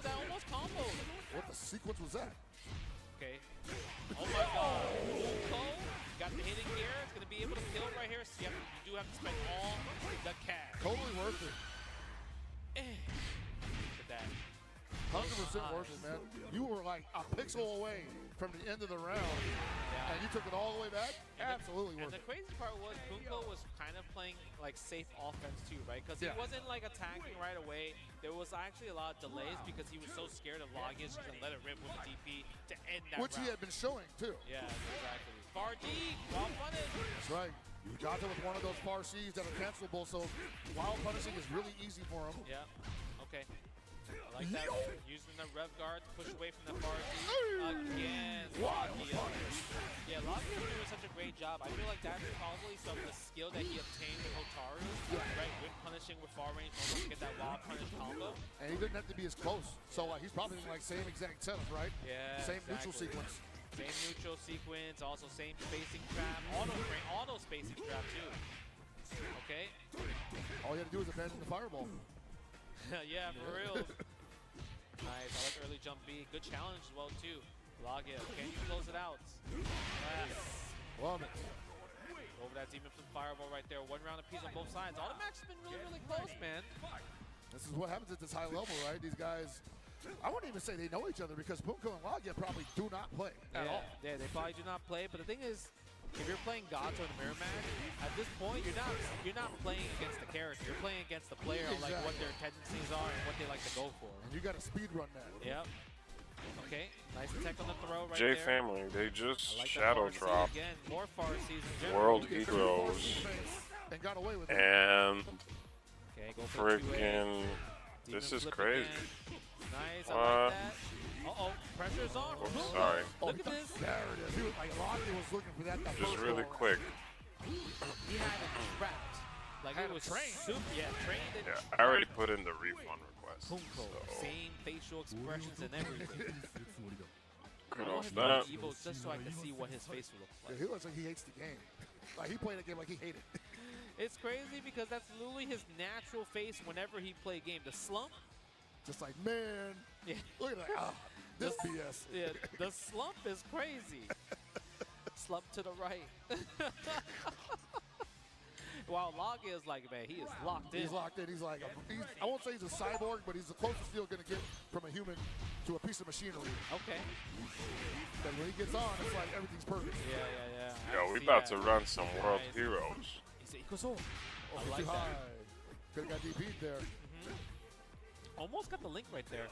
S1: comboed.
S10: What the sequence was that?
S1: Okay. Oh my god.
S10: Totally worth it. 100% worth it, man. You were like a pixel away from the end of the round, and you took it all the way back. Absolutely worth it.
S1: And the crazy part was Punko was kind of playing like safe offense too, right? Because he wasn't like attacking right away. There was actually a lot of delays because he was so scared of Logish to let it rip with the DP to end that
S10: Which
S1: round.
S10: he had been showing too.
S1: Yeah, exactly. Far D, wild punish.
S10: That's right. Gato with one of those far Cs that are cancelable, so wild punishing is really easy for him.
S1: Yeah. Okay. I like that. Using the rev guard to push away from the far D. Again. Logia. Yeah, Logia is doing such a great job. I feel like that's probably some of the skill that he obtained with Hotaru, right? With punishing with far range, almost get that wild punish combo.
S10: And he didn't have to be as close. So he's probably doing like same exact setup, right?
S1: Yeah.
S10: Same neutral sequence.
S1: Same neutral sequence, also same spacing trap, auto spacing trap too. Okay.
S10: All you had to do is abandon the fireball.
S1: Yeah, for real. Nice, I like early jump B. Good challenge as well too. Logia, can you close it out? Yes.
S10: Love it.
S1: Over that demon flip fireball right there. One round apiece on both sides. All the matches have been really, really close, man.
S10: This is what happens at this high level, right? These guys, I wouldn't even say they know each other because Punko and Logia probably do not play at all.
S1: Yeah, they probably do not play. But the thing is, if you're playing Gato in a mirror match, at this point you're not playing against the character. You're playing against the player, like what their tendencies are and what they like to go for.
S10: And you got to speed run that.
S1: Yep. Okay, nice attack on the throw right
S3: J
S1: there.
S3: Family, they just
S1: like
S3: shadow drop
S1: again. More far season.
S3: World Heroes
S10: and got away with it.
S3: and
S1: go for
S3: freaking this is crazy.
S1: Nice, I like that. Uh-oh, pressure's on.
S3: Oops, sorry.
S10: Look at this. There it is. He was like, Logia was looking for that.
S3: Just really quick.
S1: He had it trapped. Like it was trained. Trained.
S3: Yeah, I already put in the refund request.
S1: Punko, same facial expressions and everything.
S3: Good
S1: I
S3: off
S1: want
S3: that.
S1: Evo just so I can see what his face will look like.
S10: Yeah, he looks like he hates the game. Like he played the game like he hated it.
S1: It's crazy because that's literally his natural face whenever he play a game. The slump.
S10: Just like, man.
S1: Yeah.
S10: Look at that. This BS.
S1: Yeah, the slump is crazy. Slump to the right. While Logia is like, man, he is locked in.
S10: He's locked in. He's like, I won't say he's a cyborg, but he's the closest you're going to get from a human to a piece of machinery.
S1: Okay.
S10: But when he gets on, it's like everything's perfect.
S1: Yeah.
S3: Yo, we about to run some World Heroes.
S10: Oh,
S1: I like
S10: too
S1: that.
S10: high. Could have got DP'd there.
S1: Almost got the link right there.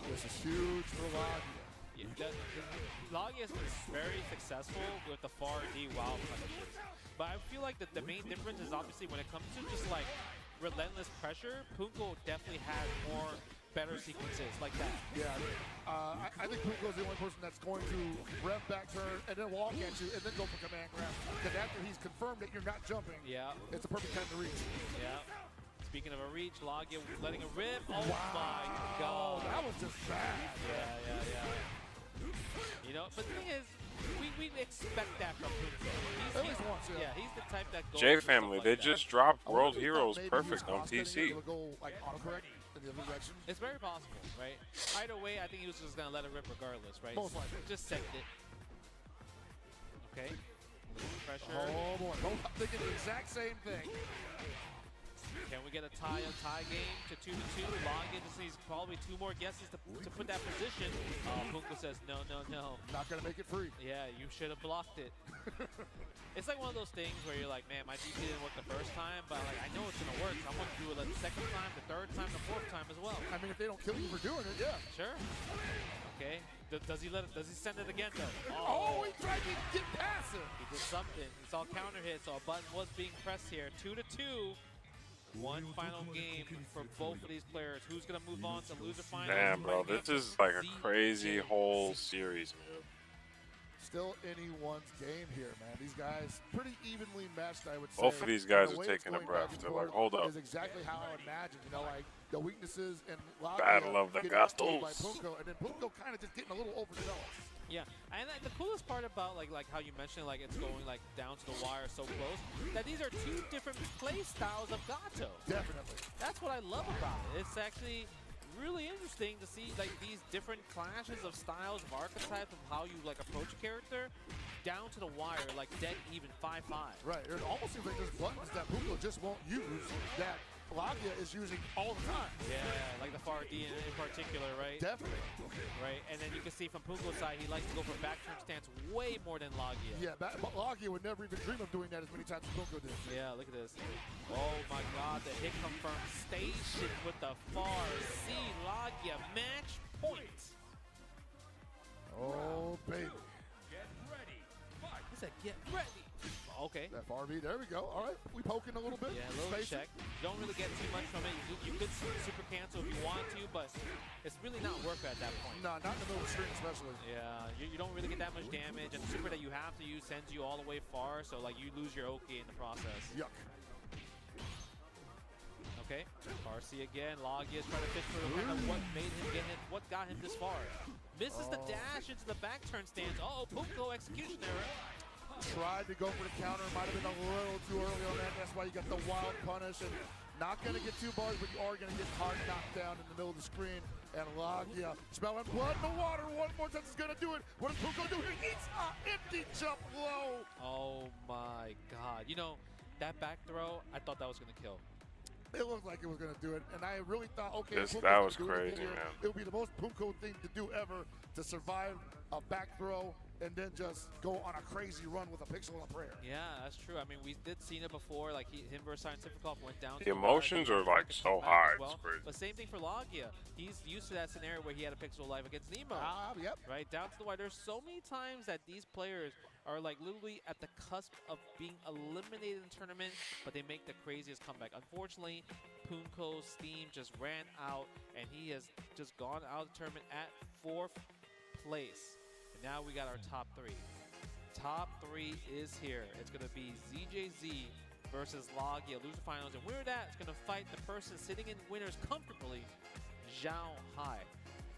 S10: This is huge for Logia.
S1: Yeah, Logia has been very successful with the far D wild punishes. But I feel like the main difference is obviously when it comes to just like relentless pressure, Punko definitely has more better sequences like that.
S10: Yeah, I think Punko is the only person that's going to rev back turn and then walk at you and then go for command grab. Because after he's confirmed that you're not jumping, it's a perfect time to reach.
S1: Yeah. Speaking of a reach, Logia letting a rip. Oh my
S10: Oh,
S1: god.
S10: that was just bad.
S1: Yeah. You know, but the thing is, we expect that from Punko.
S10: At least once,
S1: yeah, he's the type that goes
S3: J
S1: for
S3: Family,
S1: stuff
S3: they
S1: like that.
S3: just dropped World Heroes perfect on PC.
S10: It's
S1: very possible, right? Either way, I think he was just going to let it rip regardless, right?
S10: Most likely.
S1: Just send it. Okay. Pressure.
S10: Oh boy, both thinking the exact same thing.
S1: Can we get a tie game to 2-2? Logia just needs probably 2 more guesses to put that position. Punko says no.
S10: Not gonna make it free.
S1: Yeah, you should have blocked it. It's like one of those things where you're like, man, my DP didn't work the first time, but like I know it's gonna work. So I'm gonna do it like the second time, the third time, the fourth time as well.
S10: I mean, if they don't kill you for doing it, yeah.
S1: Sure. Okay. Does he send it again though?
S10: Oh, he tried to get past him.
S1: He did something. He saw counter hit, so a button was being pressed here. 2-2. One final game for both of these players. Who's gonna move on to loser finals?
S3: Damn, bro, this is like a crazy whole series, man.
S10: Still anyone's game here, man. These guys pretty evenly matched, I would say.
S3: Both of these guys
S10: The
S3: are
S10: way it's
S3: taking a
S10: going
S3: breath.
S10: back and
S3: They're
S10: forth
S3: like, hold up.
S10: Is exactly how I imagined. You know, like the weaknesses and
S3: Battle of the
S10: getting outplayed by
S3: Gatos.
S10: Punko, and then Punko kind of just getting a little overzealous.
S1: Yeah, and the coolest part about like how you mentioned like it's going like down to the wire so close, that these are 2 different play styles of Gato.
S10: Definitely.
S1: That's what I love about it. It's actually really interesting to see like these different clashes of styles, of archetypes, of how you like approach a character. down to the wire, like dead even 5-5.
S10: Right. It almost seems like there's buttons that Punko just won't use that Lagia is using all the time.
S1: Yeah, like the far D in particular, right?
S10: Definitely.
S1: Right, and then you can see from Punko's side, he likes to go for back turn stance way more than Lagia.
S10: Yeah, but Lagia would never even dream of doing that as many times as Punko did.
S1: Yeah, look at this. Oh my god, the hit confirmed station with the far C. Lagia match point.
S10: Oh, baby.
S1: Get ready. He said, get ready. Okay.
S10: That far B, there we go. All right, we poking a little bit.
S1: Yeah, a little check. Don't really get too much from it. You could super cancel if you want to, but it's really not worth it at that point.
S10: No, not in the middle of the screen especially.
S1: Yeah, you don't really get that much damage, and the super that you have to use sends you all the way far, so like you lose your Oki in the process.
S10: Yuck.
S1: Okay, Farsi again. Lagia is trying to fish for kind of what made him get him, what got him this far. Misses the dash into the back turn stance. Uh-oh, Punko execution error.
S10: Tried to go for the counter, might have been a little too early on that. That's why you got the wild punish, and not going to get 2 bars, but you are going to get hard knocked down in the middle of the screen. And Lagia, smelling blood in the water. One more touch is going to do it. What does Punko do? He eats an empty jump low.
S1: Oh my god. You know, that back throw, I thought that was going to kill.
S10: It looked like it was going to do it, and I really thought, okay,
S3: that was crazy, man.
S10: It would be the most Punko thing to do ever, to survive a back throw and then just go on a crazy run with a pixel and a prayer.
S1: Yeah, that's true. I mean, we did seen it before. Like him versus Scientificov went down.
S3: The emotions are like so high. It's crazy.
S1: But same thing for Lagia. He's used to that scenario where he had a pixel life against Nemo.
S10: Yep.
S1: Right down to the wire. There's so many times that these players are like literally at the cusp of being eliminated in the tournament, but they make the craziest comeback. Unfortunately, Punko's steam just ran out, and he has just gone out of the tournament at 4th place. And now we got our top 3. Top 3 is here. It's going to be ZJZ versus Lagia, loser finals. And winner of that is going to fight the person sitting in winners comfortably, Zhao Hai.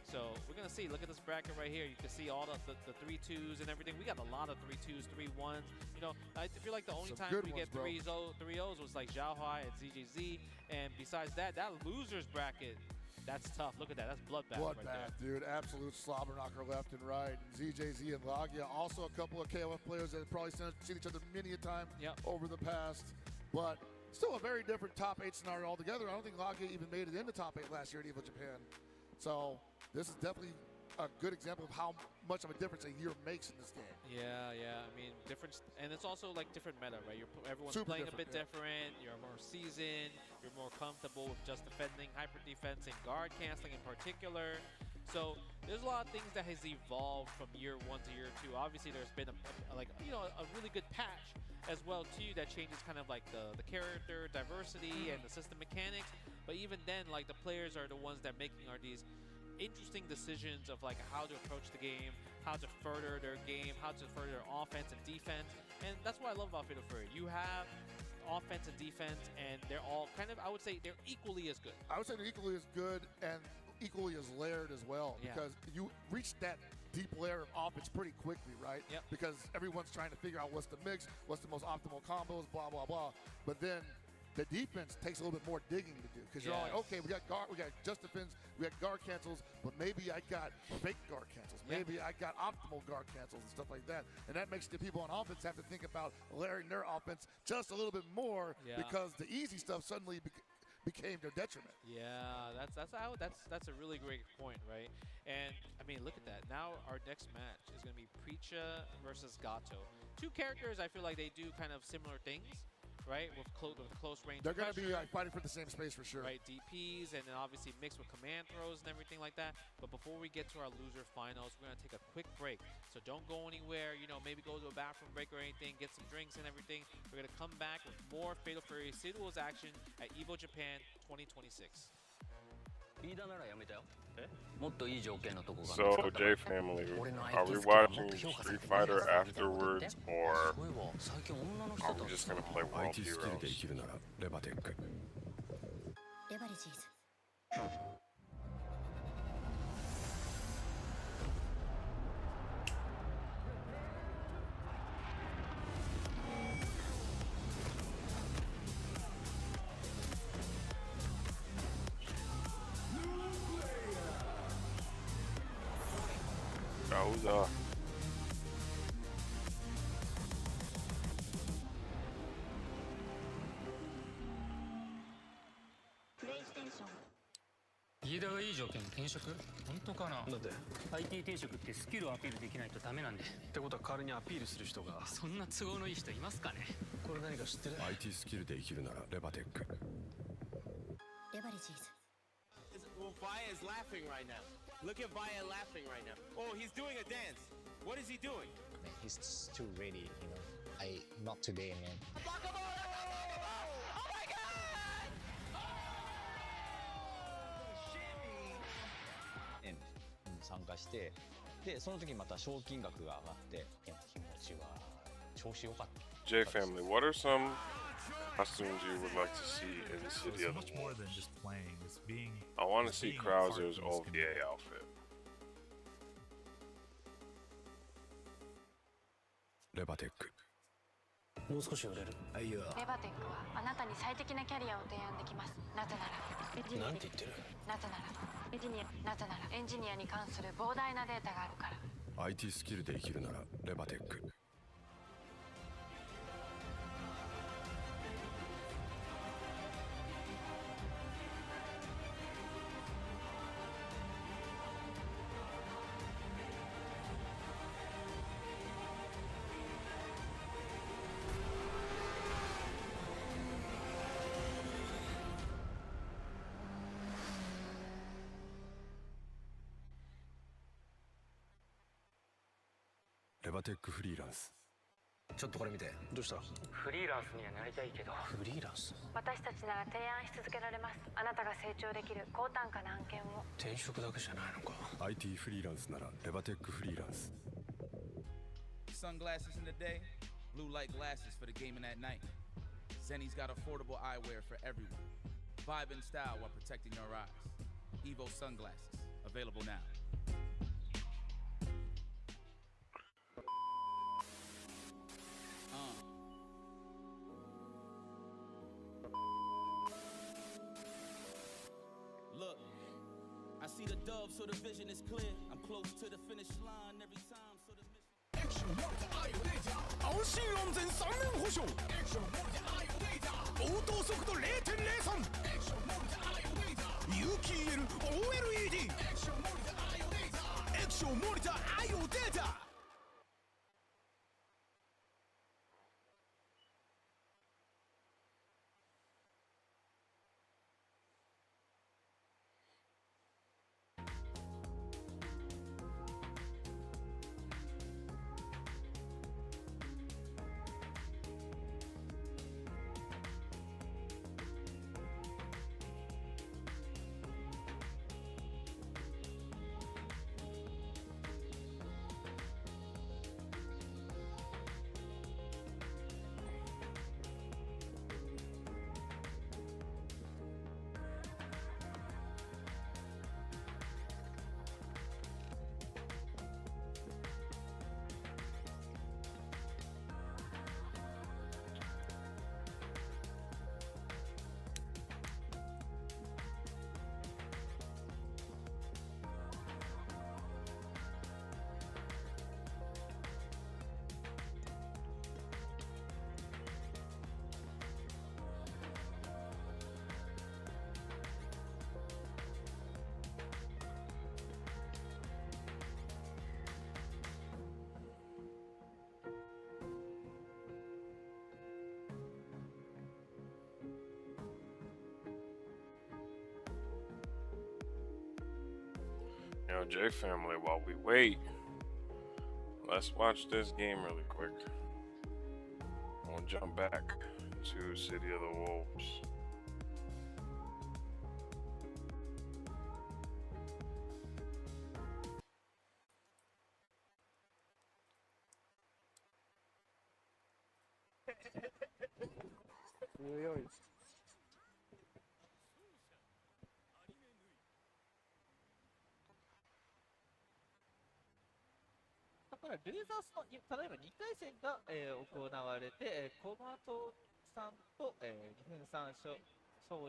S1: So we're going to see. Look at this bracket right here. You can see all the 3-2s and everything. We got a lot of 3-2s, 3-1s. You know, I feel like the only time we get 3-0s was like Zhao Hai and ZJZ. And besides that, that losers bracket, that's tough. Look at that. That's bloodbath right there.
S10: Dude. Absolute slobber knocker left and right. And ZJZ and Lagia, also a couple of KOF players that have probably seen each other many a time over the past. But still a very different top 8 scenario altogether. I don't think Lagia even made it in the top 8 last year at EVO Japan. So this is definitely a good example of how much of a difference a year makes in this game.
S1: Yeah. I mean, difference, and it's also like different meta, right? Everyone's
S10: Super
S1: playing a bit
S10: different.
S1: You're more seasoned. You're more comfortable with just defending, hyper defense, and guard canceling in particular. So there's a lot of things that has evolved from year 1 to year 2. Obviously, there's been a really good patch as well too that changes kind of like the character diversity and the system mechanics. But even then, like the players are the ones that making these interesting decisions of like how to approach the game, how to further their game, how to further their offense and defense. And that's what I love about Fatal Fury. You have offense and defense, and they're all kind of, I would say, they're equally as good.
S10: I would say they're equally as good and equally as layered as well, because you reach that deep layer of offense pretty quickly, right?
S1: Yep.
S10: Because everyone's trying to figure out what's the mix, what's the most optimal combos, blah, blah, blah. But then the defense takes a little bit more digging to do, because you're all like, okay, we got just defense, we got guard cancels, but maybe I got fake guard cancels, maybe I got optimal guard cancels and stuff like that, and that makes the people on offense have to think about layering their offense just a little bit more, because the easy stuff suddenly became their detriment.
S1: Yeah, that's a really great point, right? And I mean, look at that. Now our next match is going to be Preacha versus Gato. 2 characters I feel like they do kind of similar things, right? With close range.
S10: They're going to be fighting for the same space for sure.
S1: Right, DPs, and then obviously mixed with command throws and everything like that. But before we get to our loser finals, we're going to take a quick break. So don't go anywhere, you know, maybe go to a bathroom break or anything, get some drinks and everything. We're going to come back with more Fatal Fury Singles action at EVO Japan 2026.
S3: So, J Family, are we watching Street Fighter afterwards, or are we just gonna play World Heroes?
S17: 条件の転職本当かな。だって IT 転職ってスキルをアピールできないとダメなんで。ってことは代わりにアピールする人が。そんな都合のいい人いますかね。これ何か知ってる？
S12: IT スキルで生きるならレバテック。
S6: レバレジーズ。
S13: Well, Vaya is laughing right now. Look at Vaya laughing right now. Oh, he's doing a dance. What is he doing?
S18: Man, he's too ready, you know. Not today, man.
S14: End に参加して、でその時また賞金額が上がって、気持ちは調子良かった。
S3: J family, what are some costumes you would like to see in the City of the
S15: much more
S3: Wolves?
S15: than just playing. It's being.
S3: I want to
S15: it's
S3: see
S15: being a part of
S3: Krauser's
S15: this
S3: OVA
S15: community.
S3: outfit.
S12: レバテック。
S17: もう少し売れる。
S16: レバテックはあなたに最適なキャリアを提案できます。なぜなら
S17: なんて言ってる？
S16: なぜならエンジニアに関する膨大なデータがあるから。
S12: IT スキルで生きるならレバテック。レバテックフリーランス。
S17: ちょっとこれ見て。どうした？フリーランスにはなりたいけど。フリーランス？
S16: 私たちなら提案し続けられます。あなたが成長できる高単価な案件を。
S17: 転職だけじゃないのか。
S12: IT フリーランスならレバテックフリーランス。
S5: Sunglasses in the day, blue light glasses for the gaming at night. Zenny's got affordable eyewear for everyone. Vibe and style while protecting your eyes. EVO sunglasses, available now. Look, I see the dove, so the vision is clear. I'm close to the finish line every time, so the mission.
S19: 安心安全3年保証。応答速度 0.03。有機 EL OLED。液晶モニター IO データ。
S3: You know, J family, while we wait, let's watch this game really quick. We'll jump back to City of the Wolves.
S2: Really?
S20: ルーザースのただいま2回戦が、行われて、コマトさんと、2分3勝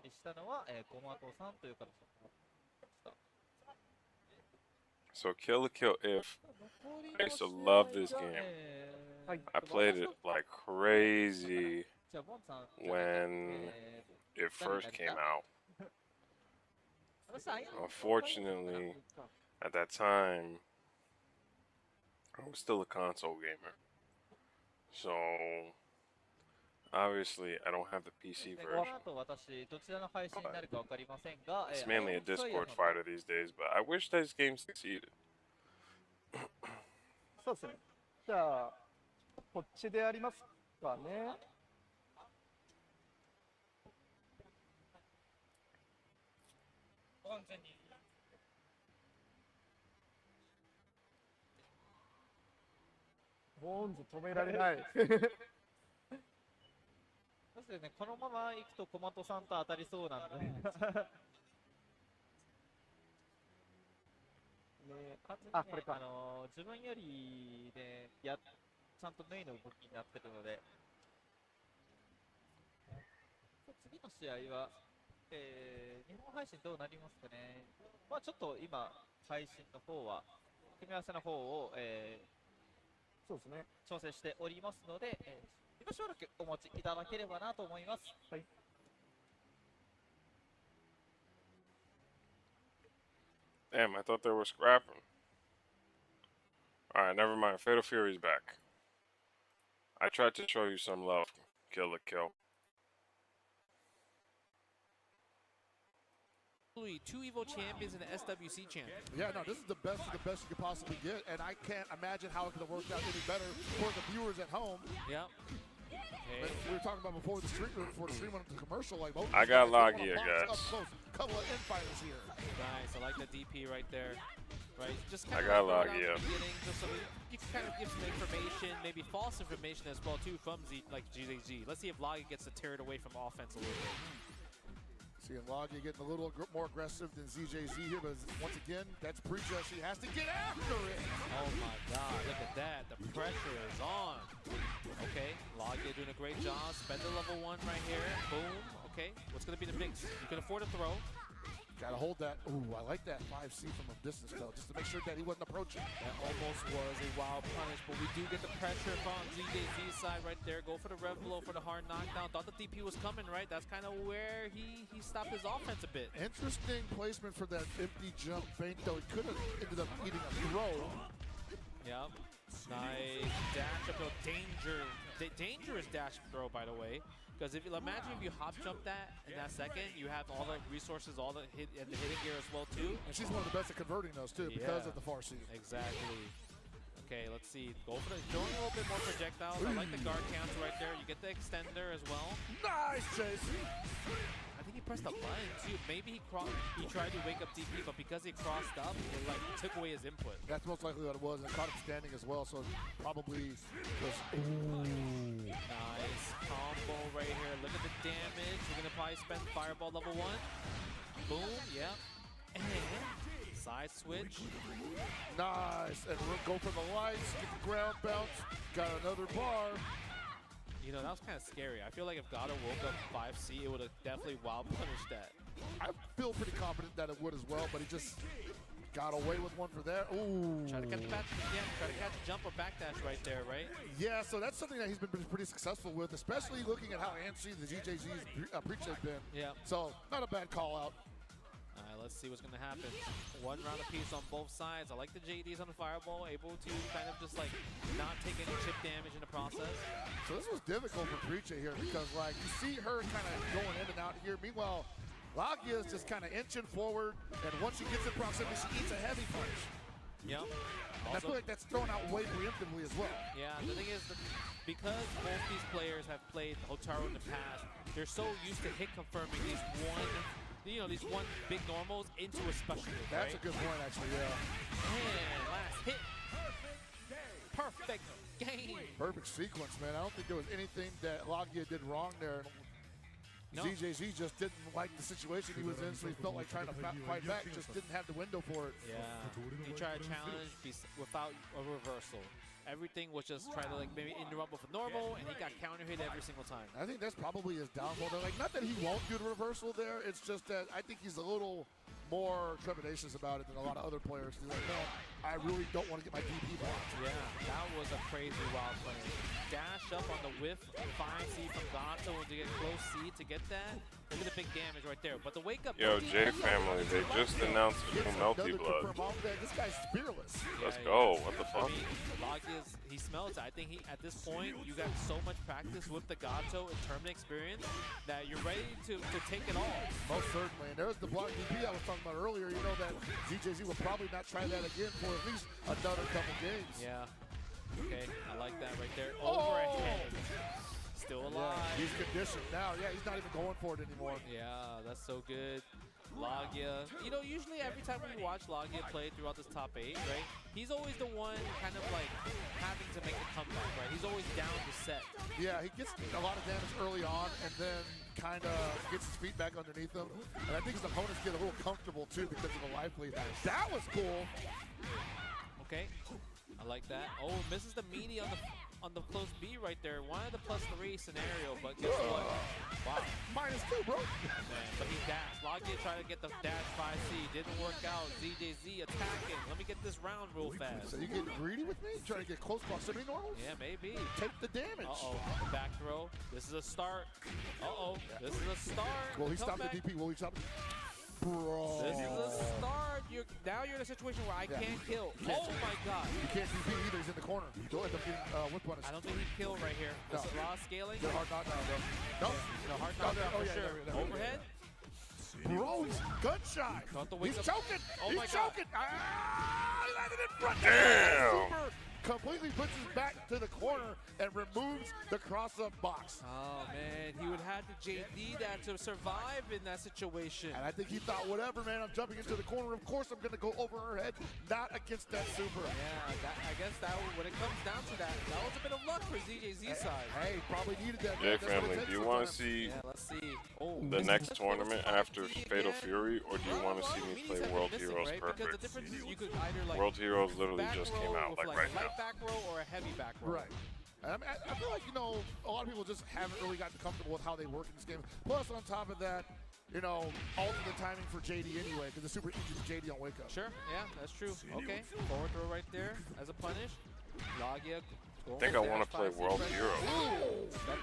S20: 利したのは、コマトさんという形になりました。
S3: So Kill la Kill If. I used to love this game. I played it like crazy when it first came out. Unfortunately, at that time, I was still a console gamer. So, obviously, I don't have the PC version. It's mainly a Discord fighter these days, but I wish this game succeeded.
S21: そうですね。じゃあ、こっちでやりますかね。ボーンズ止められない。
S20: ですよね、このまま行くと小本さんと当たりそうなんで。あ、これか。自分よりね、ちゃんとメインの動きになってるので。次の試合は、日本配信どうなりますかね。まあちょっと今、配信の方は、組み合わせの方を、
S21: そうですね。
S20: 調整しておりますので、今しばらくお待ちいただければなと思います。はい。
S3: Damn, I thought they were scrapping. Alright, never mind. Fatal Fury's back. I tried to show you some love. Kill the kill.
S1: 2 EVO champions and an SWC champion.
S10: Yeah, no, this is the best of the best you could possibly get, and I can't imagine how it could have worked out any better for the viewers at home.
S1: Yep.
S10: Okay. We were talking about before the stream went into commercial, like most
S3: I got Logia, guys.
S10: Couple of infighters here.
S1: Nice, I like the DP right there. Right, just
S3: I
S1: kind
S3: got
S1: of
S3: Logia.
S1: Just so you can kind of give some information, maybe false information as well too from GZG. Let's see if Logia gets to tear it away from offense a little bit.
S10: Seeing Logia getting a little more aggressive than ZJZ here, but once again, that's Preacher. She has to get after it.
S1: Oh my God, look at that. The pressure is on. Okay, Logia doing a great job. Spend the level 1 right here. Boom. Okay, what's going to be the mix? You can afford a throw.
S10: Gotta hold that. Ooh, I like that 5C from a distance though, just to make sure that he wasn't approaching.
S1: That almost was a wild punish, but we do get the pressure from ZJZ's side right there. Go for the rev blow for the hard knockdown. Thought the DP was coming, right? That's kind of where he stopped his offense a bit.
S10: Interesting placement for that empty jump feint though. He could have ended up eating a throw.
S1: Yep. Nice dash up throw. Dangerous dash throw, by the way. Because if you imagine if you hop jump that in that second, you have all the resources, all the hit and the hitting gear as well too.
S10: And she's one of the best at converting those too, because of the far seat.
S1: Exactly. Okay, let's see. Go for the throwing a little bit more projectiles. I like the guard counter right there. You get the extender as well.
S10: Nice chase.
S1: I think he pressed the button too. Maybe he tried to wake up DP, but because he crossed up, it like took away his input.
S10: That's most likely what it was. And it caught him standing as well, so probably was. Ooh.
S1: Nice combo right here. Look at the damage. We're gonna probably spend fireball level 1. Boom. Yeah. And side switch.
S10: Nice. And we'll go for the lights. Get the ground bounce. Got another bar.
S1: You know, that was kind of scary. I feel like if GAROU woke up 5C, it would have definitely wild punished that.
S10: I feel pretty confident that it would as well, but he just got away with one for that. Ooh.
S1: Try to catch a jump or backdash right there, right?
S10: Yeah, so that's something that he's been pretty successful with, especially looking at how antsy the GJZ's preach has been.
S1: Yeah.
S10: So, not a bad call out.
S1: All right, let's see what's going to happen. 1 round apiece on both sides. I like the JDs on the fireball, able to kind of just like not take any chip damage in the process.
S10: So this was difficult for Preacher here because like you see her kind of going in and out here. Meanwhile, Logia is just kind of inching forward, and once she gets in proximity, she eats a heavy punch.
S1: Yep.
S10: And I feel like that's thrown out way preemptively as well.
S1: Yeah, the thing is, because both these players have played Hotaru in the past, they're so used to hit confirming these one big normals into a special move,
S10: That's a good point, actually, yeah.
S1: And last hit. Perfect game.
S10: Perfect sequence, man. I don't think there was anything that Logia did wrong there.
S1: No.
S10: ZJZ just didn't like the situation he was in, so he felt like trying to fight back, just didn't have the window for it.
S1: Yeah, he tried to challenge without a reversal. Everything was just trying to like maybe interrupt with a normal, and he got counter hit every single time.
S10: I think that's probably his downfall. Like, not that he won't do the reversal there, it's just that I think he's a little more trepidatious about it than a lot of other players. He's like, no, I really don't want to get my DP blocked.
S1: Yeah, that was a crazy wild play. dash up on the whiff, fine C from Gato, and to get close C to get that. Look at the big damage right there. But the wake up.
S3: Yo, J family, they just announced a new Melty Blood.
S10: This guy's fearless.
S3: Let's go. What the fuck?
S1: I mean, Logia's, he smells it. I think he, at this point, you got so much practice with the Gato and tournament experience that you're ready to take it all.
S10: Most certainly. And there's the block DP I was talking about earlier. You know that ZJZ will probably not try that again for at least another couple games.
S1: Yeah. Okay, I like that right there. Overhead. Still alive.
S10: Yeah, he's conditioned now. Yeah, he's not even going for it anymore.
S1: Yeah, that's so good. Logia. You know, usually every time we watch Logia play throughout this top 8, right, he's always the one kind of like having to make a comeback, right? He's always down to set.
S10: Yeah, he gets a lot of damage early on and then kind of gets his feet back underneath him. And I think his opponents get a little comfortable too because of the life lead. That was cool.
S1: Okay, I like that. Oh, misses the meaty on the close B right there. Wanted the +3 scenario, but guess what? Wow.
S10: -2, bro.
S1: Man, but he dashed. Logia tried to get the dash 5C. Didn't work out. ZJZ attacking. Let me get this round real fast.
S10: So you getting greedy with me? Trying to get close proximity normals?
S1: Yeah, maybe.
S10: Take the damage.
S1: Uh-oh. Back throw. This is a start. Uh-oh. This is a start.
S10: Will he stop the DP? Will he stop the Bro.
S1: This is a start. Now you're in a situation where I can't kill. Oh my god.
S10: You can't DP either. He's in the corner. You'll end up getting whip punish.
S1: I don't think he'd kill right here.
S10: No.
S1: This is raw scaling.
S10: They're hard knockdown, bro. No.
S1: No, hard knockdown for sure. Overhead.
S10: Bro, he's gun shy. He's choking.
S1: Oh my
S10: he's
S1: god.
S10: choking. Ah, he landed in front.
S3: Damn.
S10: Super completely puts his back to the corner and removes the cross-up box.
S1: Oh, man. He would have to JD that to survive in that situation.
S10: And I think he thought, whatever, man, I'm jumping into the corner. Of course I'm going to go over her head, not against that super.
S1: Yeah, I guess that when it comes down to that, that was a bit of luck for ZJZ's side.
S10: Hey, probably needed that.
S3: J family, do you want to see
S1: let's see. Oh,
S3: the next tournament after Fatal Fury, or do you want to see me play World Heroes
S1: right?
S3: Perfect?
S1: Because the difference is you could either like
S3: World Heroes literally
S1: back
S3: just
S1: row
S3: came out
S1: with
S3: like
S1: a
S3: right
S1: light
S3: now.
S1: back row or a heavy back row.
S10: Right. And I feel like, you know, a lot of people just haven't really gotten comfortable with how they work in this game. Plus, on top of that, you know, alternate timing for JD anyway, because it's super easy for JD on wake up.
S1: Sure, yeah, that's true. Okay, forward throw right there as a punish. Logia.
S3: I think I want to play World Heroes.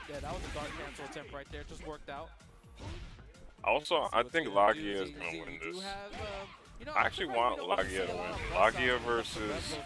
S1: Yeah, that was a guard cancel attempt right there. Just worked out.
S3: Also, I think Logia is going to win this. I actually want Logia to win. Logia versus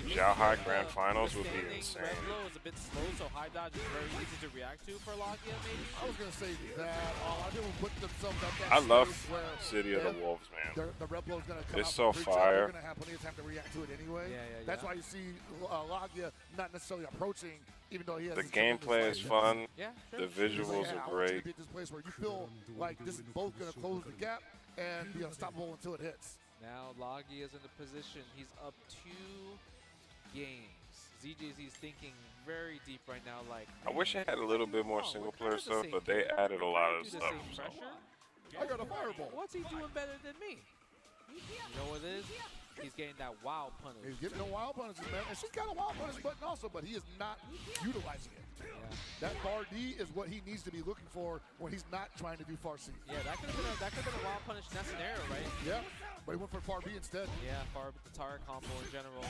S3: Xiaohai Grand Finals would be insane.
S1: Red blow is a bit slow, so high dodge is very easy to react to for Logia, maybe.
S10: I was going to say that a lot of people put themselves at that
S3: I love
S10: space where
S3: City of the Wolves, man.
S10: The red blow is going to come
S3: It's
S10: out
S3: so
S10: from reach out.
S3: fire.
S10: They're going to have plenty of time to react to it anyway. That's why you see Logia not necessarily approaching, even though he has
S3: The gameplay is fun.
S1: Yeah,
S3: sure. The visuals are great.
S10: Be at this place where you feel like this is both going to close the gap and be unstoppable until it hits.
S1: Now Logia is in the position. He's up 2 games. ZJZ is thinking very deep right now. Like,
S3: I wish I had a little bit more single player stuff, but they added a lot of stuff. So.
S10: I got a fireball.
S1: What's he doing better than me? You know what it is? He's getting that wild punish.
S10: He's getting the wild punishes, man. And she's got a wild punish button also, but he is not utilizing it.
S1: Yeah.
S10: That bar D is what he needs to be looking for when he's not trying to do far C.
S1: Yeah, that could have been a wild punish in that scenario, right?
S10: Yeah, but he went for far B instead.
S1: Yeah, far Katara combo in general.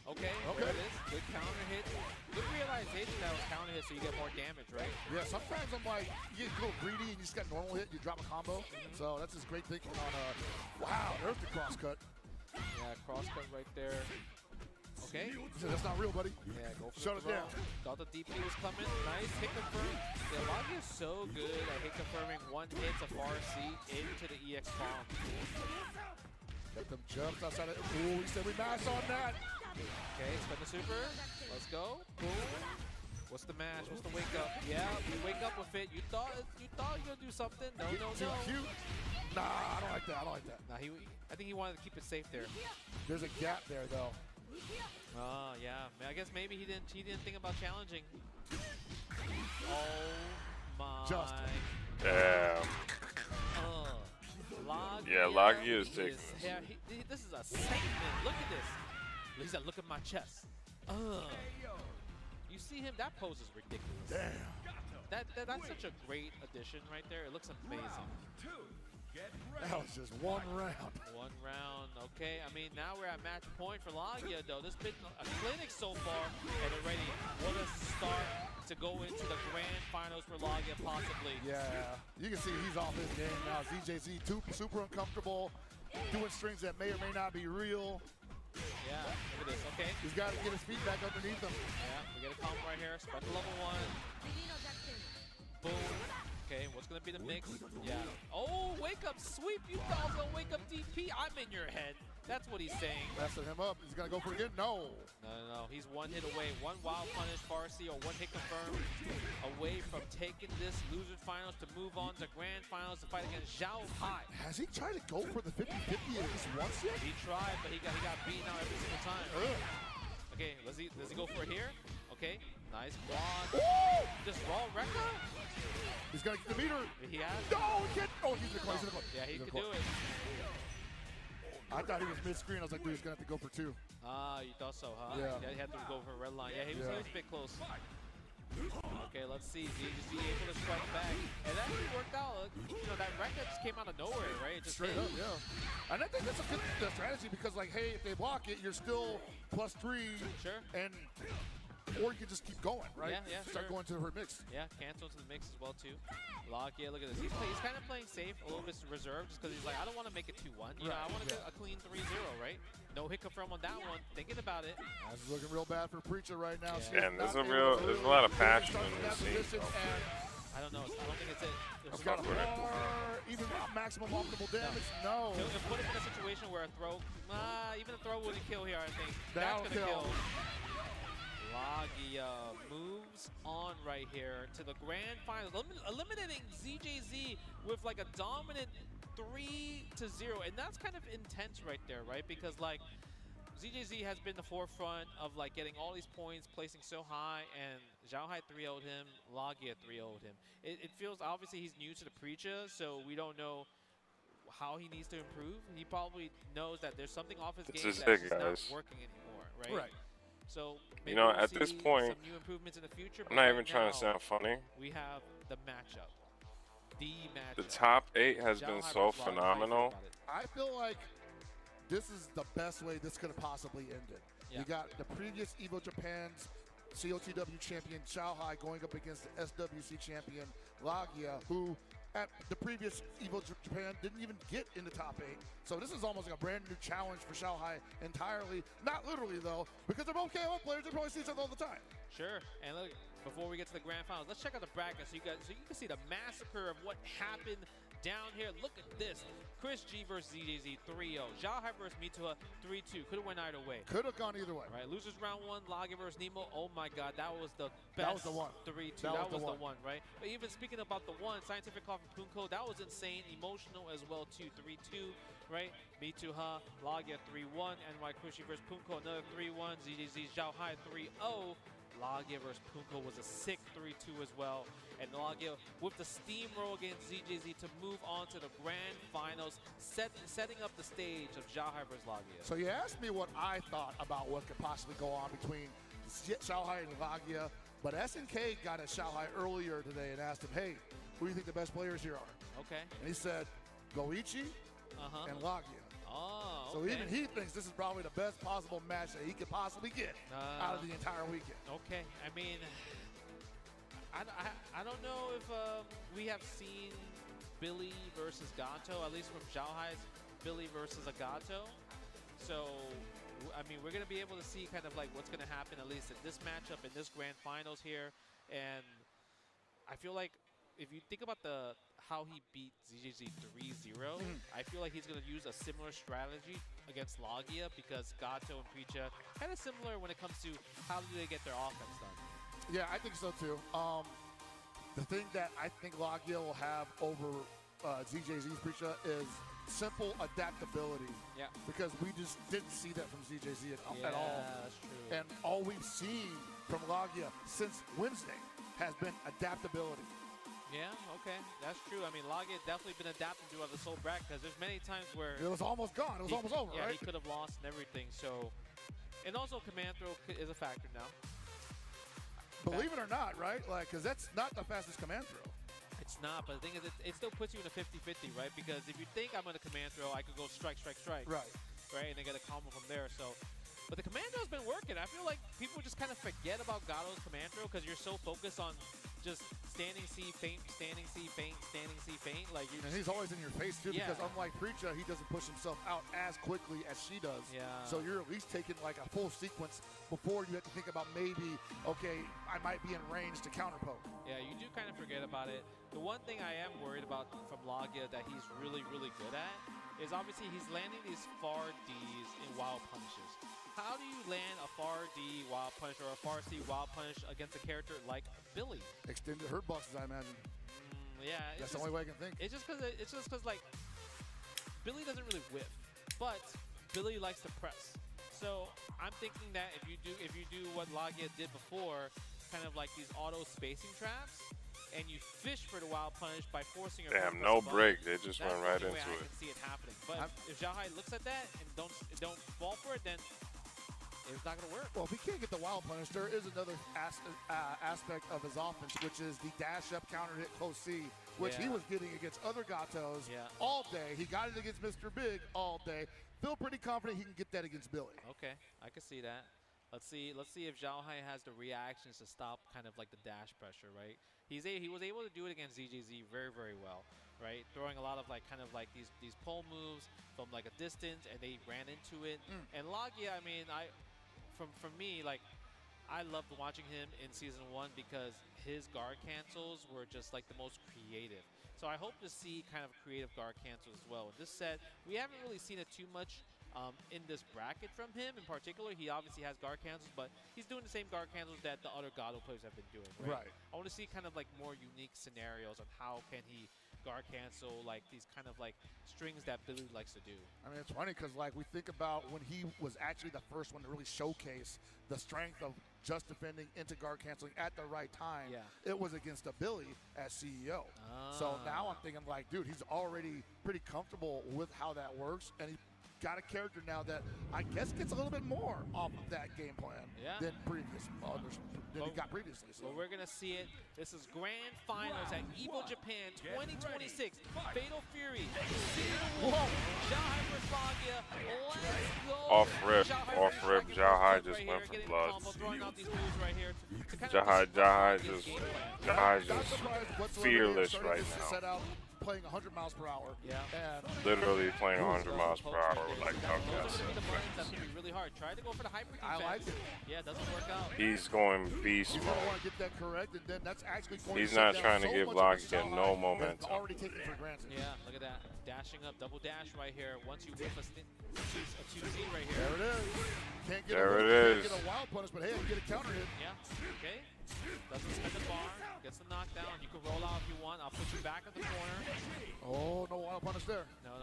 S1: Okay, there it is. Good counter hit. Good realization that was counter hit so you get more damage, right?
S10: Yeah, sometimes I'm like, you get a little greedy and you just got normal hit, you drop a combo. So that's just great thinking on, wow, there's the cross cut.
S1: Yeah, cross cut right there. Okay.
S10: So that's not real, buddy.
S1: Yeah, go for
S10: Shut
S1: the
S10: it down.
S1: Thought the DP was coming. Nice hit confirm. The Logia is so good at hit confirming one hit to far C into the EX bomb.
S10: Get them jumps outside of, ooh, we said we mash on that.
S1: Okay, spin the super. Let's go. Boom. What's the mash? What's the wake up? Yeah, we wake up with it. You thought you were gonna do something. No, no,
S10: Too
S1: no.
S10: cute. Nah, I don't like that. I don't like that.
S1: Nah, I think he wanted to keep it safe there.
S10: There's a gap there though.
S1: Oh yeah. I guess maybe he didn't think about challenging. Oh my.
S10: Just.
S3: Damn.
S1: Logia
S3: Yeah, Logia is taking this.
S1: This is a statement. Look at this. He said, look at my chest. You see him? That pose is ridiculous.
S10: Damn.
S1: That's such a great addition right there. It looks amazing.
S10: That was just one round.
S1: One round, okay. I mean, now we're at match point for Lagia, though. This has been a clinic so far, and already what a start to go into the grand finals for Lagia, possibly.
S10: Yeah, you can see he's off his game now. ZJZ super uncomfortable, doing strings that may or may not be real.
S1: Yeah, look at this, okay.
S10: He's got to get his feet back underneath him.
S1: Yeah, we get a combo right here. Special level 1. Boom. Okay, what's going to be the mix? Yeah. Oh, wake up sweep. You thought I was going to wake up DP. I'm in your head. That's what he's saying.
S10: Messing him up. He's going to go for it again. No.
S1: No. He's one hit away. One wild punish, Farsi, or one hit confirmed away from taking this losers finals to move on to grand finals to fight against Zhao Hai.
S10: Has he tried to go for the 50-50 at least once yet?
S1: He tried, but he got beaten out every single time. Okay, does he go for it here? Okay, nice quad. Just raw Rekka?
S10: He's going to get the meter.
S1: He has.
S10: No, he can't. Oh, he's in the corner.
S1: Yeah, he could do it.
S10: I thought he was mid-screen. I was like, dude, he's going to have to go for 2.
S1: Ah, you thought so, huh?
S10: Yeah.
S1: He had to go for a red line. Yeah, he was a bit close. Okay, let's see. ZJZ able to strike back. And that actually worked out. You know, that Rekka just came out of nowhere, right? It just
S10: Straight up, yeah. And I think that's a good strategy because, like, hey, if they block it, you're still +3.
S1: Sure.
S10: And or you can just keep going, right?
S1: Yeah,
S10: Start going to her mix.
S1: Yeah, cancel to the mix as well, too. Lagia, look at this. He's kind of playing safe, a little bit reserved, just because he's like, I don't want to make it 2-1. You know, I want to get a clean 3-0, right? No hit confirm on that one. Thinking about it.
S10: This is looking real bad for Preacher right now.
S3: Yeah, and there's a lot of passion in this scene.
S1: I don't know. I don't think it's it.
S10: It's got even maximum optimal damage. No.
S1: He'll put him in a situation where a throw, even a throw wouldn't kill here, I think.
S10: That's
S1: going to kill. Lagia moves on right here to the grand finals, eliminating ZJZ with like a dominant 3-0, and that's kind of intense right there, right? Because like ZJZ has been the forefront of like getting all these points, placing so high, and Zhao Hai 3-0'd him, Lagia 3-0'd him. It feels obviously he's new to the Preacher, so we don't know how he needs to improve. He probably knows that there's something off his game that's just not working anymore, right? So
S3: you know, at this point,
S1: some new improvements in the future,
S3: I'm not even trying to sound funny.
S1: We have the matchup.
S3: The top 8 has been so phenomenal.
S10: I feel like this is the best way this could have possibly ended.
S1: Yeah.
S10: You got the previous EVO Japan's COTW champion Zhao Hai going up against the SWC champion Lagia, who at the previous EVO Japan didn't even get in the top 8. So this is almost like a brand new challenge for Zhao Hai entirely. Not literally though, because they're both KO players. They probably see each other all the time.
S1: Sure. And look, before we get to the grand finals, let's check out the bracket so you can see the massacre of what happened down here. Look at this. Chris G versus ZJZ 3-0. Zhao Hai versus Mituha 3-2. Could have went either way.
S10: Could have gone either way.
S1: Right. Losers round 1, Lagia versus Nemo. Oh my God, that was the best.
S10: That was the one.
S1: 3-2. That was the one, right? But even speaking about the one, Scientific Call from Punko, that was insane, emotional as well too. 3-2, right? Mituha, Lagia 3-1, NY Kushi versus Punko another 3-1. ZJZ Zhao Hai 3-0. Lagia versus Punko was a sick 3-2 as well. And Lagia with the steamroll against ZJZ to move on to the grand finals, setting up the stage of Zhao Hai versus Lagia.
S10: So you asked me what I thought about what could possibly go on between Zhao Hai and Lagia, but SNK got at Zhao Hai earlier today and asked him, hey, who do you think the best players here are?
S1: Okay.
S10: And he said, Goichi and Lagia.
S1: Oh,
S10: so even he thinks this is probably the best possible match that he could possibly get out of the entire weekend.
S1: Okay, I mean, I don't know if we have seen Billy versus Gato, at least from Zhao Hai's Billy versus Agato. So, I mean, we're going to be able to see kind of like what's going to happen, at least in this matchup, in this grand finals here. And I feel like if you think about how he beat ZJZ 3-0, I feel like he's going to use a similar strategy against Lagia because Gato and Preacher kind of similar when it comes to how do they get their offense done.
S10: Yeah, I think so too. The thing that I think Lagia will have over ZJZ's Preacher is simple adaptability.
S1: Yeah.
S10: Because we just didn't see that from ZJZ at all.
S1: That's true.
S10: And all we've seen from Lagia since Wednesday has been adaptability.
S1: Yeah, okay, that's true. I mean, Lagia definitely been adapting throughout this whole bracket because there's many times where
S10: it was almost gone. It was almost over,
S1: yeah,
S10: right?
S1: he could have lost and everything. So, and also command throw is a factor now.
S10: Believe it or not, right? Like, because that's not the fastest command throw.
S1: It's It's not, but the thing is, it still puts you in a 50-50, right? Because if you think I'm going to command throw, I could go strike, strike, strike.
S10: Right.
S1: Right, and then get a combo from there. So, but the command throw's been working. I feel like people just kind of forget about GAROU's command throw because you're so focused on just standing C, feint, standing C, feint, standing C, feint. Like
S10: and he's always in your face too, because unlike Preacha, he doesn't push himself out as quickly as she does.
S1: Yeah.
S10: So you're at least taking like a full sequence before you have to think about maybe, okay, I might be in range to counter poke.
S1: Yeah, you do kind of forget about it. The one thing I am worried about from Lagia that he's really, really good at is obviously he's landing these far Ds in wild punishes. How do you land a far D wild punish or a far C wild punish against a character like Billy?
S10: Extended hurt boxes, I imagine.
S1: Yeah,
S10: that's the only way I can think.
S1: It's just because like Billy doesn't really whiff, but Billy likes to press. So I'm thinking that if you do what Lagia did before, kind of like these auto spacing traps, and you fish for the wild punish by forcing your
S3: Damn, no break. They just went right into it.
S1: I can see it happening. But if Xiaohai looks at that and don't fall for it, then it's not going to work.
S10: Well, if he can't get the wild punish, there is another aspect of his offense, which is the dash up counter hit close C, which he was getting against other Gatos all day. He got it against Mr. Big all day. Feel pretty confident he can get that against Billy.
S1: Okay, I can see that. Let's see if Xiaohai has the reactions to stop kind of like the dash pressure, right? He was able to do it against ZJZ very, very well, right? Throwing a lot of like kind of like these pull moves from like a distance, and they ran into it. And Lagia, I mean, for me, like I loved watching him in Season 1 because his guard cancels were just like the most creative. So I hope to see kind of creative guard cancels as well. In this set, we haven't really seen it too much in this bracket from him in particular. He obviously has guard cancels, but he's doing the same guard cancels that the other GAROU players have been doing, right? I want to see kind of like more unique scenarios on how can he guard cancel like these kind of like strings that Billy likes to do.
S10: I mean, it's funny because like we think about when he was actually the first one to really showcase the strength of just defending into guard canceling at the right time. It was against a Billy as CEO. So now I'm thinking like, dude, he's already pretty comfortable with how that works, and he got a character now that I guess gets a little bit more off of that game plan than he got previously. So
S1: we're gonna see it. This is Grand Finals at EVO Japan 2026. Fatal Fury. Xiaohai versus Lagia. Let's go.
S3: Off rip. Xiaohai just went for blood. Xiaohai just fearless right now.
S10: Playing 100 miles per hour. And
S3: literally playing 100 miles per hour with like
S1: That's gonna be really hard. Try to go for the hyper defense.
S10: I like it.
S1: Yeah, it doesn't work out.
S3: He's going beast
S10: mode. You want to get that correct, and then that's actually going
S3: He's not trying to give Lagia no momentum.
S10: Already taken for granted.
S1: Yeah, look at that. Dashing up, double dash right here. Once you whip a 2Z right here.
S10: There it is. Can't get
S3: Can't
S10: get a wild punish, but hey, you get a counter hit.
S1: Yeah, okay. Doesn't spend the bar, gets the knockdown. You can roll out if you want. I'll put you back at the corner.
S10: Oh, no wild punish there.
S1: No.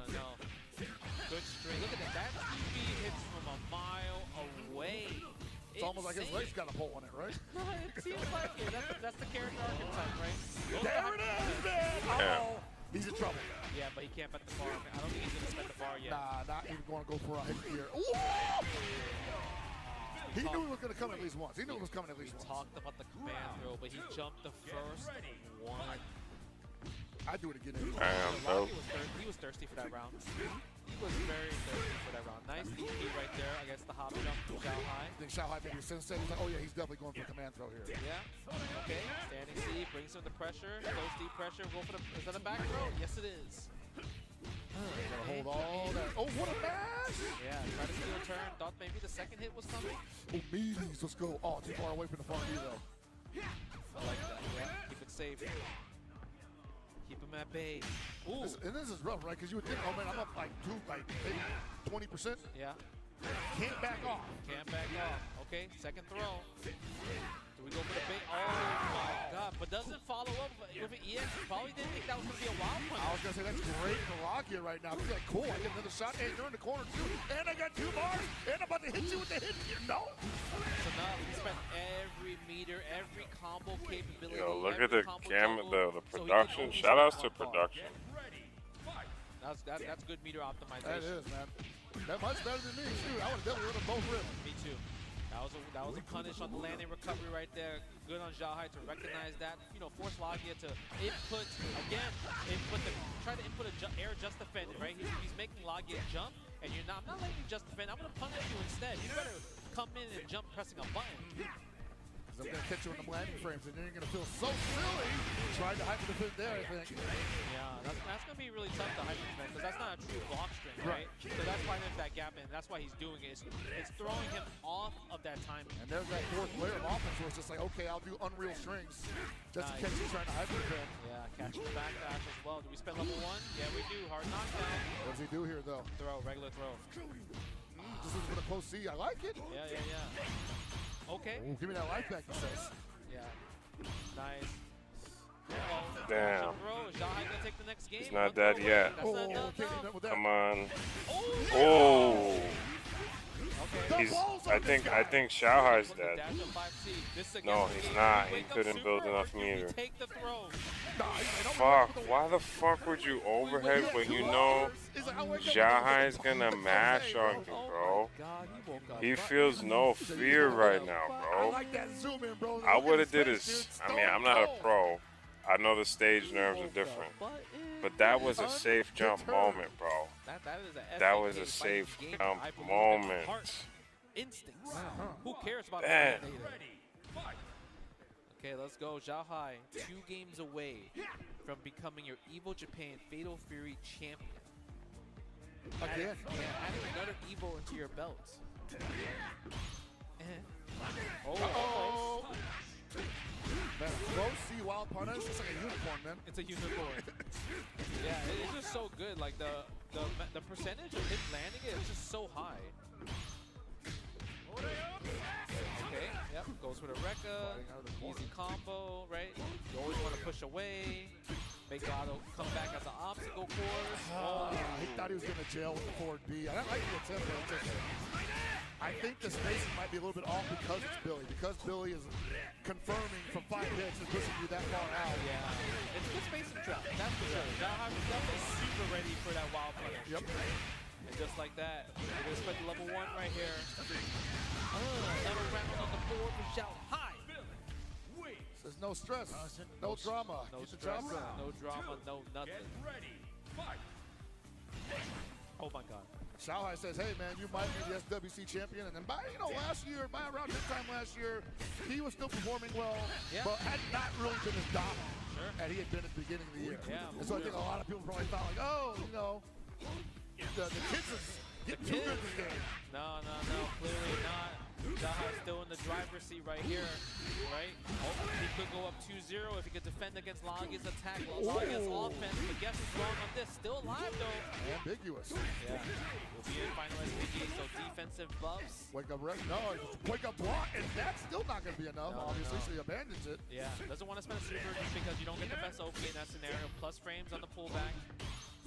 S1: Good string. Look at that. That speed hits from a mile away.
S10: It's almost like his legs got a pull on it, right?
S1: It seems like it. That's the character archetype, right?
S10: There it is, man! Oh, he's in trouble.
S1: Yeah, but he can't bet the bar. I don't think he's going to spend the bar yet.
S10: Nah, not even going to go for a hit here. He knew it was going to come at least once. He knew it was coming at least once.
S1: We talked about the command throw, but he jumped the first one.
S10: I'd do it again.
S1: He was thirsty for that round. He was very thirsty for that round. Nice DP right there against the hop jump from Xiaohai.
S10: I think Xiaohai maybe sensei. He's like, oh yeah, he's definitely going for a command throw here.
S1: Yeah. Okay. Standing C brings him the pressure. Close D pressure. Go for the. Is that a back throw? Yes, it is.
S10: Gotta hold all that. Oh, what a mash!
S1: Yeah, try to steal a turn. Thought maybe the second hit was coming.
S10: Oh, meaties. Let's go. Oh, too far away from the far B though.
S1: I like that. Yeah. Keep it safe. Keep him at bay. Ooh.
S10: This is rough, right? Because you would think, oh man, I'm up like maybe 20%.
S1: Yeah.
S10: Can't back off.
S1: Can't back off. Okay, second throw. Do we go for the bait? Oh my god. But doesn't follow up with an EX. Probably didn't think that was going to be a wild one.
S10: I was going to say, that's great for Lagia right now. He's like, cool, I get another shot. Hey, you're in the corner too. And I got 2 bars. And I'm about to hit you with the hit. No.
S1: So now he spent every meter, every combo capability.
S3: Yo, look at the gamut, the production. Shout outs to production.
S1: That's good meter optimization.
S10: That is, man. That much better than me, too. I would have definitely run them both rims.
S1: Me too. That was a punish on the landing recovery right there. Good on Xiaohai to recognize that. You know, force Lagia to input again. Try to input a air just defend, right? He's making Lagia jump, and I'm not letting you just defend. I'm gonna punish you instead. You better come in and jump pressing a button.
S10: I'm going to catch you in the landing frames, and then you're going to feel so silly trying to hyper defend there, I think.
S1: Yeah, that's going to be really tough to hyper defend, because that's not a true block string, right? So that's why there's that gap in. That's why he's doing it. It's throwing him off of that timing.
S10: And there's that fourth layer of offense where it's just like, okay, I'll do unreal strings just to catch you trying to hyper defend.
S1: Yeah, catching the back dash as well. Do we spend level 1? Yeah, we do. Hard knockdown.
S10: What does he do here, though?
S1: Throw, regular throw.
S10: Just looking for the close C. I like it.
S1: Yeah. Okay.
S10: Ooh, give me that life back, he says.
S1: Yeah. Nice.
S3: Damn.
S1: Take the next game.
S3: He's not dead yet. Come on.
S1: Oh.
S3: He's. I think Xiaohai's dead. No, he's not. He couldn't build enough meter. Fuck. Why the fuck would you overhead when you know Xiaohai's gonna mash on you, bro? He feels no fear right now, bro. I would have did his. I mean, I'm not a pro. I know the stage nerves are different, but that was a safe jump moment, bro. That was a safe jump moment.
S1: Instincts. Who cares about that? Okay, let's go. Xiaohai, 2 games away from becoming your EVO Japan Fatal Fury champion.
S10: Again.
S1: Yeah, adding another EVO into your belt.
S10: Oh. Man, close C wild punish. It's like a unicorn, man.
S1: It's a unicorn. Yeah, it's just so good. Like the percentage of him landing it is just so high. Okay, yep, goes for the Rekka, easy combo, right? You always want to push away, make Gato come back as an obstacle course.
S10: He thought he was going to jail with the forward B. I like the attempt, but I think the spacing might be a little bit off because it's Billy. Because Billy is confirming from 5 hits and pushing you that far out.
S1: Yeah, it's a good spacing trap, that's for sure. Xiaohai was definitely super ready for that wild punish.
S10: Yep.
S1: And just like that, we're going to spend level 1 right here. Another round on the board for Xiaohai.
S10: There's no stress, no drama.
S1: No stress, no drama, no nothing. Oh my God.
S10: Xiaohai says, hey man, you might be the SWC champion. And then by around this time last year, he was still performing well, but had not really been as dominant as he had been at the beginning of the year. And so I think a lot of people probably thought like, oh, you know, the kids is getting too good this game.
S1: No, clearly not. Xiaohai's still in the driver's seat right here, right? Oh, he could go up 2-0 if he could defend against Lagia's attack. Lagia's offense, but guess who's wrong on this? Still alive though.
S10: Ambiguous.
S1: Yeah. We'll be in final SPG, so defensive buffs.
S10: Wake up, wake up block, and that's still not going to be enough, obviously, so he abandons it.
S1: Yeah, doesn't want to spend a super just because you don't get the best OP in that scenario. Plus frames on the pullback.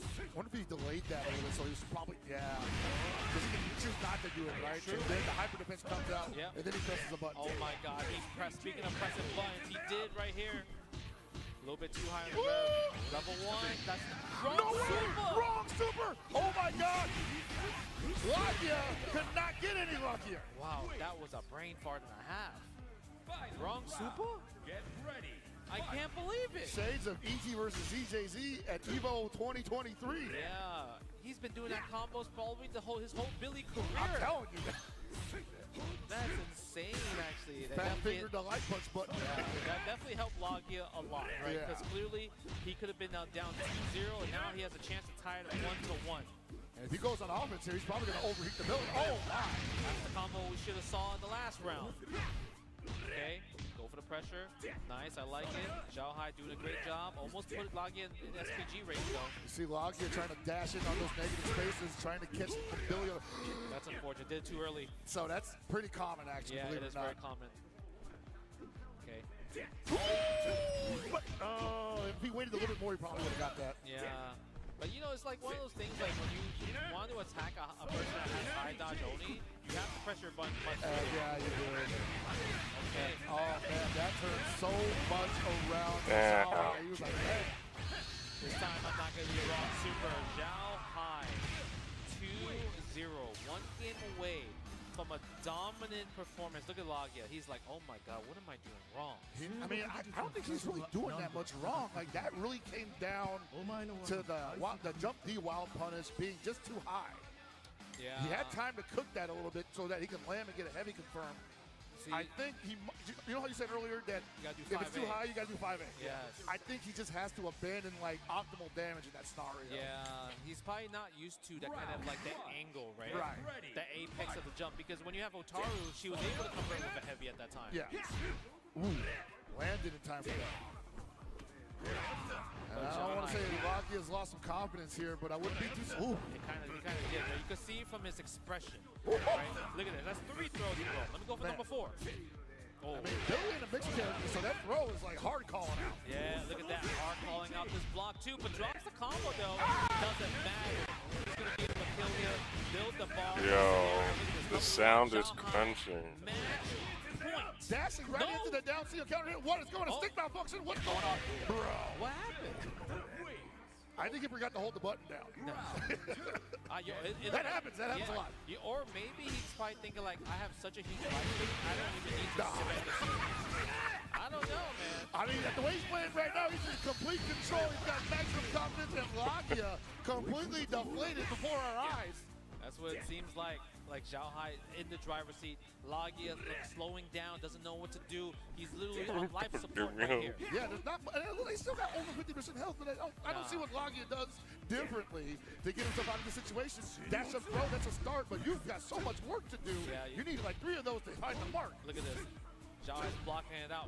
S10: I wonder if he delayed that a little bit, so he was probably, because he can choose not to do it, right? True. And then the hyper defense comes out, and then he presses a button.
S1: Oh my God, he's pressed. Speaking of pressing buttons, he did right here. A little bit too high on the rev. Level 1, that's wrong super.
S10: Wrong super! Oh my God! Lagia could not get any luckier.
S1: Wow, that was a brain fart and a half. Wrong super?
S19: Get ready.
S1: I can't believe it.
S10: Shades of ET versus EJZ at EVO 2023.
S1: Yeah, he's been doing that combos probably his whole Billy career.
S10: I'm telling you.
S1: That's insane, actually.
S10: Fat finger the light punch button.
S1: Yeah, that definitely helped Lagia a lot, right? Because clearly he could have been now down 2-0, and now he has a chance to tie it 1-1.
S10: And if he goes on offense here, he's probably going to overheat the building. Oh my!
S1: That's the combo we should have saw in the last round. Okay, go for the pressure. Nice, I like it. Xiaohai doing a great job. Almost put Lagia in SPG range though.
S10: You see Lagia trying to dash in on those negative spaces, trying to catch the Billy.
S1: That's unfortunate. Did it too early.
S10: So that's pretty common, actually.
S1: Yeah,
S10: believe
S1: it is very common. Okay.
S10: But, if he waited a little bit more, he probably would have got that.
S1: Yeah. But you know, it's like one of those things like when you want to attack a person that has high dodge only, you have to press your button much more.
S10: Yeah, you do.
S1: Okay.
S10: Oh man, that turned so much around. He was like, hey.
S1: This time I'm not going to be a wrong super. Xiaohai 2-0, 1 game away from a dominant performance. Look at Logia. He's like, oh my god, what am I doing wrong?
S10: I mean, I don't think he's really doing that much wrong. Like, that really came down to the jump D wild punish being just too high.
S1: Yeah.
S10: He had time to cook that a little bit so that he can land and get a heavy confirm. I think you know how you said earlier that if it's too high, you gotta do 5A.
S1: Yes.
S10: I think he just has to abandon like optimal damage in that scenario.
S1: Yeah, he's probably not used to that kind of like that angle, right?
S10: Right.
S1: The apex of the jump, because when you have Otaru, she was able to convert with a heavy at that time.
S10: Yeah. Ooh, landed in time for that. And I don't want to say Logia has lost some confidence here, but I wouldn't be too. Ooh.
S1: He kind of did. You can see from his expression. Right? Look at this. That's 3 throws he rolled. Let me go for number 4. Oh.
S10: I mean, Billy in a mixed character, so that throw is like hard calling out.
S1: Yeah, look at that. Hard calling out this block too, but drops the combo though. Doesn't matter. He's going to be able to kill you, build the bar.
S3: Yo, the sound is crunching.
S10: Dashing right into the down seal counter hit. What is going on? Stick malfunction? What's going on? Bro.
S1: What happened?
S10: I think he forgot to hold the button down.
S1: No.
S10: That happens a lot.
S1: Or maybe he's probably thinking like, I have such a huge life lead, I don't even need to spend the I don't know, man.
S10: I mean, at the way he's playing right now, he's in complete control. He's got maximum confidence, and Logia completely deflated before our eyes.
S1: That's what it seems like. Like Zhao Hai in the driver's seat. Logia slowing down, doesn't know what to do. He's literally on life support right here.
S10: Yeah, there's not. He's still got over 50% health, but I don't see what Logia does differently to get himself out of the situation. Dash up throw, that's a start, but you've got so much work to do.
S1: Yeah,
S10: you need like 3 of those to find the mark.
S1: Look at this. Zhao Hai's blocking it out,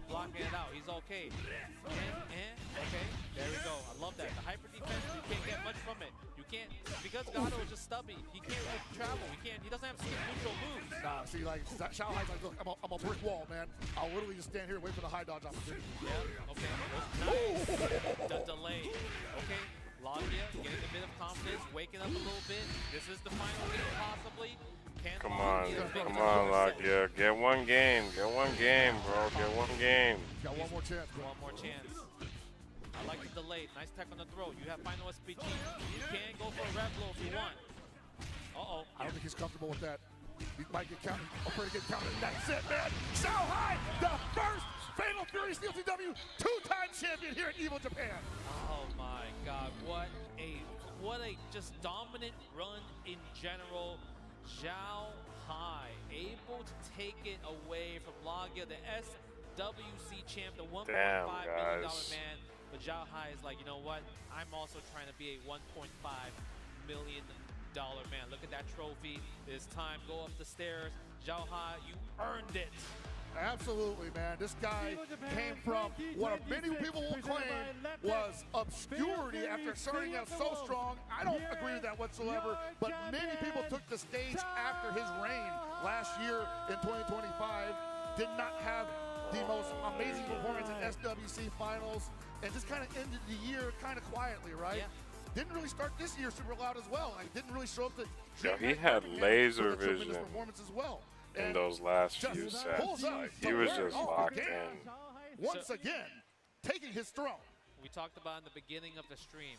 S1: He's okay. Okay, there we go. I love that. The hyper defense, you can't get much from it. You can't, because GAROU is just stubby. He can't really travel. He doesn't have neutral moves.
S10: Nah, see, like, Zhao Hai's like, look, I'm a brick wall, man. I'll literally just stand here and wait for the high dodge opportunity.
S1: Yeah, okay. Nice. The delay. Okay, Logia getting a bit of confidence, waking up a little bit. This is the final game, possibly.
S3: Come on, Logia. Get one game, bro. Get one game.
S10: Got one more chance, bro.
S1: One more chance. I like the delay. Nice tech on the throw. You have final SPG. You can go for a rev blow if you want. Uh-oh.
S10: I don't think he's comfortable with that. He might get counted. Afraid to get counted. That's it, man. Zhao Hai, the first Fatal Fury Steel TW 2-time champion here at EVO Japan.
S1: Oh my God. What a just dominant run in general. Zhao Hai able to take it away from Logia, the SWC champ, the $1.5 million man. But Zhao Hai is like, you know what? I'm also trying to be a $1.5 million man. Look at that trophy. It's time. Go up the stairs. Zhao Hai, you earned it.
S10: Absolutely, man. This guy came from what many people will claim was obscurity after starting out so strong. I don't agree with that whatsoever, but many people took the stage after his reign last year in 2025. Did not have the most amazing performance in SWC finals and just kind of ended the year kind of quietly, right?
S1: Yeah.
S10: Didn't really start this year super loud as well. Like, didn't really show up to.
S3: Yeah, he had laser vision
S10: performance as well.
S3: in those last few sets. Like, he was just locked in.
S10: Once again, taking his throne.
S1: We talked about in the beginning of the stream,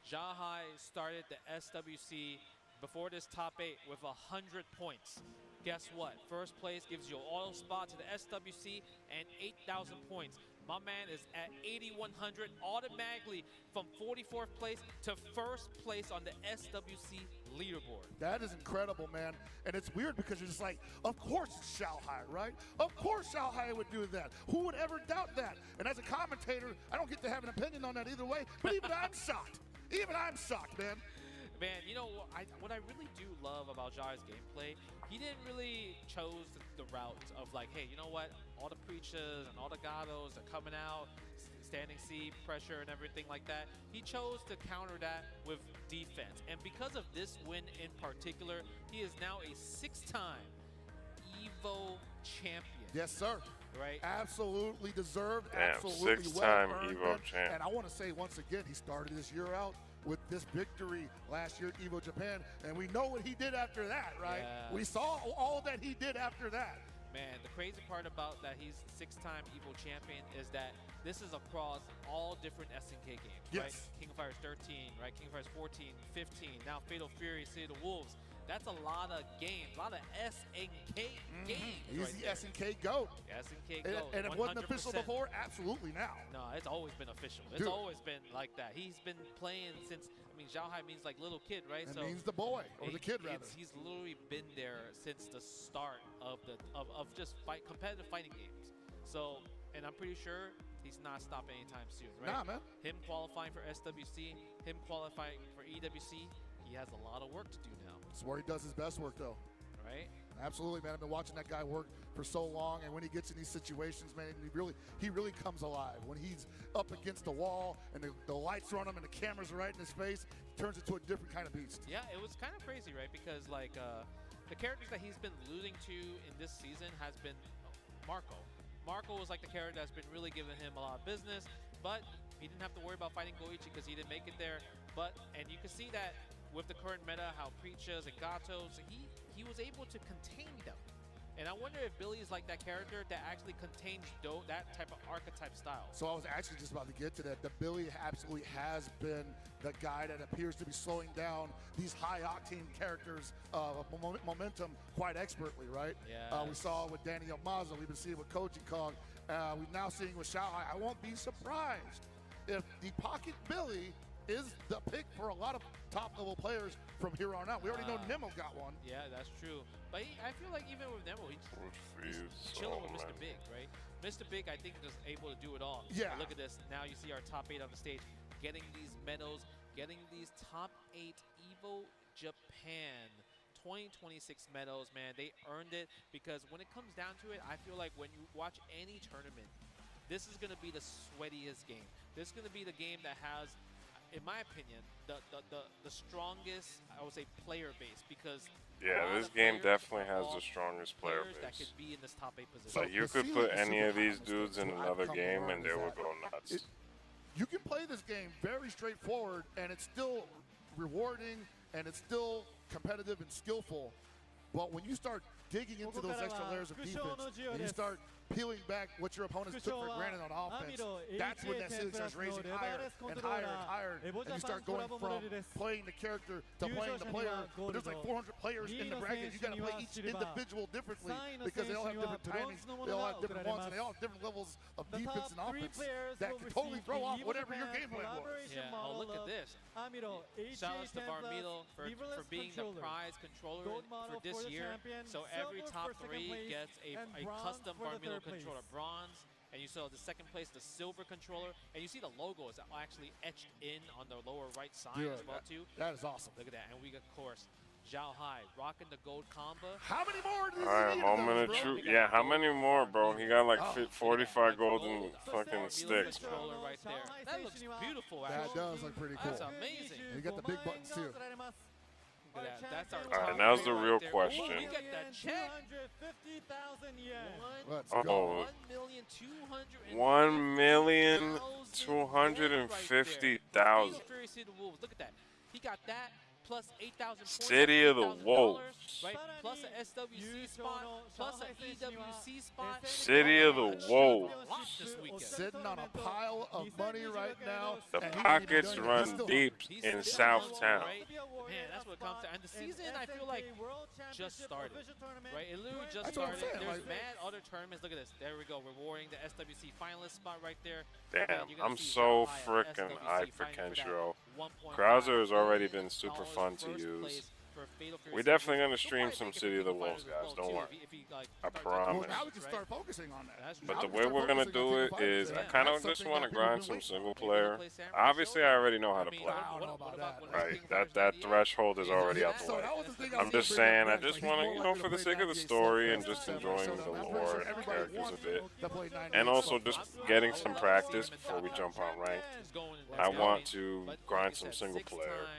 S1: Zhao Hai started the SWC before this top 8 with 100 points. Guess what? First place gives you an auto spot to the SWC and 8,000 points. My man is at 8,100 automatically from 44th place to first place on the SWC leaderboard.
S10: That is incredible, man. And it's weird because you're just like, of course it's Zhao Hai, right? Of course Zhao Hai would do that. Who would ever doubt that? And as a commentator, I don't get to have an opinion on that either way, but even I'm shocked. Even I'm shocked, man.
S1: Man, you know, what I really do love about Zhao Hai's gameplay, he didn't really chose the route of like, hey, you know what? All the preachers and all the GAROUs are coming out, standing C, pressure and everything like that. He chose to counter that with defense. And because of this win in particular, he is now a 6-time EVO champion.
S10: Yes, sir.
S1: Right?
S10: Absolutely deserved.
S3: Damn,
S10: absolutely
S3: 6-time
S10: well-earned,
S3: EVO champ.
S10: And I want to say once again, he started this year out with this victory last year at EVO Japan, and we know what he did after that, right?
S1: Yeah.
S10: We saw all that he did after that.
S1: Man, the crazy part about that he's 6-time EVO champion is that this is across all different SNK games,
S10: Yes.
S1: right? King of Fighters 13, right? King of Fighters 14, 15, now Fatal Fury, City of the Wolves. That's a lot of games, a lot of SNK games.
S10: He's the
S1: right
S10: SNK GOAT.
S1: SNK GOAT.
S10: And it wasn't official before? Absolutely now.
S1: No, it's always been official. It's always been like that. He's been playing since, I mean, Zhao Hai means like little kid, right?
S10: It means the boy, or the kid rather.
S1: He's literally been there since the start of just competitive fighting games. So, and I'm pretty sure he's not stopping anytime soon, right?
S10: Nah, man.
S1: Him qualifying for SWC, him qualifying for EWC, he has a lot of work to do now.
S10: That's where he does his best work, though.
S1: Right?
S10: Absolutely, man. I've been watching that guy work for so long, and when he gets in these situations, man, he really comes alive. When he's up against the wall and the lights are on him and the cameras are right in his face, he turns into a different kind of beast.
S1: Yeah, it was kind of crazy, right? Because like the characters that he's been losing to in this season has been Marco. Marco was like the character that's been really giving him a lot of business, but he didn't have to worry about fighting Goichi because he didn't make it there. And you can see that with the current meta, how Preachas and Gatos, he was able to contain them. And I wonder if Billy is like that character that actually contains that type of archetype style.
S10: So I was actually just about to get to that. The Billy absolutely has been the guy that appears to be slowing down these high-octane characters of momentum quite expertly, right?
S1: Yeah.
S10: We saw it with Daniel Mazza. We've been seeing it with Koji Kong. We're now seeing with Shao Hai. I won't be surprised if the Pocket Billy is the pick for a lot of top-level players from here on out. We already know Nemo got one.
S1: Yeah, that's true. But I feel like even with Nemo, he's chilling with Mr. Big, right? Mr. Big, I think, is able to do it all.
S10: Yeah.
S1: But look at this. Now you see our top 8 on the stage, getting these medals, getting these top 8 EVO Japan 2026 medals, man. They earned it because when it comes down to it, I feel like when you watch any tournament, this is going to be the sweatiest game. This is going to be the game that has, in my opinion, the strongest, I would say, player base because
S3: this game definitely has the strongest player base.
S1: That could be in this top 8 position.
S3: So you could put any of these dudes in another game and they would go nuts.
S10: You can play this game very straightforward and it's still rewarding and it's still competitive and skillful. But when you start digging into those extra layers of defense and you start peeling back what your opponents took for granted on offense, that's when that ceiling starts raising higher and higher and higher, and you start going from playing the character to playing the player. But there's like 400 players in the bracket. You got to play each individual differently because they all have different timings, they all have different wants, and they all have different levels of defense and offense that can totally throw off whatever your game plan was.
S1: Yeah, oh, look at this. Shout out to Varmilo for being the prize controller for this year. So every top 3 gets a custom Varmilo controller, bronze, and you saw the second place, the silver controller, and you see the logo is actually etched in on the lower right side as well too.
S10: That is awesome.
S1: Look at that, and we got, of course, Zhao Hai rocking the gold combo.
S10: How many more?
S3: Alright, moment of truth. Yeah, how many more, bro? He got like 45 golden fucking sticks, man.
S1: Right there. That looks beautiful,
S10: That
S1: actually.
S10: does look pretty cool.
S1: That's amazing.
S10: And you got the big buttons too.
S1: That's our
S3: Alright, now's the real question.
S1: Oh, we got that check.
S7: 250,000 yen.
S10: Let's
S3: go. 1,250,000.
S1: Look at that. He got that plus 8,000 points.
S3: City of the Wolves.
S1: Right? Plus a SWC spot, plus an EWC spot.
S3: City of the Wolves.
S10: Sitting on a pile of money right now.
S3: The pockets run deep in Southtown.
S1: Man, that's what it comes to. And the season, I feel like, just started. Right? It literally just started. There's mad other tournaments. Look at this. There we go. Rewarding the SWC finalist spot right there.
S3: Damn, I'm so freaking hyped for Kenshiro. Krauser has already been super fun to use. We're definitely going to stream some City of the Wolves, guys. Don't worry. I promise.
S10: Well, now we can start focusing on that.
S3: But the way we're going to do it is I kind of just want to grind some single player. Obviously, I already know how to play. Right. That threshold is already out the way. I'm just saying, I just want to, you know, for the sake of the story and just enjoying the lore and the characters a bit. And also just getting some practice before we jump on ranked. I want to grind some single player.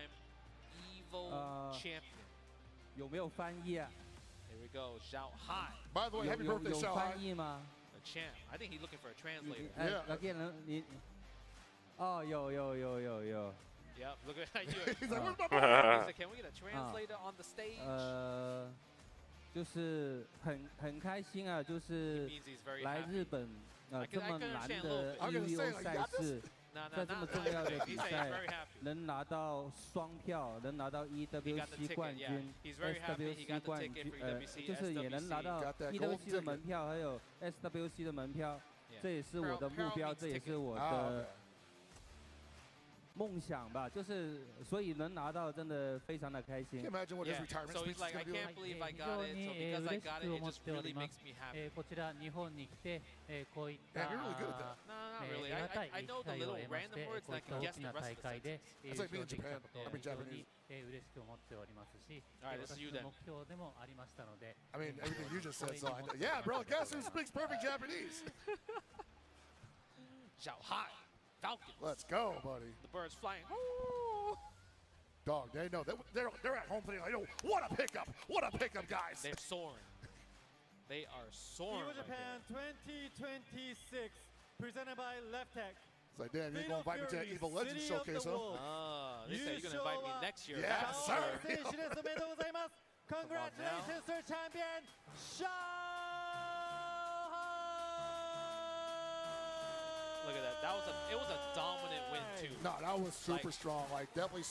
S1: Champion.
S4: 有没有翻译啊
S1: Here we go, Zhao Hai.
S10: By the way, happy birthday, Zhao Hai.
S4: 翻译吗
S1: The champ. I think he's looking for a translator.
S4: 老弟你哦有
S1: Yep, look at you.
S10: He's like, where's my
S1: He said, can we get a translator on the stage?
S4: 就是很开心啊，就是来日本这么难的 EVO 赛事在这么重要的比赛能拿到双票，能拿到 EWC 冠军、SWC 冠军，就是也能拿到 EWC 的门票，还有 SWC 的门票，这也是我的目标，这也是我的梦想吧，就是所以能拿到真的非常的开心。
S1: So he's like, I can't believe I got it. So because I got it, it just really makes me happy.
S8: こちら日本に来て、こういった
S1: No, not really. I know the little random words and I can guess the rest of the sentences.
S8: 優勝できたことを非常に嬉しく思っておりますし、私の目標でもありましたので。
S10: I mean, everything you just said, so I know. Yeah, bro, guess who speaks perfect Japanese?
S1: Shanghai Falcons.
S10: Let's go, buddy.
S1: The birds flying.
S10: Dog, they know they're at home playing. Like, yo, what a pickup! What a pickup, guys!
S1: They're soaring. They are soaring.
S7: EVO Japan 2026, presented by Left Tech.
S10: It's like, damn, you're gonna invite me to that EVO Legends showcase, huh?
S1: They say you're gonna invite me next year.
S10: Yes, sir.
S7: Congratulations, sir, champion
S1: Look at that. It was a dominant win too.
S10: No, that was super strong. Like definitely,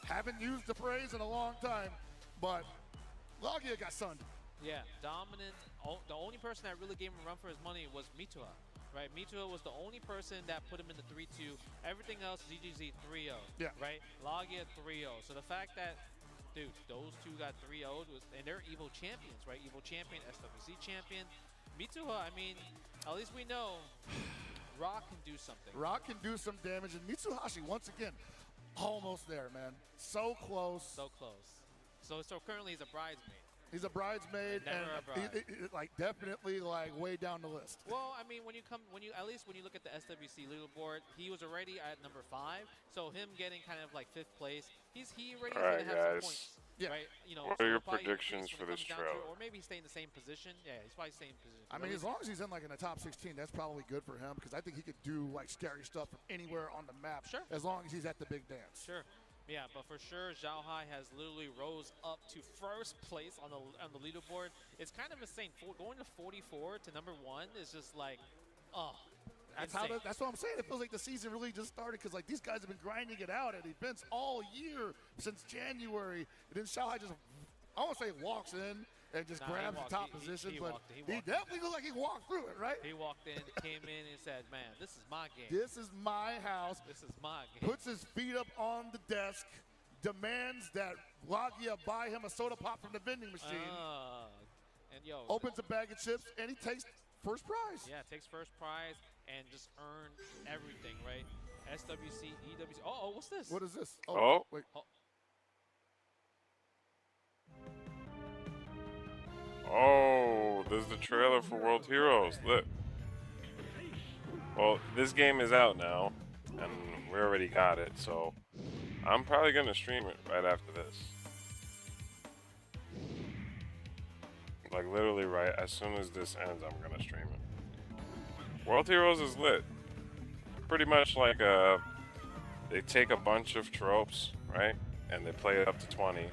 S10: haven't used the phrase in a long time, but Logia got sunned.
S1: Yeah, dominant. The only person that really gave him a run for his money was Mitsuha, right? Mitsuha was the only person that put him in the 3-2. Everything else, ZGZ 3-0.
S10: Yeah.
S1: Right? Logia 3-0. So the fact that, dude, those two got 3-0'd and they're EVO champions, right? EVO champion, SWC champion. Mitsuha, I mean, at least we know Rock can do something.
S10: Rock can do some damage, and Mitsuhashi once again, almost there, man. So close.
S1: So close. So currently he's a bridesmaid.
S10: He's a bridesmaid,
S1: Never
S10: and
S1: a bride.
S10: like definitely like way down the list.
S1: Well, I mean, at least when you look at the SWC leaderboard, he was already at number 5. So him getting kind of like 5th place, he already is going to have some points.
S10: Yeah.
S1: Right? You know,
S3: what are your predictions for this trailer?
S1: Or maybe stay in the same position. Yeah, he's probably staying in position.
S10: I mean, as long as he's in like in the top 16, that's probably good for him because I think he could do like scary stuff from anywhere on the map.
S1: Sure.
S10: As long as he's at the big dance.
S1: Sure. Yeah, but for sure, Zhao Hai has literally rose up to first place on the leaderboard. It's kind of insane. Going to 44 to number 1 is just like, oh.
S10: That's what I'm saying. It feels like the season really just started because like these guys have been grinding it out at events all year since January. And then Zhao Hai just, I won't say walks in and just grabs the top position, but he definitely looked like he walked through it, right?
S1: He walked in, came in, and said, man, this is my game.
S10: This is my house.
S1: This is my game.
S10: Puts his feet up on the desk, demands that Logia buy him a soda pop from the vending machine.
S1: And yo,
S10: opens a bag of chips, and he takes first prize.
S1: Yeah, takes first prize and just earned everything, right? SWC, EWC. Oh, what's this?
S10: What is this?
S3: Oh.
S10: Wait.
S3: Oh, this is the trailer for World Heroes. Look. Well, this game is out now, and we already got it, so I'm probably going to stream it right after this. Like, literally right as soon as this ends, I'm going to stream it. World Heroes is lit. Pretty much like they take a bunch of tropes, right? And they play it up to 20.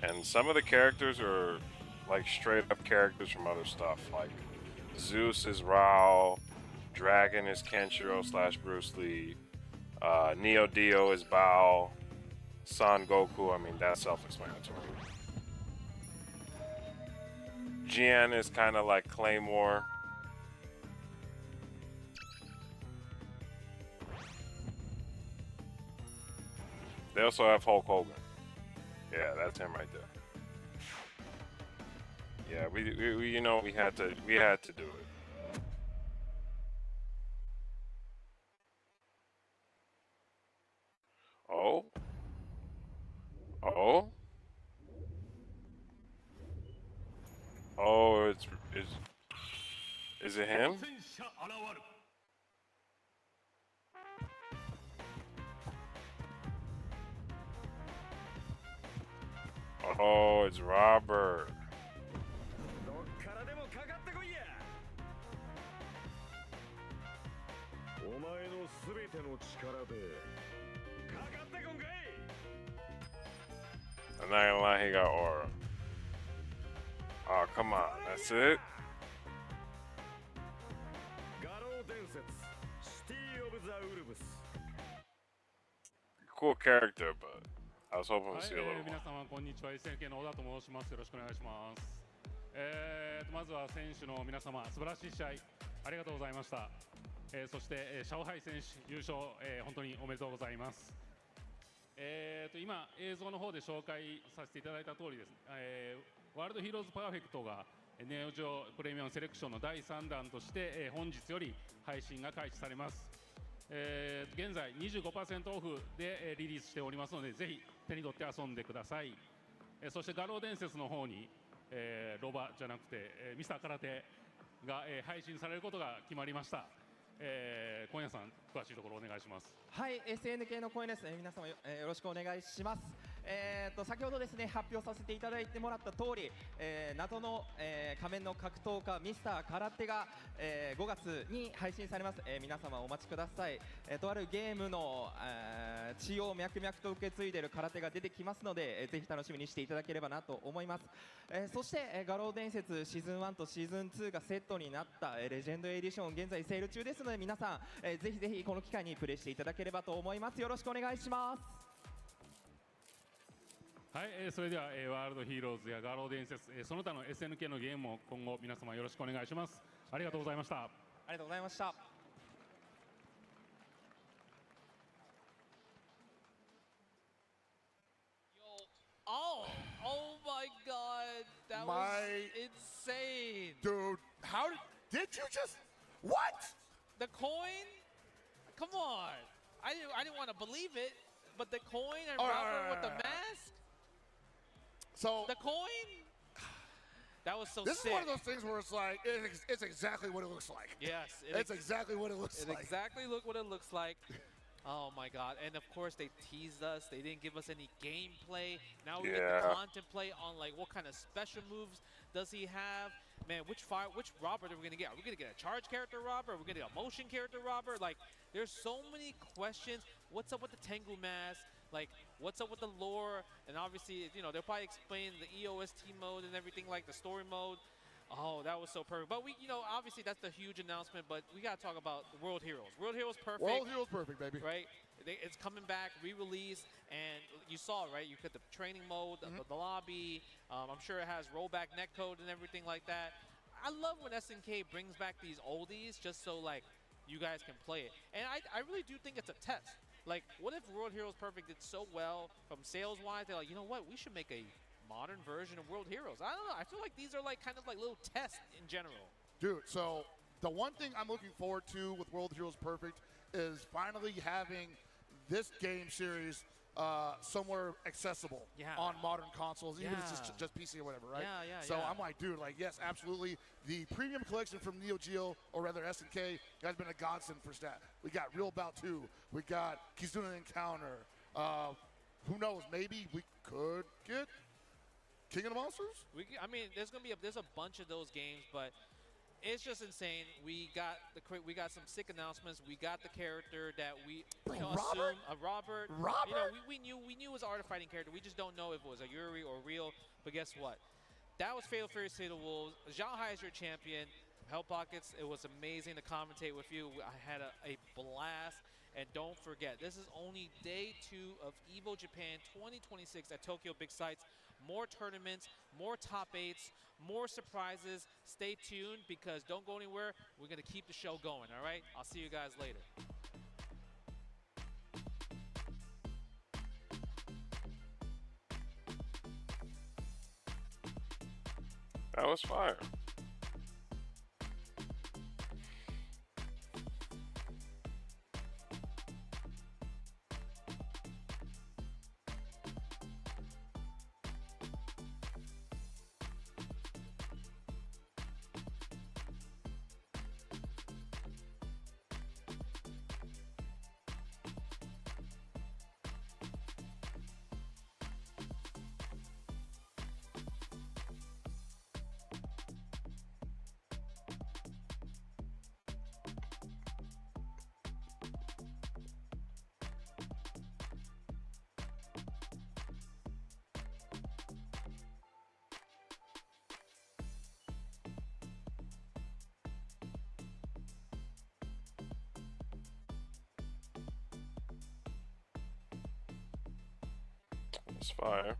S3: And some of the characters are like straight up characters from other stuff. Like Zeus is Rao, Dragon is Kenshiro / Bruce Lee, Neo Dio is Bao, Son Goku, I mean that's self-explanatory. Jian is kind of like Claymore. They also have Hulk Hogan. Yeah, that's him right there. Yeah, we you know we had to do it. Oh. Oh. Oh, is it him? Oh, it's Robert. I'm not gonna lie, he got aura. Oh, come on, that's it? Cool character, but I was hoping to see a little more.
S9: 皆様こんにちは SNK の小田と申します。よろしくお願いします。まずは選手の皆様素晴らしい試合ありがとうございました。そして上海選手優勝、本当におめでとうございます。今映像の方で紹介させていただいた通りですね、ワールドヒーローズパーフェクトがネオジオプレミアムセレクションの第3弾として、本日より配信が開始されます。現在 25% オフでリリースしておりますので、ぜひ手に取って遊んでください。そして画廊伝説の方に、ロバじゃなくて、ミスター空手が、配信されることが決まりました。今夜さん詳しいところお願いします。
S22: はい、SNK の声です。皆様よろしくお願いします。先ほどですね発表させていただいてもらった通り、謎の、仮面の格闘家ミスター空手が、5月に配信されます。皆様お待ちください。とあるゲームの、血を脈々と受け継いでいる空手が出てきますので、ぜひ楽しみにしていただければなと思います。そして、画廊伝説シーズン1とシーズン2がセットになった、レジェンドエディション現在セール中ですので、皆さん、ぜひぜひこの機会にプレイしていただければと思います。よろしくお願いします。
S9: はい、それでは、ワールドヒーローズや画廊伝説、その他の SNK のゲームも今後皆様よろしくお願いします。ありがとうございました。
S22: ありがとうございました。
S1: Oh my God, that was insane.
S10: Dude, how did you just what?
S1: The coin? Come on. I didn't want to believe it, but the coin and Robert with the mask?
S10: So
S1: the coin? That was so
S10: this
S1: sick.
S10: Is one of those things where it's like it's exactly what it looks like.
S1: Yes,
S10: it's exactly what it looks like.
S1: Exactly look what it looks like. Oh my God! And of course they teased us. They didn't give us any gameplay. Now we get to contemplate on like what kind of special moves does he have? Man, which Robert are we gonna get? Are we gonna get a charge character Robert? Are we gonna get a motion character Robert? Like, there's so many questions. What's up with the Tengu mask? Like, what's up with the lore? And obviously, you know, they'll probably explain the EOST mode and everything, like the story mode. Oh, that was so perfect. But we, you know, obviously that's the huge announcement, but we got to talk about the World Heroes. World Heroes perfect.
S10: World Heroes perfect, baby.
S1: Right? It's coming back, re-released, and you saw, right? You get the training mode, the lobby. I'm sure it has rollback netcode and everything like that. I love when SNK brings back these oldies just so, like, you guys can play it. And I really do think it's a test. Like, what if World Heroes Perfect did so well from sales-wise? They're like, you know what? We should make a modern version of World Heroes. I don't know. I feel like these are like kind of like little tests in general.
S10: Dude, so the one thing I'm looking forward to with World Heroes Perfect is finally having this game series somewhere accessible on modern consoles, even if it's just PC or whatever, right? So I'm like, dude, like, yes, absolutely. The premium collection from Neo Geo, or rather SNK, has been a godsend for stat. We got Real Bout 2. We got Kizuna Encounter. Who knows? Maybe we could get King of the Monsters?
S1: I mean, there's a bunch of those games, but it's just insane. We got some sick announcements. We got the character that we assume Robert. You know, we knew it was an art of fighting character. We just don't know if it was a Yuri or real. But guess what? That was Fatal Fury City of Wolves. Zhao Hai is your champion. Hell Pockets. It was amazing to commentate with you. I had a blast. And don't forget, this is only day 2 of EVO Japan 2026 at Tokyo Big Sights. More tournaments, more top 8s, more surprises. Stay tuned because don't go anywhere. We're going to keep the show going, all right? I'll see you guys later.
S3: That was fire. It's fire.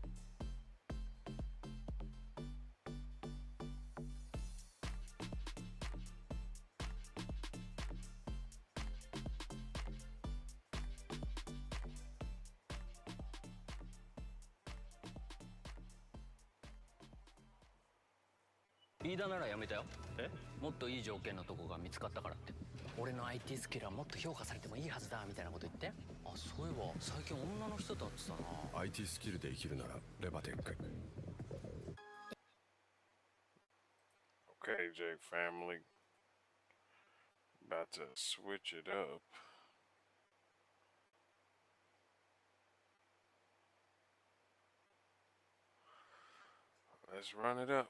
S17: 飯田ならやめたよ。もっといい条件のとこが見つかったからって。俺の IT スキルはもっと評価されてもいいはずだみたいなこと言って。あ、そういえば最近女の人と会ってたな。
S12: IT スキルで生きるならレバテック。
S3: Okay, J family. About to switch it up. Let's run it up.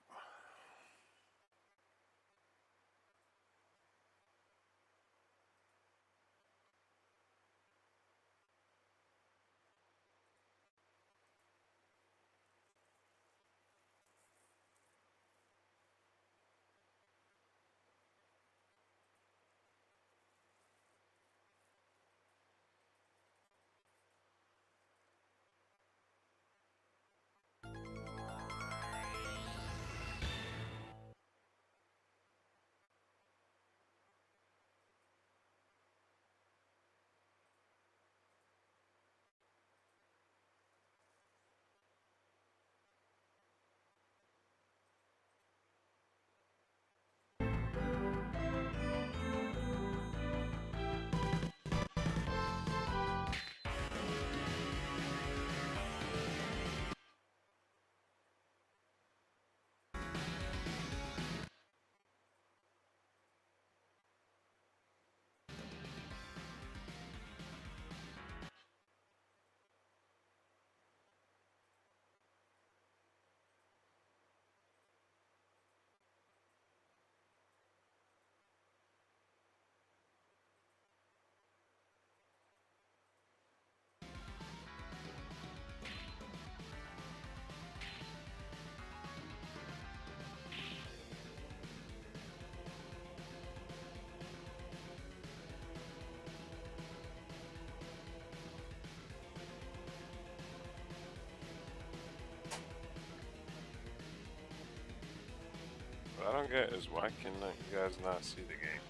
S3: What I don't get is why can you guys not see the game?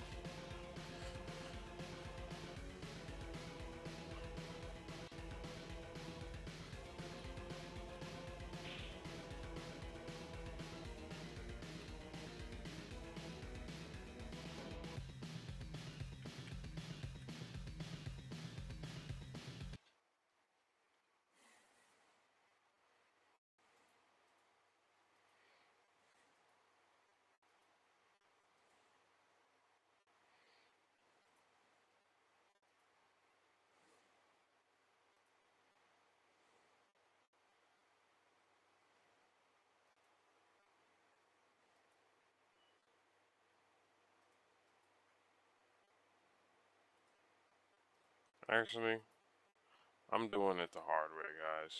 S3: Actually, I'm doing it the hard way, guys.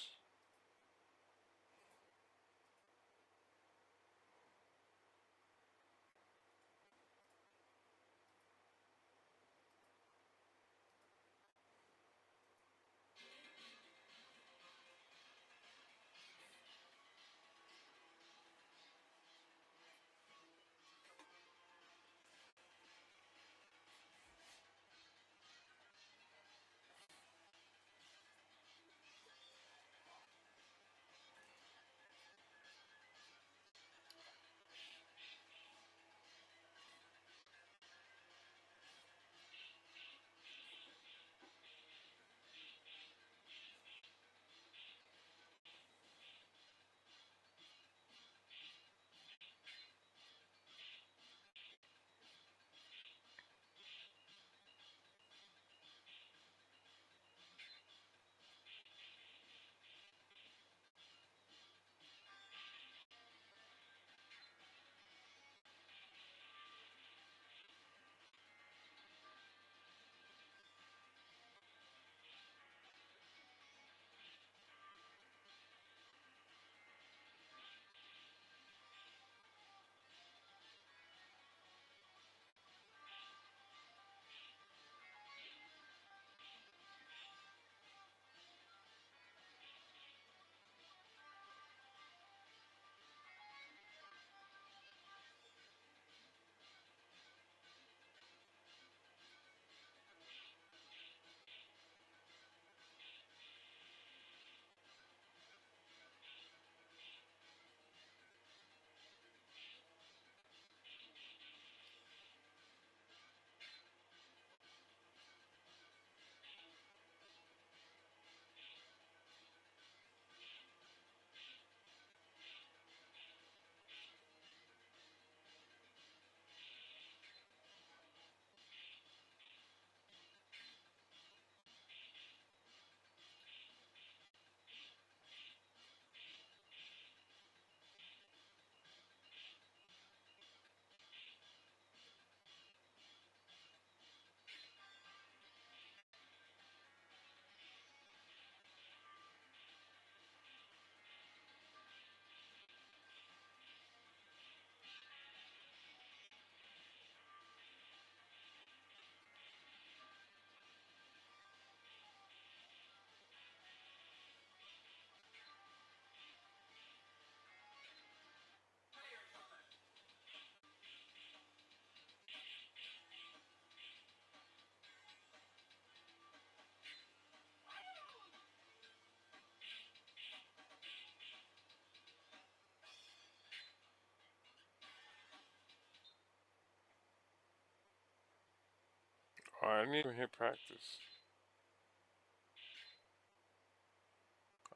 S3: Oh, I didn't even hit practice.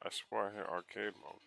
S3: I swear I hit arcade mode.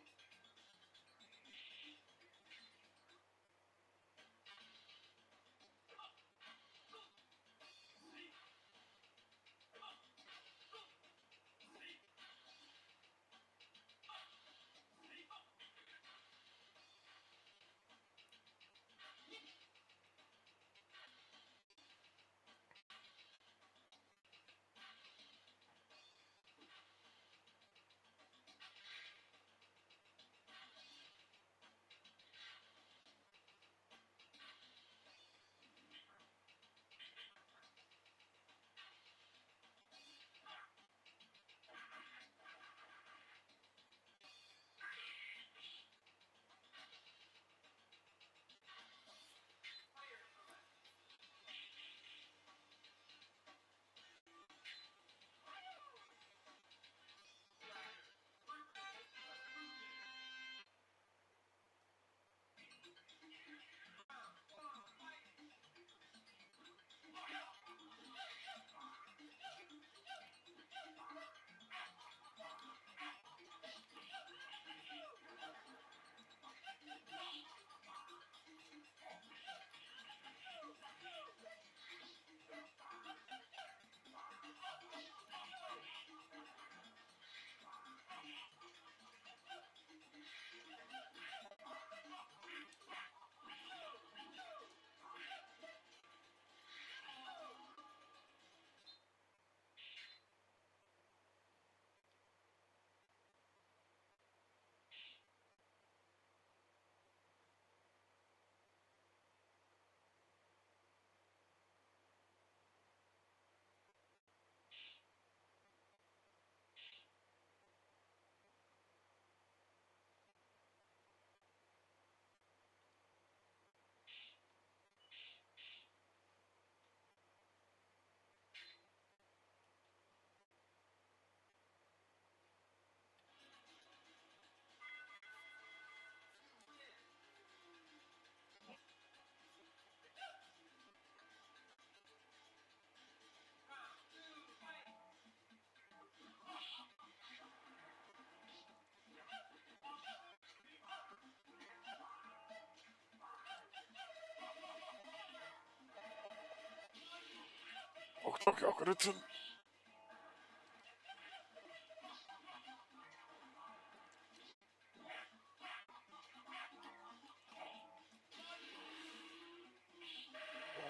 S3: Okay, 그렇든.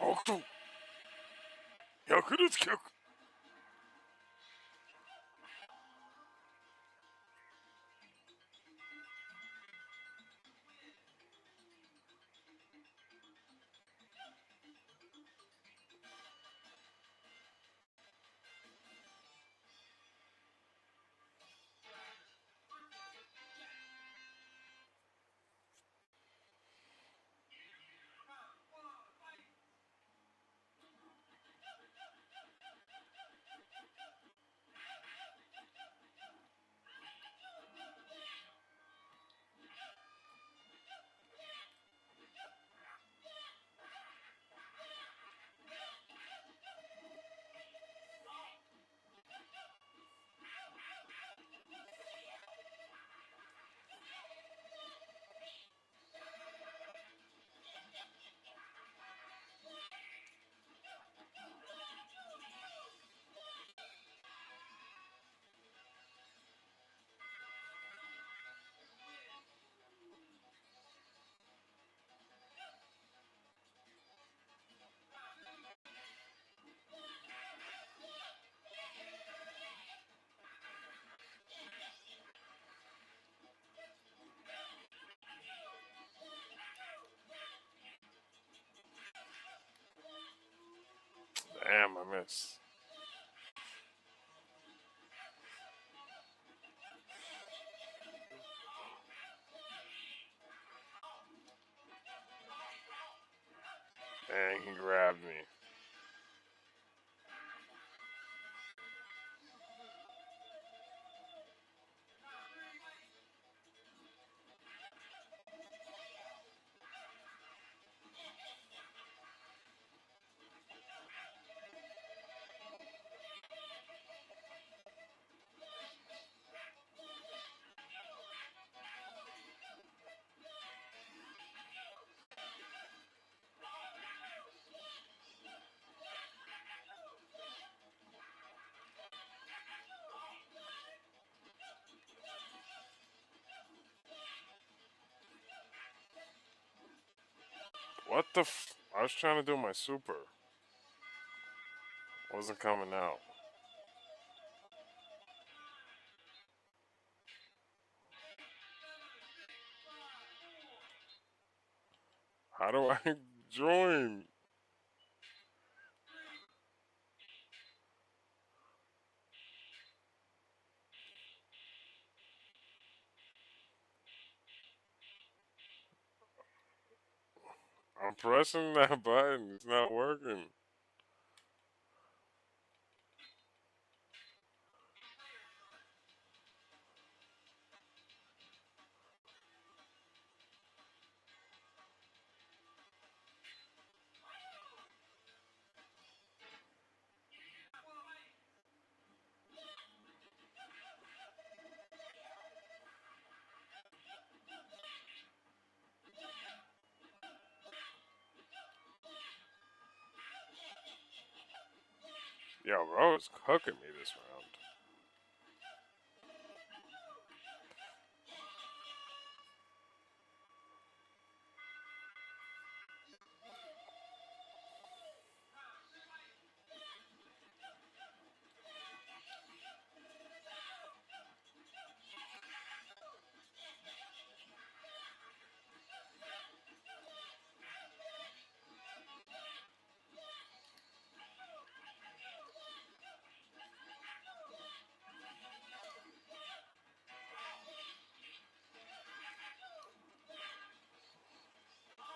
S3: 억동. 야쿠르트 격. Damn, I missed. Dang, he grabbed me. What the I was trying to do my super. Wasn't coming out. How do I join? I'm pressing that button. It's not working. Yo, bro is cooking me this round.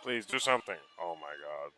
S3: Please do something. Oh my god.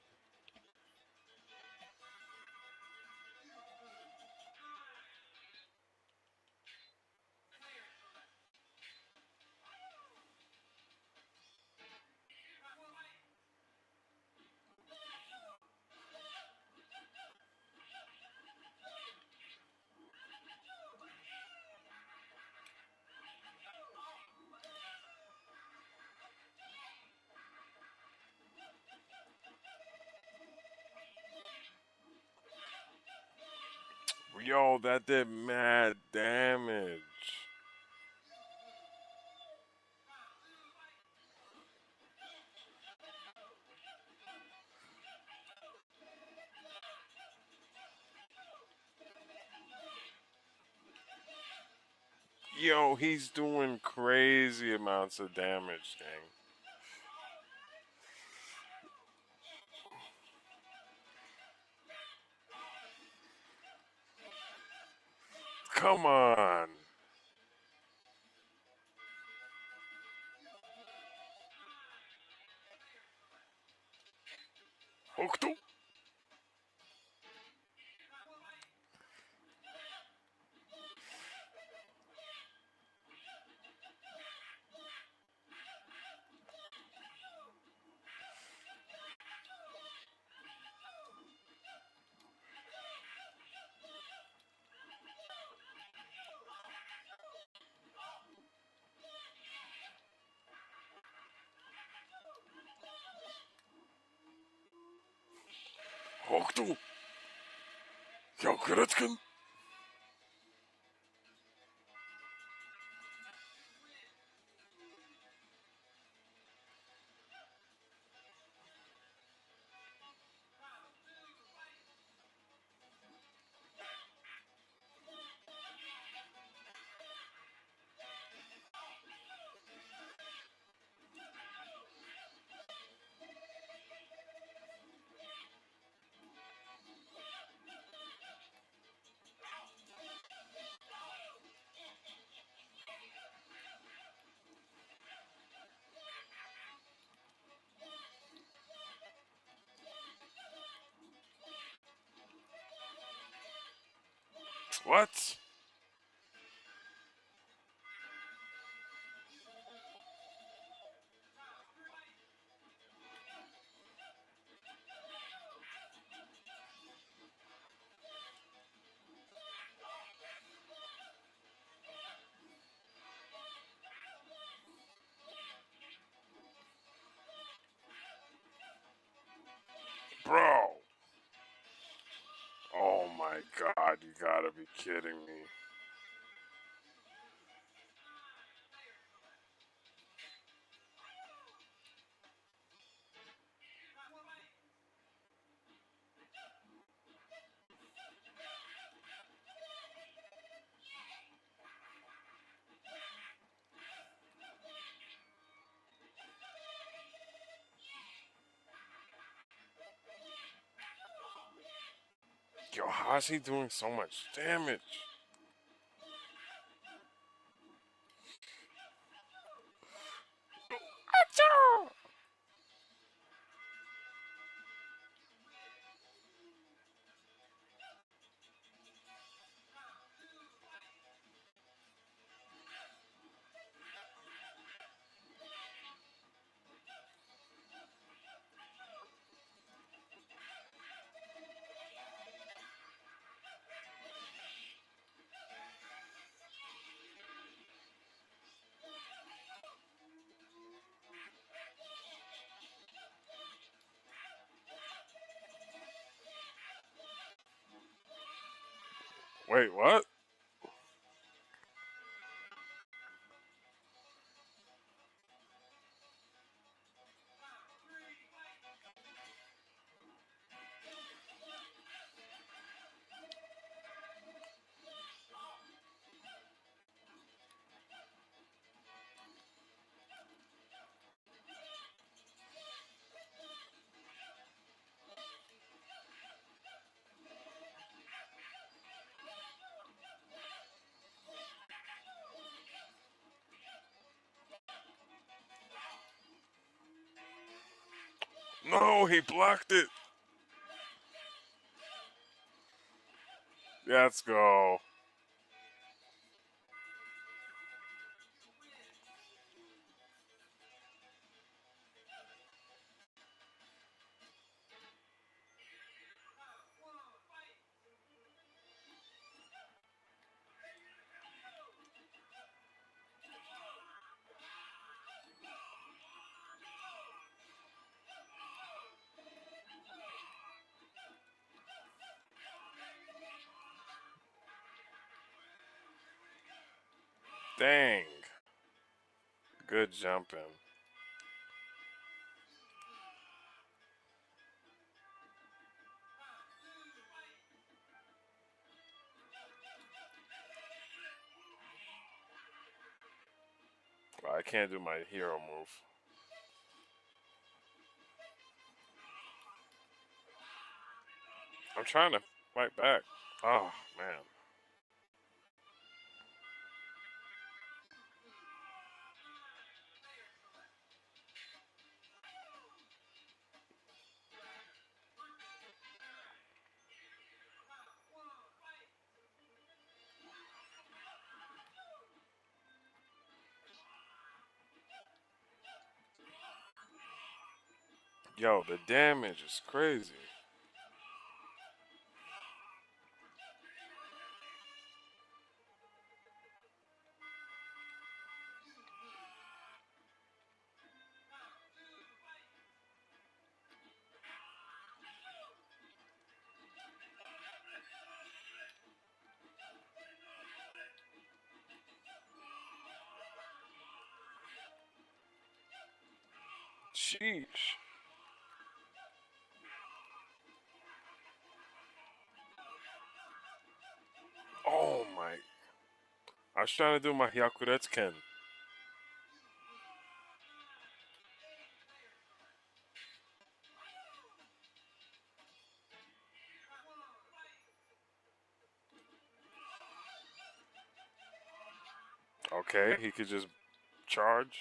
S3: Yo, that did mad damage. Yo, he's doing crazy amounts of damage, gang. Come on. Hokuto. Hokuto. Yakuratsu-kun. What? Bro. Oh my god, you gotta be kidding me. Yo, how is he doing so much damage? Achoo! Wait, what? No, he blocked it. Let's go. Dang. Good jumping. Well, I can't do my hero move. I'm trying to fight back. Oh, man. Yo, the damage is crazy. Sheesh. Oh my. I was trying to do my Hyakuretsuken. Okay, he could just charge.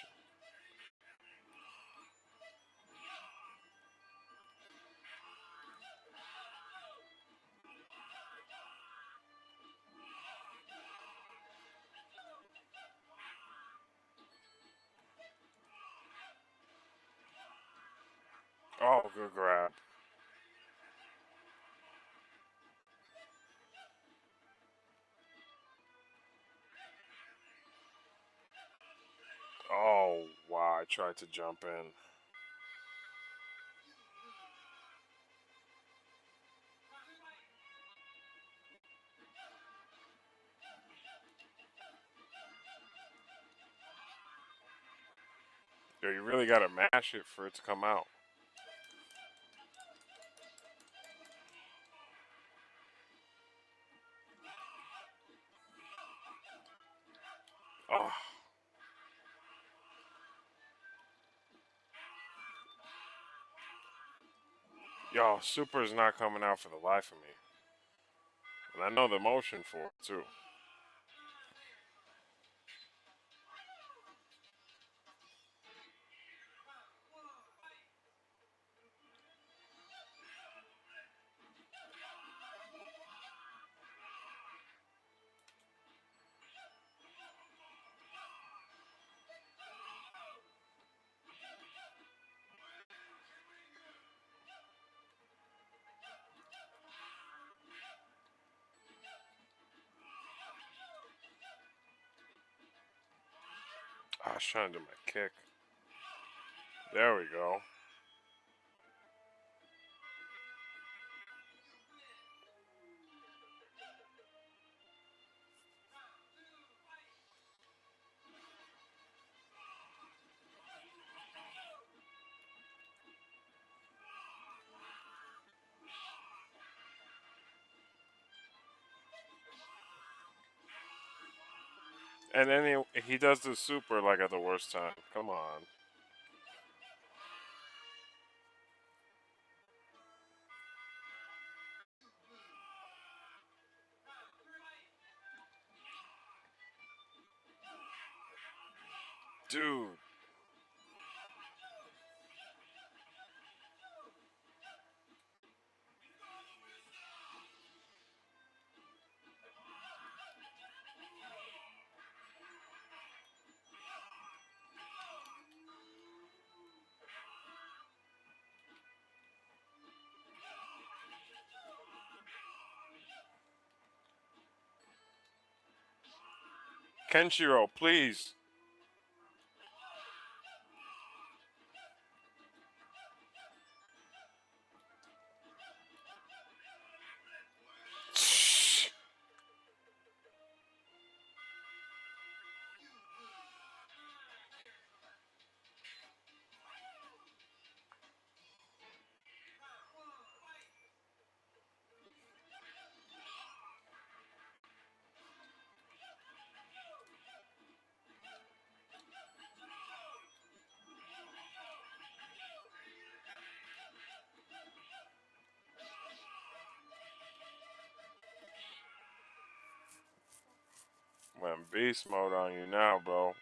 S3: Oh, good grab. Oh, wow, I tried to jump in. Yo, you really gotta mash it for it to come out. Oh. Yo, super is not coming out for the life of me. And I know the motion for it, too. I was trying to do my kick. There we go. And then he does the super like at the worst time. Come on. Dude. Kenshiro, please. Went beast mode on you now, bro.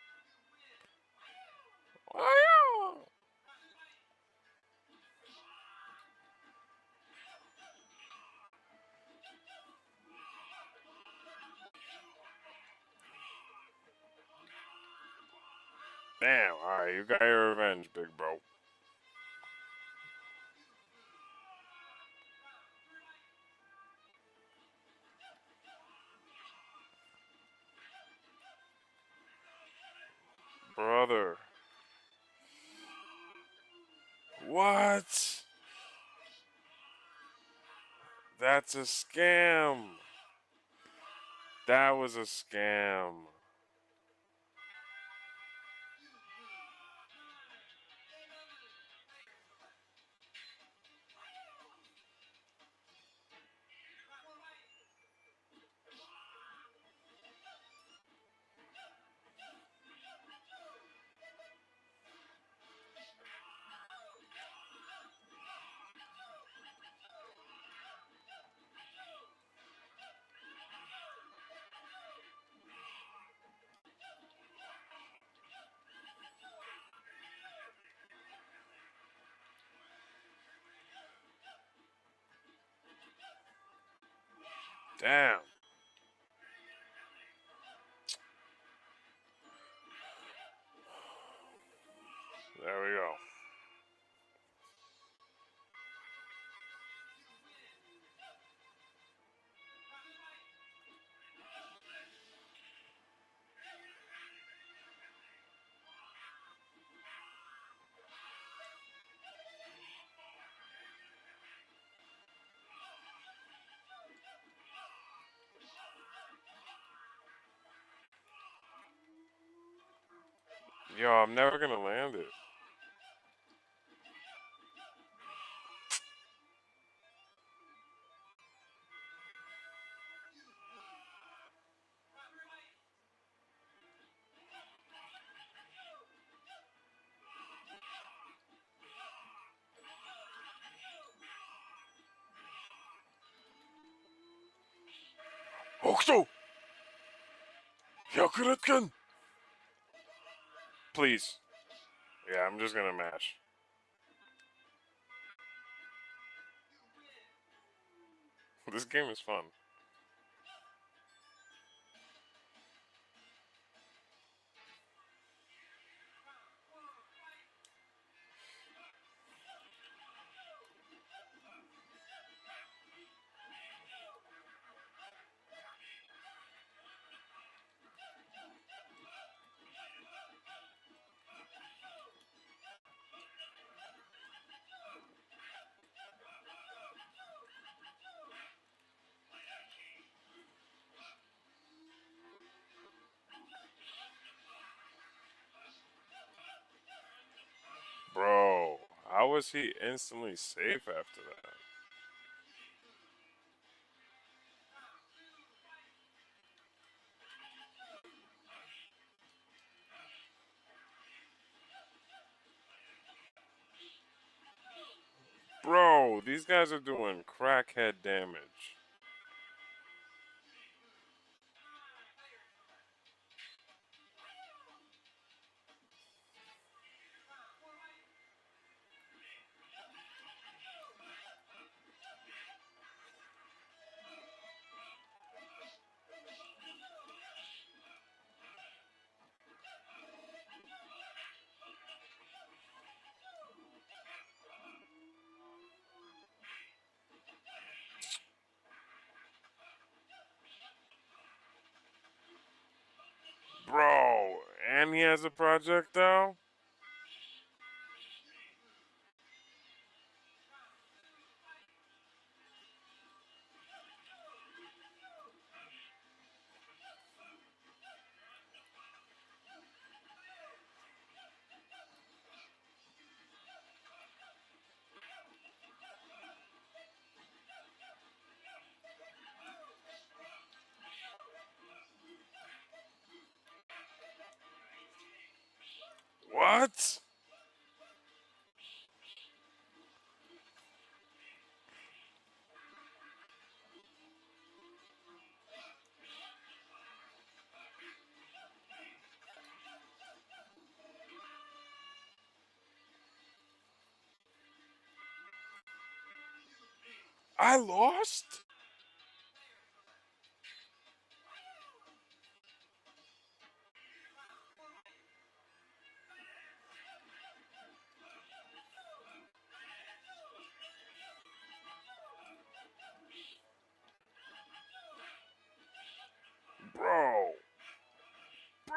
S3: Damn, alright, you got your revenge, big bro. Brother. What? That's a scam. That was a scam. Damn. There we go. Yo, I'm never gonna land it. Hokuto! Hyakuretken! Please. Yeah, I'm just gonna mash. This game is fun. Bro, how was he instantly safe after that? Bro, these guys are doing crackhead damage. Bro, and he has a projectile? What? I lost? Bro. Bro.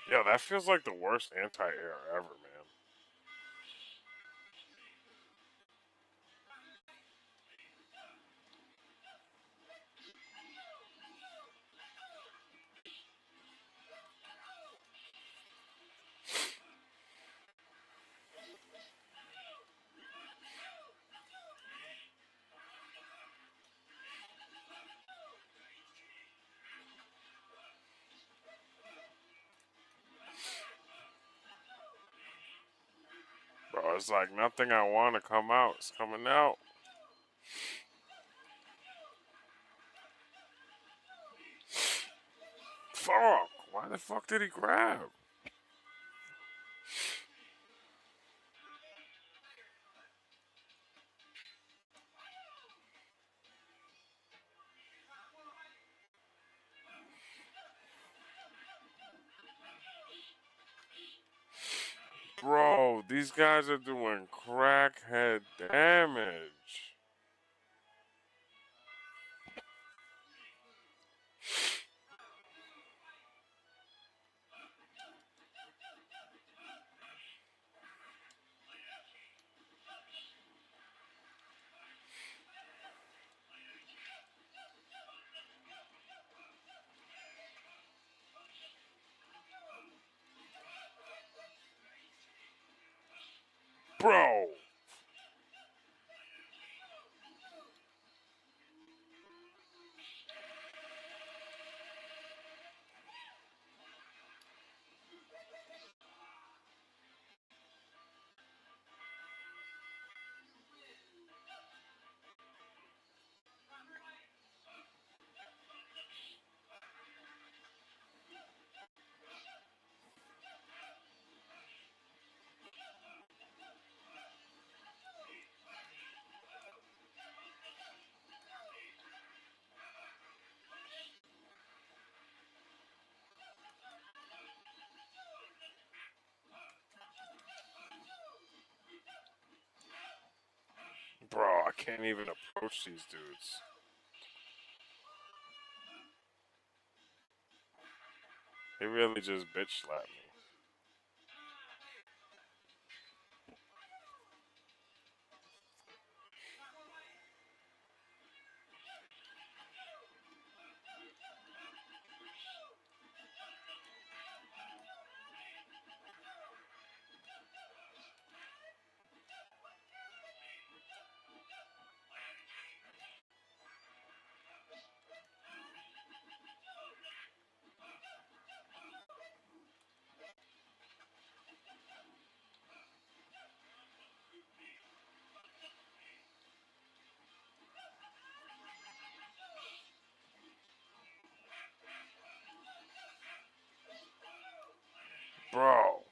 S3: Yo, that feels like the worst anti-air ever, man. Bro, it's like nothing I want to come out is coming out. Fuck! Why the fuck did he grab? Bro, these guys are doing crackhead damage. Bro. can't even approach these dudes. He really just bitch slapped me. Bro.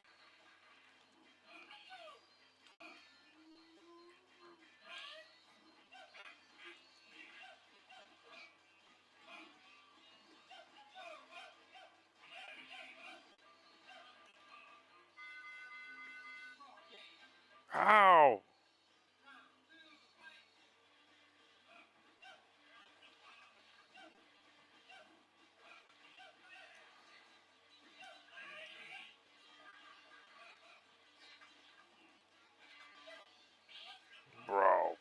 S3: How? Bro.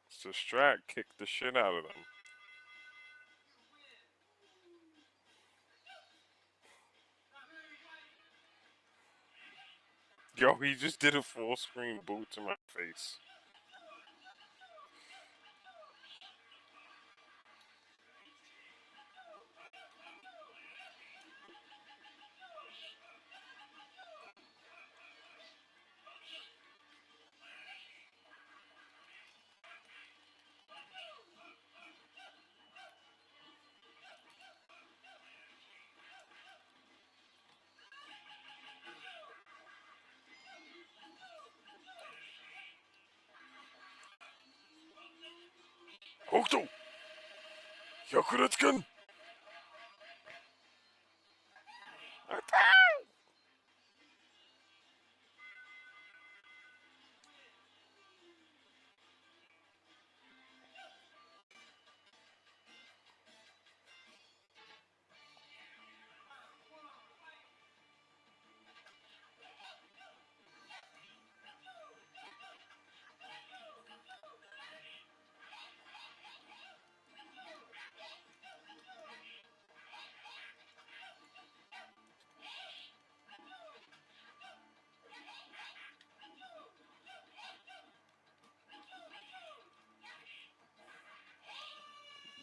S3: So Strat kicked the shit out of them. Yo, he just did a full screen boot to my face. Hokuto! Yakuretsu-kun!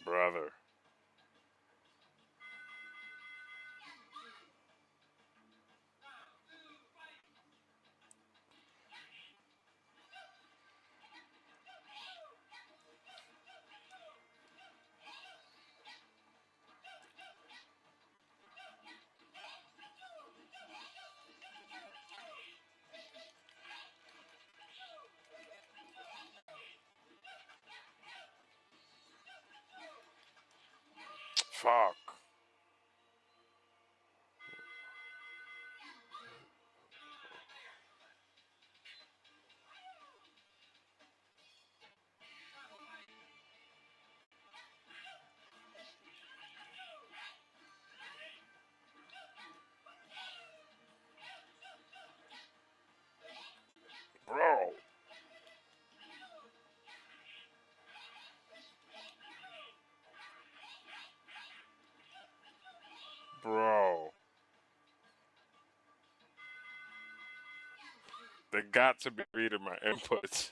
S3: Brother. Fuck. Bro. Bro. They got to be reading my inputs.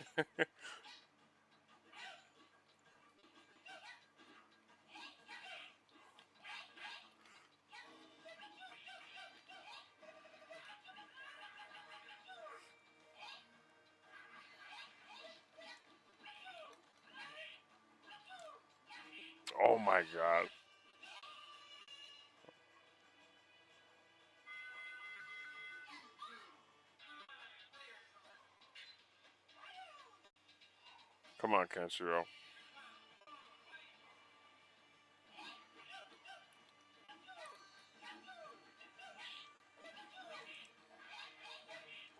S3: Oh my god. Come on, Kenshiro.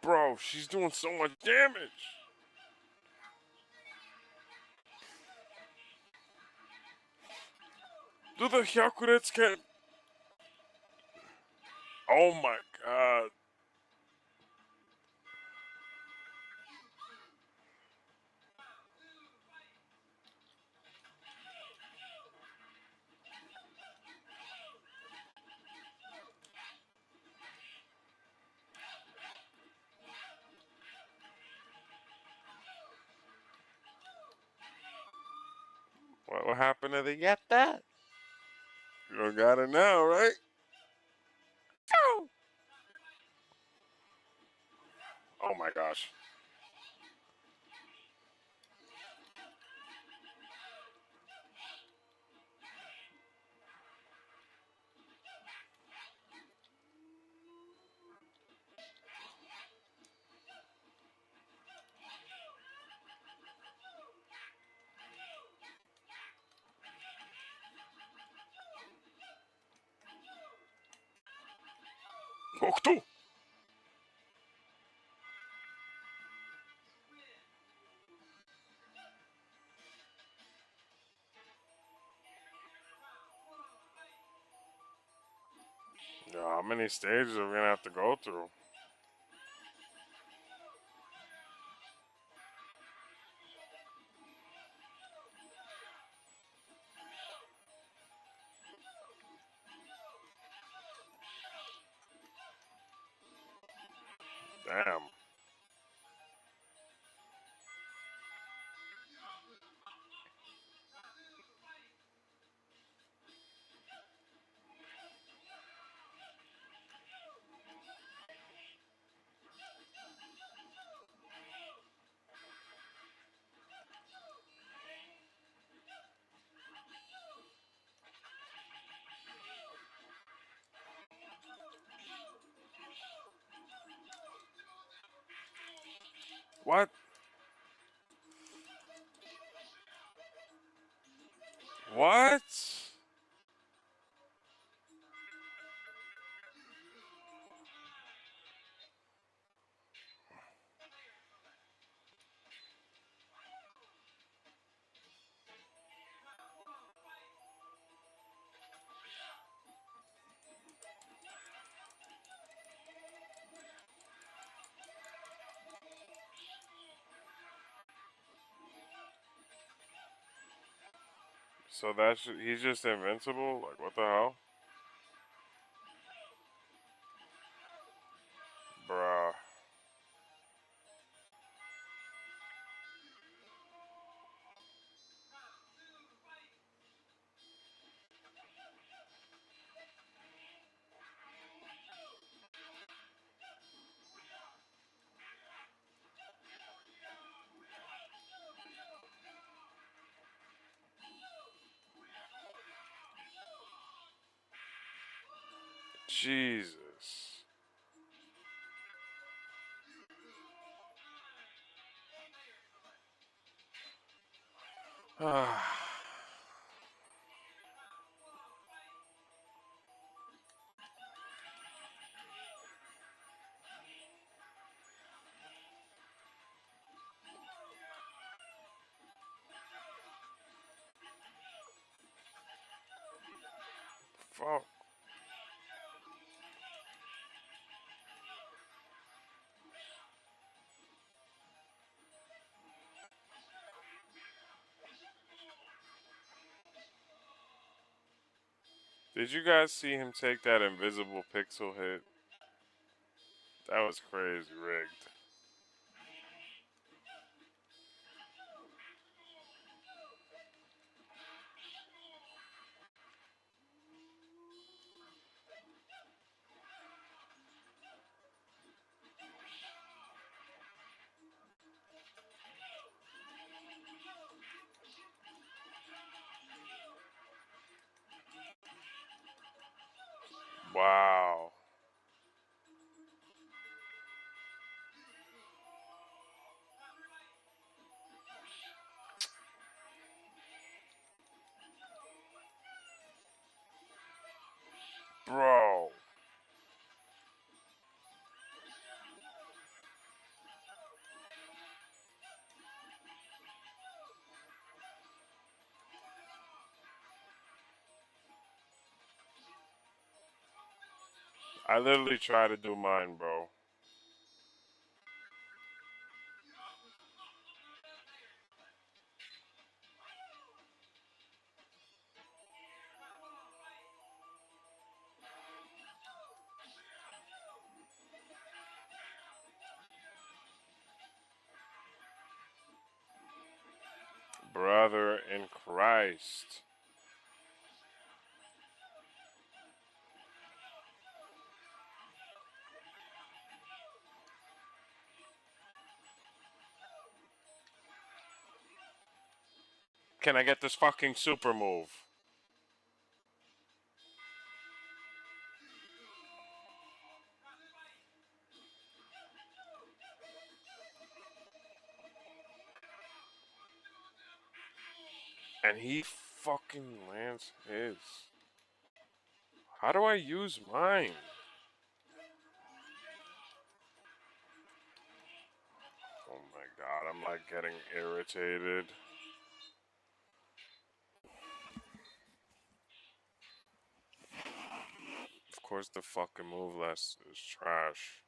S3: Bro, she's doing so much damage. Do the Hyakuretsuken. Oh my god. What happened to the get that? You don't got it now, right? Go! Oh my gosh. Octo! Yeah, how many stages are we gonna have to go through? Damn. What? What? So he's just invincible? Like, what the hell? Bruh. Jesus. Fuck. Did you guys see him take that invisible pixel hit? That was crazy rigged. Wow. Bro. I literally try to do mine, bro. Brother in Christ. Can I get this fucking super move? And he fucking lands his. How do I use mine? Oh my god, I'm like getting irritated. Of course the fucking move list is trash.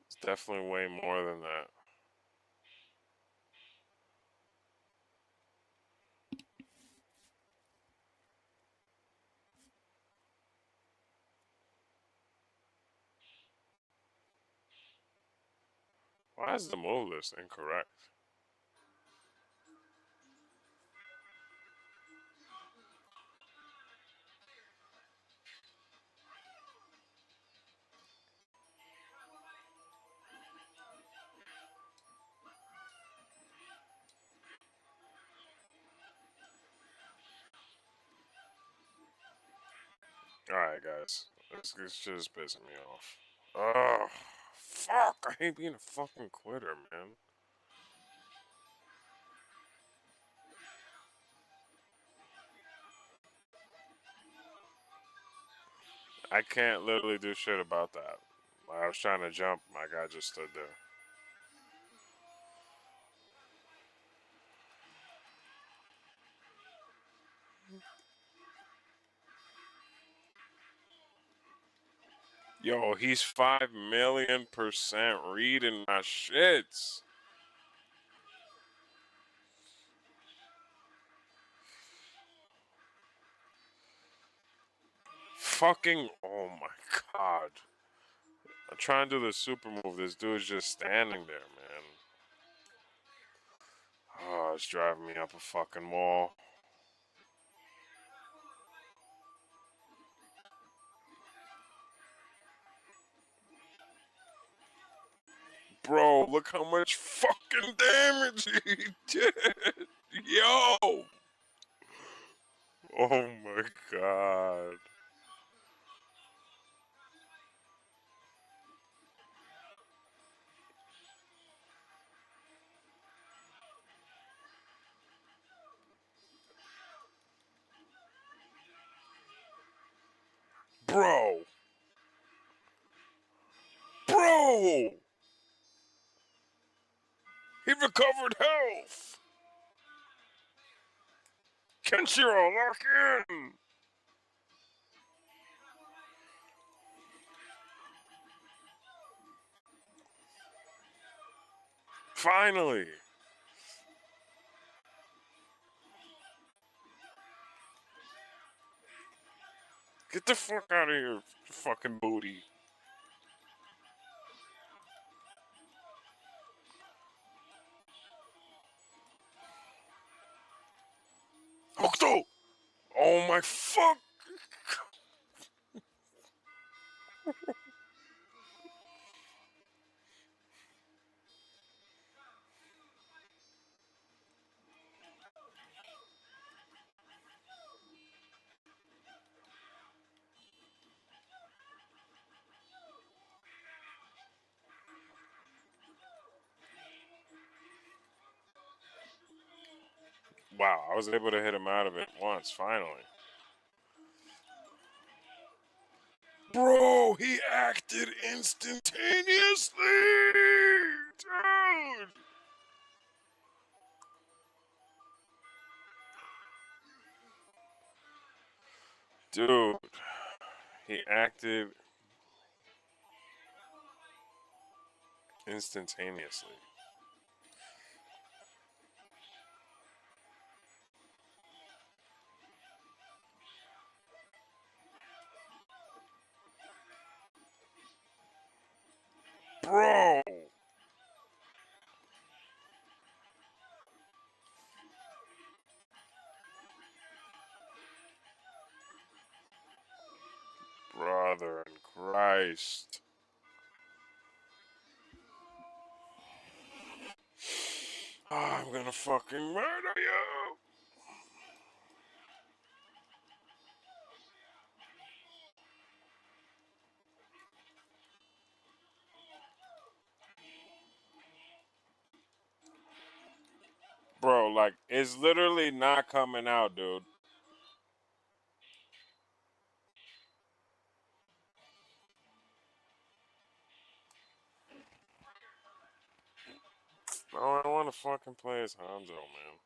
S3: It's definitely way more than that. Why is the move list incorrect? Alright, guys. This shit is pissing me off. Ugh. Fuck. I hate being a fucking quitter, man. I can't literally do shit about that. I was trying to jump. My guy just stood there. Yo, he's 5,000,000% reading my shits. Fucking, oh my god. I'm trying to do the super move. This dude's just standing there, man. Oh, it's driving me up a fucking wall. Bro, look how much fucking damage he did. Yo. Oh my god. Bro. Bro. He recovered health. Kenshiro, lock in. Finally. Get the fuck out of here, you fucking booty. Hokuto! Oh my fuck! Wow, I was able to hit him out of it once, finally. Bro, he acted instantaneously! Dude, he acted instantaneously. Bro! Brother in Christ. Oh, I'm gonna fucking murder you! Bro, like, it's literally not coming out, dude. Oh, I don't want to fucking play as Hanzo, man.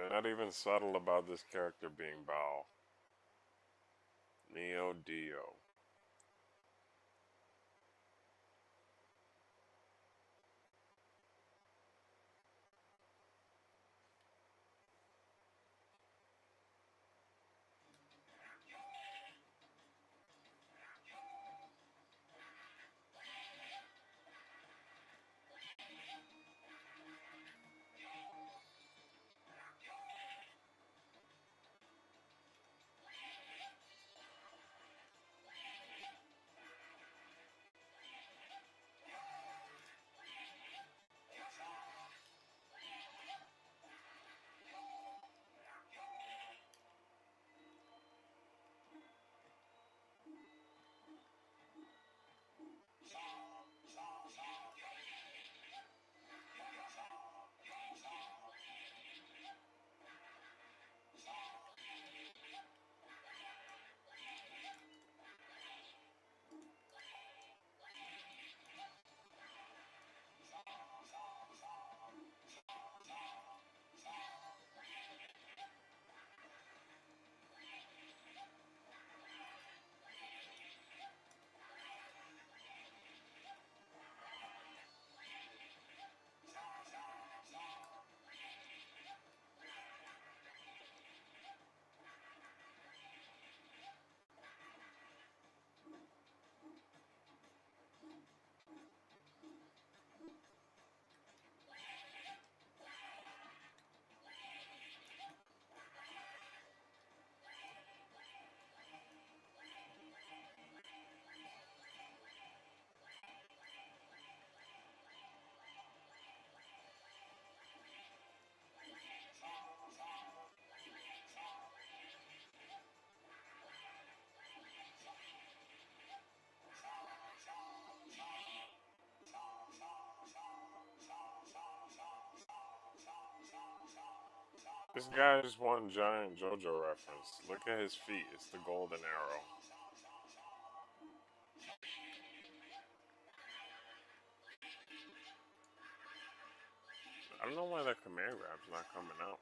S3: They're not even subtle about this character being Bao. Neo Dio. This guy is one giant JoJo reference. Look at his feet. It's the golden arrow. I don't know why that command grab's not coming out.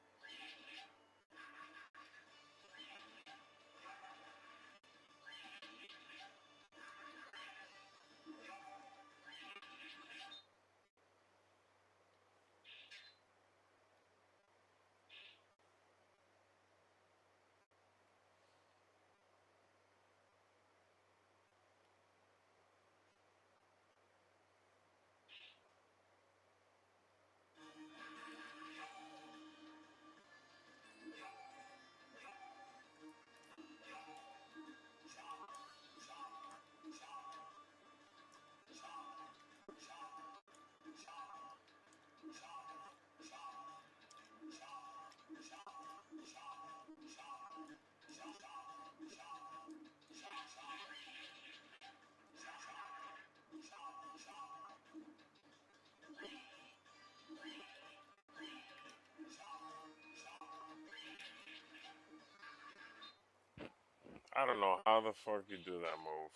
S3: I don't know how the fuck you do that move.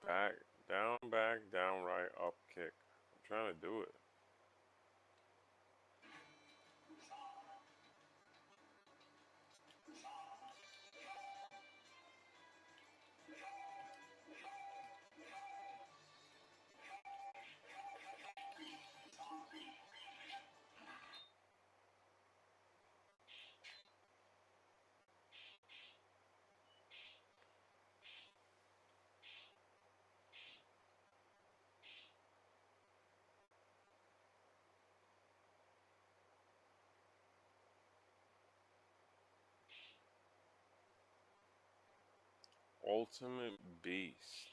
S3: Back, down, right, up, kick. I'm trying to do it. Ultimate Beast.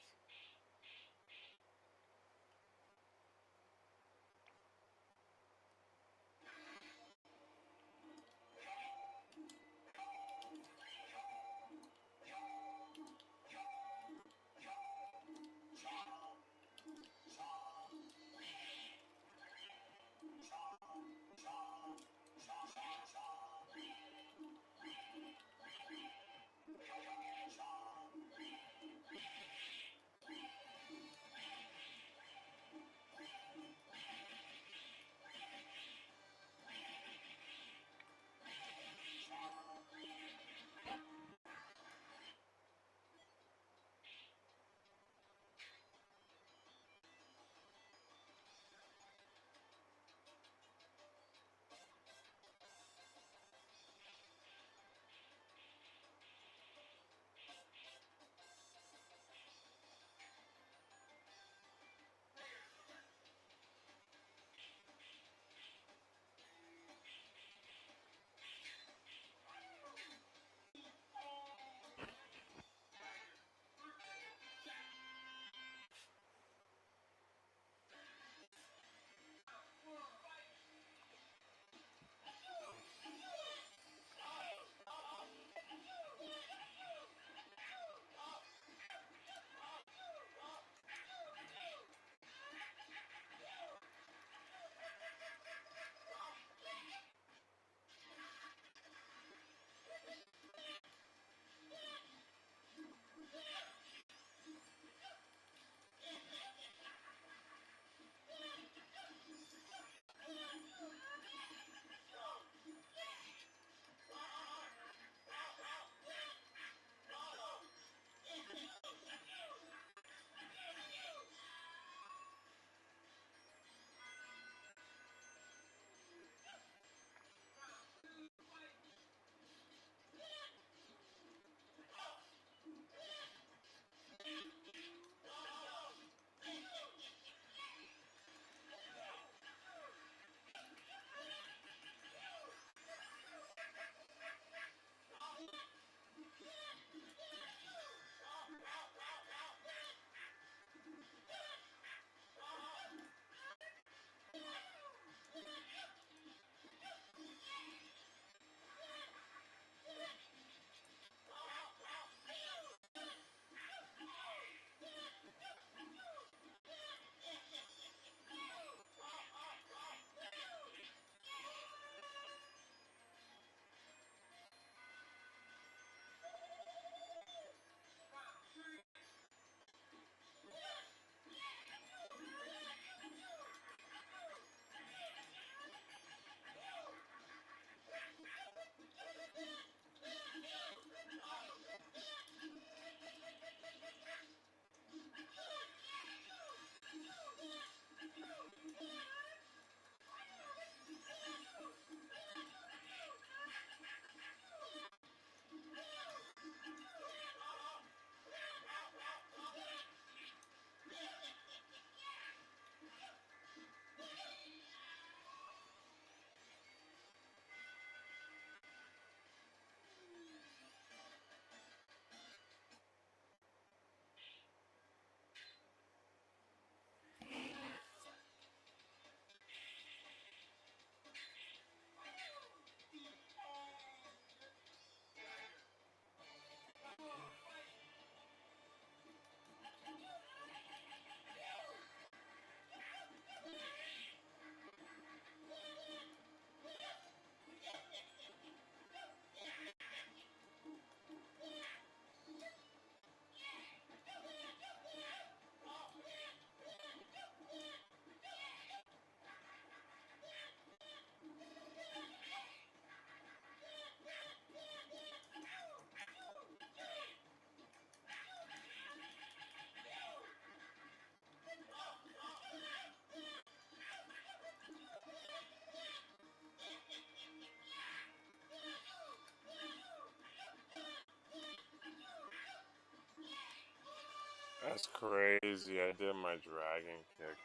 S3: That's crazy. I did my dragon kick.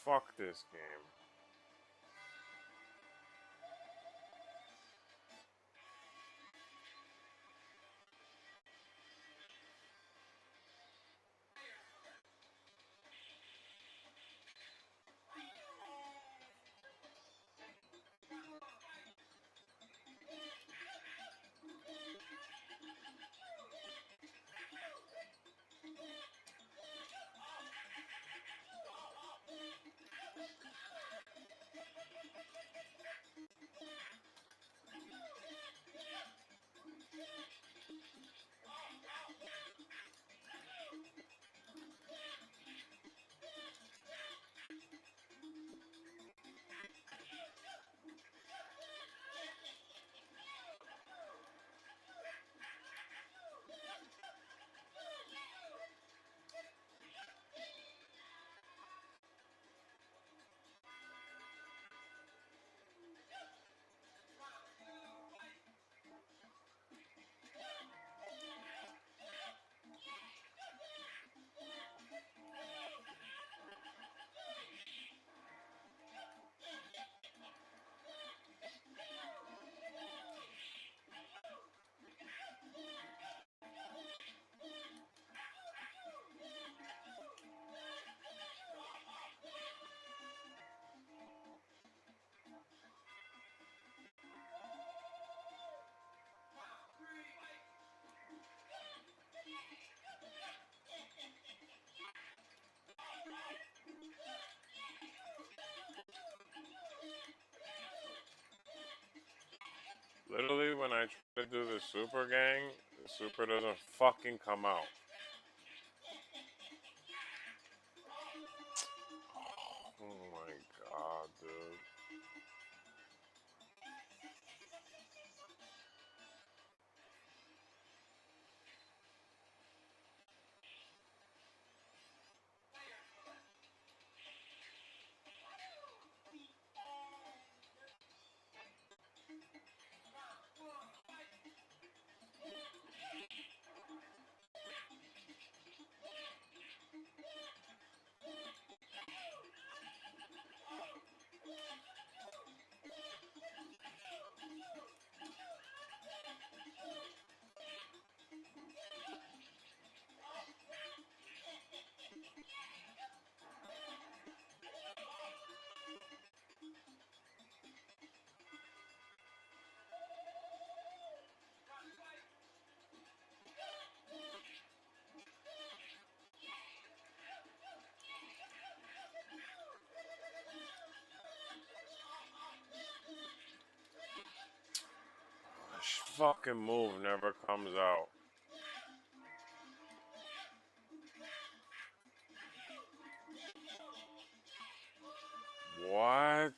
S3: Fuck this game. Literally, when I try to do the super gang, the super doesn't fucking come out. Oh my god, dude. This fucking move never comes out. What?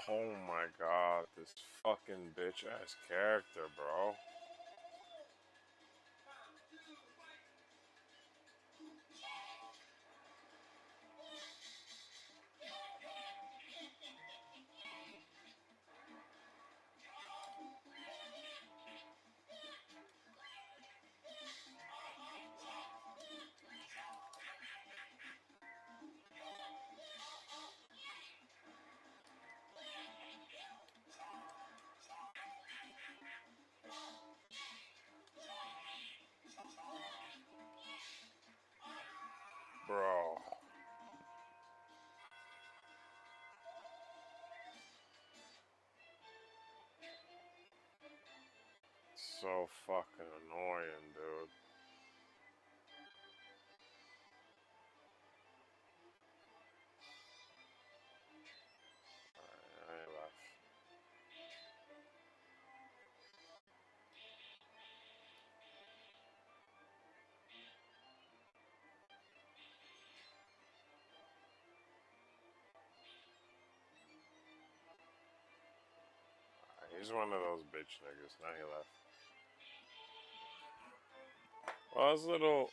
S3: Oh my god, this fucking bitch ass character, bro. so fucking annoying, dude. I ain't left. He's one of those bitch niggas. Now he left. Well, his little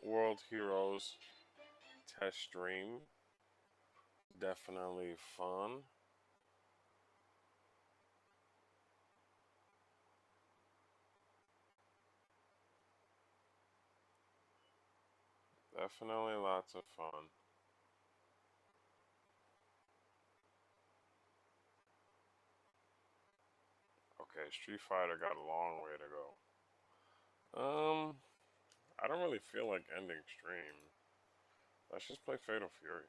S3: World Heroes test stream, definitely fun. Definitely lots of fun. Okay, Street Fighter got a long way to go. I don't really feel like ending stream. Let's just play Fatal Fury.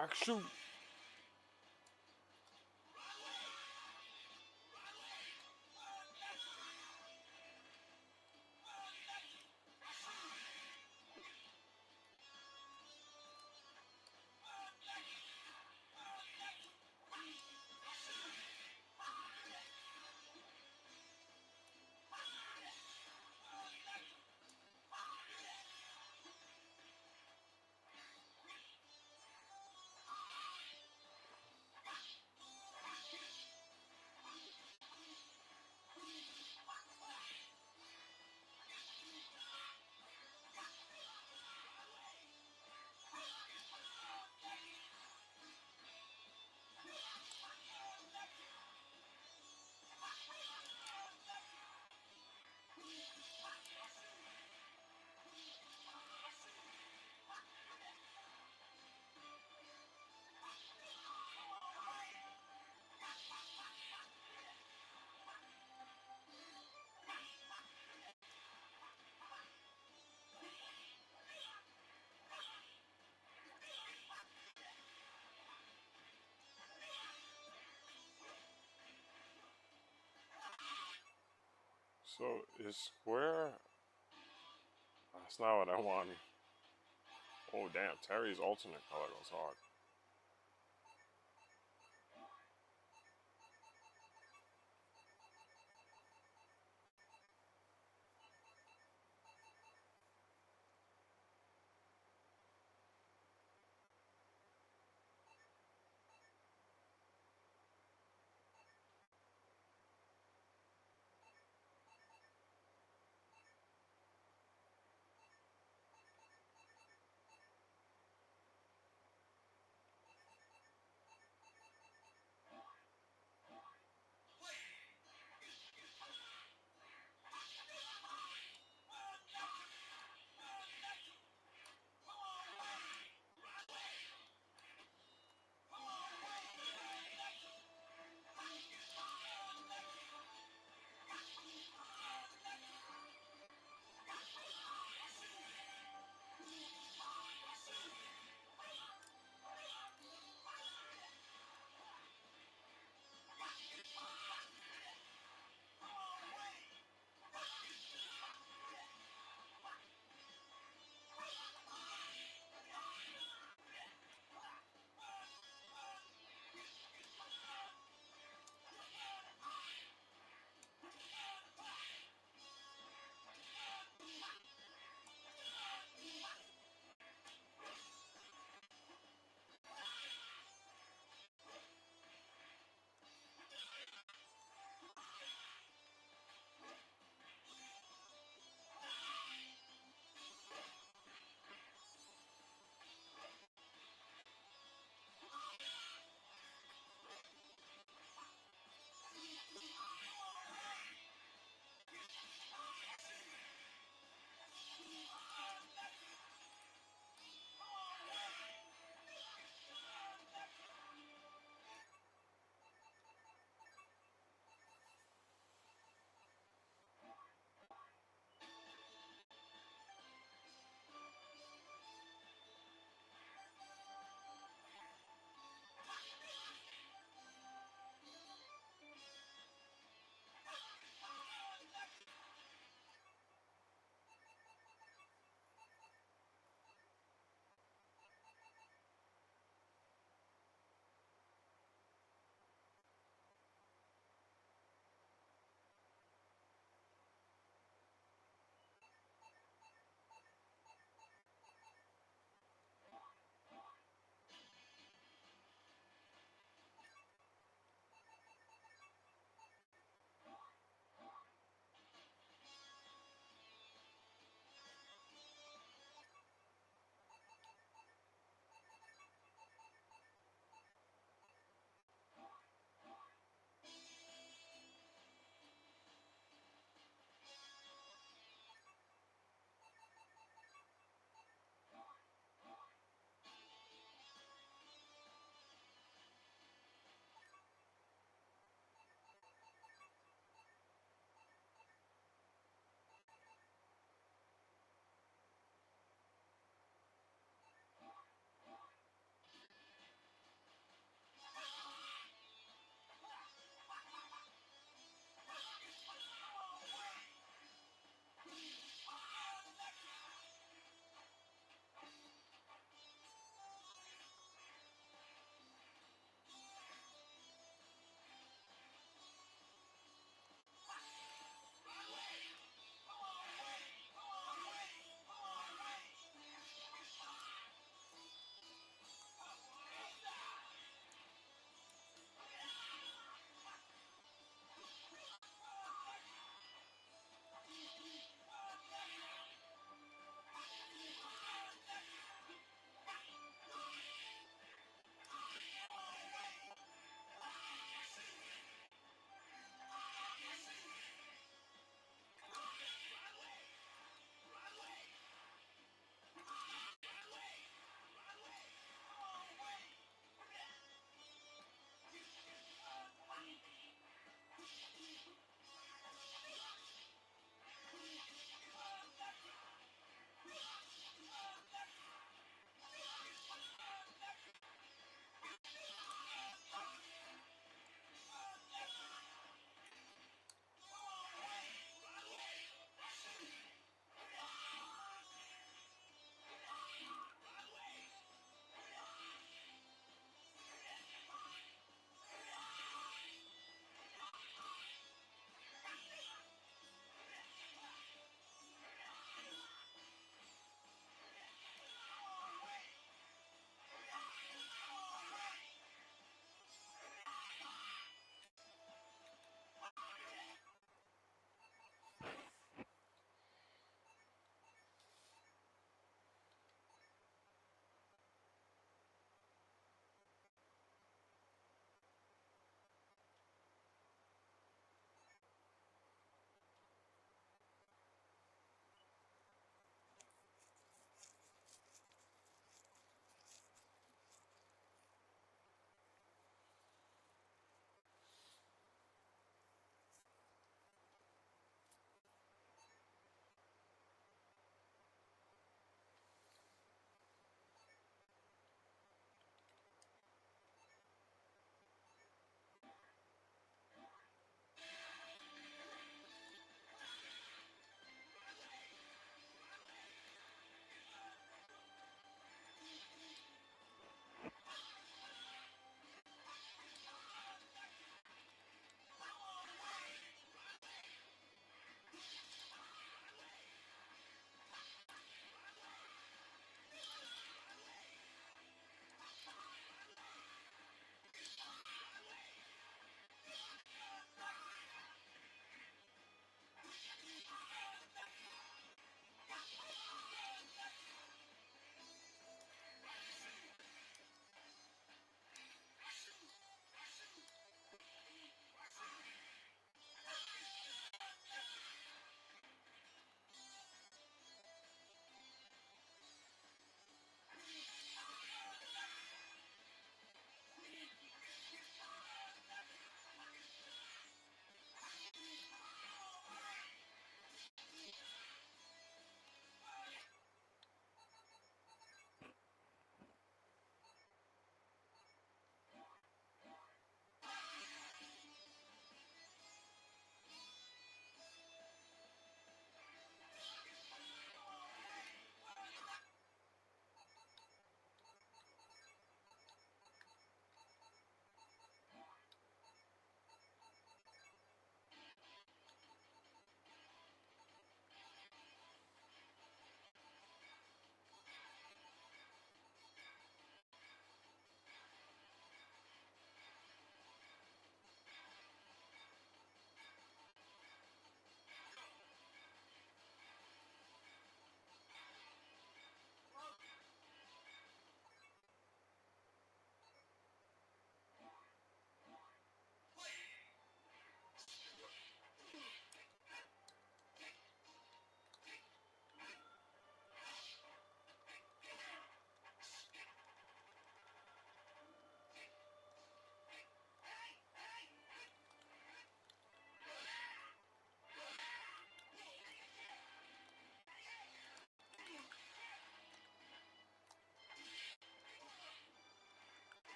S3: Action! So is square? That's not what I want. Oh damn, Terry's alternate color goes hard.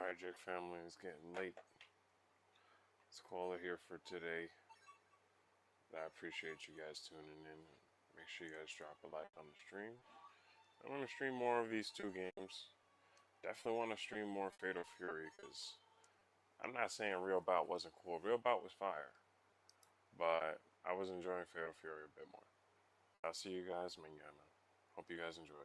S3: Alright, Jake family, it's getting late. Let's call it here for today. I appreciate you guys tuning in. Make sure you guys drop a like on the stream. I want to stream more of these two games. Definitely want to stream more Fatal Fury, because I'm not saying Real Bout wasn't cool. Real Bout was fire. But I was enjoying Fatal Fury a bit more. I'll see you guys mañana. Hope you guys enjoyed.